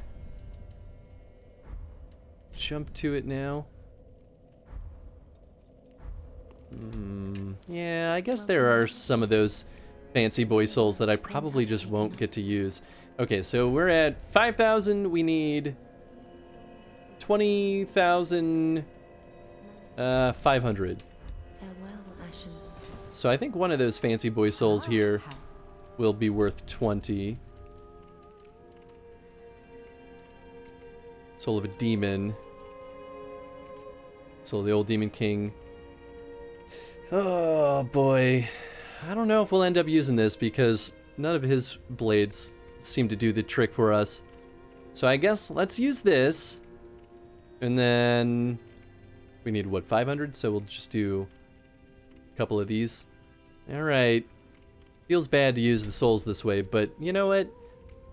jump to it now. Yeah, I guess there are some of those fancy boy souls that I probably just won't get to use. Okay, so we're at 5,000. We need 20,500. Farewell, Ashen. So I think one of those fancy boy souls here will be worth 20. Soul of a demon. Soul of the old demon king. Oh boy. I don't know if we'll end up using this because none of his blades seem to do the trick for us. So I guess let's use this. And then we need what, 500? So we'll just do a couple of these. Alright. Feels bad to use the souls this way, but you know what?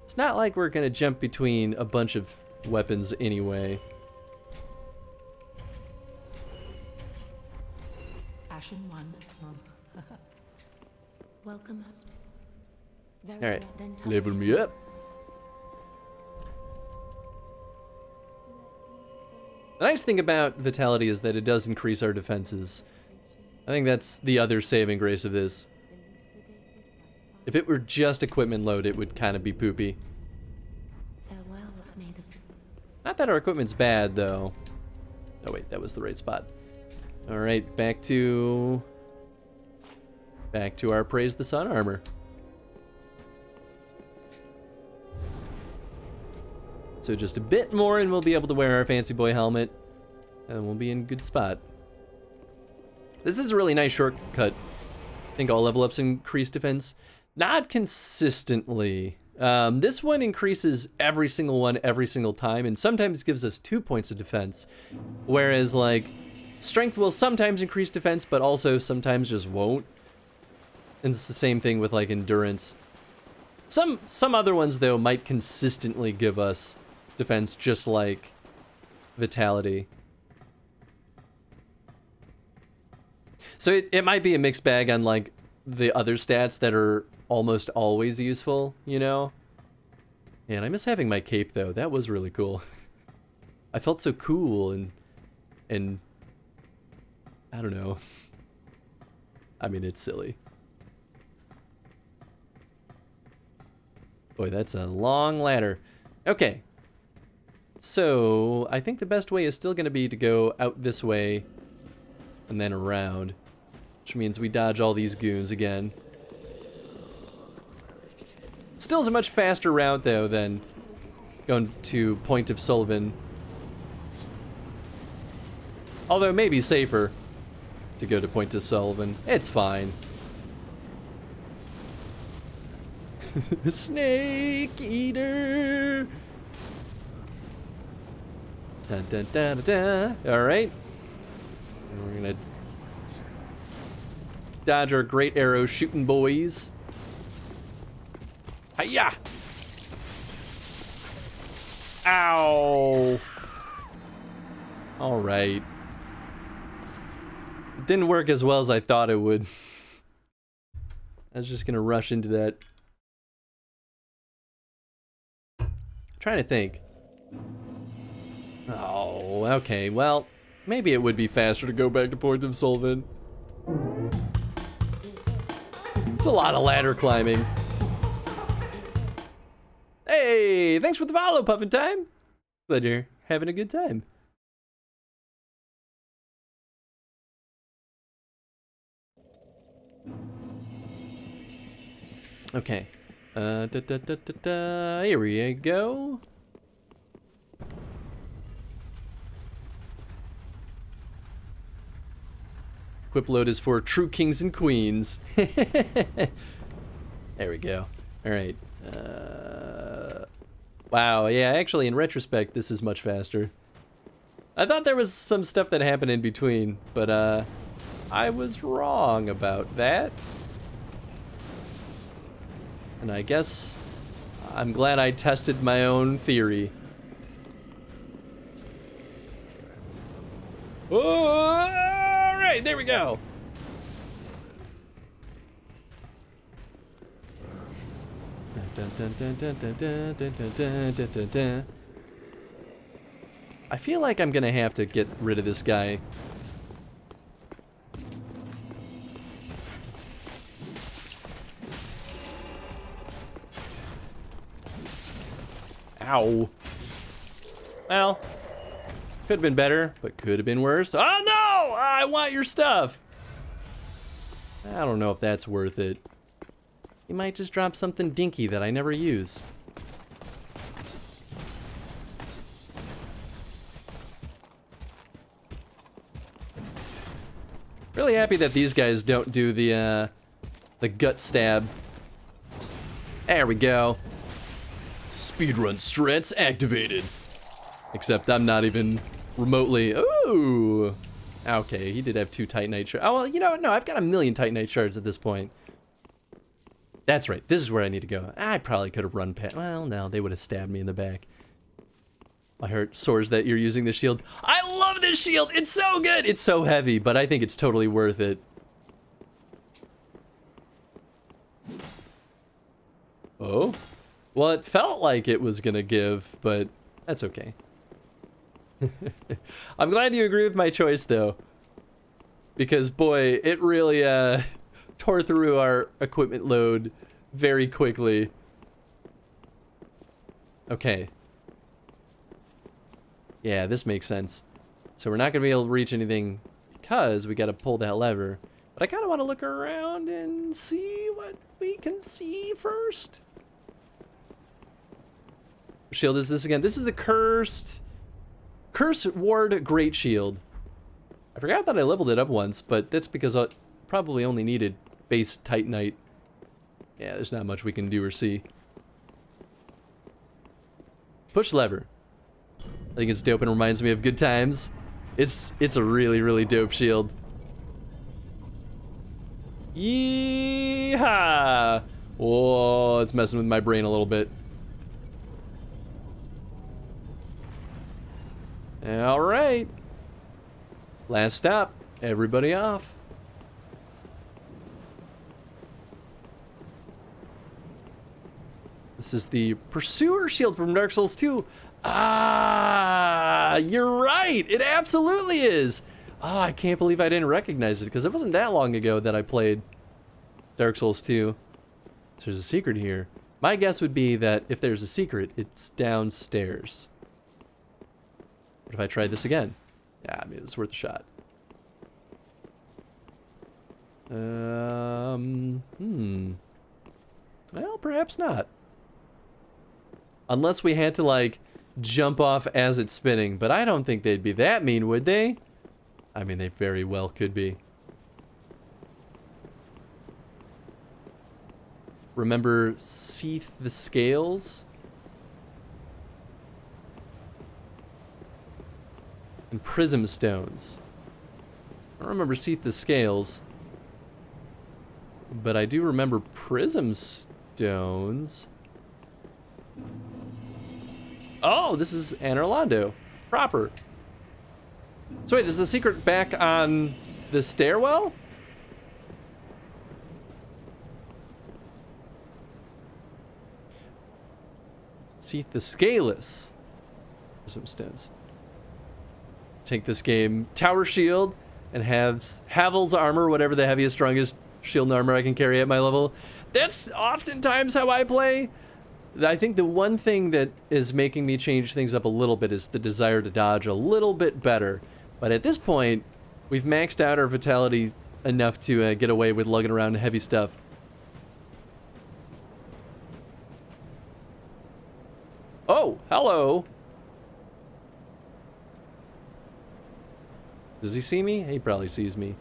It's not like we're gonna jump between a bunch of weapons anyway. Ashen one. Welcome, husband. Alright, level me up. The nice thing about Vitality is that it does increase our defenses. I think that's the other saving grace of this. If it were just equipment load, it would kind of be poopy. Farewell, maid of... Not that our equipment's bad, though. Oh wait, that was the right spot. Alright, back to our Praise the Sun armor. So just a bit more and we'll be able to wear our fancy boy helmet. And we'll be in a good spot. This is a really nice shortcut. I think all level ups increase defense. Not consistently. This one increases every single one every single time and sometimes gives us 2 points of defense. Whereas like strength will sometimes increase defense but also sometimes just won't. And it's the same thing with like endurance. Some other ones though might consistently give us defense just like Vitality. So it might be a mixed bag on like the other stats that are almost always useful, you know? And I miss having my cape though. That was really cool. I felt so cool and I don't know. I mean, it's silly. Boy, that's a long ladder. Okay. So, I think the best way is still going to be to go out this way and then around. Which means we dodge all these goons again. Still is a much faster route, though, than going to Point of Sullivan. Although, maybe safer to go to Point of Sullivan. It's fine. Snake eater. Dun, dun, dun, dun, dun. All right. And we're gonna dodge our great arrow shooting boys. Hiya! Ow! All right. It didn't work as well as I thought it would. I was just gonna rush into that. Trying to think. Oh, okay. Well, maybe it would be faster to go back to Port of Solvent. It's a lot of ladder climbing. Hey, thanks for the follow, Puffin Time. Glad you're having a good time. Okay. Here we go. Equip load is for true kings and queens. There we go. All right. Wow, yeah, actually, in retrospect, this is much faster. I thought there was some stuff that happened in between, but I was wrong about that. And I guess I'm glad I tested my own theory. All right, there we go. I feel like I'm gonna have to get rid of this guy. Ow. Well, could have been better, but could have been worse. Oh no! I want your stuff! I don't know if that's worth it. You might just drop something dinky that I never use. Really happy that these guys don't do the gut stab. There we go. Speedrun strats activated. Except I'm not even remotely. Ooh. Okay, he did have 2 Titanite shards. Oh well, you know what? No, I've got 1,000,000 Titanite shards at this point. That's right. This is where I need to go. I probably could have run past. Well, no, they would have stabbed me in the back. I heard Soars that you're using this shield. I love this shield. It's so good. It's so heavy, but I think it's totally worth it. Oh. Well, it felt like it was gonna give, but that's okay. I'm glad you agree with my choice, though. Because, boy, it really tore through our equipment load very quickly. Okay. Yeah, this makes sense. So we're not going to be able to reach anything because we got to pull that lever. But I kind of want to look around and see what we can see first. What shield is this again? This is the Curse Ward Great Shield. I forgot that I leveled it up once, but that's because I probably only needed base Titanite. Yeah, there's not much we can do or see. Push lever. I think it's dope and reminds me of good times. It's a really, really dope shield. Yeehaw! Whoa, it's messing with my brain a little bit. All right. Last stop. Everybody off. This is the Pursuer shield from Dark Souls 2. Ah, you're right. It absolutely is. Oh, I can't believe I didn't recognize it because it wasn't that long ago that I played Dark Souls 2. So there's a secret here. My guess would be that if there's a secret, it's downstairs. What if I tried this again? Yeah, I mean, it's worth a shot. Well, perhaps not. Unless we had to, like, jump off as it's spinning. But I don't think they'd be that mean, would they? I mean, they very well could be. remember Seath the Scales. And Prism Stones. I don't remember Seath the Scales. But I do remember Prism Stones. Oh, this is Anor Londo proper. So wait, is the secret back on the stairwell? Seath the Scaleless. Prism Stones. Take this game, Tower Shield, and have Havel's armor, whatever the heaviest, strongest shield and armor I can carry at my level. That's oftentimes how I play. I think the one thing that is making me change things up a little bit is the desire to dodge a little bit better. But at this point, we've maxed out our vitality enough to get away with lugging around heavy stuff. Oh, hello. Does he see me? He probably sees me.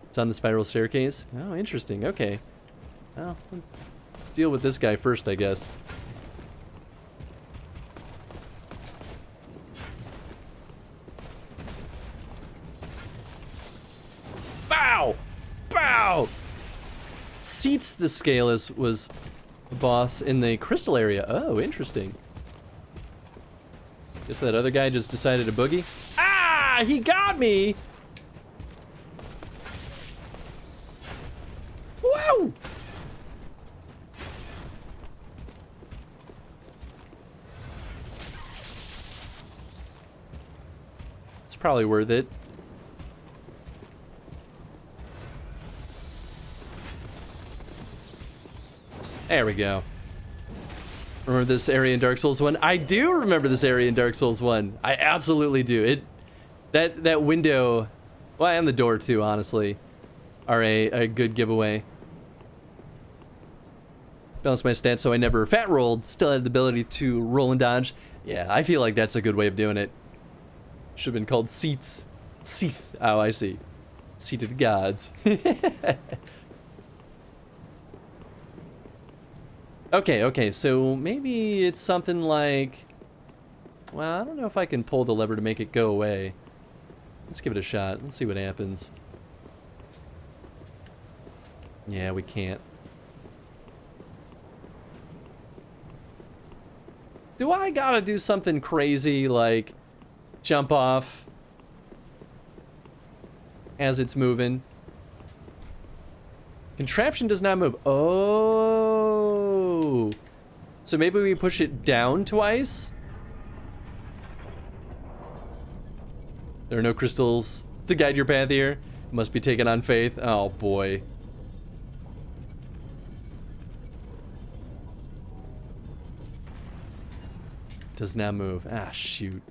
It's on the spiral staircase. Oh, interesting. Okay. Well, deal with this guy first, I guess. Bow! Bow! Seats the Scaleless was the boss in the crystal area. Oh, interesting. Guess that other guy just decided to boogie. Ah! He got me! Whoa! It's probably worth it. There we go. Remember this area in Dark Souls 1? I do remember this area in Dark Souls 1. I absolutely do. That window, well, and the door too, honestly, are a good giveaway. Balanced my stats so I never fat rolled. Still had the ability to roll and dodge. Yeah, I feel like that's a good way of doing it. Should have been called Seats. Seath. Oh, I see. Seat of the Gods. Okay, so maybe it's something like... Well, I don't know if I can pull the lever to make it go away. Let's give it a shot. Let's see what happens. Yeah, we can't. Do I gotta do something crazy like jump off as it's moving? Contraption does not move. Oh. So maybe we push it down twice? There are no crystals to guide your path here. Must be taken on faith. Oh boy. Does not move. Ah, shoot.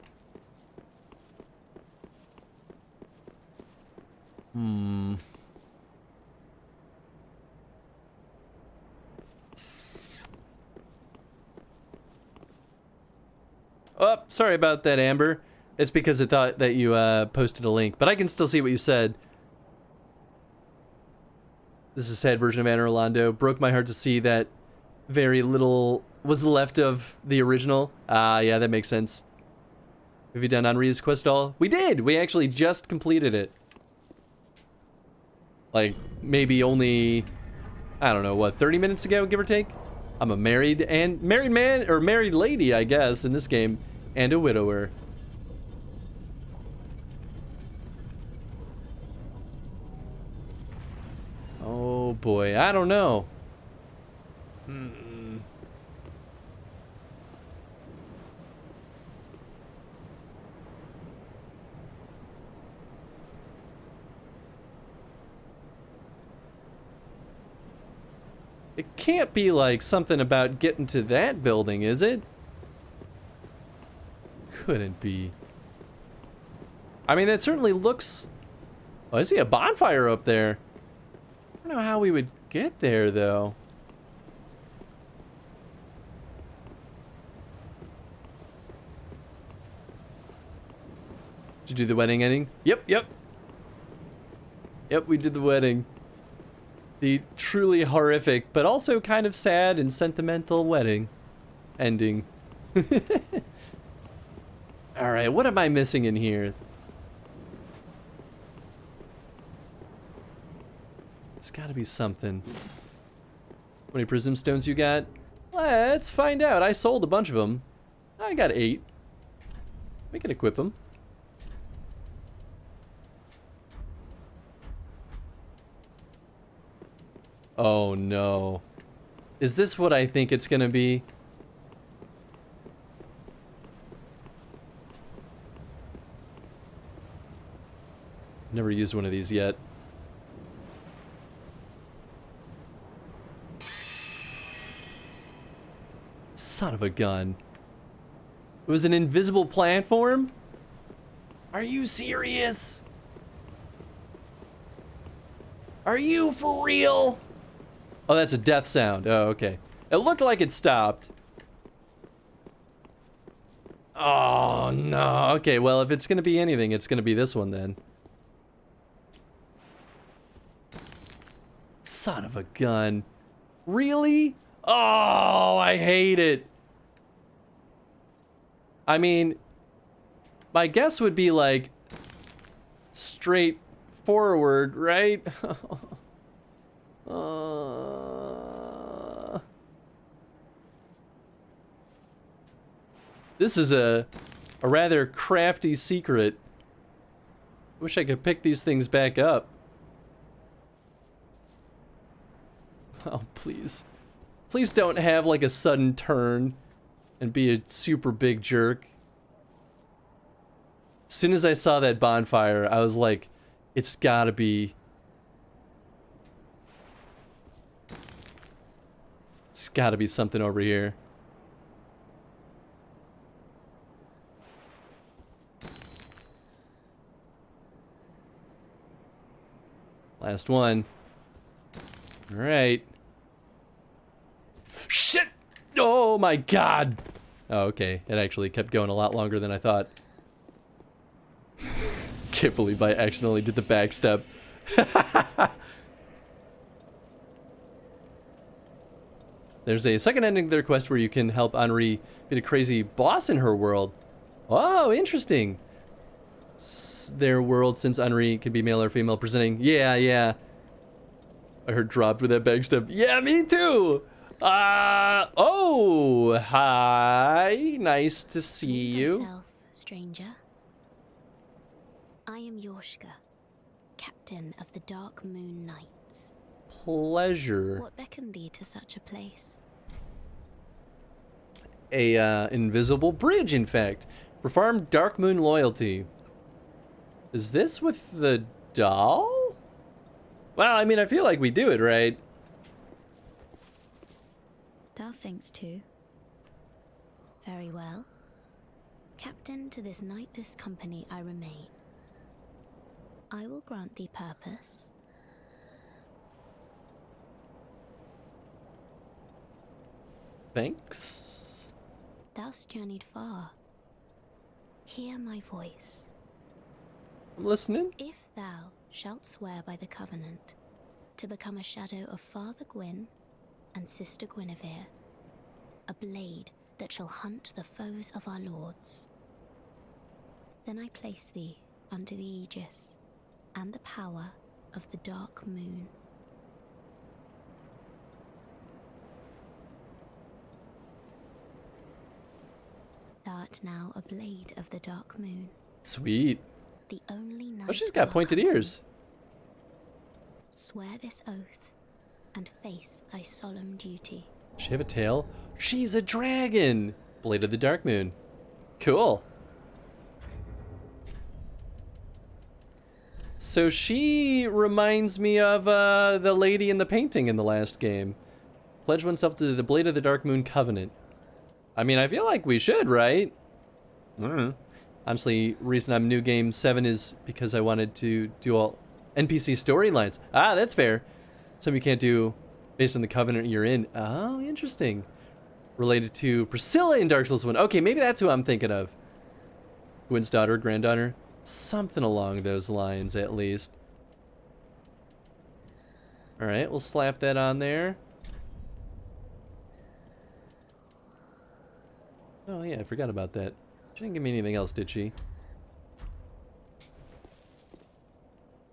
Oh, sorry about that, Amber. It's because it thought that you posted a link, but I can still see what you said. This is a sad version of Anor Londo. Broke my heart to see that very little was left of the original. Yeah, that makes sense. Have you done Henri's quest all? We did! We actually just completed it. Like, maybe only, I don't know, what, 30 minutes ago, give or take? I'm a married man, or married lady, I guess, in this game, and a widower. Oh boy, I don't know. It can't be like something about getting to that building, is it? Couldn't be. I mean, that certainly looks... Oh, I see a bonfire up there. I don't know how we would get there, though. Did you do the wedding ending? Yep, yep. Yep, we did the wedding. The truly horrific, but also kind of sad and sentimental wedding ending. Alright, what am I missing in here? There's gotta be something. How many prism stones you got? Let's find out. I sold a bunch of them. I got 8. We can equip them. Oh no. Is this what I think it's gonna be? Never used one of these yet. Son of a gun. It was an invisible platform? Are you serious? Are you for real? Oh, that's a death sound. Oh, okay. It looked like it stopped. Oh, no. Okay, well, if it's gonna be anything, it's gonna be this one then. Son of a gun. Really? Oh, I hate it. I mean, my guess would be like straight forward, right? This is a rather crafty secret. Wish I could pick these things back up. Oh, please. Please don't have like a sudden turn and be a super big jerk. As soon as I saw that bonfire, I was like, it's gotta be... It's gotta be something over here. Last one. Alright. Shit! Oh my god! Oh, okay. It actually kept going a lot longer than I thought. Can't believe I accidentally did the backstep. There's a second ending to their quest where you can help Henri beat a crazy boss in her world. Oh, interesting. Their world, since Henri can be male or female presenting. Yeah. I heard dropped with that backstep. Yeah, me too! Oh, hi. Nice to see you. Myself, stranger. I am Yorshka, captain of the Dark Moon Knights. Pleasure. What beckoned thee to such a place? A invisible bridge, in fact. Perform Dark Moon loyalty. Is this with the doll? Well, I mean, I feel like we do it, right? Thou thinkst too. Very well. Captain to this knightless company I remain. I will grant thee purpose. Thanks. Thou'st journeyed far. Hear my voice. I'm listening. If thou shalt swear by the covenant to become a shadow of Father Gwyn and Sister Guinevere, a blade that shall hunt the foes of our lords, then I place thee under the aegis and the power of the Dark Moon. Thou art now a blade of the Dark Moon. Sweet. The only knight. Oh, she's got pointed ears. Swear this oath and face thy solemn duty. Does she have a tail? She's a dragon! Blade of the Dark Moon. Cool. So she reminds me of the lady in the painting in the last game. Pledge oneself to the Blade of the Dark Moon Covenant. I mean, I feel like we should, right? I don't know. Honestly, reason I'm new game 7 is because I wanted to do all NPC storylines. Ah, that's fair. Some you can't do based on the covenant you're in. Oh, interesting. Related to Priscilla in Dark Souls 1. Okay, maybe that's who I'm thinking of. Gwyn's daughter, granddaughter. Something along those lines, at least. Alright, we'll slap that on there. Oh yeah, I forgot about that. She didn't give me anything else, did she?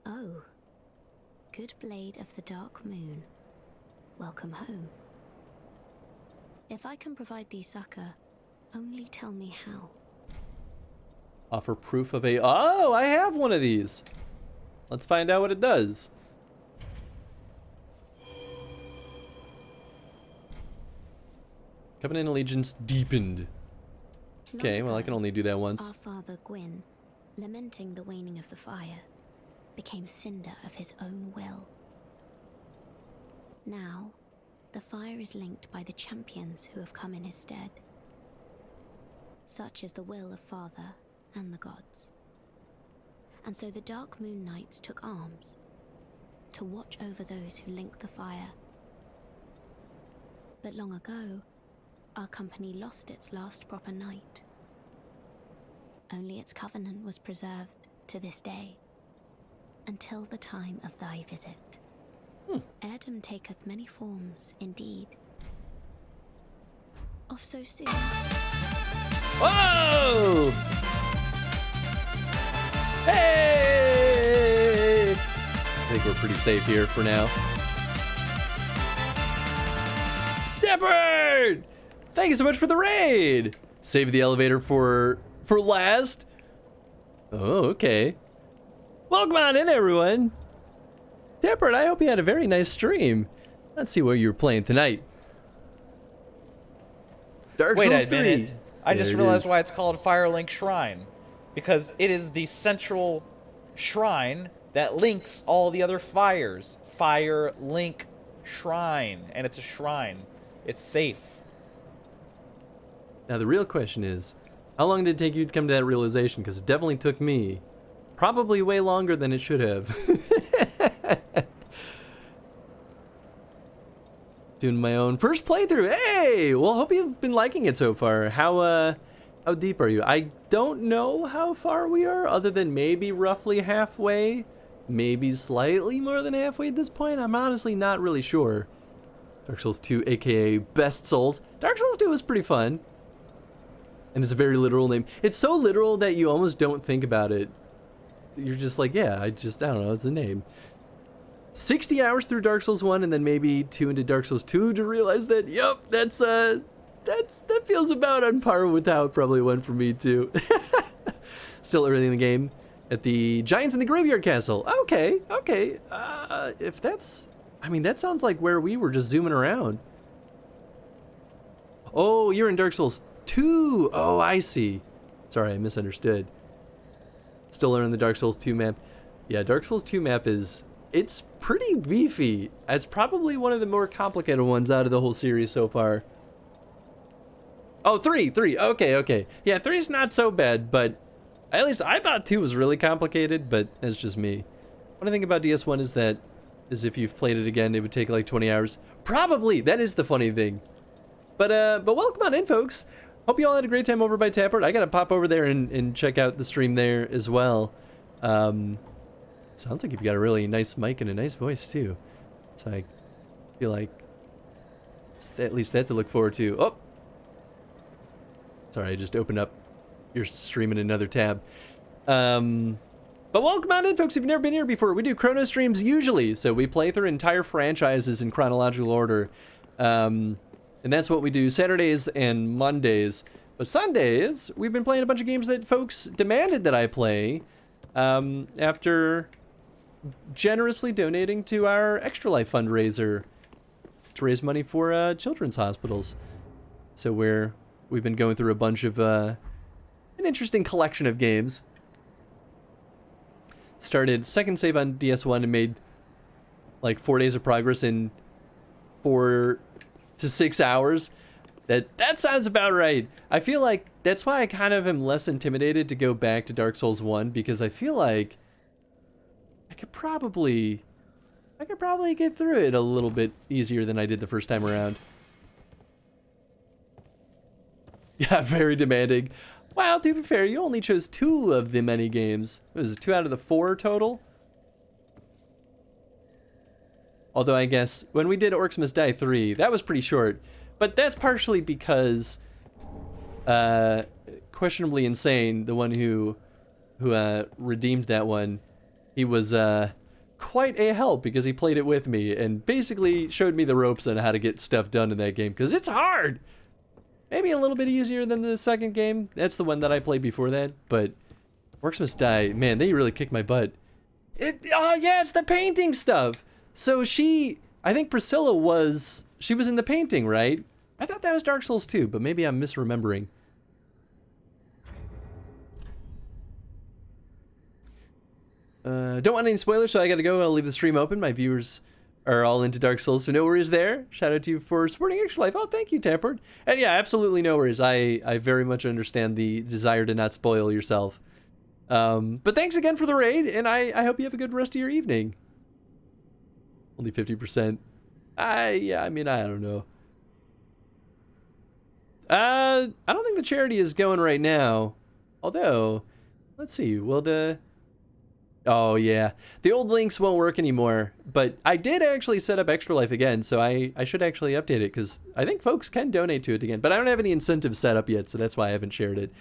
Oh. Good blade of the dark moon. Welcome home. If I can provide thee succor, only tell me how. Offer proof of a... Oh, I have one of these. Let's find out what it does. Covenant allegiance deepened. Okay, well, I can only do that once. Our father Gwyn, lamenting the waning of the fire, became cinder of his own will. Now, the fire is linked by the champions who have come in his stead. Such is the will of Father and the gods. And so the Dark Moon Knights took arms to watch over those who link the fire. But long ago, our company lost its last proper knight. Only its covenant was preserved to this day, until the time of thy visit. Heirdom taketh many forms, indeed. Off so soon. Whoa! Hey! I think we're pretty safe here for now. Deppard! Thank you so much for the raid! Save the elevator for last. Oh, okay. Welcome on in, everyone. Deppard, I hope you had a very nice stream. Let's see what you were playing tonight. Dark Souls 3. Wait a minute. I just There it realized is. why it's called Firelink Shrine. Because it is the central shrine that links all the other fires. Firelink Shrine. And it's a shrine. It's safe. Now the real question is, how long did it take you to come to that realization? Because it definitely took me. Probably way longer than it should have. Doing my own first playthrough. Hey! Well, hope you've been liking it so far. How deep are you? I don't know how far we are, other than maybe roughly halfway. Maybe slightly more than halfway at this point. I'm honestly not really sure. Dark Souls 2, aka Best Souls. Dark Souls 2 is pretty fun. And it's a very literal name. It's so literal that you almost don't think about it. You're just like, yeah, I don't know, it's a name. 60 hours through Dark Souls 1 and then maybe 2 into Dark Souls 2 to realize that, yep, that feels about on par with how it probably went for me too. Still early in the game. At the Giants in the Graveyard Castle. Okay. If that's... I mean, that sounds like where we were just zooming around. Oh, you're in Dark Souls 2. Oh, I see. Sorry, I misunderstood. Still learning the Dark Souls 2 map. Yeah, Dark Souls 2 map it's pretty beefy. It's probably one of the more complicated ones out of the whole series so far. Oh, 3. Okay. Yeah, 3's not so bad, but at least I thought 2 was really complicated, but that's just me. What I think about DS1 is if you've played it again, it would take like 20 hours. Probably, that is the funny thing. But welcome on in, folks. Hope you all had a great time over by Tappert. I gotta pop over there and check out the stream there as well. Sounds like you've got a really nice mic and a nice voice too. So I feel like it's at least that to look forward to. Oh! Sorry, I just opened up your stream in another tab. But welcome on in, folks. If you've never been here before, we do chrono streams usually. So we play through entire franchises in chronological order. And that's what we do Saturdays and Mondays. But Sundays, we've been playing a bunch of games that folks demanded that I play after generously donating to our Extra Life fundraiser to raise money for children's hospitals. So we've been going through a bunch of an interesting collection of games. Started second save on DS1 and made like 4 days of progress in 4 to 6 hours. That sounds about right. I feel like that's why I kind of am less intimidated to go back to Dark Souls 1, because I feel like I could probably get through it a little bit easier than I did the first time around. Yeah, very demanding. Wow, to be fair, you only chose 2 of the many games. Was it 2 out of the 4 total? Although I guess when we did Orcs Must Die 3, that was pretty short. But that's partially because Questionably Insane, the one who redeemed that one, he was quite a help because he played it with me and basically showed me the ropes on how to get stuff done in that game, because it's hard. Maybe a little bit easier than the second game. That's the one that I played before that, but Orcs Must Die, man, they really kicked my butt. Oh yeah, it's the painting stuff. So I think Priscilla was in the painting, right? I thought that was Dark Souls 2, but maybe I'm misremembering. Don't want any spoilers, so I gotta go. I'll leave the stream open. My viewers are all into Dark Souls, so no worries there. Shout out to you for supporting Extra Life. Oh, thank you, Tappert. And yeah, absolutely no worries. I very much understand the desire to not spoil yourself. But thanks again for the raid, and I hope you have a good rest of your evening. Only 50%. Yeah, I mean, I don't know. I don't think the charity is going right now. Although, let's see. Will oh yeah, the old links won't work anymore. But I did actually set up Extra Life again, so I should actually update it, because I think folks can donate to it again. But I don't have any incentives set up yet, so that's why I haven't shared it.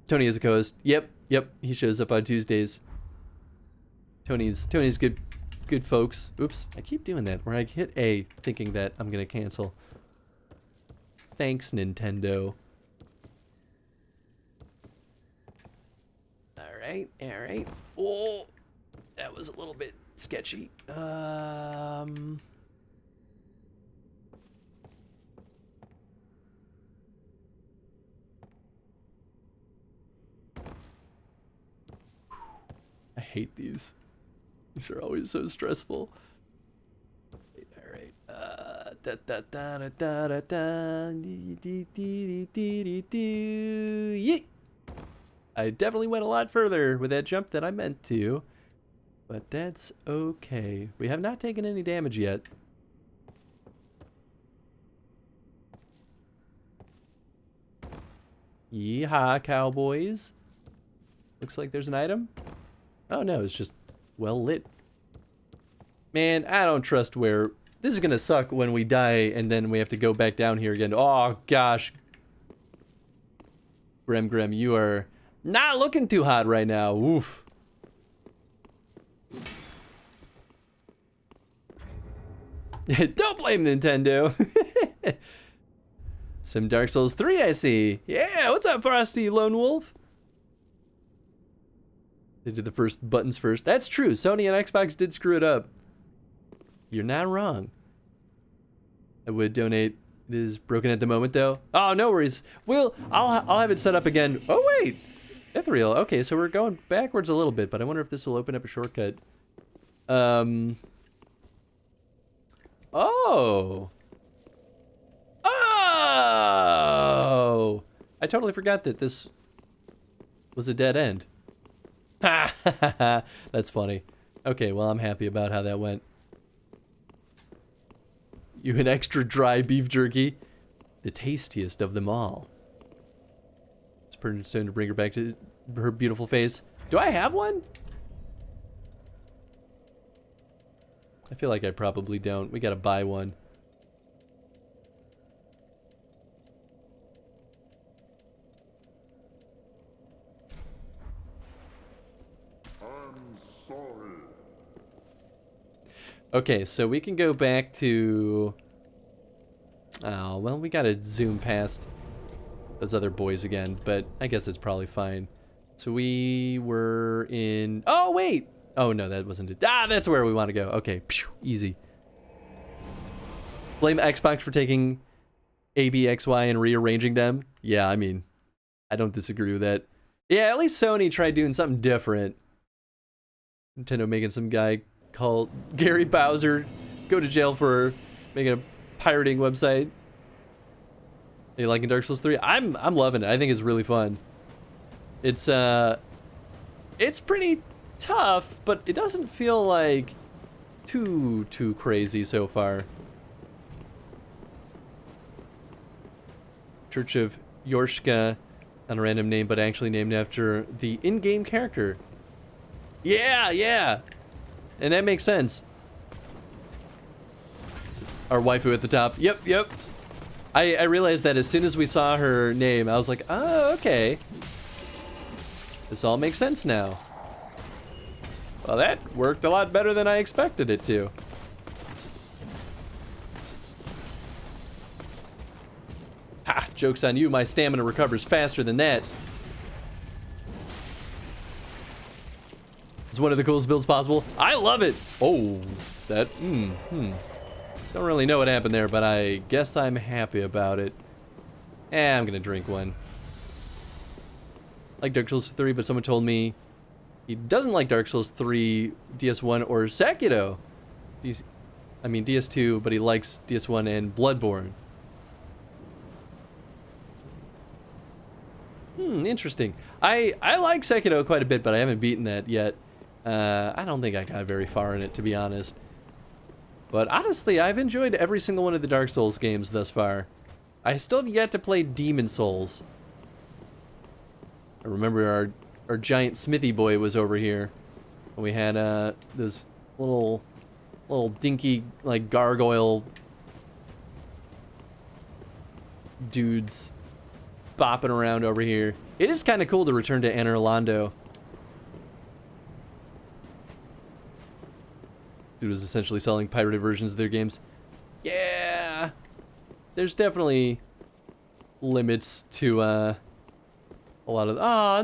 Tony is a co-host. Yep, he shows up on Tuesdays. Tony's good folks. Oops, I keep doing that, where I hit A thinking that I'm gonna cancel. Thanks, Nintendo. All right. Oh, that was a little bit sketchy. I hate these. These are always so stressful. All right. Yeet. I definitely went a lot further with that jump than I meant to, but that's okay. We have not taken any damage yet. Yeehaw, cowboys. Looks like there's an item. Oh no, it's just well lit. Man, I don't trust where... This is gonna suck when we die and then we have to go back down here again. Oh gosh. Grem, you are not looking too hot right now. Oof. Don't blame Nintendo. Some Dark Souls 3 I see. Yeah, what's up, Frosty Lone Wolf? They did the first buttons first. That's true. Sony and Xbox did screw it up. You're not wrong. I would donate. It is broken at the moment, though. Oh, no worries. I'll have it set up again. Oh, wait. Ethereal. Okay, so we're going backwards a little bit, but I wonder if this will open up a shortcut. Oh. Oh! I totally forgot that this was a dead end. Ha ha ha. That's funny. Okay, well, I'm happy about how that went. You an extra dry beef jerky? The tastiest of them all. It's pretty soon to bring her back to her beautiful face. Do I have one? I feel like I probably don't. We gotta buy one. Okay, so we can go back to... Oh, well, we gotta zoom past those other boys again, but I guess it's probably fine. So we were in... Oh, wait! Oh, no, that wasn't it. Ah, that's where we want to go. Okay, phew, easy. Blame Xbox for taking A, B, X, Y and rearranging them. Yeah, I mean, I don't disagree with that. Yeah, at least Sony tried doing something different. Nintendo making some guy called Gary Bowser go to jail for making a pirating website. Are you liking Dark Souls 3? I'm loving it. I think it's really fun. It's pretty tough, but it doesn't feel like too crazy so far. Church of Yorshka Not a random name, but actually named after the in-game character. Yeah, yeah. And that makes sense. Our waifu at the top. Yep, yep. I realized that as soon as we saw her name, I was like, oh, okay. This all makes sense now. Well, that worked a lot better than I expected it to. Ha! Joke's on you, my stamina recovers faster than that. It's one of the coolest builds possible. I love it! Oh, that, Don't really know what happened there, but I guess I'm happy about it. I'm gonna drink one. Like Dark Souls 3, but someone told me he doesn't like Dark Souls 3, DS1, or Sekiro. DS2, but he likes DS1 and Bloodborne. Interesting. I like Sekiro quite a bit, but I haven't beaten that yet. I don't think I got very far in it, to be honest. But honestly, I've enjoyed every single one of the Dark Souls games thus far. I still have yet to play Demon Souls. I remember our giant smithy boy was over here. And we had this little dinky, like, gargoyle dudes bopping around over here. It is kind of cool to return to Anor Londo. Dude was essentially selling pirated versions of their games. Yeah! There's definitely limits to a lot of... Oh,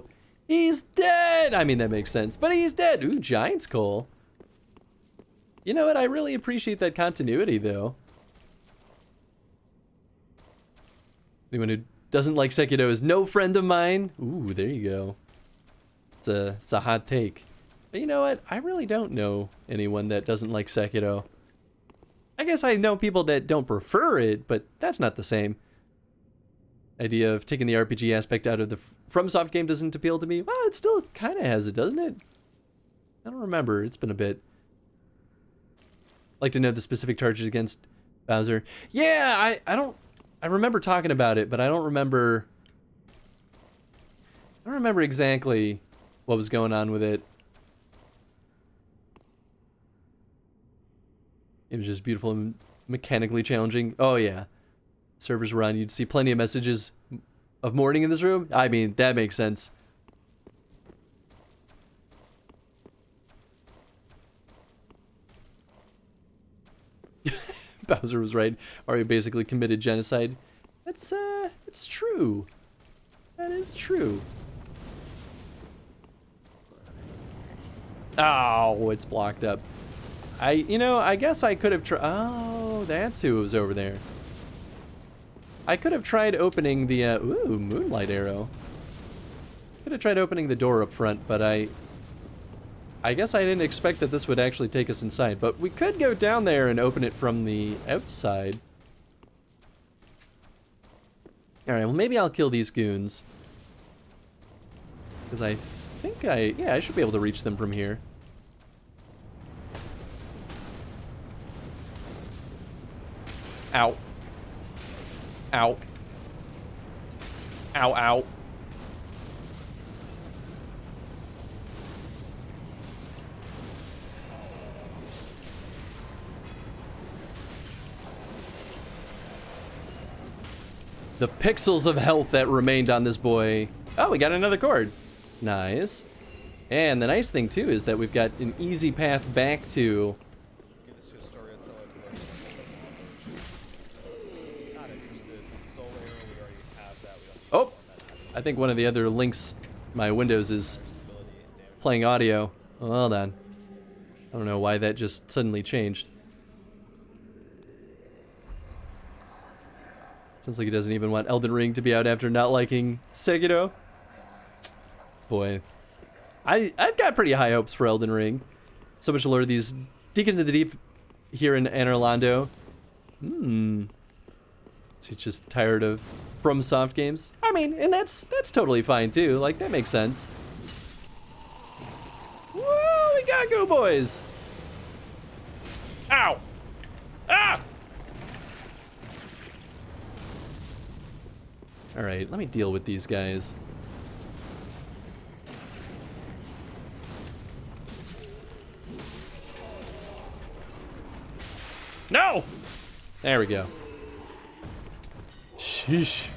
no! He's dead! I mean, that makes sense. But he's dead! Ooh, Giant's Coal. You know what? I really appreciate that continuity, though. Anyone who doesn't like Sekiro is no friend of mine. Ooh, there you go. It's a hot take. But you know what? I really don't know anyone that doesn't like Sekiro. I guess I know people that don't prefer it, but that's not the same. Idea of taking the RPG aspect out of the FromSoft game doesn't appeal to me. Well, it still kind of has it, doesn't it? I don't remember. It's been a bit. Like to know the specific charges against Bowser. Yeah, I remember talking about it, but I don't remember exactly what was going on with it. It was just beautiful and mechanically challenging. Oh yeah. Servers were on. You'd see plenty of messages of mourning in this room. I mean, that makes sense. Bowser was right. Mario basically committed genocide. It's true. That is true. Oh, it's blocked up. I guess I could have tried. Oh, that's who was over there. I could have tried opening the, ooh, Moonlight Arrow. Could have tried opening the door up front, but I guess I didn't expect that this would actually take us inside. But we could go down there and open it from the outside. Alright, well maybe I'll kill these goons. Because I think I should be able to reach them from here. Ow. Ow. Ow, ow. The pixels of health that remained on this boy. Oh, we got another cord. Nice. And the nice thing, too, is that we've got an easy path back to... Oh! I think one of the other links, my Windows, is playing audio. Oh, hold on. I don't know why that just suddenly changed. Sounds like he doesn't even want Elden Ring to be out after not liking Sekiro. Boy. I've got pretty high hopes for Elden Ring. So much lore, these dig into the deep here in Anor Londo. He's just tired of FromSoft games. I mean, and that's totally fine too. Like, that makes sense. Whoa, we got Goo Boys! Ow! Ah! Alright, let me deal with these guys. No! There we go. Sheesh.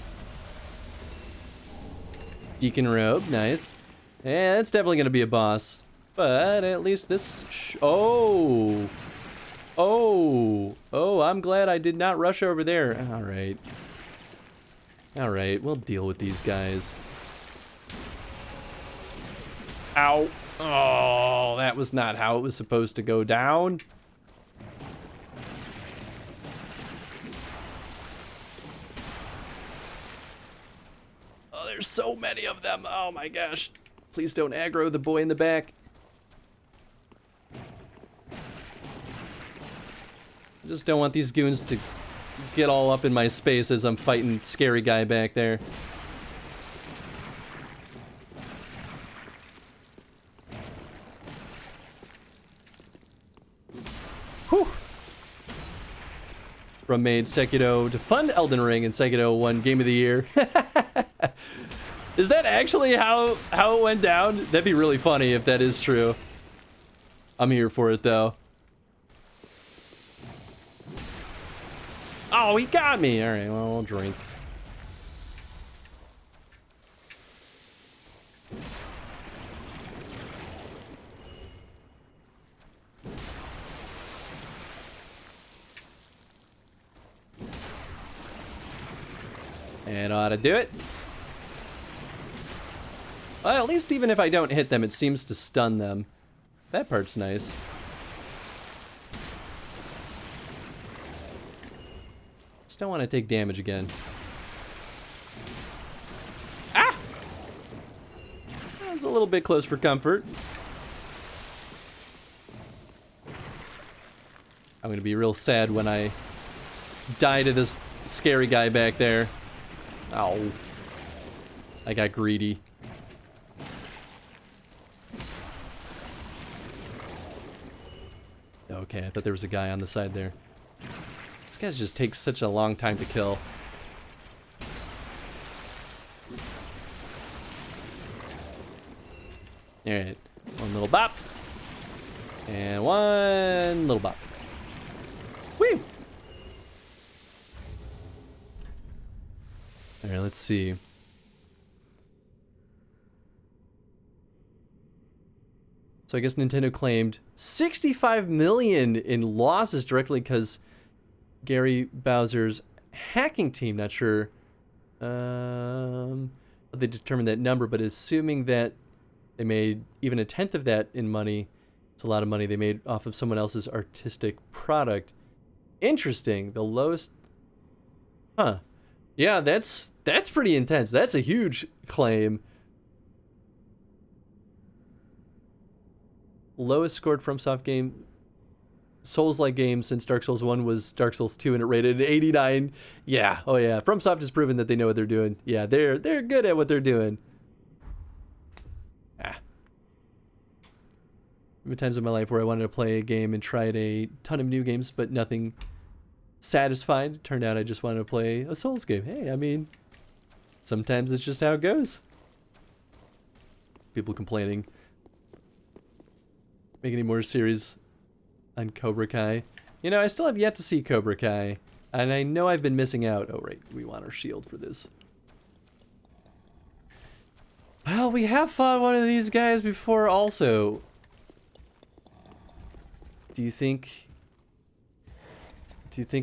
Deacon robe, nice. Yeah, it's definitely gonna be a boss. But at least this... Oh! Oh! Oh, I'm glad I did not rush over there. Alright. Alright, we'll deal with these guys. Ow. Oh, that was not how it was supposed to go down. Oh, there's so many of them. Oh my gosh. Please don't aggro the boy in the back. I just don't want these goons to get all up in my space as I'm fighting scary guy back there. Whew. From made Sekiro to fund Elden Ring, and Sekiro won Game of the Year. Is that actually how it went down? That'd be really funny if that is true. I'm here for it though. Oh, he got me! Alright, well, I'll drink. And ought to do it. Well, at least even if I don't hit them, it seems to stun them. That part's nice. Just don't want to take damage again. Ah! That was a little bit close for comfort. I'm gonna be real sad when I die to this scary guy back there. Ow. I got greedy. Okay, I thought there was a guy on the side there. These guys just take such a long time to kill. Alright, one little bop. And one little bop. Woo! Alright, let's see. So I guess Nintendo claimed 65 million in losses directly because Gary Bowser's hacking team, not sure how they determined that number, but assuming that they made even a tenth of that in money, it's a lot of money they made off of someone else's artistic product. Interesting. The lowest... Huh. Yeah, that's pretty intense. That's a huge claim. Lowest scored FromSoft game, Souls-like game since Dark Souls 1 was Dark Souls 2, and it rated 89. Yeah, oh yeah. FromSoft has proven that they know what they're doing. Yeah, they're good at what they're doing. Ah. There were times in my life where I wanted to play a game and tried a ton of new games, but nothing satisfied. Turned out I just wanted to play a Souls game. Hey, I mean, sometimes it's just how it goes. People complaining. Make any more series on Cobra Kai. You know, I still have yet to see Cobra Kai, and I know I've been missing out. Oh, right, we want our shield for this. Well, we have fought one of these guys before also. Do you think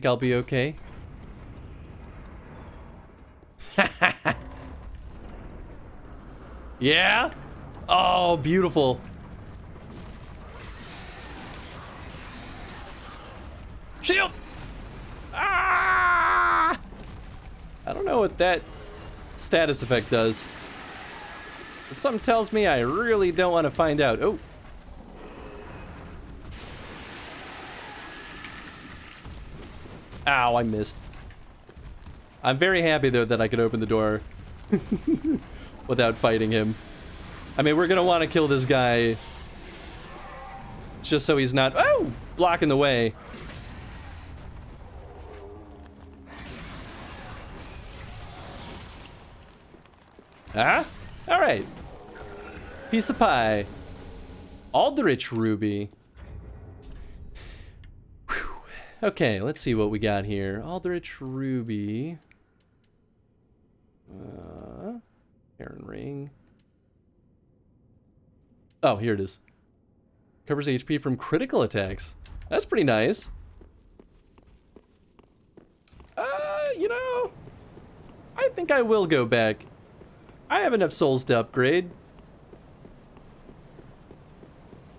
I'll be okay? Yeah? Oh, beautiful. Shield! Ah! I don't know what that status effect does. But something tells me I really don't want to find out. Oh. Ow, I missed. I'm very happy though that I could open the door without fighting him. I mean, we're gonna want to kill this guy just so he's not, oh, blocking the way. Ah? Alright. Piece of pie. Aldrich Ruby. Whew. Okay, let's see what we got here. Aldrich Ruby. Heron Ring. Oh, here it is. Covers HP from critical attacks. That's pretty nice. You know, I think I will go back. I have enough souls to upgrade.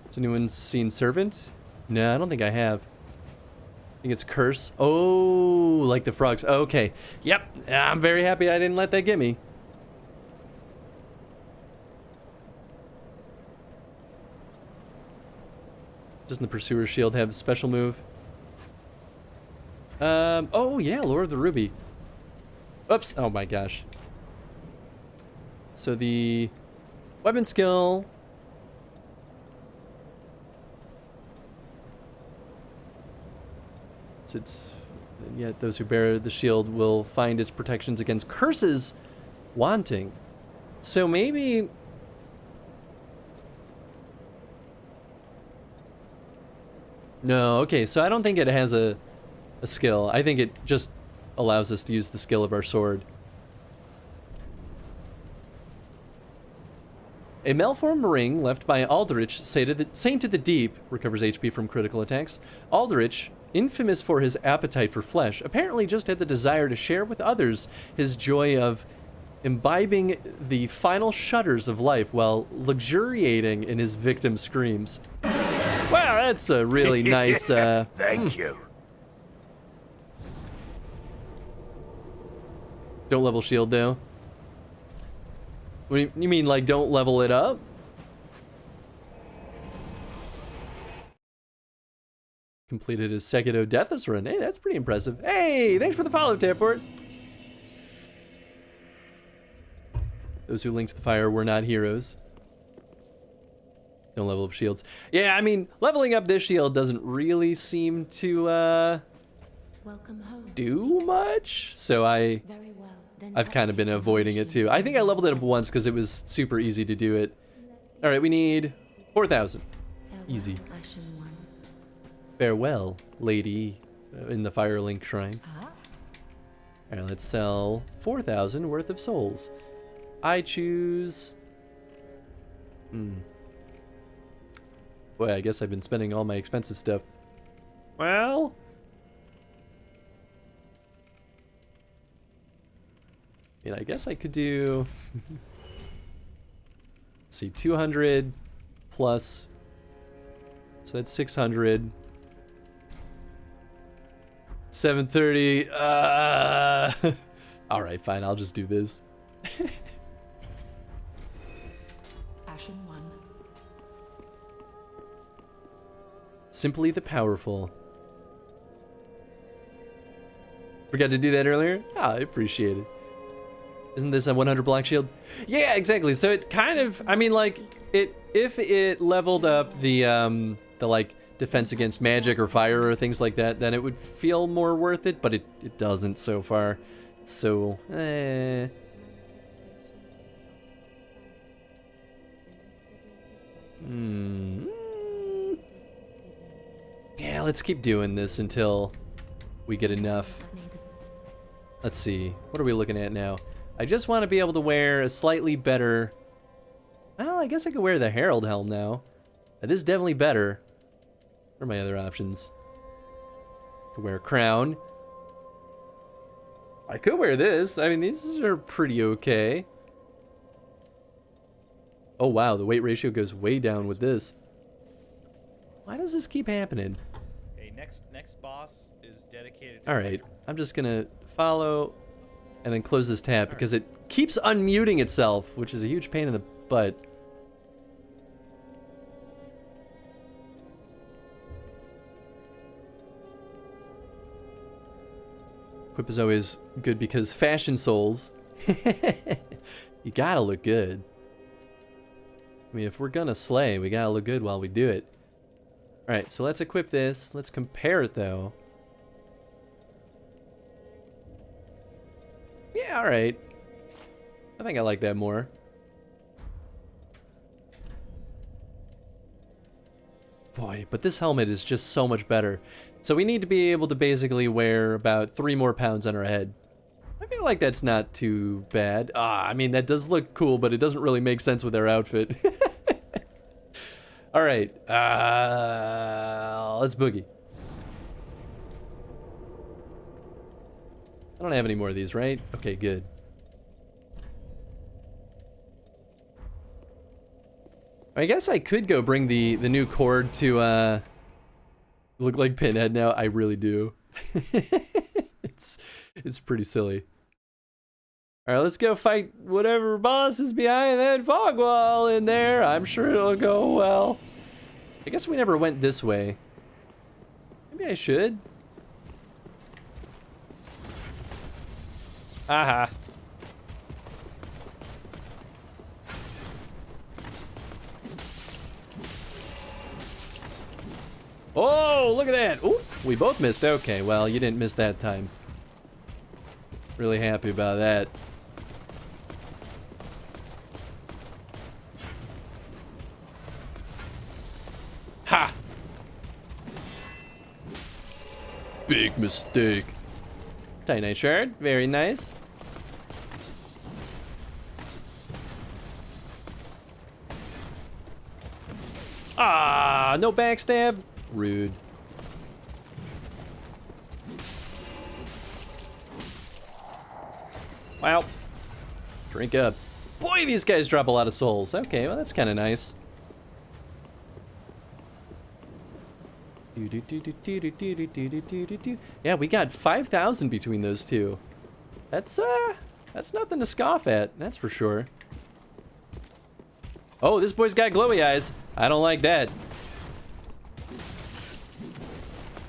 Has anyone seen Servant? No, I don't think I have. I think it's Curse. Oh, like the frogs. Okay. Yep. I'm very happy I didn't let that get me. Doesn't the Pursuer's Shield have a special move? Oh yeah, Lord of the Ruby. Oops, oh my gosh. So the weapon skill. So it's, yet those who bear the shield will find its protections against curses wanting. So maybe... No, okay, so I don't think it has a skill. I think it just allows us to use the skill of our sword. A malformed ring left by Aldrich, Saint of the Deep, recovers HP from critical attacks. Aldrich, infamous for his appetite for flesh, apparently just had the desire to share with others his joy of imbibing the final shudders of life while luxuriating in his victim's screams. Wow, that's a really nice... Thank you. Don't level shield, though. What do you mean, like, don't level it up? Completed his Sekiro Deathless run. Hey, that's pretty impressive. Hey, thanks for the follow, Taport. Those who linked the fire were not heroes. Don't level up shields. Yeah, I mean, leveling up this shield doesn't really seem to, do much. So I've kind of been avoiding it too. I think I leveled it up once because it was super easy to do it. All right, we need 4,000. Easy. Farewell, lady in the Firelink Shrine. All right, let's sell 4,000 worth of souls. I choose... Boy, I guess I've been spending all my expensive stuff. Well... I guess I could do... Let's see, 200 plus... So that's 600. 730. Alright, fine, I'll just do this. Ashen one. Simply the powerful. Forgot to do that earlier? Ah, I appreciate it. Isn't this a 100 block shield? Yeah, exactly. So it kind of, I mean, like, if it leveled up the like defense against magic or fire or things like that, then it would feel more worth it, but it doesn't so far. So, Yeah, let's keep doing this until we get enough. Let's see. What are we looking at now? I just want to be able to wear a slightly better... Well, I guess I could wear the Herald Helm now. That is definitely better. What are my other options? I could wear a crown. I could wear this. I mean, these are pretty okay. Oh, wow. The weight ratio goes way down with this. Why does this keep happening? Okay, next boss is dedicated to... Alright, I'm just gonna follow and then close this tab because it keeps unmuting itself, which is a huge pain in the butt. Equip is always good because fashion souls, you gotta look good. I mean, if we're gonna slay, we gotta look good while we do it. Alright, so let's equip this. Let's compare it, though. Yeah, alright. I think I like that more. Boy, but this helmet is just so much better. So we need to be able to basically wear about 3 more pounds on our head. I feel like that's not too bad. I mean, that does look cool, but it doesn't really make sense with our outfit. All right, let's boogie. I don't have any more of these, right? Okay, good. I guess I could go bring the new cord to look like Pinhead now. I really do. It's pretty silly. All right, let's go fight whatever boss is behind that fog wall in there. I'm sure it'll go well. I guess we never went this way. Maybe I should. Aha. Oh, look at that. Ooh, we both missed. Okay, well, you didn't miss that time. Really happy about that. Ha! Big mistake. Titanite shard, very nice. Ah, no backstab. Rude. Wow. Drink up. Boy, these guys drop a lot of souls. Okay, well, that's kind of nice. Yeah, we got 5,000 between those two. That's nothing to scoff at, that's for sure. Oh, this boy's got glowy eyes. I don't like that.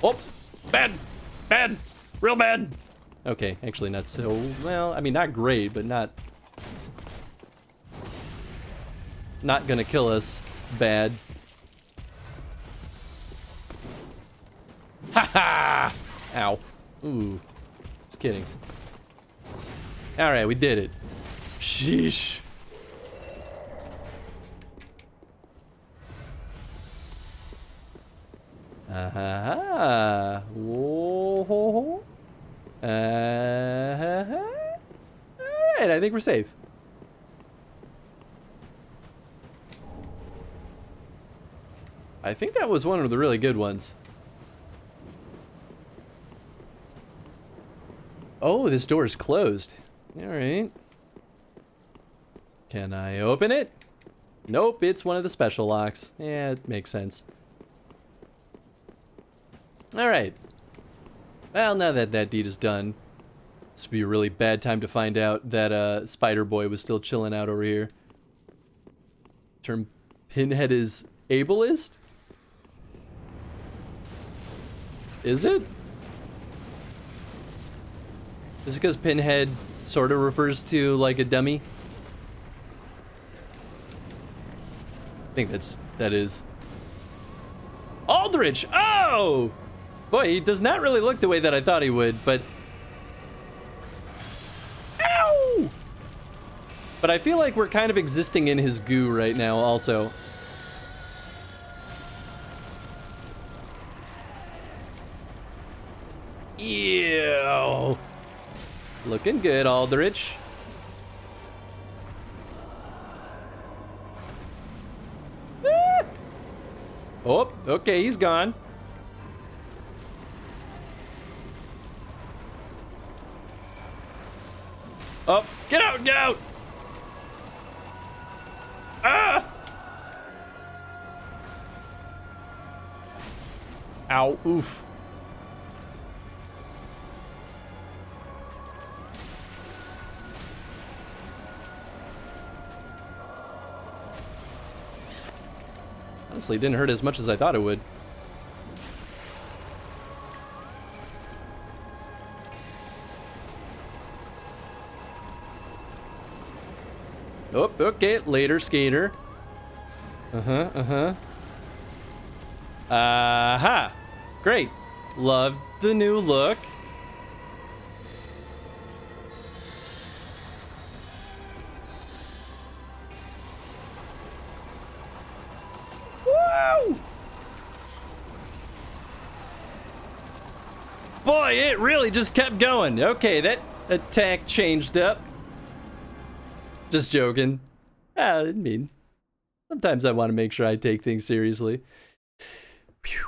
Oh, bad, bad, real bad. Okay, actually not so, well, I mean, not great, but not gonna kill us bad. Ha ha! Ow. Ooh. Just kidding. Alright, we did it. Sheesh. Ah-ha-ha. Whoa. Uh-ha-ha. Alright, I think we're safe. I think that was one of the really good ones. Oh, this door is closed. Alright. Can I open it? Nope, it's one of the special locks. Yeah, it makes sense. Alright. Well, now that that deed is done, this would be a really bad time to find out that Spider Boy was still chilling out over here. Term Pinhead is ableist? Is it? Is it because Pinhead sort of refers to like a dummy? I think that is. Aldrich! Oh! Boy, he does not really look the way that I thought he would, but... Ow! But I feel like we're kind of existing in his goo right now also. Ew! Looking good, Aldrich. Ah! Oh, okay, he's gone. Oh, get out, get out! Ah! Ow, oof. Honestly, it didn't hurt as much as I thought it would. Oh, okay, later, skater. Uh-huh, uh-huh. Aha! Great. Love the new look. boy, it really just kept going. Okay, that attack changed up. Just joking. I mean, sometimes I want to make sure I take things seriously. Phew.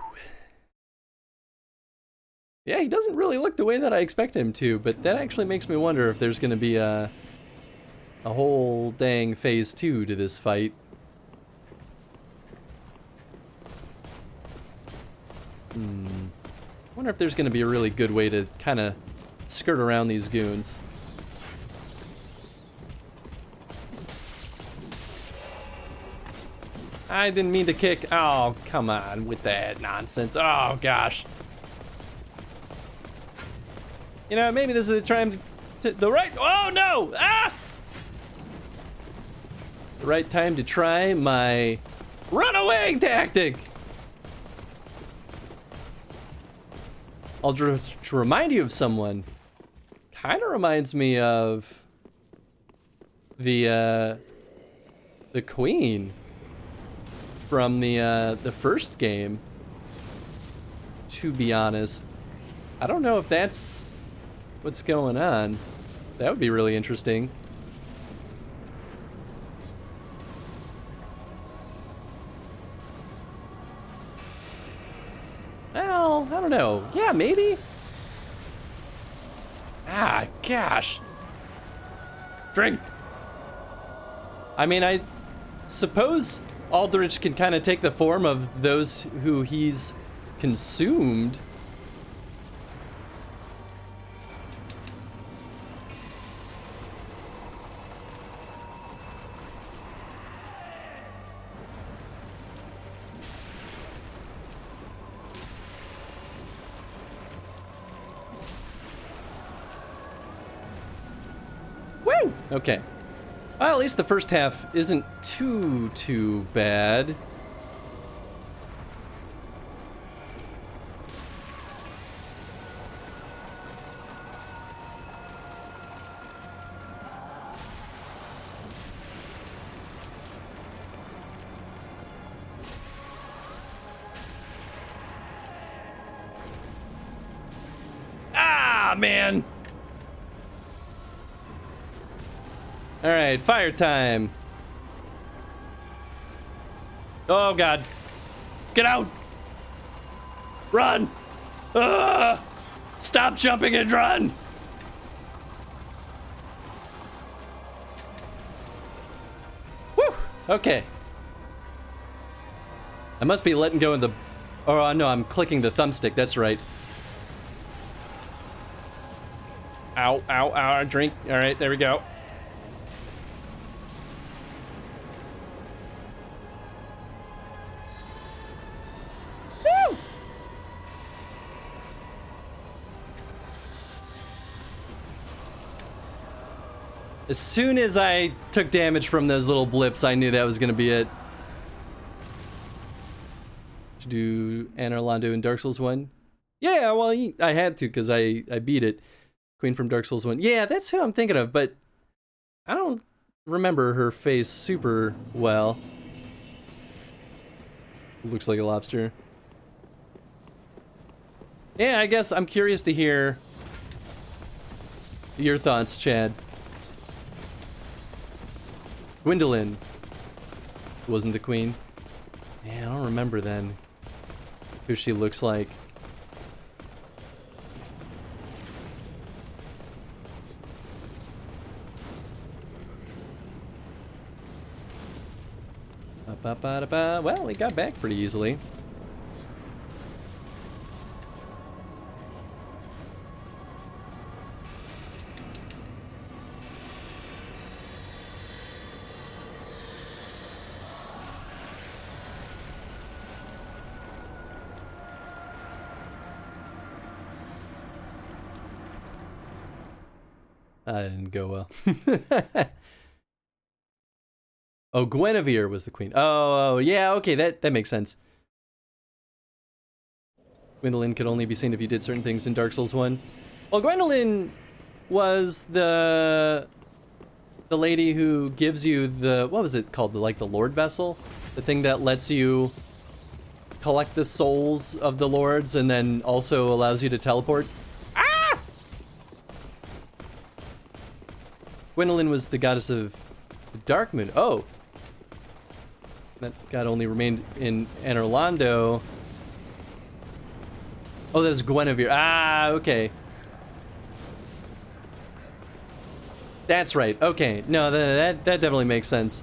Yeah, he doesn't really look the way that I expect him to, but that actually makes me wonder if there's going to be a whole dang phase 2 to this fight. Wonder if there's going to be a really good way to kind of skirt around these goons. I didn't mean to kick. Oh, come on with that nonsense. Oh, gosh. You know, maybe this is the time to the right. Oh, no. Ah! The right time to try my runaway tactic. I'll just remind you of someone. Kind of reminds me of the queen from the first game. To be honest, I don't know if that's what's going on. That would be really interesting. Well, I don't know. Yeah, maybe. Ah, gosh. Drink. I mean, I suppose Aldrich can kind of take the form of those who he's consumed. Woo! Okay. Well, at least the first half isn't too bad. Ah, man! All right, fire time. Oh, God. Get out. Run. Stop jumping and run. Woo. Okay. I must be letting go of the... Oh, no, I'm clicking the thumbstick. That's right. Ow, ow, ow. Drink. All right, there we go. As soon as I took damage from those little blips, I knew that was going to be it. Should do Anna Orlando in Dark Souls 1? Yeah, well, I had to because I beat it. Queen from Dark Souls 1. Yeah, that's who I'm thinking of, but I don't remember her face super well. Looks like a lobster. Yeah, I guess I'm curious to hear your thoughts, Chad. Gwendolyn wasn't the queen. Yeah, I don't remember then who she looks like. Well, we got back pretty easily. That didn't go well. Oh, Guinevere was the queen. Oh, yeah, okay, that makes sense. Gwendolyn could only be seen if you did certain things in Dark Souls 1. Well, Gwendolyn was the lady who gives you the, what was it called? The Lord Vessel? The thing that lets you collect the souls of the lords and then also allows you to teleport. Gwendolyn was the goddess of the Dark Moon. Oh. That god only remained in Anor Londo. Oh, that's Guinevere. Ah, okay. That's right. Okay. No, that definitely makes sense.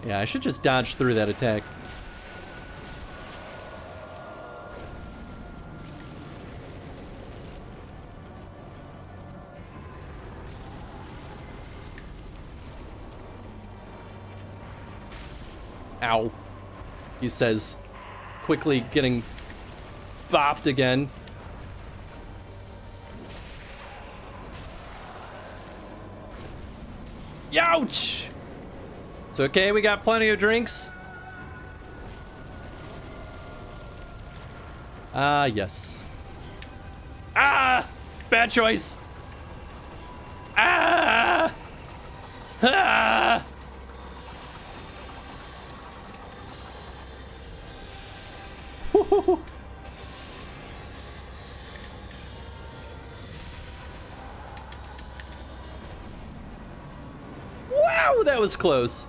Yeah, I should just dodge through that attack. Ow. He says, quickly getting bopped again. Youch! It's okay, we got plenty of drinks. Ah, yes. Ah! Bad choice! Ah! Ah! Wow, that was close.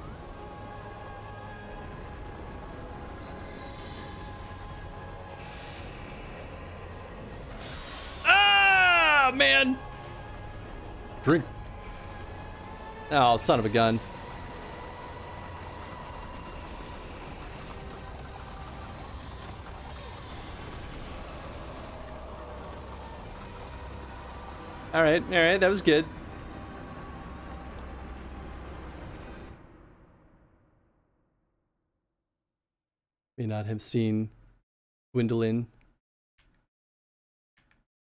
Ah, man. Drink. Oh, son of a gun. All right, that was good. May not have seen Gwendolyn.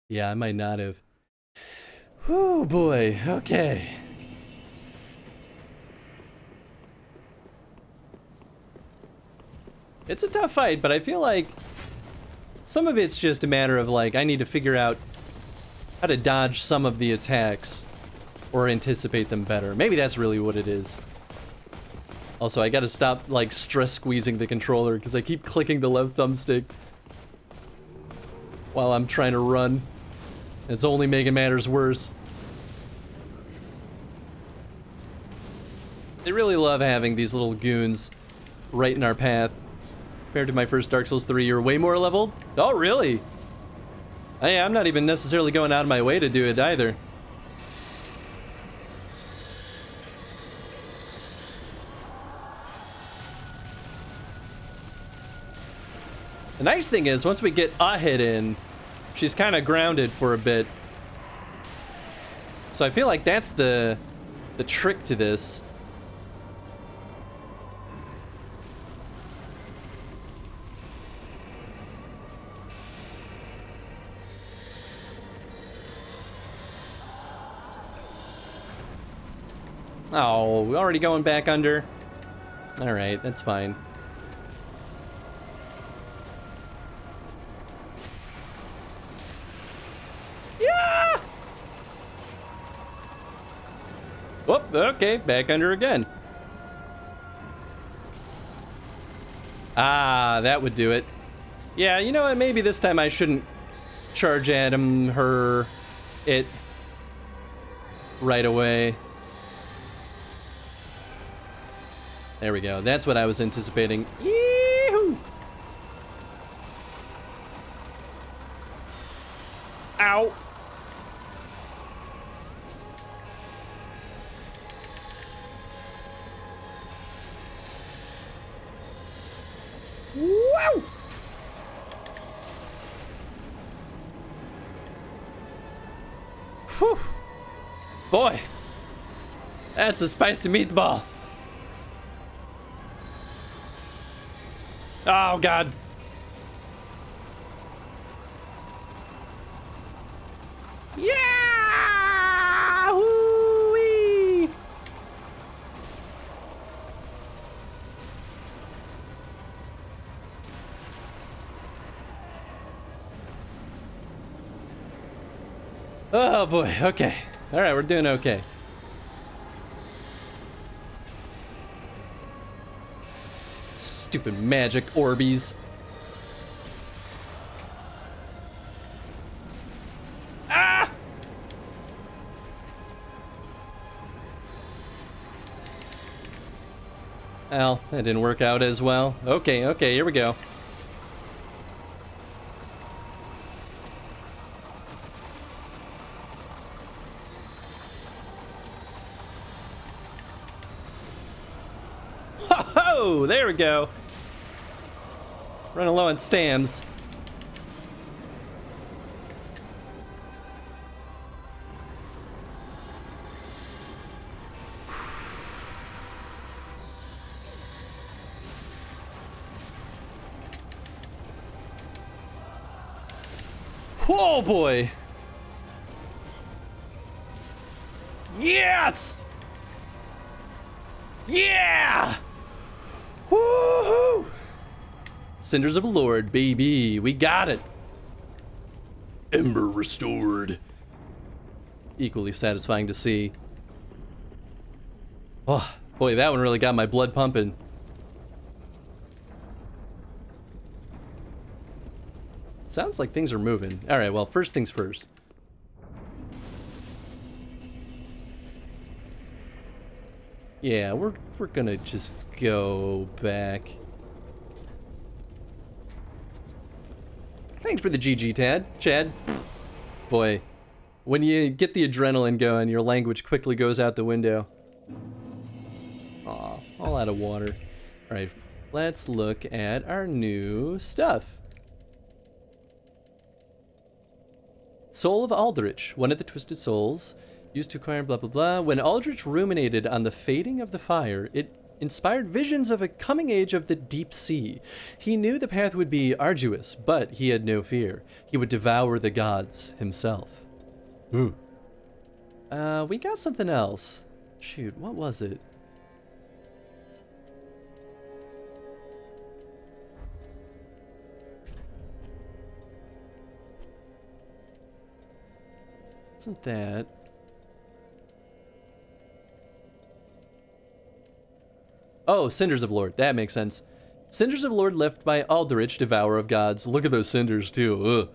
Yeah, I might not have. Oh boy, okay. It's a tough fight, but I feel like some of it's just a matter of like, I need to figure out how to dodge some of the attacks or anticipate them better. Maybe that's really what it is. Also, I gotta stop like stress squeezing the controller because I keep clicking the left thumbstick while I'm trying to run. It's only making matters worse. They really love having these little goons right in our path. Compared to my first Dark Souls 3, you're way more leveled? Oh, really? Hey, I'm not even necessarily going out of my way to do it either. The nice thing is, once we get a hit in, she's kind of grounded for a bit. So I feel like that's the trick to this. Oh, we're already going back under? Alright, that's fine. Yeah! Whoop, okay, back under again. Ah, that would do it. Yeah, you know what, maybe this time I shouldn't charge at him, it right away. There we go. That's what I was anticipating. Yee-hoo! Ow! Wow! Whew! Boy, that's a spicy meatball. Oh, God. Yeah! Woo-wee! Oh, boy. Okay. All right, we're doing okay. Stupid magic Orbeez. Ah! Well, that didn't work out as well. Okay, okay, here we go. Ho-ho! There we go. Running low on stams. Oh boy! Yes! Yeah! Woohoo! Cinders of Lord, baby. We got it. Ember restored. Equally satisfying to see. Oh, boy, that one really got my blood pumping. Sounds like things are moving. All right, well, first things first. Yeah, we're gonna just go back. Thanks for the GG, Chad. Boy, when you get the adrenaline going, your language quickly goes out the window. Aw, all out of water. All right, let's look at our new stuff. Soul of Aldrich, one of the Twisted Souls, used to acquire blah blah blah. When Aldrich ruminated on the fading of the fire, it inspired visions of a coming age of the deep sea. He knew the path would be arduous, but he had no fear. He would devour the gods himself. Ooh. We got something else. Shoot, what was it? Isn't that? Oh, Cinders of Lord. That makes sense. Cinders of Lord left by Aldrich, Devourer of Gods. Look at those cinders, too. Ugh.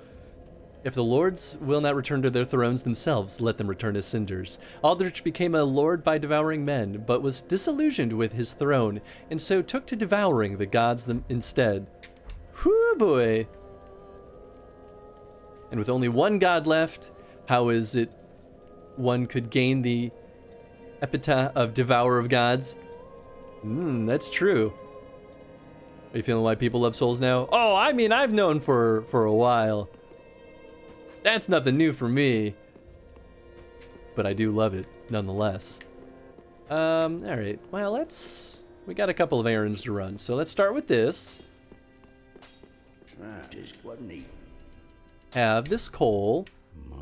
If the lords will not return to their thrones themselves, let them return as cinders. Aldrich became a lord by devouring men, but was disillusioned with his throne, and so took to devouring the gods instead. Whew, boy. And with only one god left, how is it one could gain the epithet of Devourer of Gods? That's true. Are you feeling why people love Souls now? Oh, I mean, I've known for a while. That's nothing new for me. But I do love it, nonetheless. Alright. Well, we got a couple of errands to run. So let's start with this. Just wasn't he? Have this coal. My.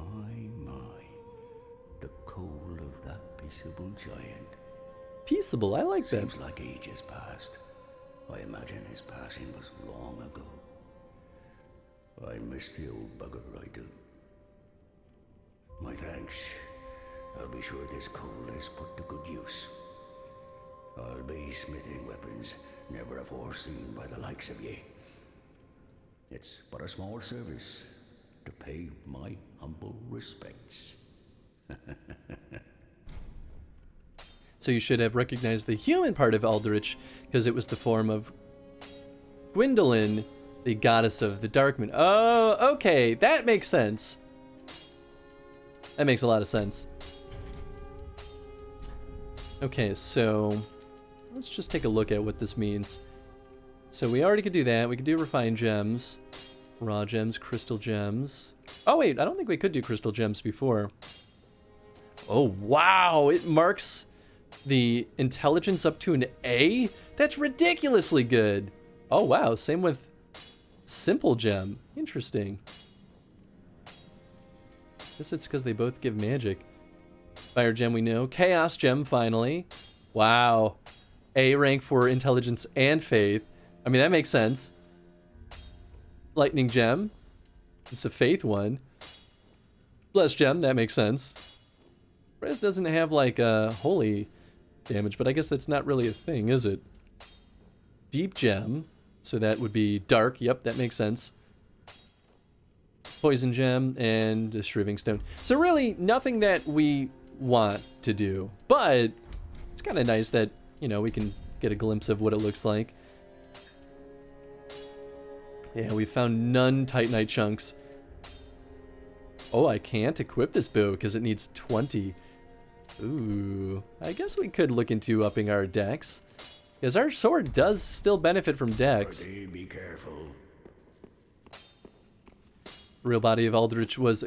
The coal of that peaceable giant. Peaceable, I like that. Seems like ages passed. I imagine his passing was long ago. I miss the old bugger, I do. My thanks. I'll be sure this coal is put to good use. I'll be smithing weapons never afore seen by the likes of ye. It's but a small service to pay my humble respects. So you should have recognized the human part of Aldrich, because it was the form of Gwendolyn, the goddess of the Darkmoon. Oh, okay, that makes sense. That makes a lot of sense. Okay, so let's just take a look at what this means. So we already could do that. We could do refined gems, raw gems, crystal gems. Oh wait, I don't think we could do crystal gems before. Oh wow, it marks the intelligence up to an A? That's ridiculously good. Oh wow, same with simple gem. Interesting. Guess it's because they both give magic. Fire gem we know. Chaos gem finally. Wow. A rank for intelligence and faith. I mean, that makes sense. Lightning gem. It's a faith one. Blessed gem, that makes sense. Res doesn't have like holy damage, but I guess that's not really a thing, is it? Deep Gem. So that would be dark. Yep, that makes sense. Poison Gem and a Shriving Stone. So really, nothing that we want to do. But it's kind of nice that, you know, we can get a glimpse of what it looks like. Yeah, we found none Titanite chunks. Oh, I can't equip this bow because it needs 20. Ooh, I guess we could look into upping our dex. Because our sword does still benefit from dex. Be careful. Real body of Aldrich was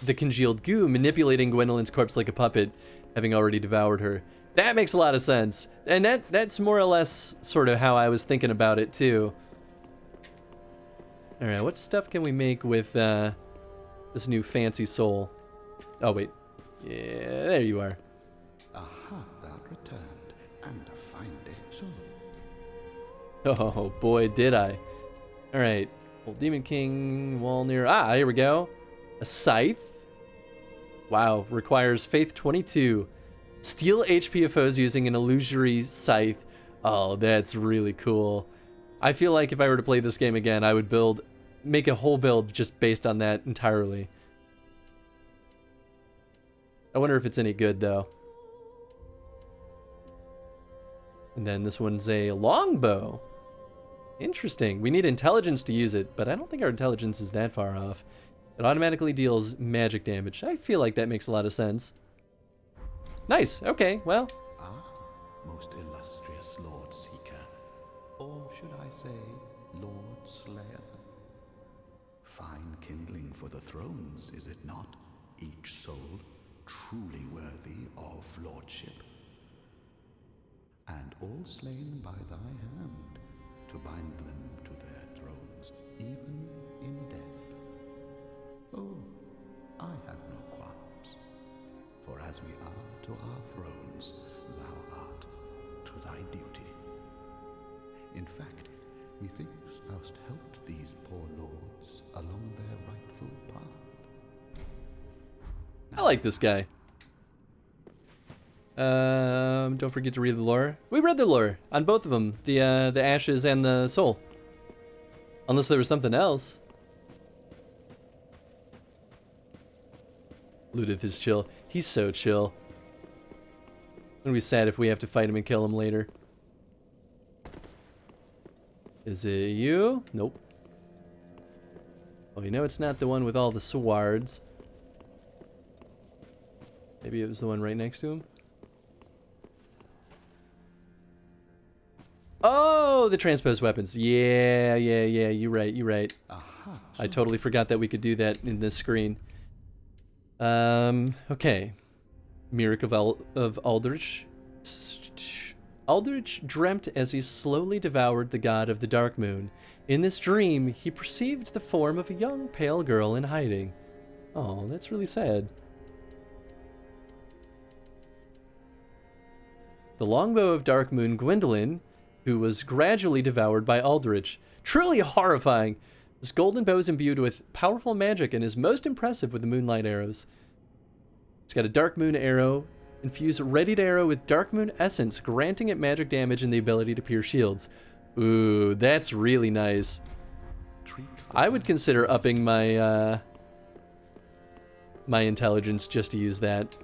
the congealed goo manipulating Gwendolyn's corpse like a puppet, having already devoured her. That makes a lot of sense. And that's more or less sort of how I was thinking about it too. Alright, what stuff can we make with this new fancy soul? Oh wait. Yeah, there you are. Aha, thou returned, and a fine day soon. Oh boy, did I. Alright. Old Demon King, wall near. Ah, here we go. A scythe. Wow, requires Faith 22. Steal HP of foes using an illusory scythe. Oh, that's really cool. I feel like if I were to play this game again, I would make a whole build just based on that entirely. I wonder if it's any good though. And then this one's a longbow. Interesting. We need intelligence to use it, but I don't think our intelligence is that far off. It automatically deals magic damage. I feel like that makes a lot of sense. Nice. Okay, well. Ah, most illustrious Lord Seeker. Or should I say, Lord Slayer? Fine kindling for the thrones, is it not? Each soul truly worthy of lordship. And all slain by thy hand, to bind them to their thrones, even in death. Oh, I have no qualms, for as we are to our thrones, thou art to thy duty. In fact, methinks thou hast helped these poor lords along their rightful path. I like this guy. Don't forget to read the lore. We read the lore on both of them, the ashes and the soul. Unless there was something else. Ludith is chill. He's so chill. It'll be sad if we have to fight him and kill him later. Is it you? Nope. Oh, you know it's not the one with all the swords. Maybe it was the one right next to him. Oh, the transposed weapons. Yeah, you're right. I totally forgot that we could do that in this screen. Okay. Miracle of Aldrich. Aldrich dreamt as he slowly devoured the god of the dark moon. In this dream, he perceived the form of a young pale girl in hiding. Oh, that's really sad. The longbow of Dark Moon Gwendolyn, who was gradually devoured by Aldrich. Truly horrifying! This golden bow is imbued with powerful magic and is most impressive with the moonlight arrows. It's got a Dark Moon arrow, infused readied arrow with Dark Moon essence, granting it magic damage and the ability to pierce shields. Ooh, that's really nice. I would consider upping my my intelligence just to use that.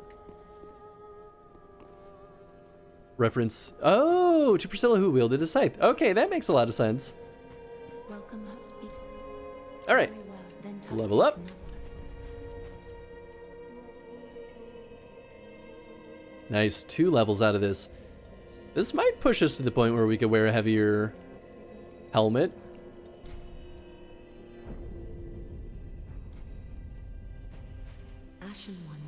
Reference. Oh, to Priscilla who wielded a scythe. Okay, that makes a lot of sense. Welcome us. All right, level up. Nice, 2 levels out of this. This might push us to the point where we could wear a heavier helmet. Ashen one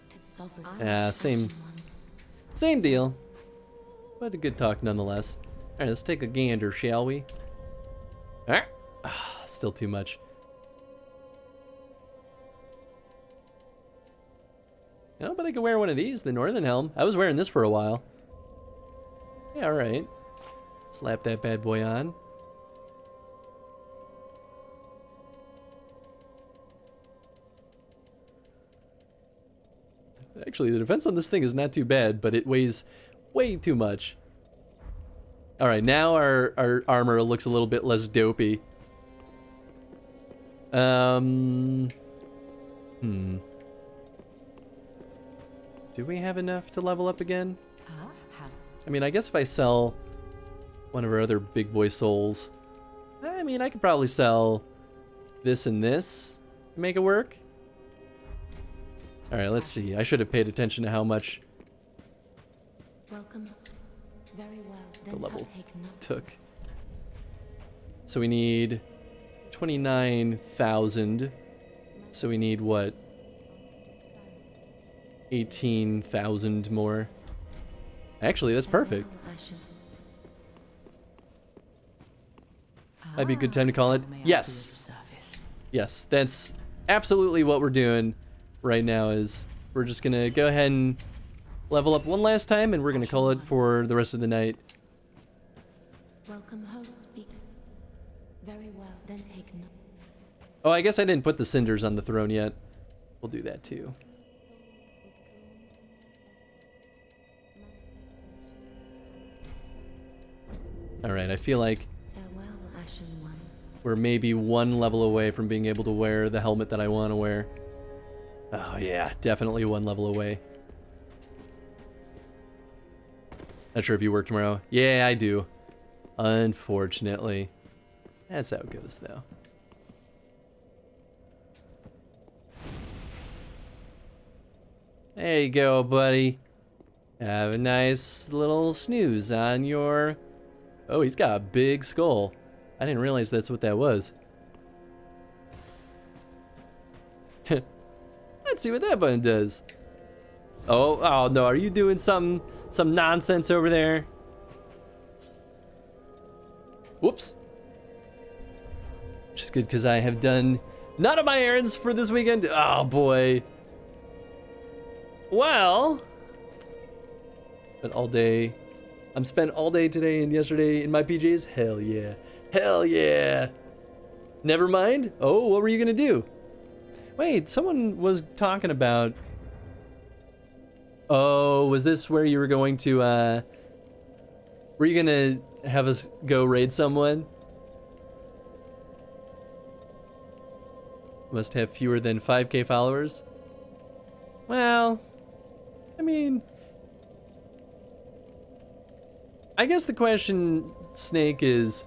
to sovereign. Same deal. But a good talk nonetheless. Alright, let's take a gander, shall we? Alright. Still too much. Oh, but I could wear one of these, the Northern Helm. I was wearing this for a while. Yeah, alright. Slap that bad boy on. Actually, the defense on this thing is not too bad, but it weighs way too much. All right, now our armor looks a little bit less dopey. Do we have enough to level up again? I mean, I guess if I sell one of our other big boy souls, I mean, I could probably sell this and this, make it work. All right, let's see. I should have paid attention to how much Welcome. Very well. the level took. So we need 29,000. So we need what? 18,000 more. Actually, that's perfect. Might be a good time to call it. Yes. Yes, that's absolutely what we're doing right now is we're just going to go ahead and level up one last time and we're going to call it for the rest of the night. Welcome home, speak. Very well, then take note. Oh, I guess I didn't put the cinders on the throne yet. We'll do that too. All right, I feel like we're maybe one level away from being able to wear the helmet that I want to wear. Oh yeah, definitely one level away. Not sure if you work tomorrow. Yeah, I do. Unfortunately. That's how it goes, though. There you go, buddy. Have a nice little snooze on your... Oh, he's got a big skull. I didn't realize that's what that was. Let's see what that button does. Oh no, are you doing some nonsense over there? Whoops. Which is good because I have done none of my errands for this weekend. Oh boy. Well, I'm spent all day today and yesterday in my PJs. Hell yeah. Hell yeah. Never mind. Oh, what were you gonna do? Wait, someone was talking about... Oh, was this where you were going to, were you gonna have us go raid someone? Must have fewer than 5k followers? Well, I mean... I guess the question, Snake, is...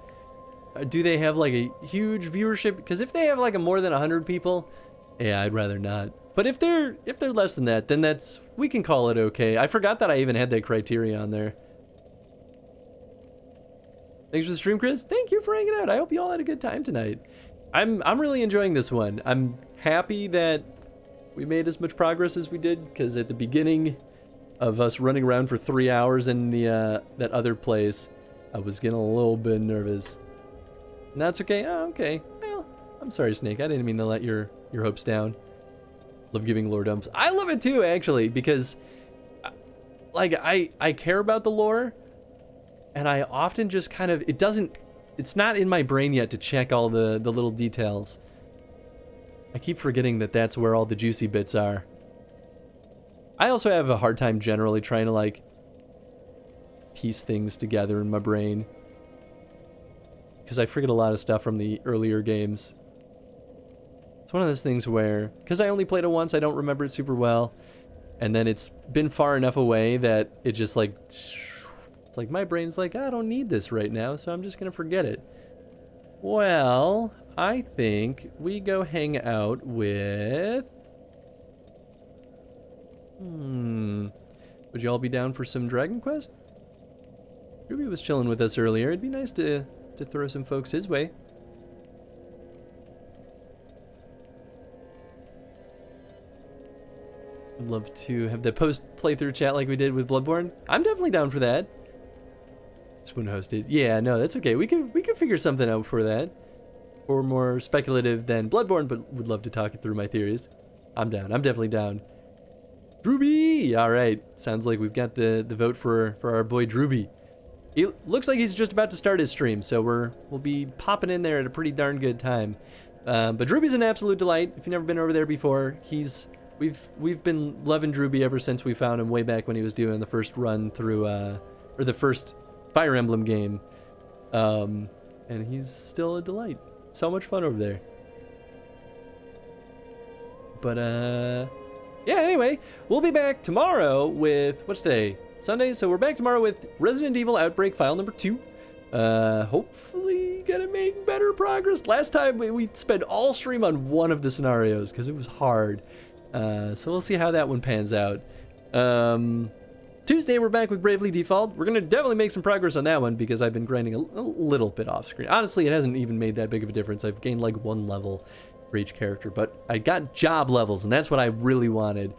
Do they have like a huge viewership? Because if they have like a more than 100 people... Yeah, I'd rather not. But if they're less than that, then we can call it okay. I forgot that I even had that criteria on there. Thanks for the stream, Chris. Thank you for hanging out. I hope you all had a good time tonight. I'm really enjoying this one. I'm happy that we made as much progress as we did, because at the beginning of us running around for 3 hours in the that other place, I was getting a little bit nervous. And that's okay. Oh, okay. Well, I'm sorry, Snake. I didn't mean to let your hopes down. Love giving lore dumps. I love it too, actually, because like I care about the lore, and I often just kind of it's not in my brain yet to check all the little details. I keep forgetting that that's where all the juicy bits are. I also have a hard time generally trying to like piece things together in my brain, because I forget a lot of stuff from the earlier games. It's one of those things where, because I only played it once, I don't remember it super well. And then it's been far enough away that it just like, it's like my brain's like, I don't need this right now, so I'm just going to forget it. Well, I think we go hang out with... Would you all be down for some Dragon Quest? Ruby was chilling with us earlier. It'd be nice to throw some folks his way. I'd love to have the post playthrough chat like we did with Bloodborne. I'm definitely down for that. Spoon hosted. Yeah, no, that's okay. We can figure something out for that. Or more speculative than Bloodborne, but would love to talk it through my theories. I'm down. I'm definitely down. Drooby! All right. Sounds like we've got the vote for our boy Drooby. He looks like he's just about to start his stream, so we'll be popping in there at a pretty darn good time. But Drooby's an absolute delight. If you've never been over there before, we've been loving Drooby ever since we found him way back when he was doing the first run through, or the first Fire Emblem game. And he's still a delight. So much fun over there. But, yeah, anyway, we'll be back tomorrow with, what's today? Sunday? So we're back tomorrow with Resident Evil Outbreak File number 2. Hopefully gonna make better progress. Last time we spent all stream on one of the scenarios because it was hard. So we'll see how that one pans out. Tuesday, we're back with Bravely Default. We're going to definitely make some progress on that one because I've been grinding a little bit off screen. Honestly, it hasn't even made that big of a difference. I've gained like 1 level for each character, but I got job levels, and that's what I really wanted.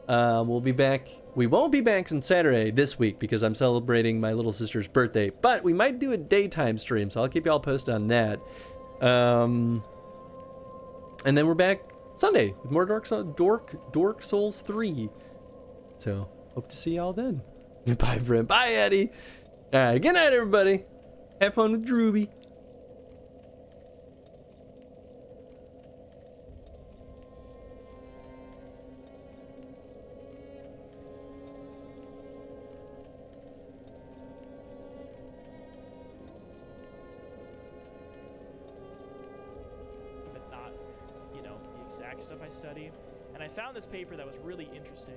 We'll be back. We won't be back on Saturday this week because I'm celebrating my little sister's birthday, but we might do a daytime stream, so I'll keep you all posted on that. And then we're back Sunday with more Dork Souls 3. So, hope to see y'all then. Bye, friend. Bye, Eddie. All right, good night, everybody. Have fun with Drooby. But not, you know, the exact stuff I study. And I found this paper that was really interesting.